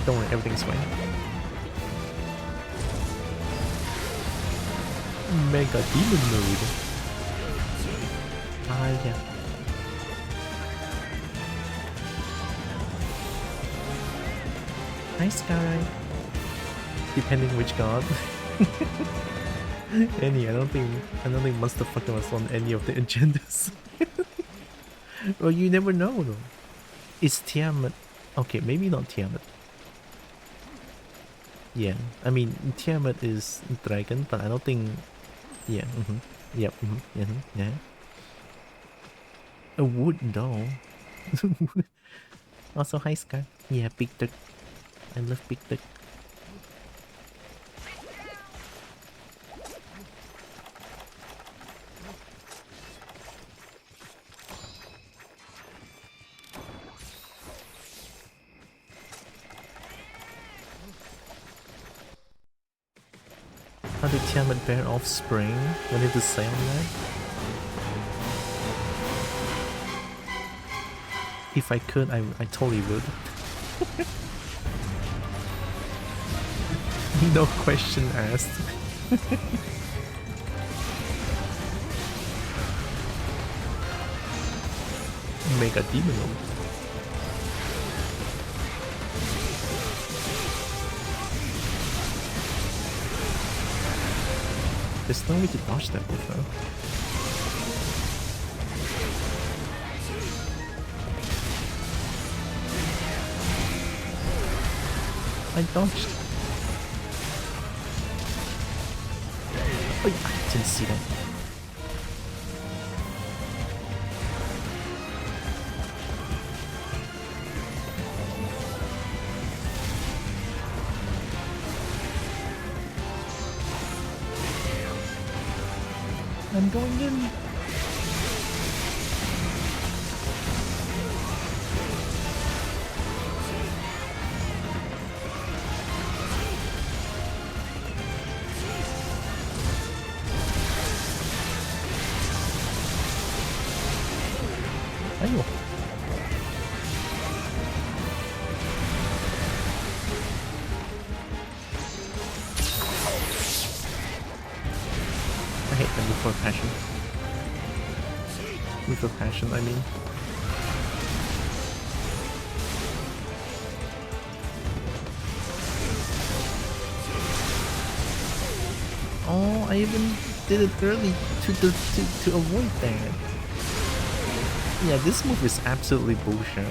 Don't worry, everything's fine. Mega Demon Mode. Ah, yeah. Nice guy. Depending which god. Any, I don't think Monster Fucker was on any of the agendas. Well, you never know though. Is Tiamat... Okay, maybe not Tiamat. Yeah, I mean, Tiamat is dragon, but I don't think... Yeah, yep, yeah. A wood doll. Also, hi Scar. Yeah, big duck. I love big duck. How did Tiamat bear offspring? When did the say on that? If I could, I totally would. No question asked. Mega Demon. There's no way to dodge that move though. I dodged. Oh, I didn't see that. I'm going in. Ayo. I hate them before passion. Before passion, I mean. Oh, I even did it early to avoid that. Yeah, this move is absolutely bullshit.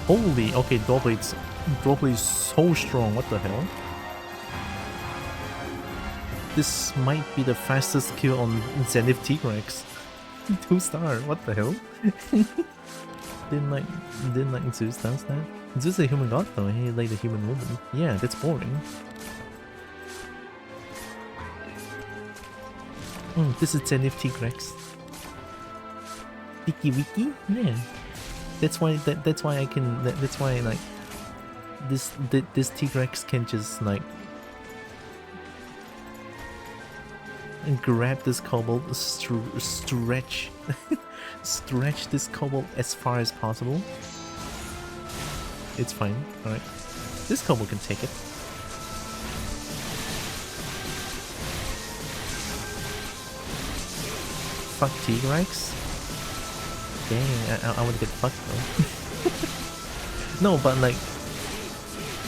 Holy, okay, Dorblade's is so strong, what the hell? This might be the fastest kill on Zenith T-Rex. 2-star, what the hell? Didn't like Zeus does that? Zeus is a human god though, he like a human woman. Yeah, that's boring. This is Zenith T-Rex. Wiki wiki? Yeah. That's why I can that's why like this T-Rex can just like grab this Kobo, stretch stretch this Kobo as far as possible. It's fine, alright. This Kobo can take it. Fuck T-Rex. Dang, I wanna get fucked though. No, but like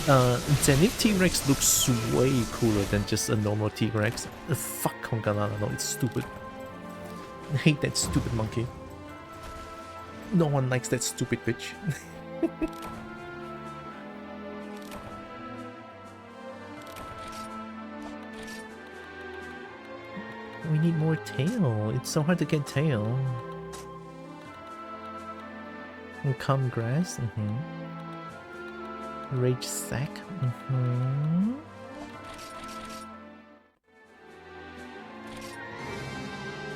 Zenith T-Rex looks way cooler than just a normal T-Rex. Fuck Kongalala, no, it's stupid. I hate that stupid monkey. No one likes that stupid bitch. We need more tail. It's so hard to get tail. And calm grass. Rage sack.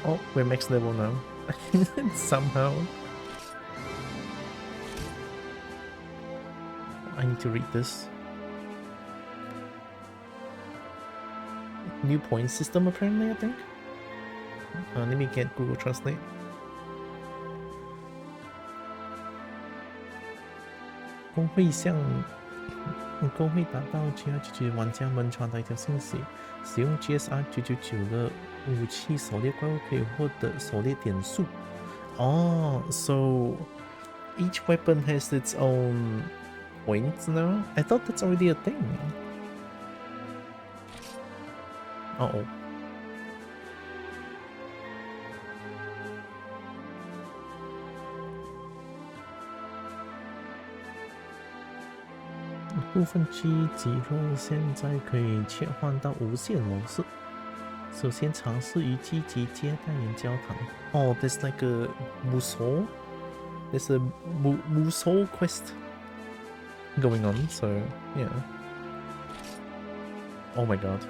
Oh, we're max level now. Somehow. I need to read this. New point system apparently, I think. Let me get Google Translate.工会达到 GR99 玩家们传达一条信息：使用 GSR 999的武器狩猎怪物可以获得狩猎点数。Oh, so each weapon has its own points now? I thought that's already a thing. Uh-oh.部分机集肉现在可以切换到无限模式。首先尝试与积极接待员交谈。Oh, there's like a Musou. There's a Musou quest going on, so yeah. Oh my god.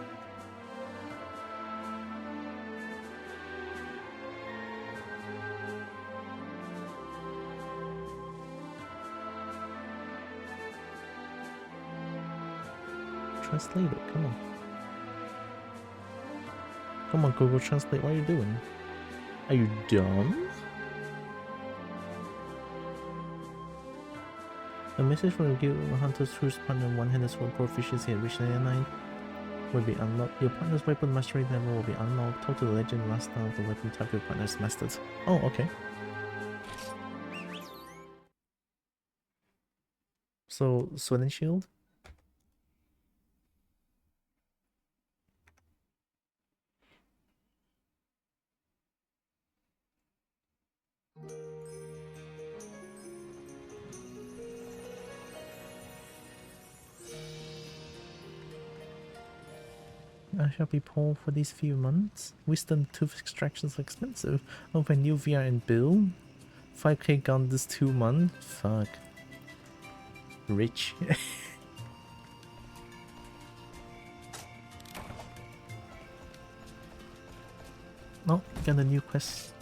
Translate it, come on. Come on, Google Translate, what are you doing? Are you dumb? A message from the Guild Hunters whose partner one-handed sword proficiency at reach 99 will be unlocked. Your partner's weapon mastery level will be unlocked. Talk to the legend master of the weapon type your partner's mastered. Oh, okay. So, sword and shield? I shall be poor for these few months. Wisdom tooth extractions are expensive. Over new VR and bill. 5k gone this 2 months. Fuck. Rich. Oh, got a new quest.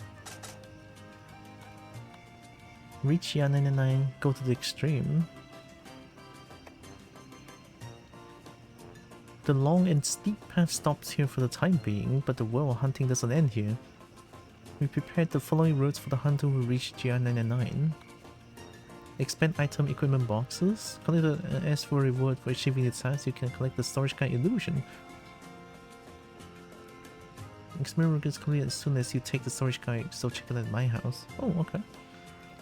Reach year 99, go to the extreme. The long and steep path stops here for the time being, but the world hunting doesn't end here. We prepared the following routes for the hunter who reached GR99. Expand item equipment boxes. Collect an S for reward for achieving its size. You can collect the storage guide illusion. Experiment gets complete as soon as you take the storage guide, so check it at my house. Oh, okay.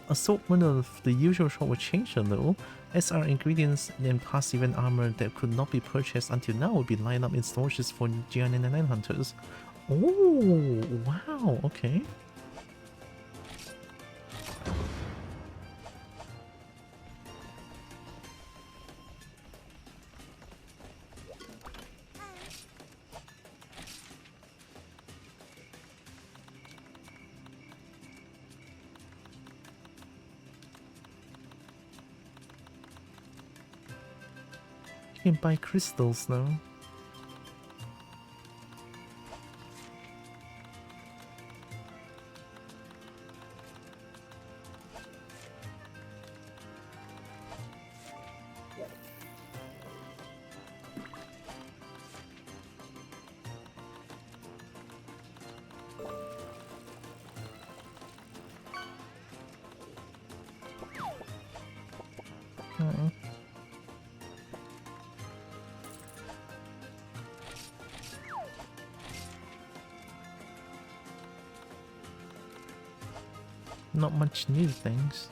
Assortment of the usual shop will change a little. SR ingredients and past event armor that could not be purchased until now will be lined up in storages for GR99 hunters. Oh, wow, okay. You can buy crystals now. Not much new things.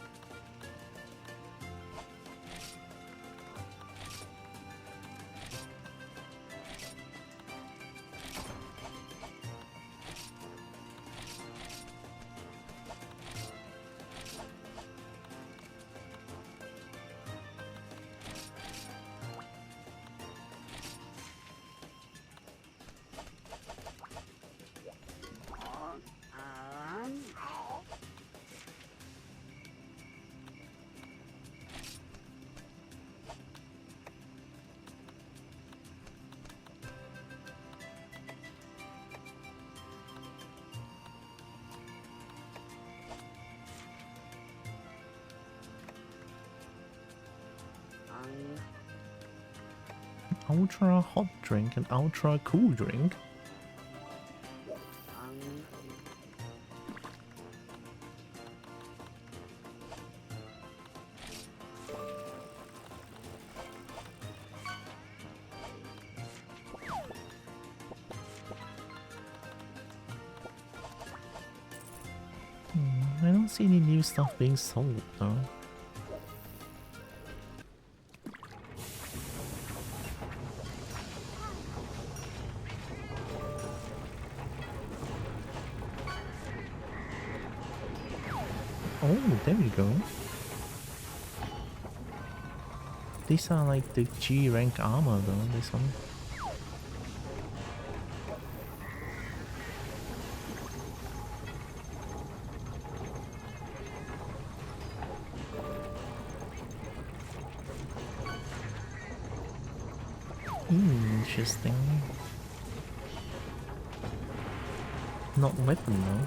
ultra hot drink and ultra cool drink. I don't see any new stuff being sold though. Oh, there we go. These are like the G rank armor though, this one. Interesting. Not weapon though.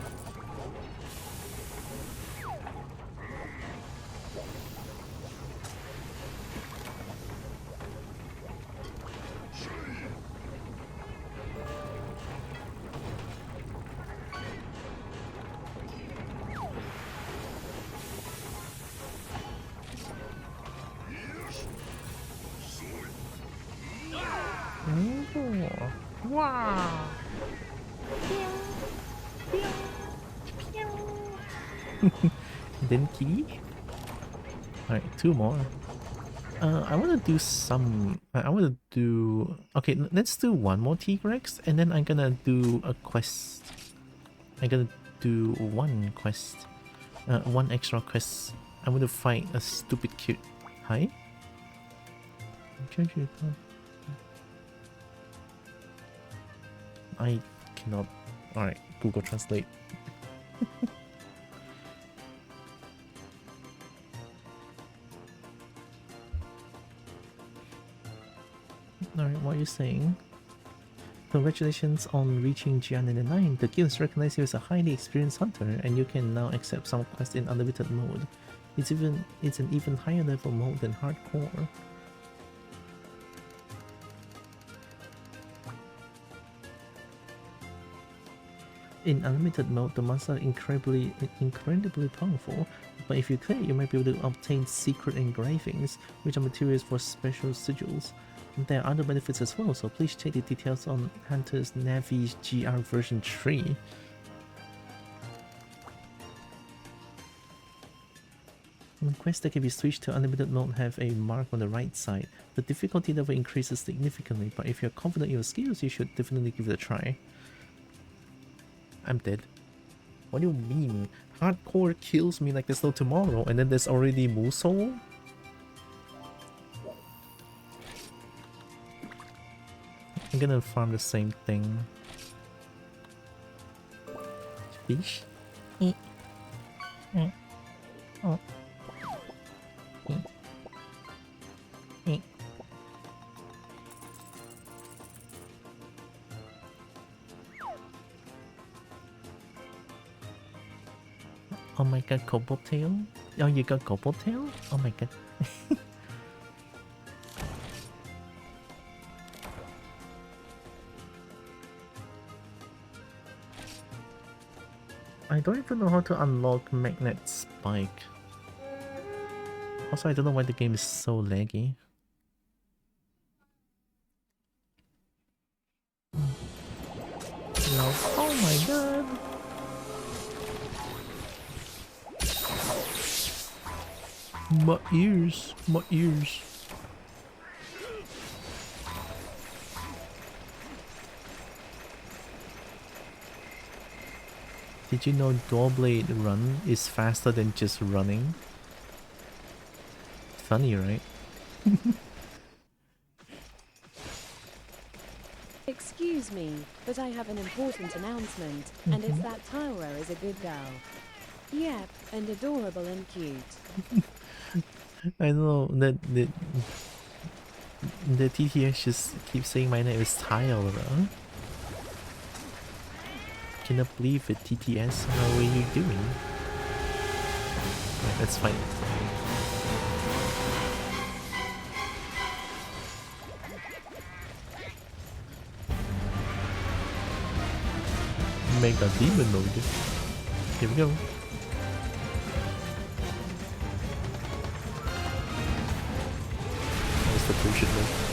Wow! Denki? Alright, 2 more. I want to do some... I want to do... Okay, let's do 1 more T-Rex and then I'm gonna do a quest. I'm gonna do 1 quest. 1 extra quest. I want to fight a stupid cute... Hi? I cannot... Alright, Google Translate. Alright, what are you saying? Congratulations on reaching GR99. The guild recognizes you as a highly experienced hunter, and you can now accept some quests in unlimited mode. It's an even higher level mode than hardcore. In unlimited mode, the monsters are incredibly powerful, but if you clear, you might be able to obtain secret engravings, which are materials for special sigils. There are other benefits as well, so please check the details on Hunter's Navi's GR version 3. Quests that can be switched to unlimited mode have a mark on the right side. The difficulty level increases significantly, but if you're confident in your skills, you should definitely give it a try. I'm dead. What do you mean? Hardcore kills me like there's no tomorrow, and then there's already Musou? I'm gonna farm the same thing. Fish? Oh. Oh my god, Kobo tail? Oh, you got Kobo tail? Oh my god. I don't even know how to unlock Magnet Spike. Also, I don't know why the game is so laggy. No. Oh my god! My ears! My ears! Did you know Doorblade run is faster than just running? Funny, right? Excuse me, but I have an important announcement, and it's that Tyra is a good girl. Yep, and adorable and cute. I know that the TTS just keeps saying my name is Tyra. Cannot believe it, TTS. How are you doing? Right, let's fight. Mega Demonoid. Here we go. That's the potion move.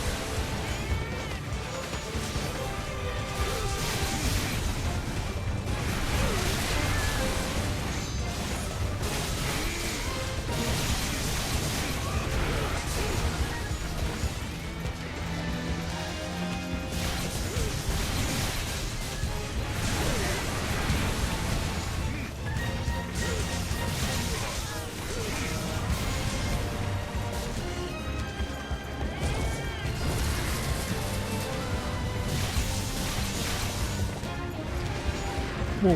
Whoa.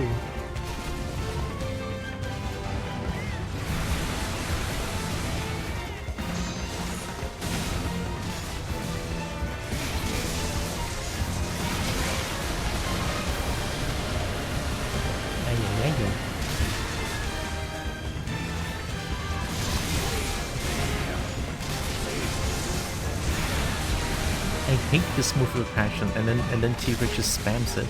I hate this move with passion, and then T-Rex just spams it.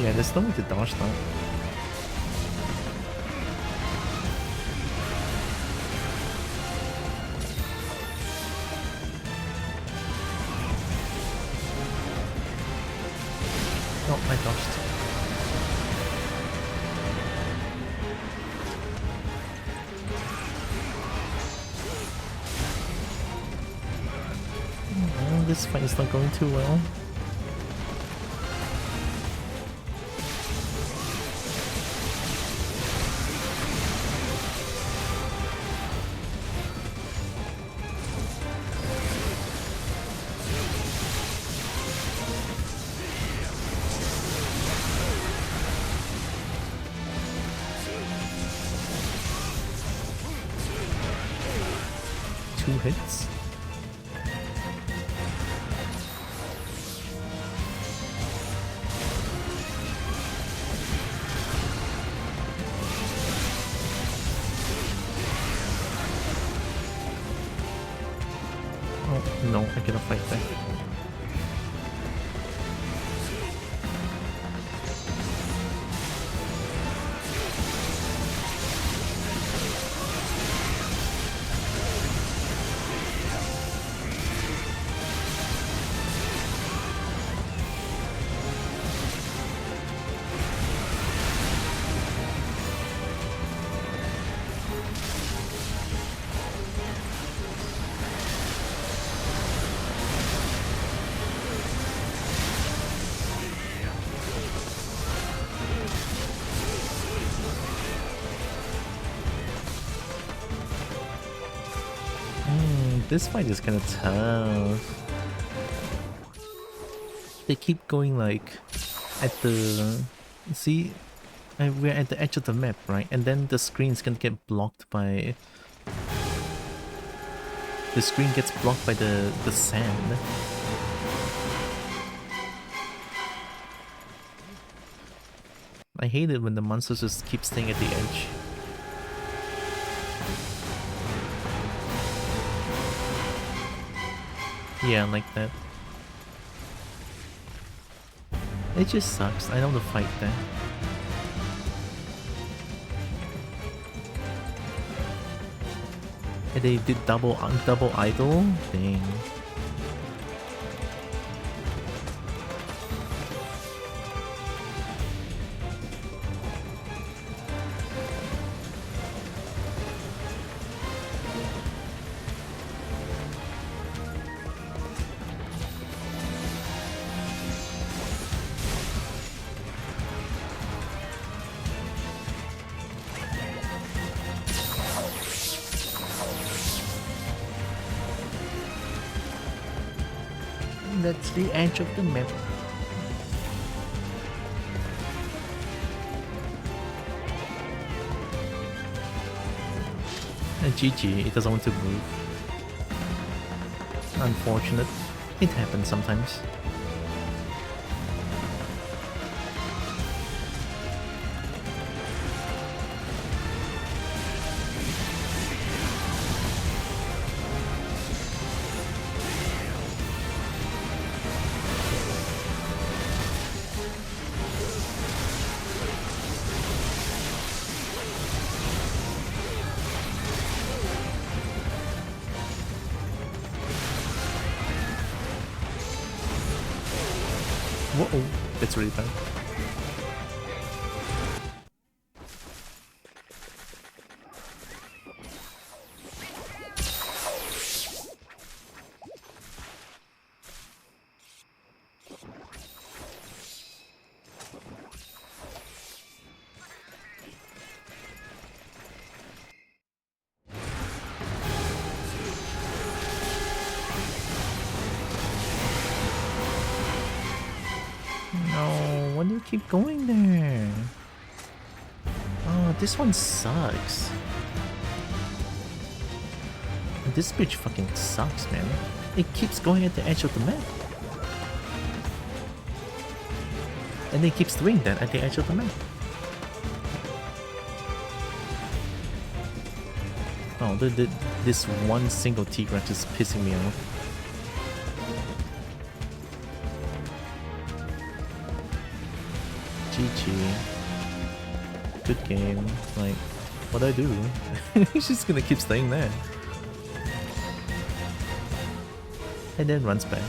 Yeah, there's no way to dodge that. Oh, I dodged. Oh, this fight is not going too well. Two hits. Oh no, I cannot fight back. This fight is kind of tough. They keep going like at the... See, we're at the edge of the map, right? And then the screen's gonna get blocked by... The screen gets blocked by the sand. I hate it when the monsters just keep staying at the edge. Yeah, like that. It just sucks. I don't want to fight that. And they did double idle? Dang. That's the edge of the map. And GG, it doesn't want to move. Unfortunate. It happens sometimes. Whoa, that's really bad. No, why do you keep going there? Oh, this one sucks. This bitch fucking sucks, man. It keeps going at the edge of the map. And it keeps doing that at the edge of the map. Oh, this one single T-Rex is pissing me off. GG. Good game. Like, what do I do? He's just gonna keep staying there. And then runs back.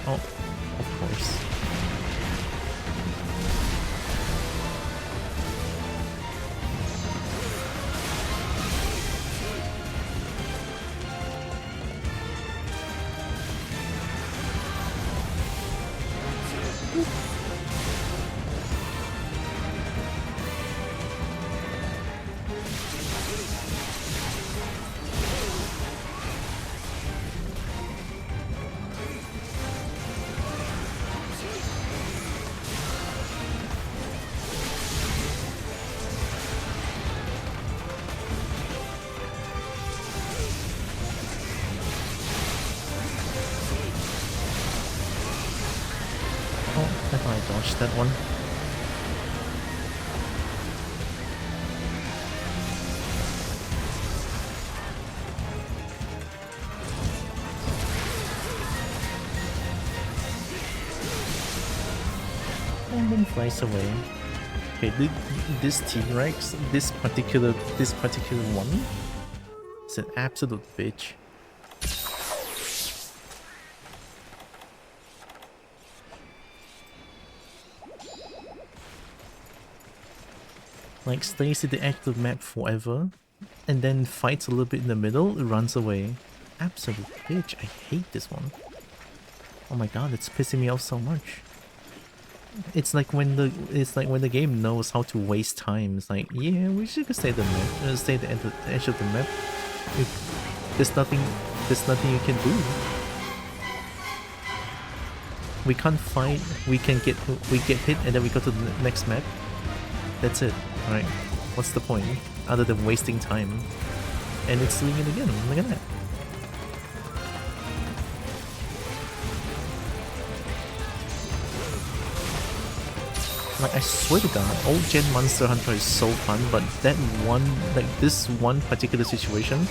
Oh, of course. I thought I dodged that one. And then flies away. Okay, this T-Rex, this particular one, is an absolute bitch. Like, stays at the edge of the map forever, and then fights a little bit in the middle, runs away. Absolute bitch, I hate this one. Oh my god, it's pissing me off so much. It's like when the game knows how to waste time. It's like, yeah, we should stay at the map, stay at the edge of the map. There's nothing you can do. We can't fight. We get hit, and then we go to the next map. That's it. Alright, what's the point? Other than wasting time. And it's doing it again, look at that. Like, I swear to god, old gen Monster Hunter is so fun, but that one, like this one particular situation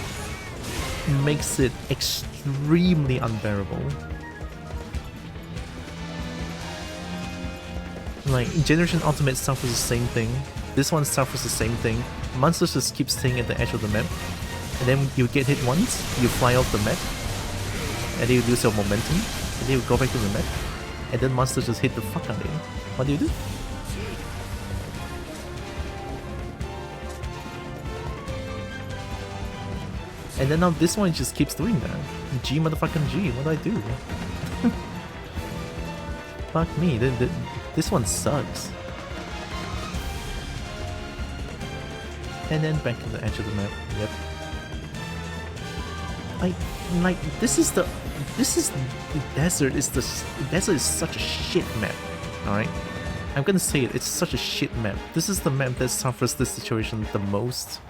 makes it extremely unbearable. Like, Generation Ultimate suffers the same thing. This one suffers the same thing. Monsters just keep staying at the edge of the map. And then you get hit once, you fly off the map. And then you lose your momentum. And then you go back to the map. And then monsters just hit the fuck out of you. What do you do? And then now this one just keeps doing that. G motherfucking G, what do I do? Fuck me, this one sucks. And then back to the edge of the map. Yep. This is the desert. The desert is such a shit map. All right, I'm gonna say it. It's such a shit map. This is the map that suffers this situation the most.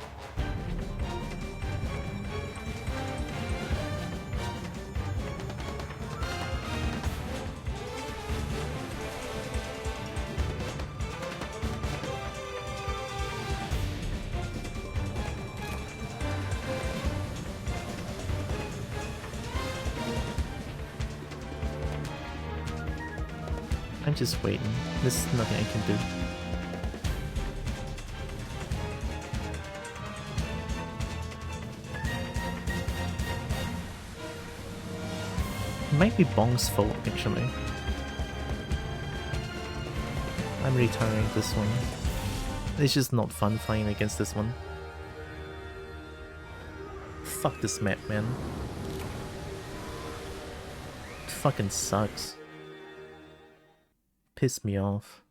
I'm just waiting. There's nothing I can do. It might be Bong's fault, actually. I'm retiring this one. It's just not fun fighting against this one. Fuck this map, man. It fucking sucks. Piss me off.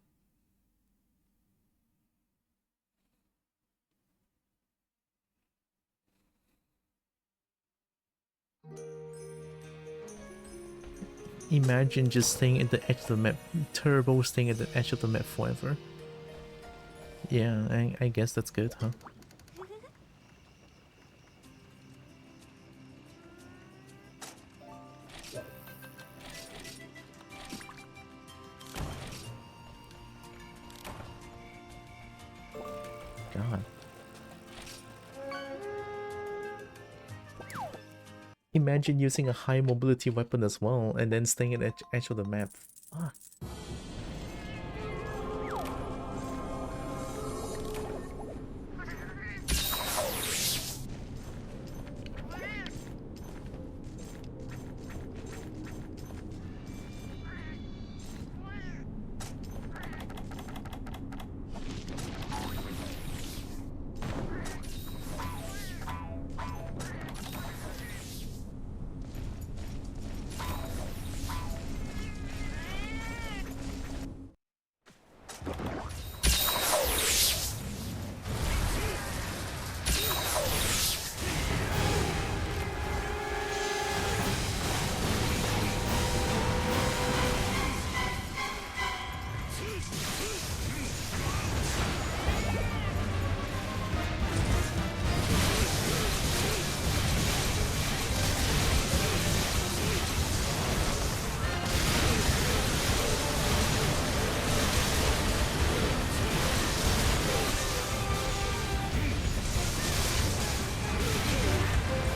Imagine just staying at the edge of the map. Turbo staying at the edge of the map forever. Yeah, I guess that's good, huh? God. Imagine using a high mobility weapon as well and then staying at the edge of the map. Fuck.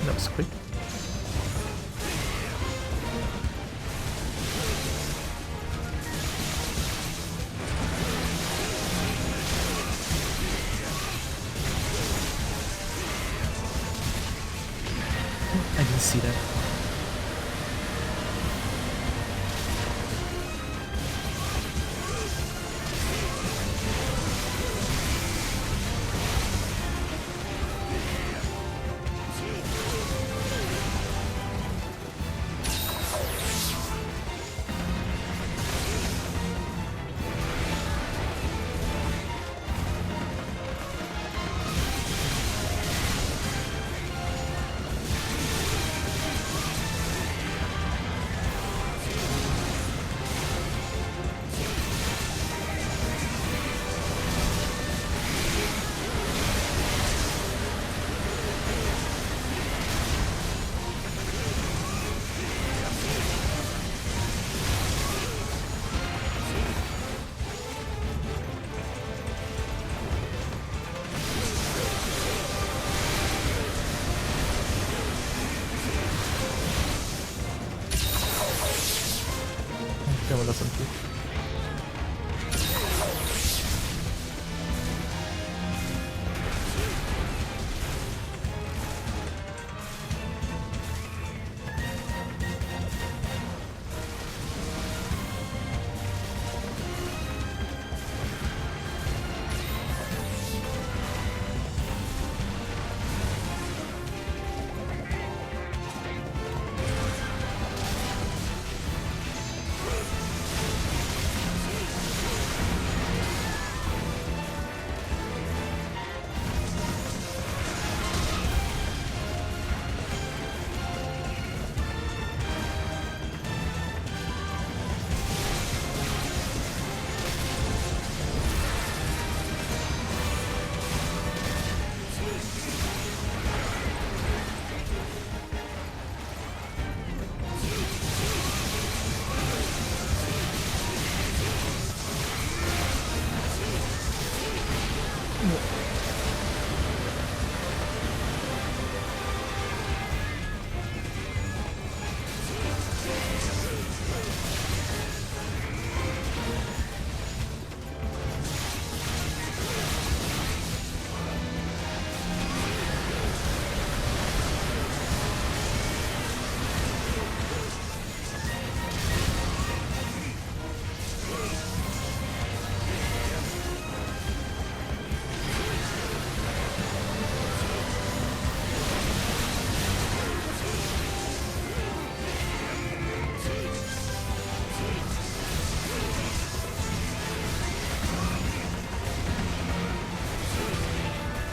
That was quick. I didn't see that. That one doesn't do.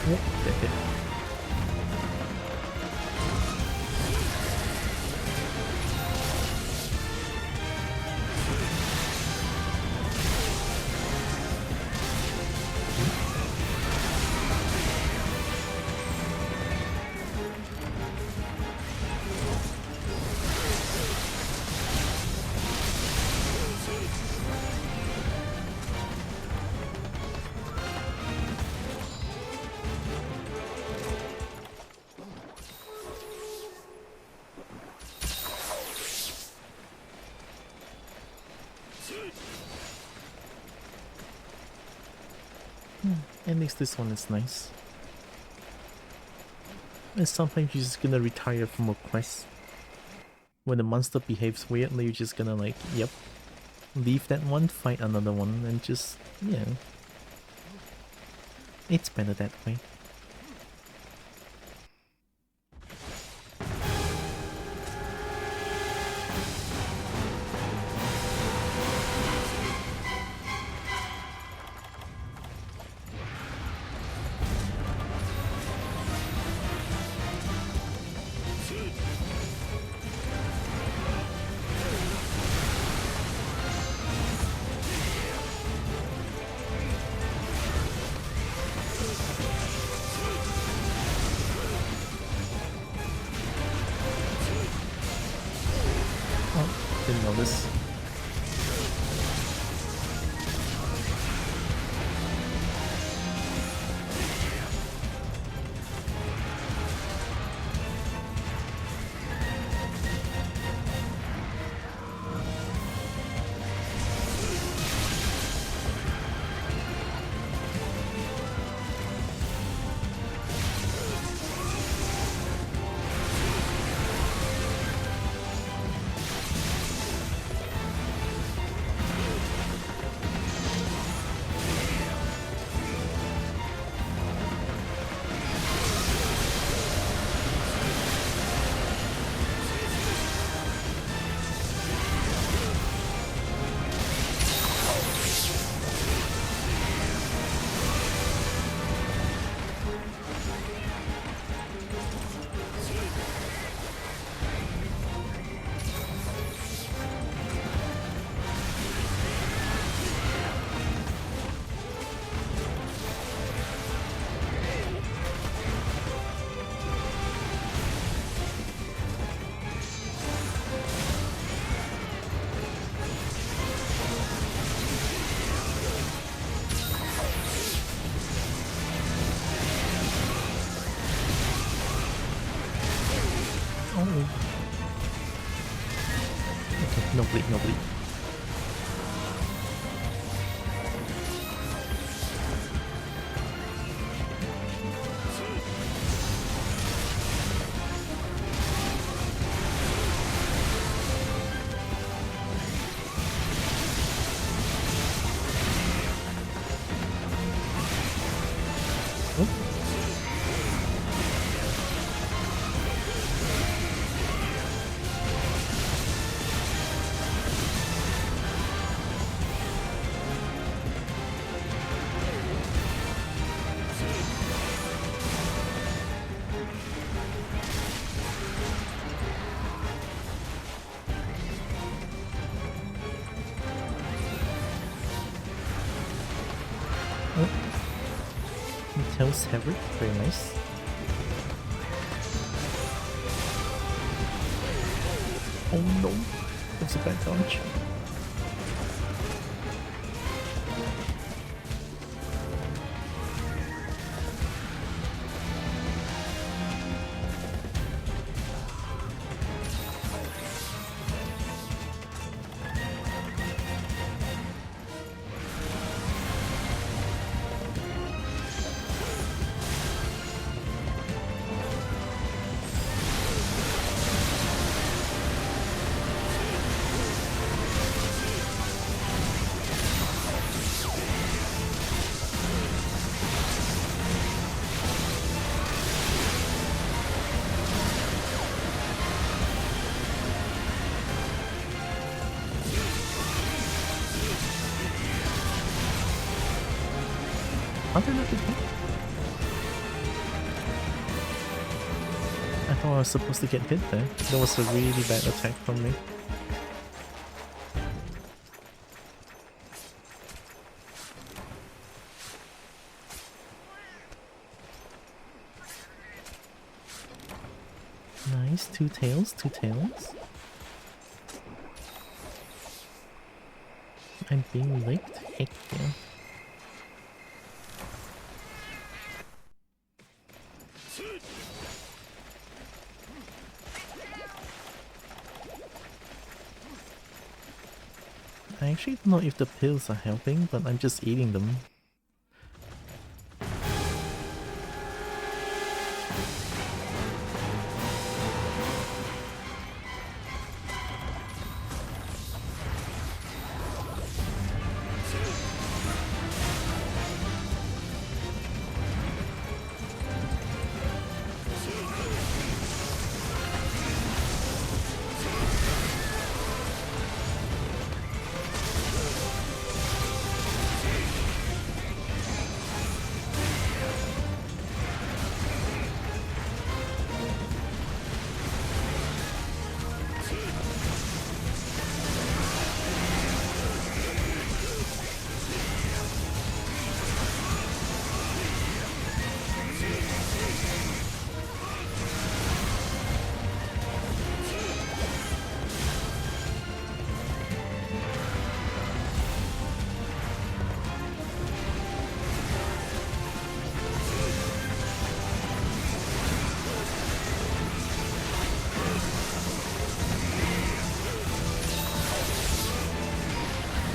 Yep, that hit. At least this one is nice. And sometimes you're just gonna retire from a quest. When the monster behaves weirdly, you're just gonna like, yep, leave that one, fight another one, and just, you know. It's better that way. Didn't notice. Oh. Okay, no bleed, no bleed. Tails Heavy, very nice. Oh no, that's a bad dodge. How did I get hit? thought I was supposed to get hit there. That was a really bad attack from me. Nice, two tails, two tails. I'm being licked? Heck yeah. I actually don't know if the pills are helping, but I'm just eating them.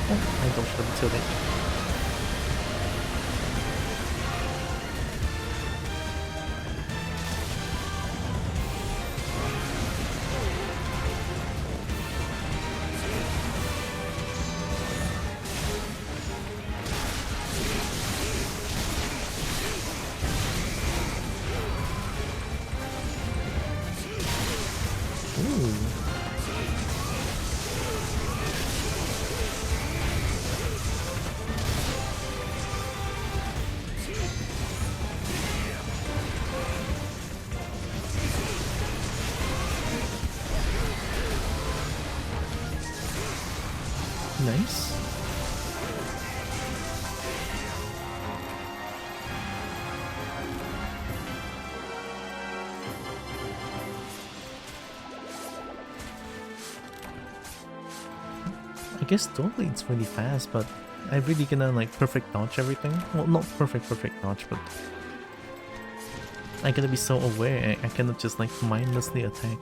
I don't should have tilted. Nice. I guess totally it's really fast, but I really gonna like perfect dodge everything. Well, not perfect dodge, but I gotta be so aware. I cannot just like mindlessly attack.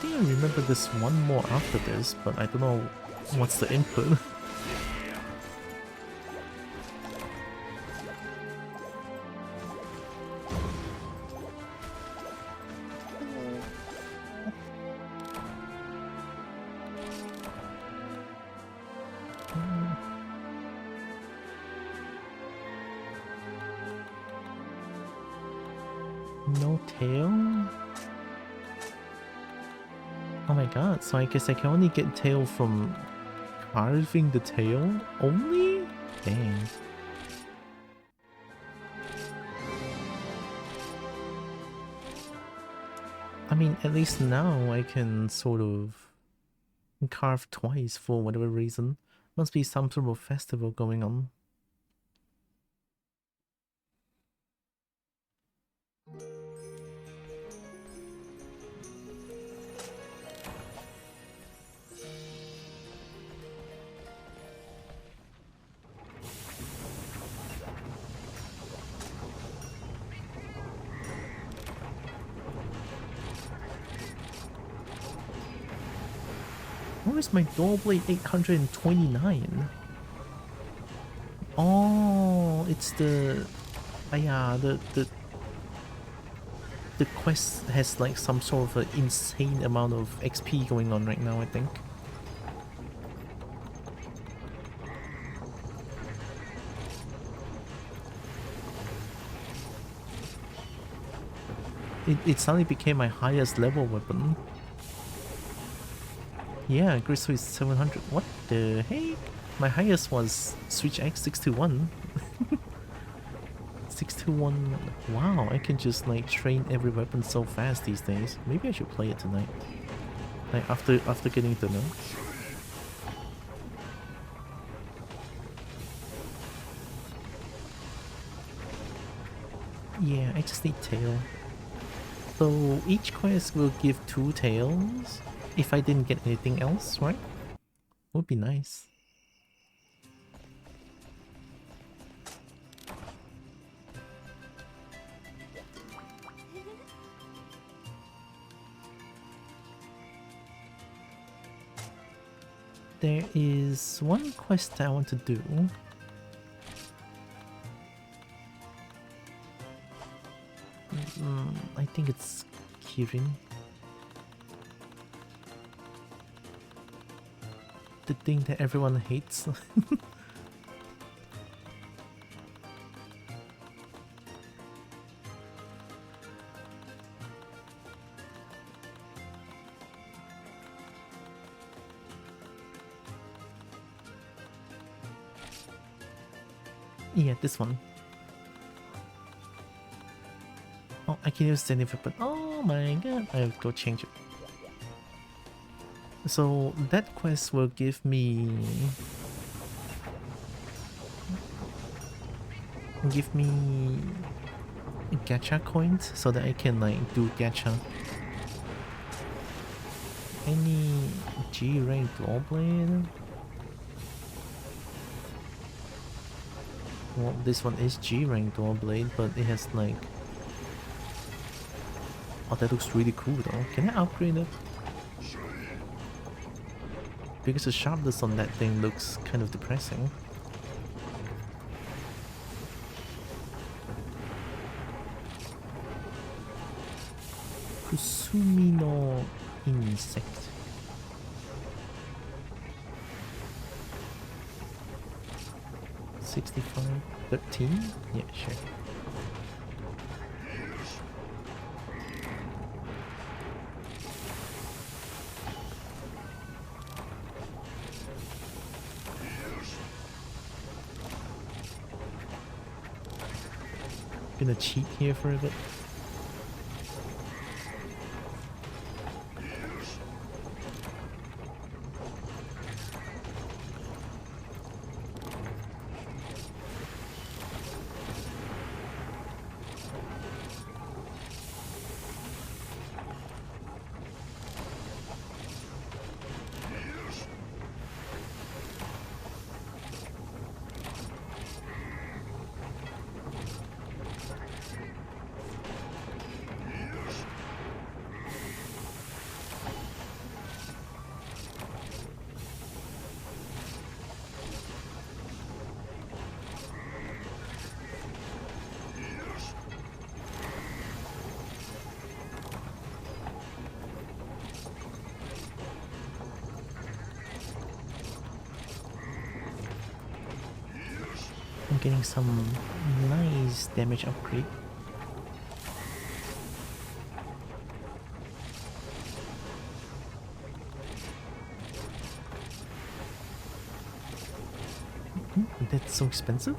I remember this one more after this, but I don't know what's the input. No tail? Oh my god, so I guess I can only get tail from carving the tail only? Dang. I mean, at least now I can sort of carve twice for whatever reason. Must be some sort of festival going on. Where is my Doorblade 829? Oh, it's the Yeah, the quest has like some sort of an insane amount of XP going on right now, I think. It suddenly became my highest level weapon. Yeah, Gristle is 700. What the heck? My highest was Switch X 621. 621. Wow, I can just like train every weapon so fast these days. Maybe I should play it tonight. Like after getting dinner. Yeah, I just need tail. So each quest will give 2 tails if I didn't get anything else, right? Would be nice. There is one quest I want to do. I think it's Kirin. The thing that everyone hates. Yeah, this one. Oh, I can use any weapon. Oh my god, I'll go change it. So that quest will give me gacha coins so that I can like do gacha. Any G rank dual blade? Well, this one is G rank dual blade, but it has like. Oh, that looks really cool though. Can I upgrade it? Because the sharpness on that thing looks kind of depressing. Kusumi no insect. $65, 13? Yeah, sure. Gonna cheat here for a bit. I'm getting some nice damage upgrade. That's so expensive?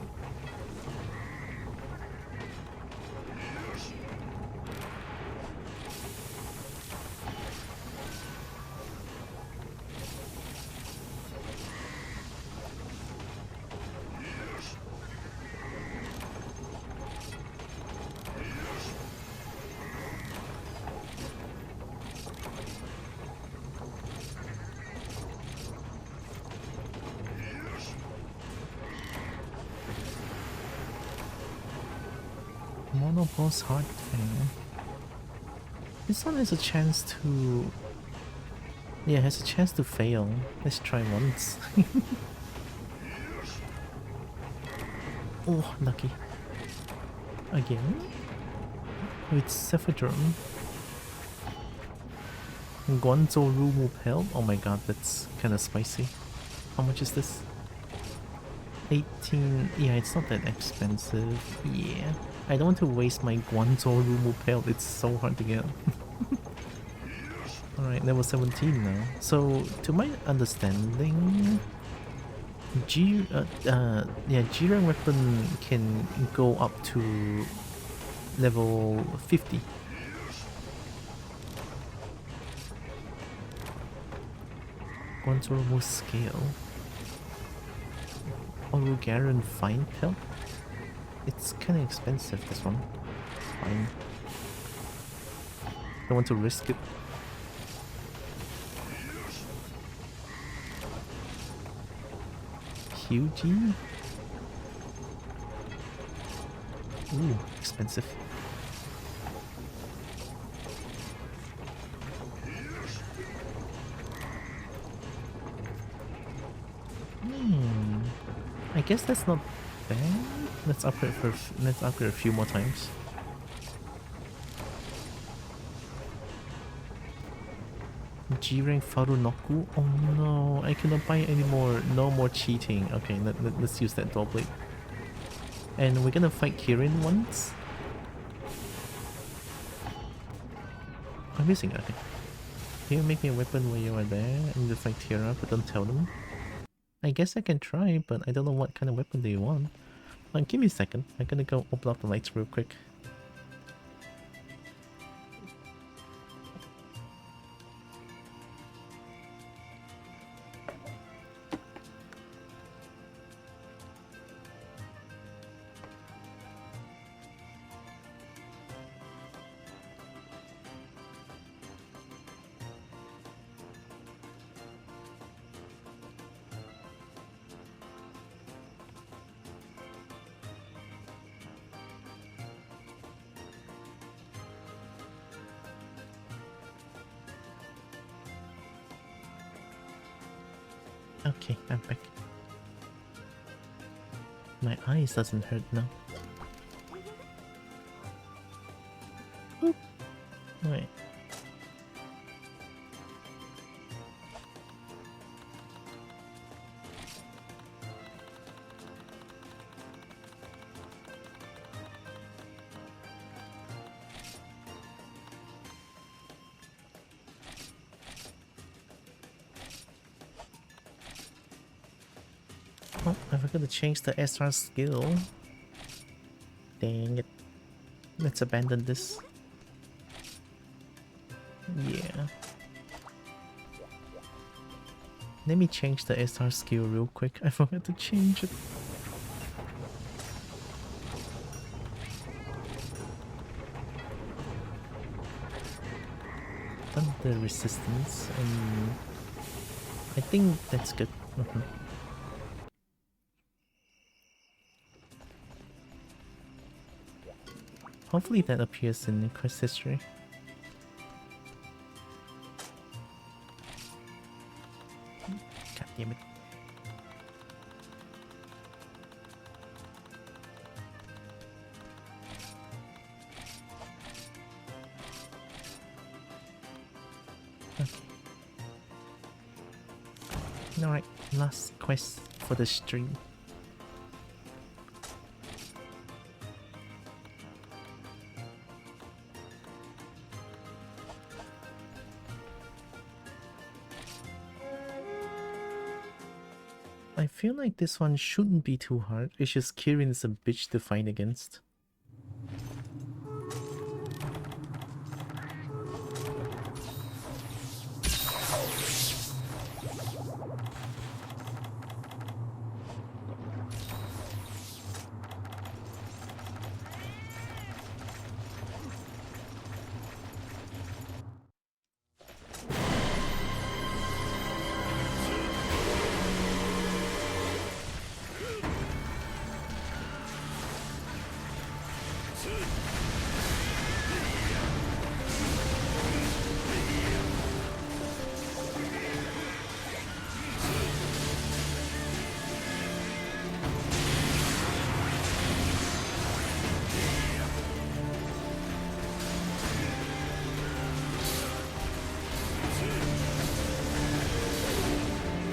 Mono boss hard thing. This one has a chance to... Yeah, has a chance to fail. Let's try once. Oh, lucky. Again? With Cephadron. Guanzo Rumu Pelt? Oh my god, that's kinda spicy. How much is this? 18. Yeah, it's not that expensive. Yeah. I don't want to waste my Guanzo Rumu Pelt, it's so hard to get. Alright, level 17 now. So, to my understanding, G-rank weapon can go up to level 50. Guanzo scale. Orugaran fine pelt? It's kinda expensive, this one. Fine. Don't want to risk it. QG? Ooh, expensive. I guess that's not bad. Let's upgrade a few more times. G-rank Farunoku? Oh no, I cannot buy anymore. No more cheating. Okay, let's use that dual blade. And we're gonna fight Kirin once. I'm missing nothing. Can you make me a weapon while you are there? I need to fight Tira, but don't tell them. I guess I can try, but I don't know what kind of weapon do you want. Give me a second. I'm gonna go open up the lights real quick. Okay, I'm back. My eyes doesn't hurt now. Oop. Wait. Oh, I forgot to change the SR skill. Dang it. Let's abandon this. Yeah. Let me change the SR skill real quick. I forgot to change it. Thunder resistance, and I think that's good. Hopefully that appears in the quest history. God damn it. Okay. Alright, last quest for the stream. I feel like this one shouldn't be too hard. It's just Kirin is a bitch to fight against.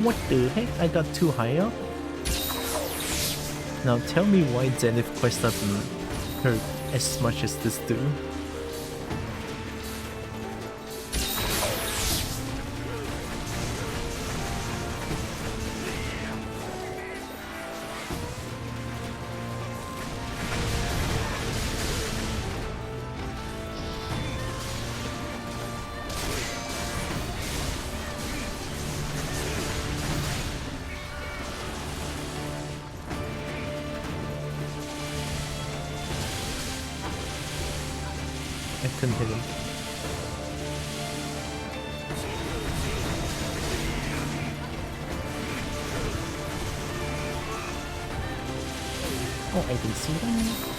What the heck? I got too high up? Now tell me why Zenith Quest doesn't hurt as much as this do. I couldn't hit him. Oh, I didn't see that.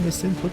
Misinput.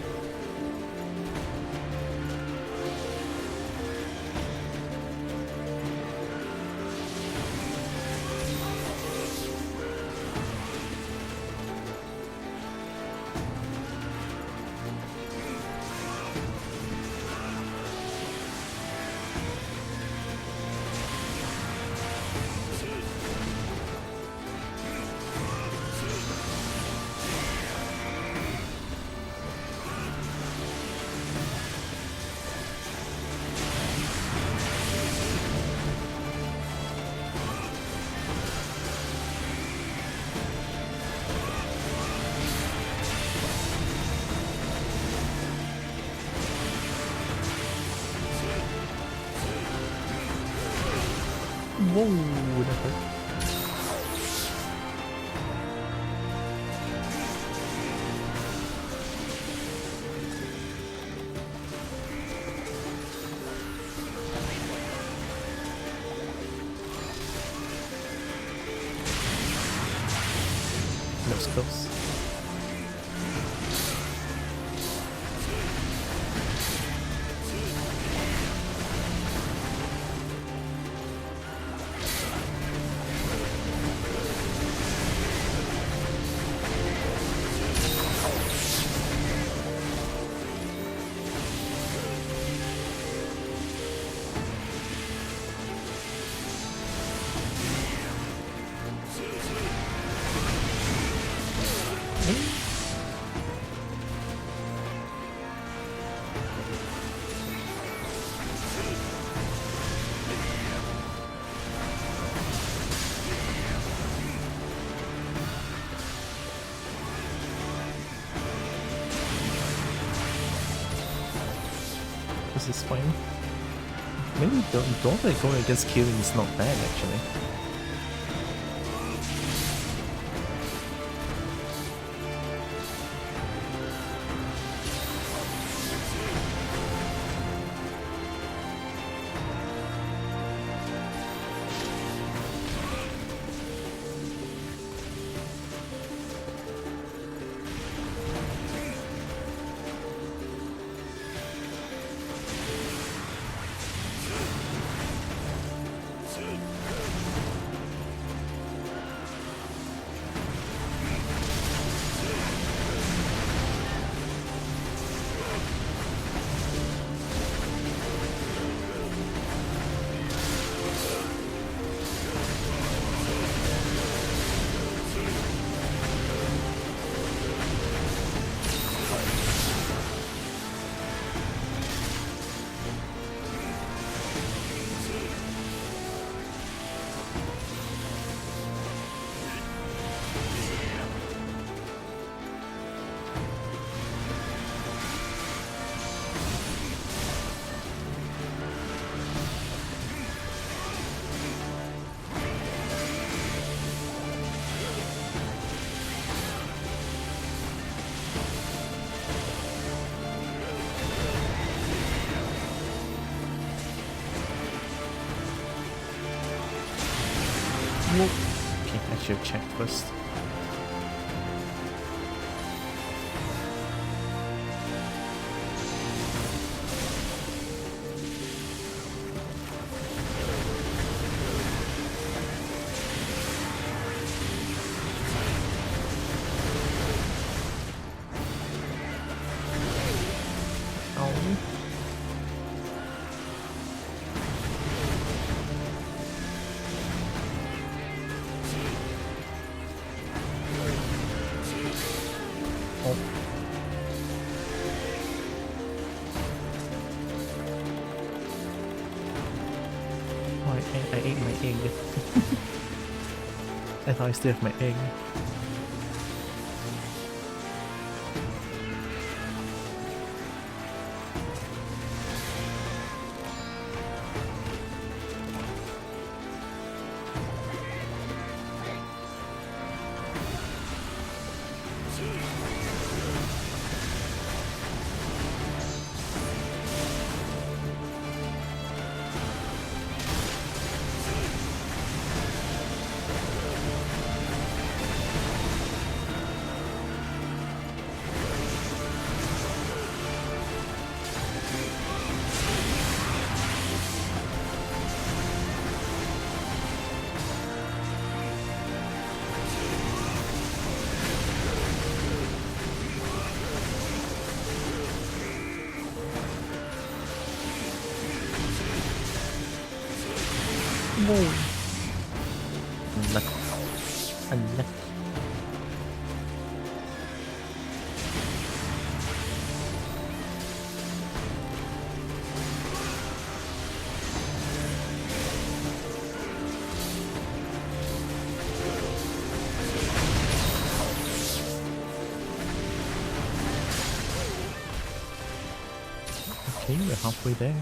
Whoa, that hurt. That was close. This is fine. Maybe don't let go against killing is not bad actually. Okay, I should have checked first. Oh. Oh. Oh, I ate my egg. I thought I still have my egg. Whoa. Unlucky. Unlucky. Okay, we're halfway there.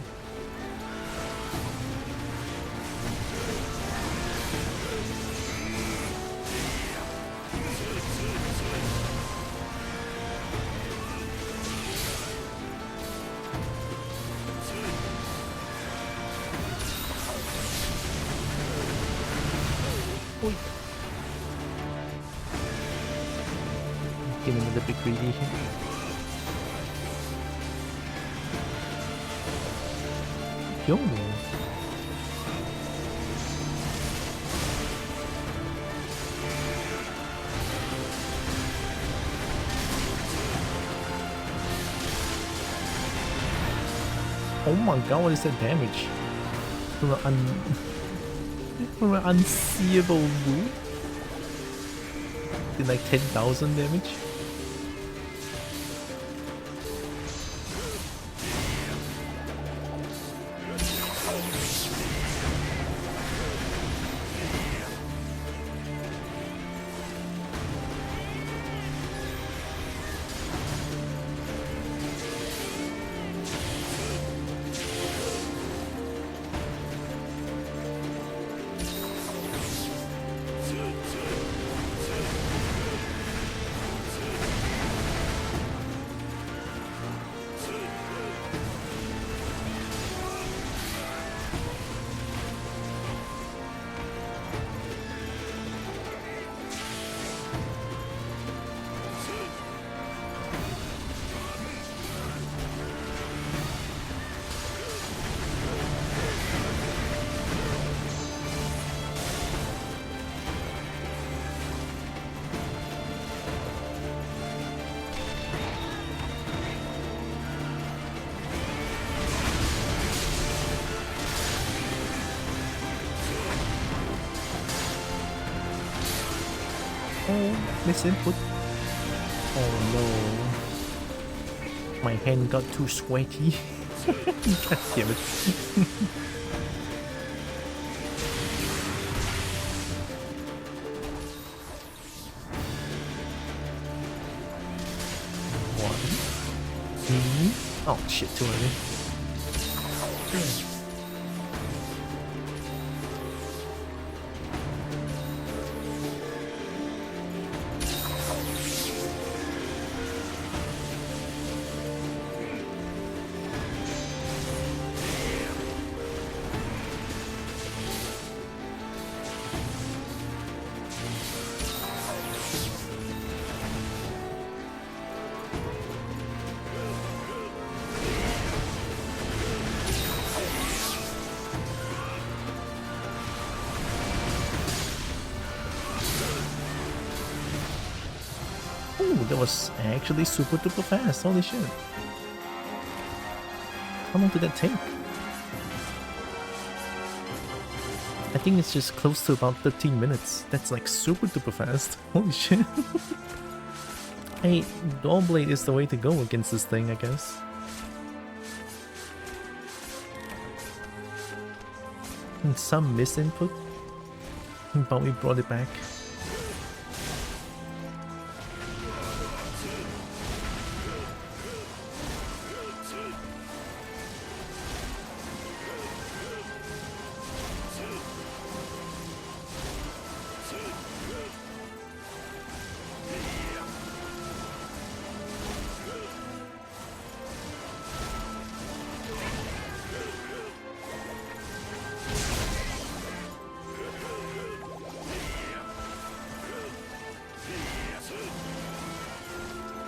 Oi. Getting a little bit greedy here. Yo. Oh my god, what is that damage? From from an unseeable wound? Did like 10,000 damage? Oh, misinput. Oh no. My hand got too sweaty. God damn it. One. Oh shit, too early. Ooh, that was actually super duper fast. Holy shit. How long did that take? I think it's just close to about 13 minutes. That's like super duper fast. Holy shit. Hey, Dual Blade is the way to go against this thing, I guess. And some misinput, but we brought it back.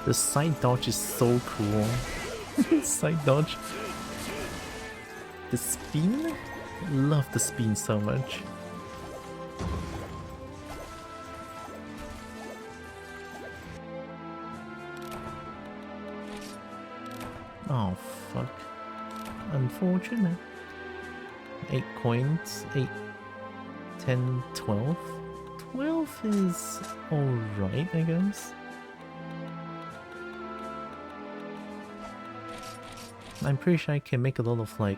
The side dodge is so cool. Side dodge. The spin? Love the spin so much. Oh fuck. Unfortunate. 8 coins. 8, 10, 12. 12 is alright, I guess. I'm pretty sure I can make a lot of like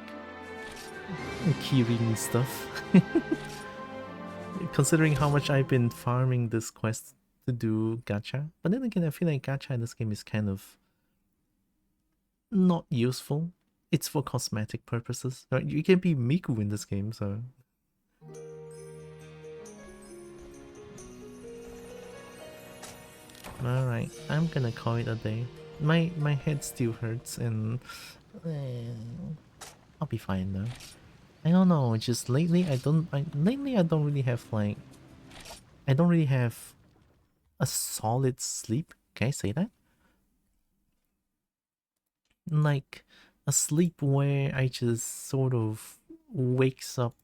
keyring stuff. Considering how much I've been farming this quest to do gacha. But then again, I feel like gacha in this game is kind of not useful. It's for cosmetic purposes. Right? You can be Miku in this game, so... Alright, I'm gonna call it a day. My head still hurts and... I'll be fine though. I don't know, just lately I don't really have like... I don't really have a solid sleep. Can I say that? Like a sleep where I just sort of wakes up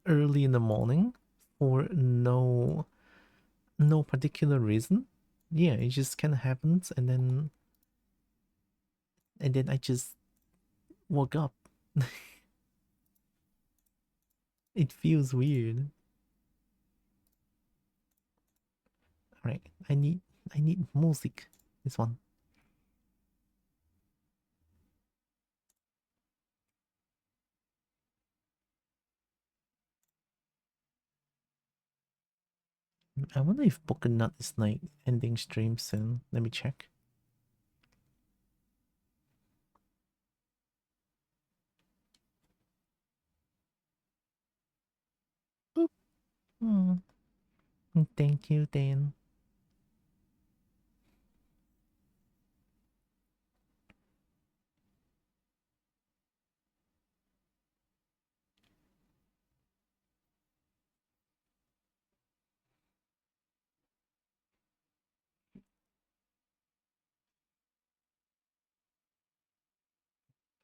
early in the morning for no particular reason. Yeah, it just kind of happens and then I just woke up. It feels weird. Alright, I need music. This one. I wonder if Nut is like ending stream soon. Let me check. Boop. Hmm. Thank you, Dan.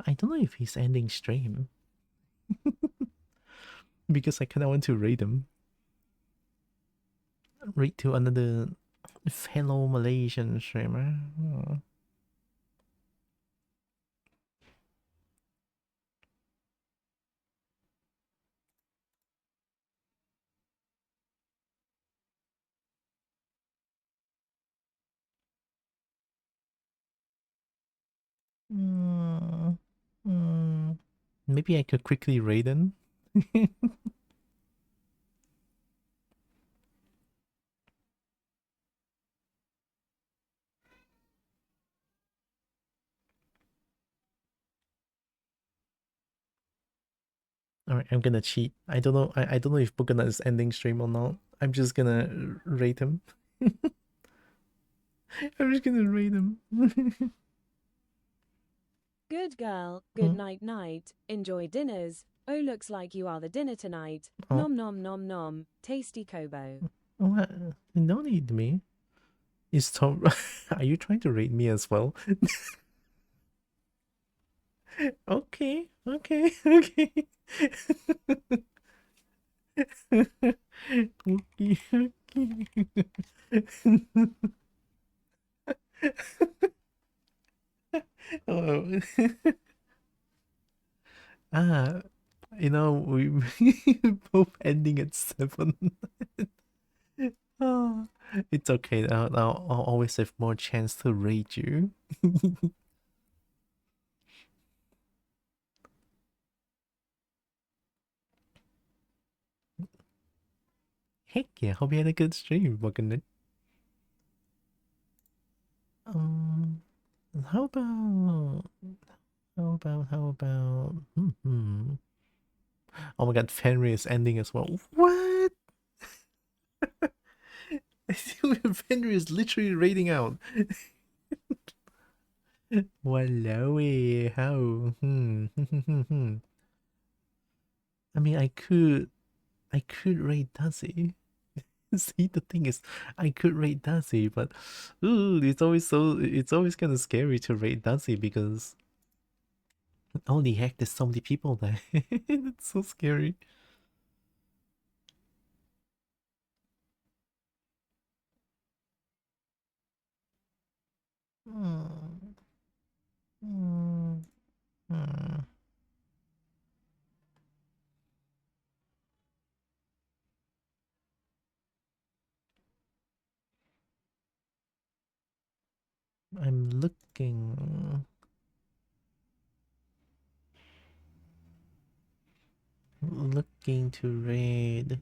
I don't know if he's ending stream. Because I kinda want to raid him. Raid to another fellow Malaysian streamer. Oh. Mm, maybe I could quickly raid him. Alright, I'm gonna cheat. I don't know. I don't know if Nut is ending stream or not. I'm just gonna raid him. I'm just gonna raid him. Good girl, good night night, enjoy dinners. Oh, looks like you are the dinner tonight. Oh. Nom nom nom nom, tasty Kobo. What? Don't need me. Is Tom... Are you trying to raid me as well? Okay, okay, okay. Okay, okay. Oh. Ah, we both ending at 7. Oh, it's okay. I'll always have more chance to raid you. Heck yeah, hope you had a good stream, Buckingham. Um, how about, hmm. Oh my god, Fenrir is ending as well. What? Fenrir is literally raiding out. Wallowy, how? I mean, I could raid Dazzy. See, the thing is, I could raid Dazzy, but ooh, it's always kind of scary to raid Dazzy because holy heck, there's so many people there. It's so scary. Hmm. Hmm. Hmm. I'm looking to raid.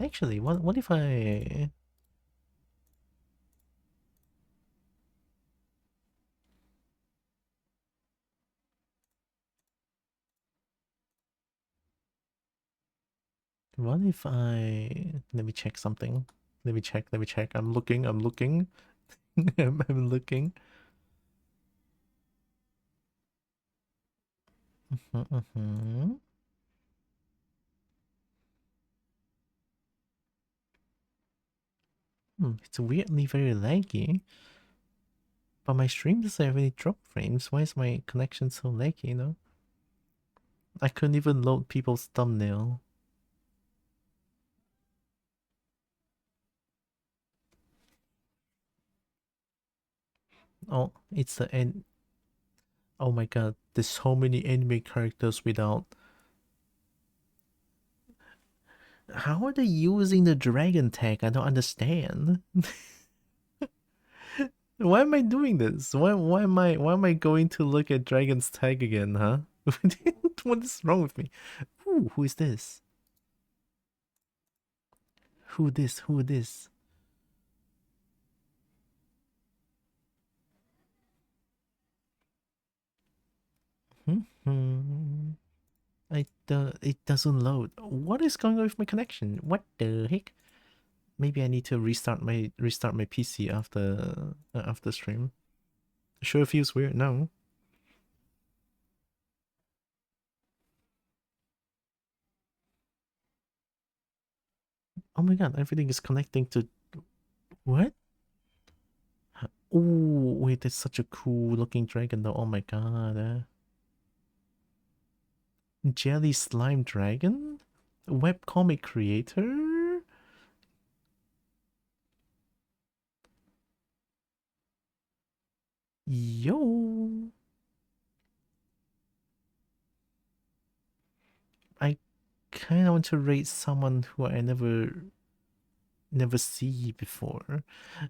Actually, what if I let me check something. Let me check. I'm looking. I'm looking. Mm-hmm. It's weirdly very laggy. But my stream doesn't have any drop frames. Why is my connection so laggy, I couldn't even load people's thumbnail. Oh, it's the end. Oh my god, there's so many anime characters without. How are they using the dragon tag? I don't understand. Why am I doing this? Why am I going to look at dragon's tag again, huh? What is wrong with me? Ooh, who is this? Who this? Who this? Hmm. It doesn't load. What is going on with my connection? What the heck? Maybe I need to restart my PC after stream. Sure feels weird now. Oh my god, everything is connecting to what? Oh wait, that's such a cool looking dragon though. Oh my god. Jelly slime dragon? Webcomic creator? Yo. I kind of want to rate someone who I never see before,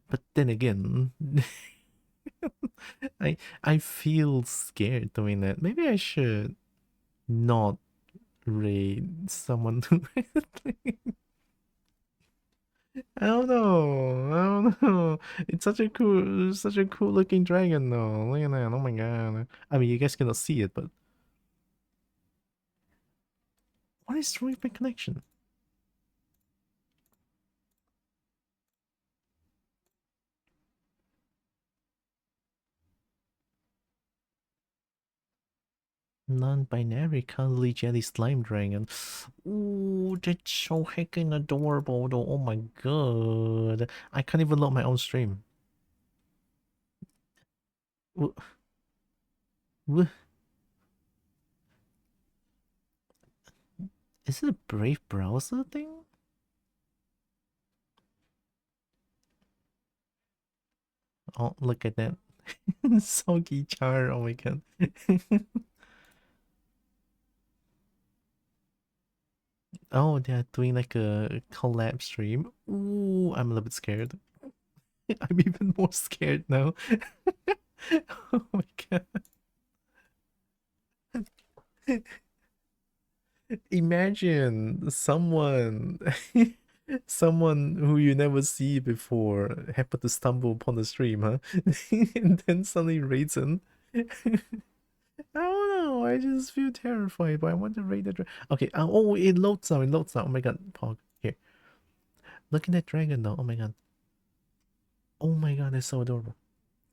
but then again, I feel scared doing that. Maybe I should not rate someone who I don't know. I don't know. It's such a cool looking dragon though. Look at that. Oh my god. I mean, you guys cannot see it, but what is wrong with my connection? Non-binary cuddly jelly slime dragon. Ooh, that's so heckin' adorable though. Oh my god. I can't even load my own stream. Wh- wh- Is it a Brave browser thing? Oh, look at that. Soggy char. Oh my god. Oh, they're doing like a collab stream. Ooh, I'm a little bit scared. I'm even more scared now. Oh my god. Imagine someone someone who you never see before happen to stumble upon the stream, huh? And then suddenly raids in. I don't know. I just feel terrified, but I want to raid the dragon. Okay. Oh, it loads now. It loads now. Oh my god. Pog. Here. Look at that dragon though. Oh my god. Oh my god. It's so adorable.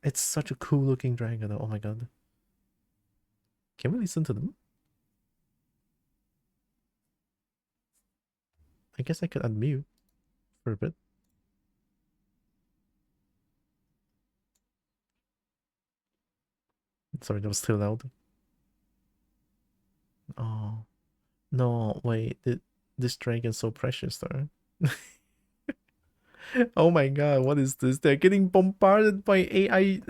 It's such a cool looking dragon though. Oh my god. Can we listen to them? I guess I could unmute for a bit. Sorry, that was too loud. Oh. No, wait. This dragon's so precious though. Oh my god, what is this? They're getting bombarded by AI.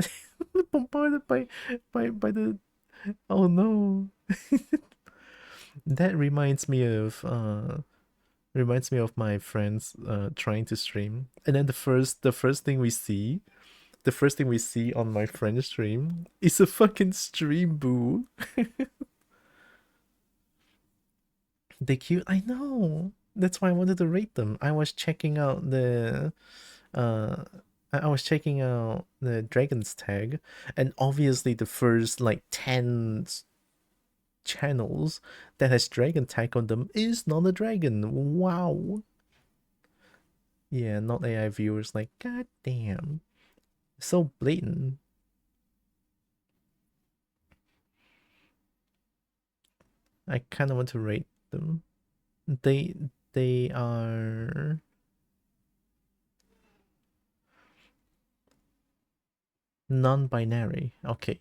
Bombarded by the. Oh no. That reminds me of my friends trying to stream. And then the first thing we see, on my friend's stream is a fucking stream boo. They cute. I know. That's why I wanted to rate them. I was checking out the uh I was checking out the dragon's tag, and obviously the first like 10 channels that has dragon tag on them is not a dragon. Wow. Yeah, not AI viewers. Like, god damn, so blatant. I kind of want to rate them. They they are non-binary. Okay,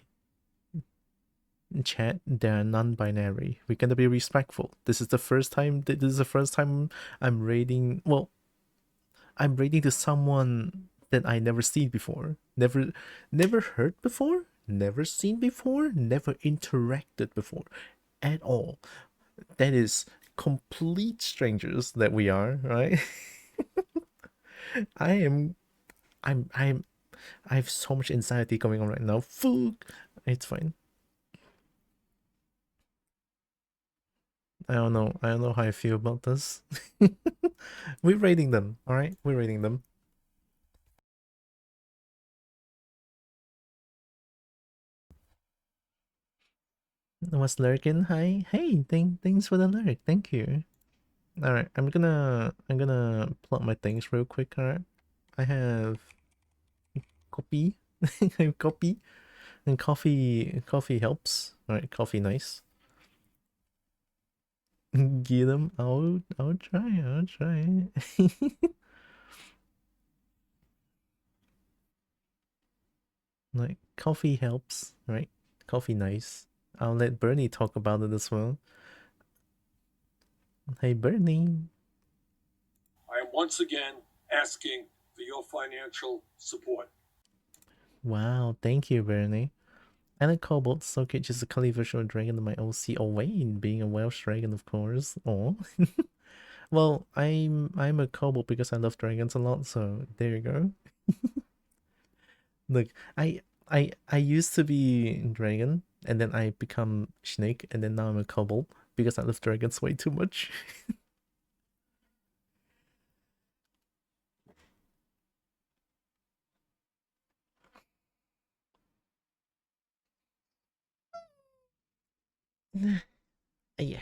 chat, they're non-binary. We're gonna be respectful. This is the first time. This is the first time I'm rating. Well, I'm rating to someone that I never seen before, never heard before, never seen before, never interacted before, at all. That is complete strangers that we are, right? I am. I'm. I have so much anxiety going on right now. Fuck. It's fine. I don't know. I don't know how I feel about this. We're rating them, all right? We're rating them. What's lurking? Hi. Hey, thanks for the lurk. Thank you. All right, I'm gonna plug my things real quick. All right, I have copy, I have copy, and coffee. Coffee helps. All right, coffee nice. Get them. I'll try. I'll try. Like coffee helps, right? Coffee nice. I'll let Bernie talk about it as well. Hey Bernie. I am once again asking for your financial support. Wow, thank you, Bernie. I like Cobalt, so just a Kali virtual dragon in my OC. Oh Wayne, being a Welsh dragon, of course. Oh. Well, I'm a Cobalt because I love dragons a lot, so there you go. Look, I used to be dragon, and then I become snake, and then now I'm a Cobalt because I love dragons way too much. Yeah.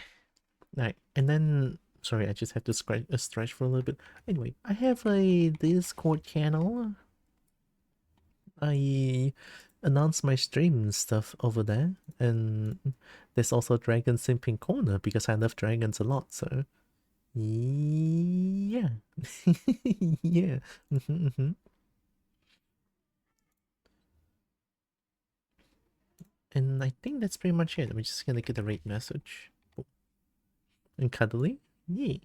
Alright, and then sorry, I just had to stretch for a little bit. Anyway, I have a Discord channel. I announce my stream and stuff over there, and there's also Dragon Simping Corner because I love dragons a lot. So yeah, yeah. And I think that's pretty much it. We're just gonna get a rate message. And cuddly, yeah.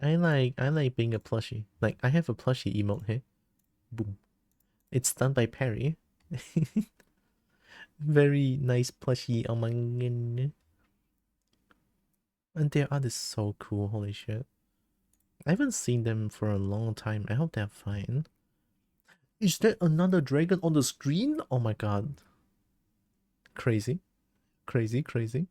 I like being a plushie. Like I have a plushie emote here. Boom. It's done by Perry. Very nice plushie. Oh my god. And their art is so cool, holy shit. I haven't seen them for a long time. I hope they're fine. Is there another dragon on the screen? Oh my god. Crazy. Crazy, crazy.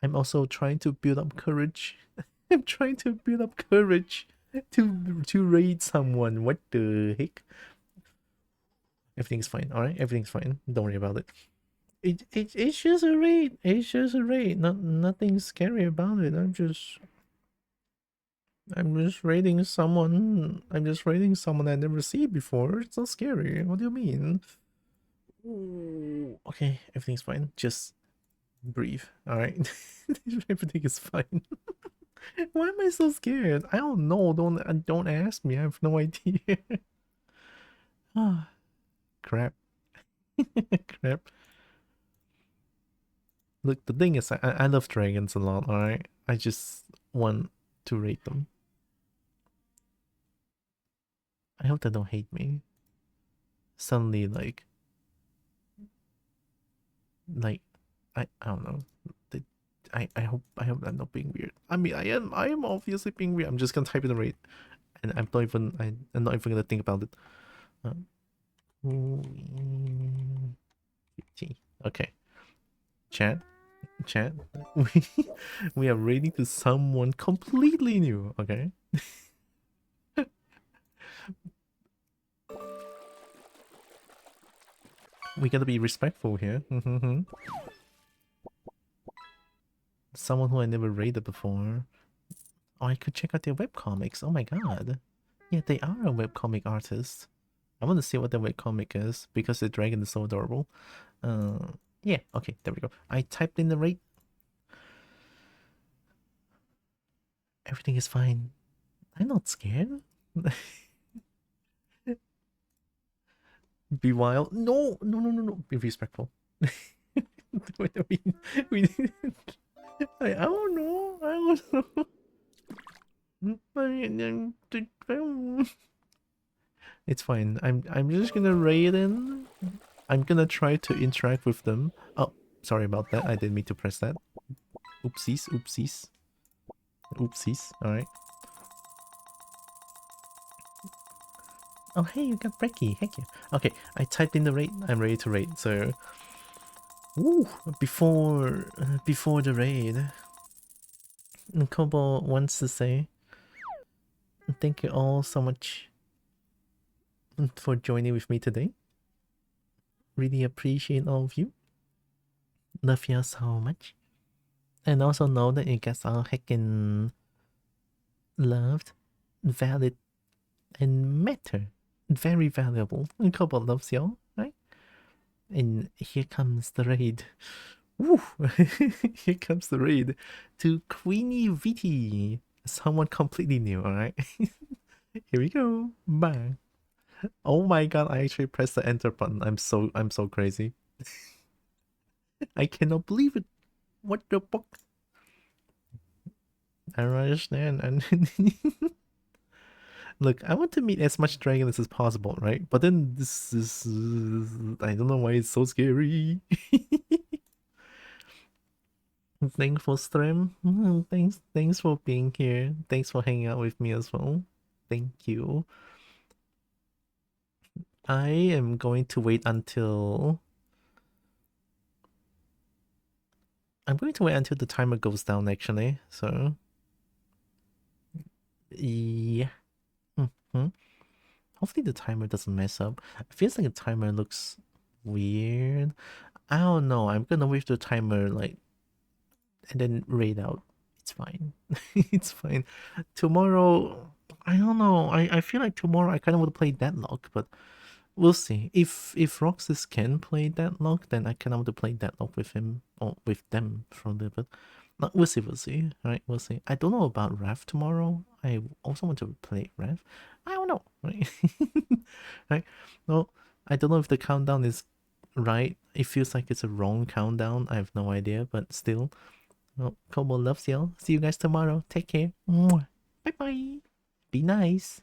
I'm also trying to build up courage. I'm trying to build up courage to raid someone. What the heck? Everything's fine, alright? Everything's fine. Don't worry about it. It's just a raid. It's just a raid. Nothing scary about it. I'm just raiding someone. I'm just raiding someone I never see before. It's not scary. What do you mean? Ooh, okay, everything's fine. Just breathe. Alright. Everything is fine. Why am I so scared? I don't know. Don't ask me. I have no idea. Ah, crap. Crap. Look, the thing is, I love dragons a lot, alright? I just want to rate them. I hope they don't hate me. Suddenly, like, I don't know. I hope I'm not being weird. I mean, I am obviously being weird. I'm just gonna type in the rate, and I'm not even gonna think about it. Okay, chat. We are rating to someone completely new. Okay. We gotta be respectful here. Someone who I never rated before. Oh, I could check out their webcomics. Oh my god. Yeah, they are a webcomic artist. I want to see what their webcomic is because the dragon is so adorable. Yeah, okay, there we go. I typed in the rate. Everything is fine. I'm not scared. Be wild. No. Be respectful. we I don't know. I don't know. It's fine. I'm just gonna raid in. I'm gonna try to interact with them. Oh, sorry about that. I didn't mean to press that. Oopsies. Alright. Oh, hey, you got Brecky. Heck yeah. Okay, I typed in the raid. I'm ready to raid. So, woo, before the raid, Kobo wants to say thank you all so much for joining with me today. Really appreciate all of you. Love you so much. And also know that you guys are heckin' loved, valid, and matter. Very valuable. And Kobo loves y'all, right? And here comes the raid. Woo! Here comes the raid to Queenie Viti. Someone completely new, alright? Here we go. Bang. Oh my god, I actually pressed the enter button. I'm so crazy. I cannot believe it. What the fuck? I don't understand. And look, I want to meet as much dragons as possible, right? But then this is I don't know why it's so scary. Thanks for stream. Thanks for being here. Thanks for hanging out with me as well. Thank you. I am going to wait until the timer goes down actually. So yeah. Hopefully the timer doesn't mess up. It feels like the timer looks weird. I don't know. I'm gonna wait the timer like and then raid out. It's fine. It's fine. Tomorrow, I don't know. I feel like tomorrow I kind of want to play Deadlock, but we'll see. If Roxas can play Deadlock, then I kind of want to play Deadlock with him or with them for a little bit. We'll see. All right, we'll see. I don't know about Rev tomorrow. I also want to play Rev. I don't know. Right? Right? No, I don't know if the countdown is right. It feels like it's a wrong countdown. I have no idea, but still. Well, Kobo loves y'all. See you guys tomorrow. Take care. Mwah. Bye bye. Be nice.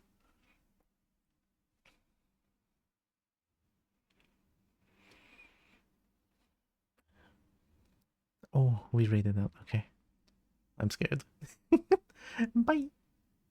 Oh, we rated out. Okay. I'm scared. Bye.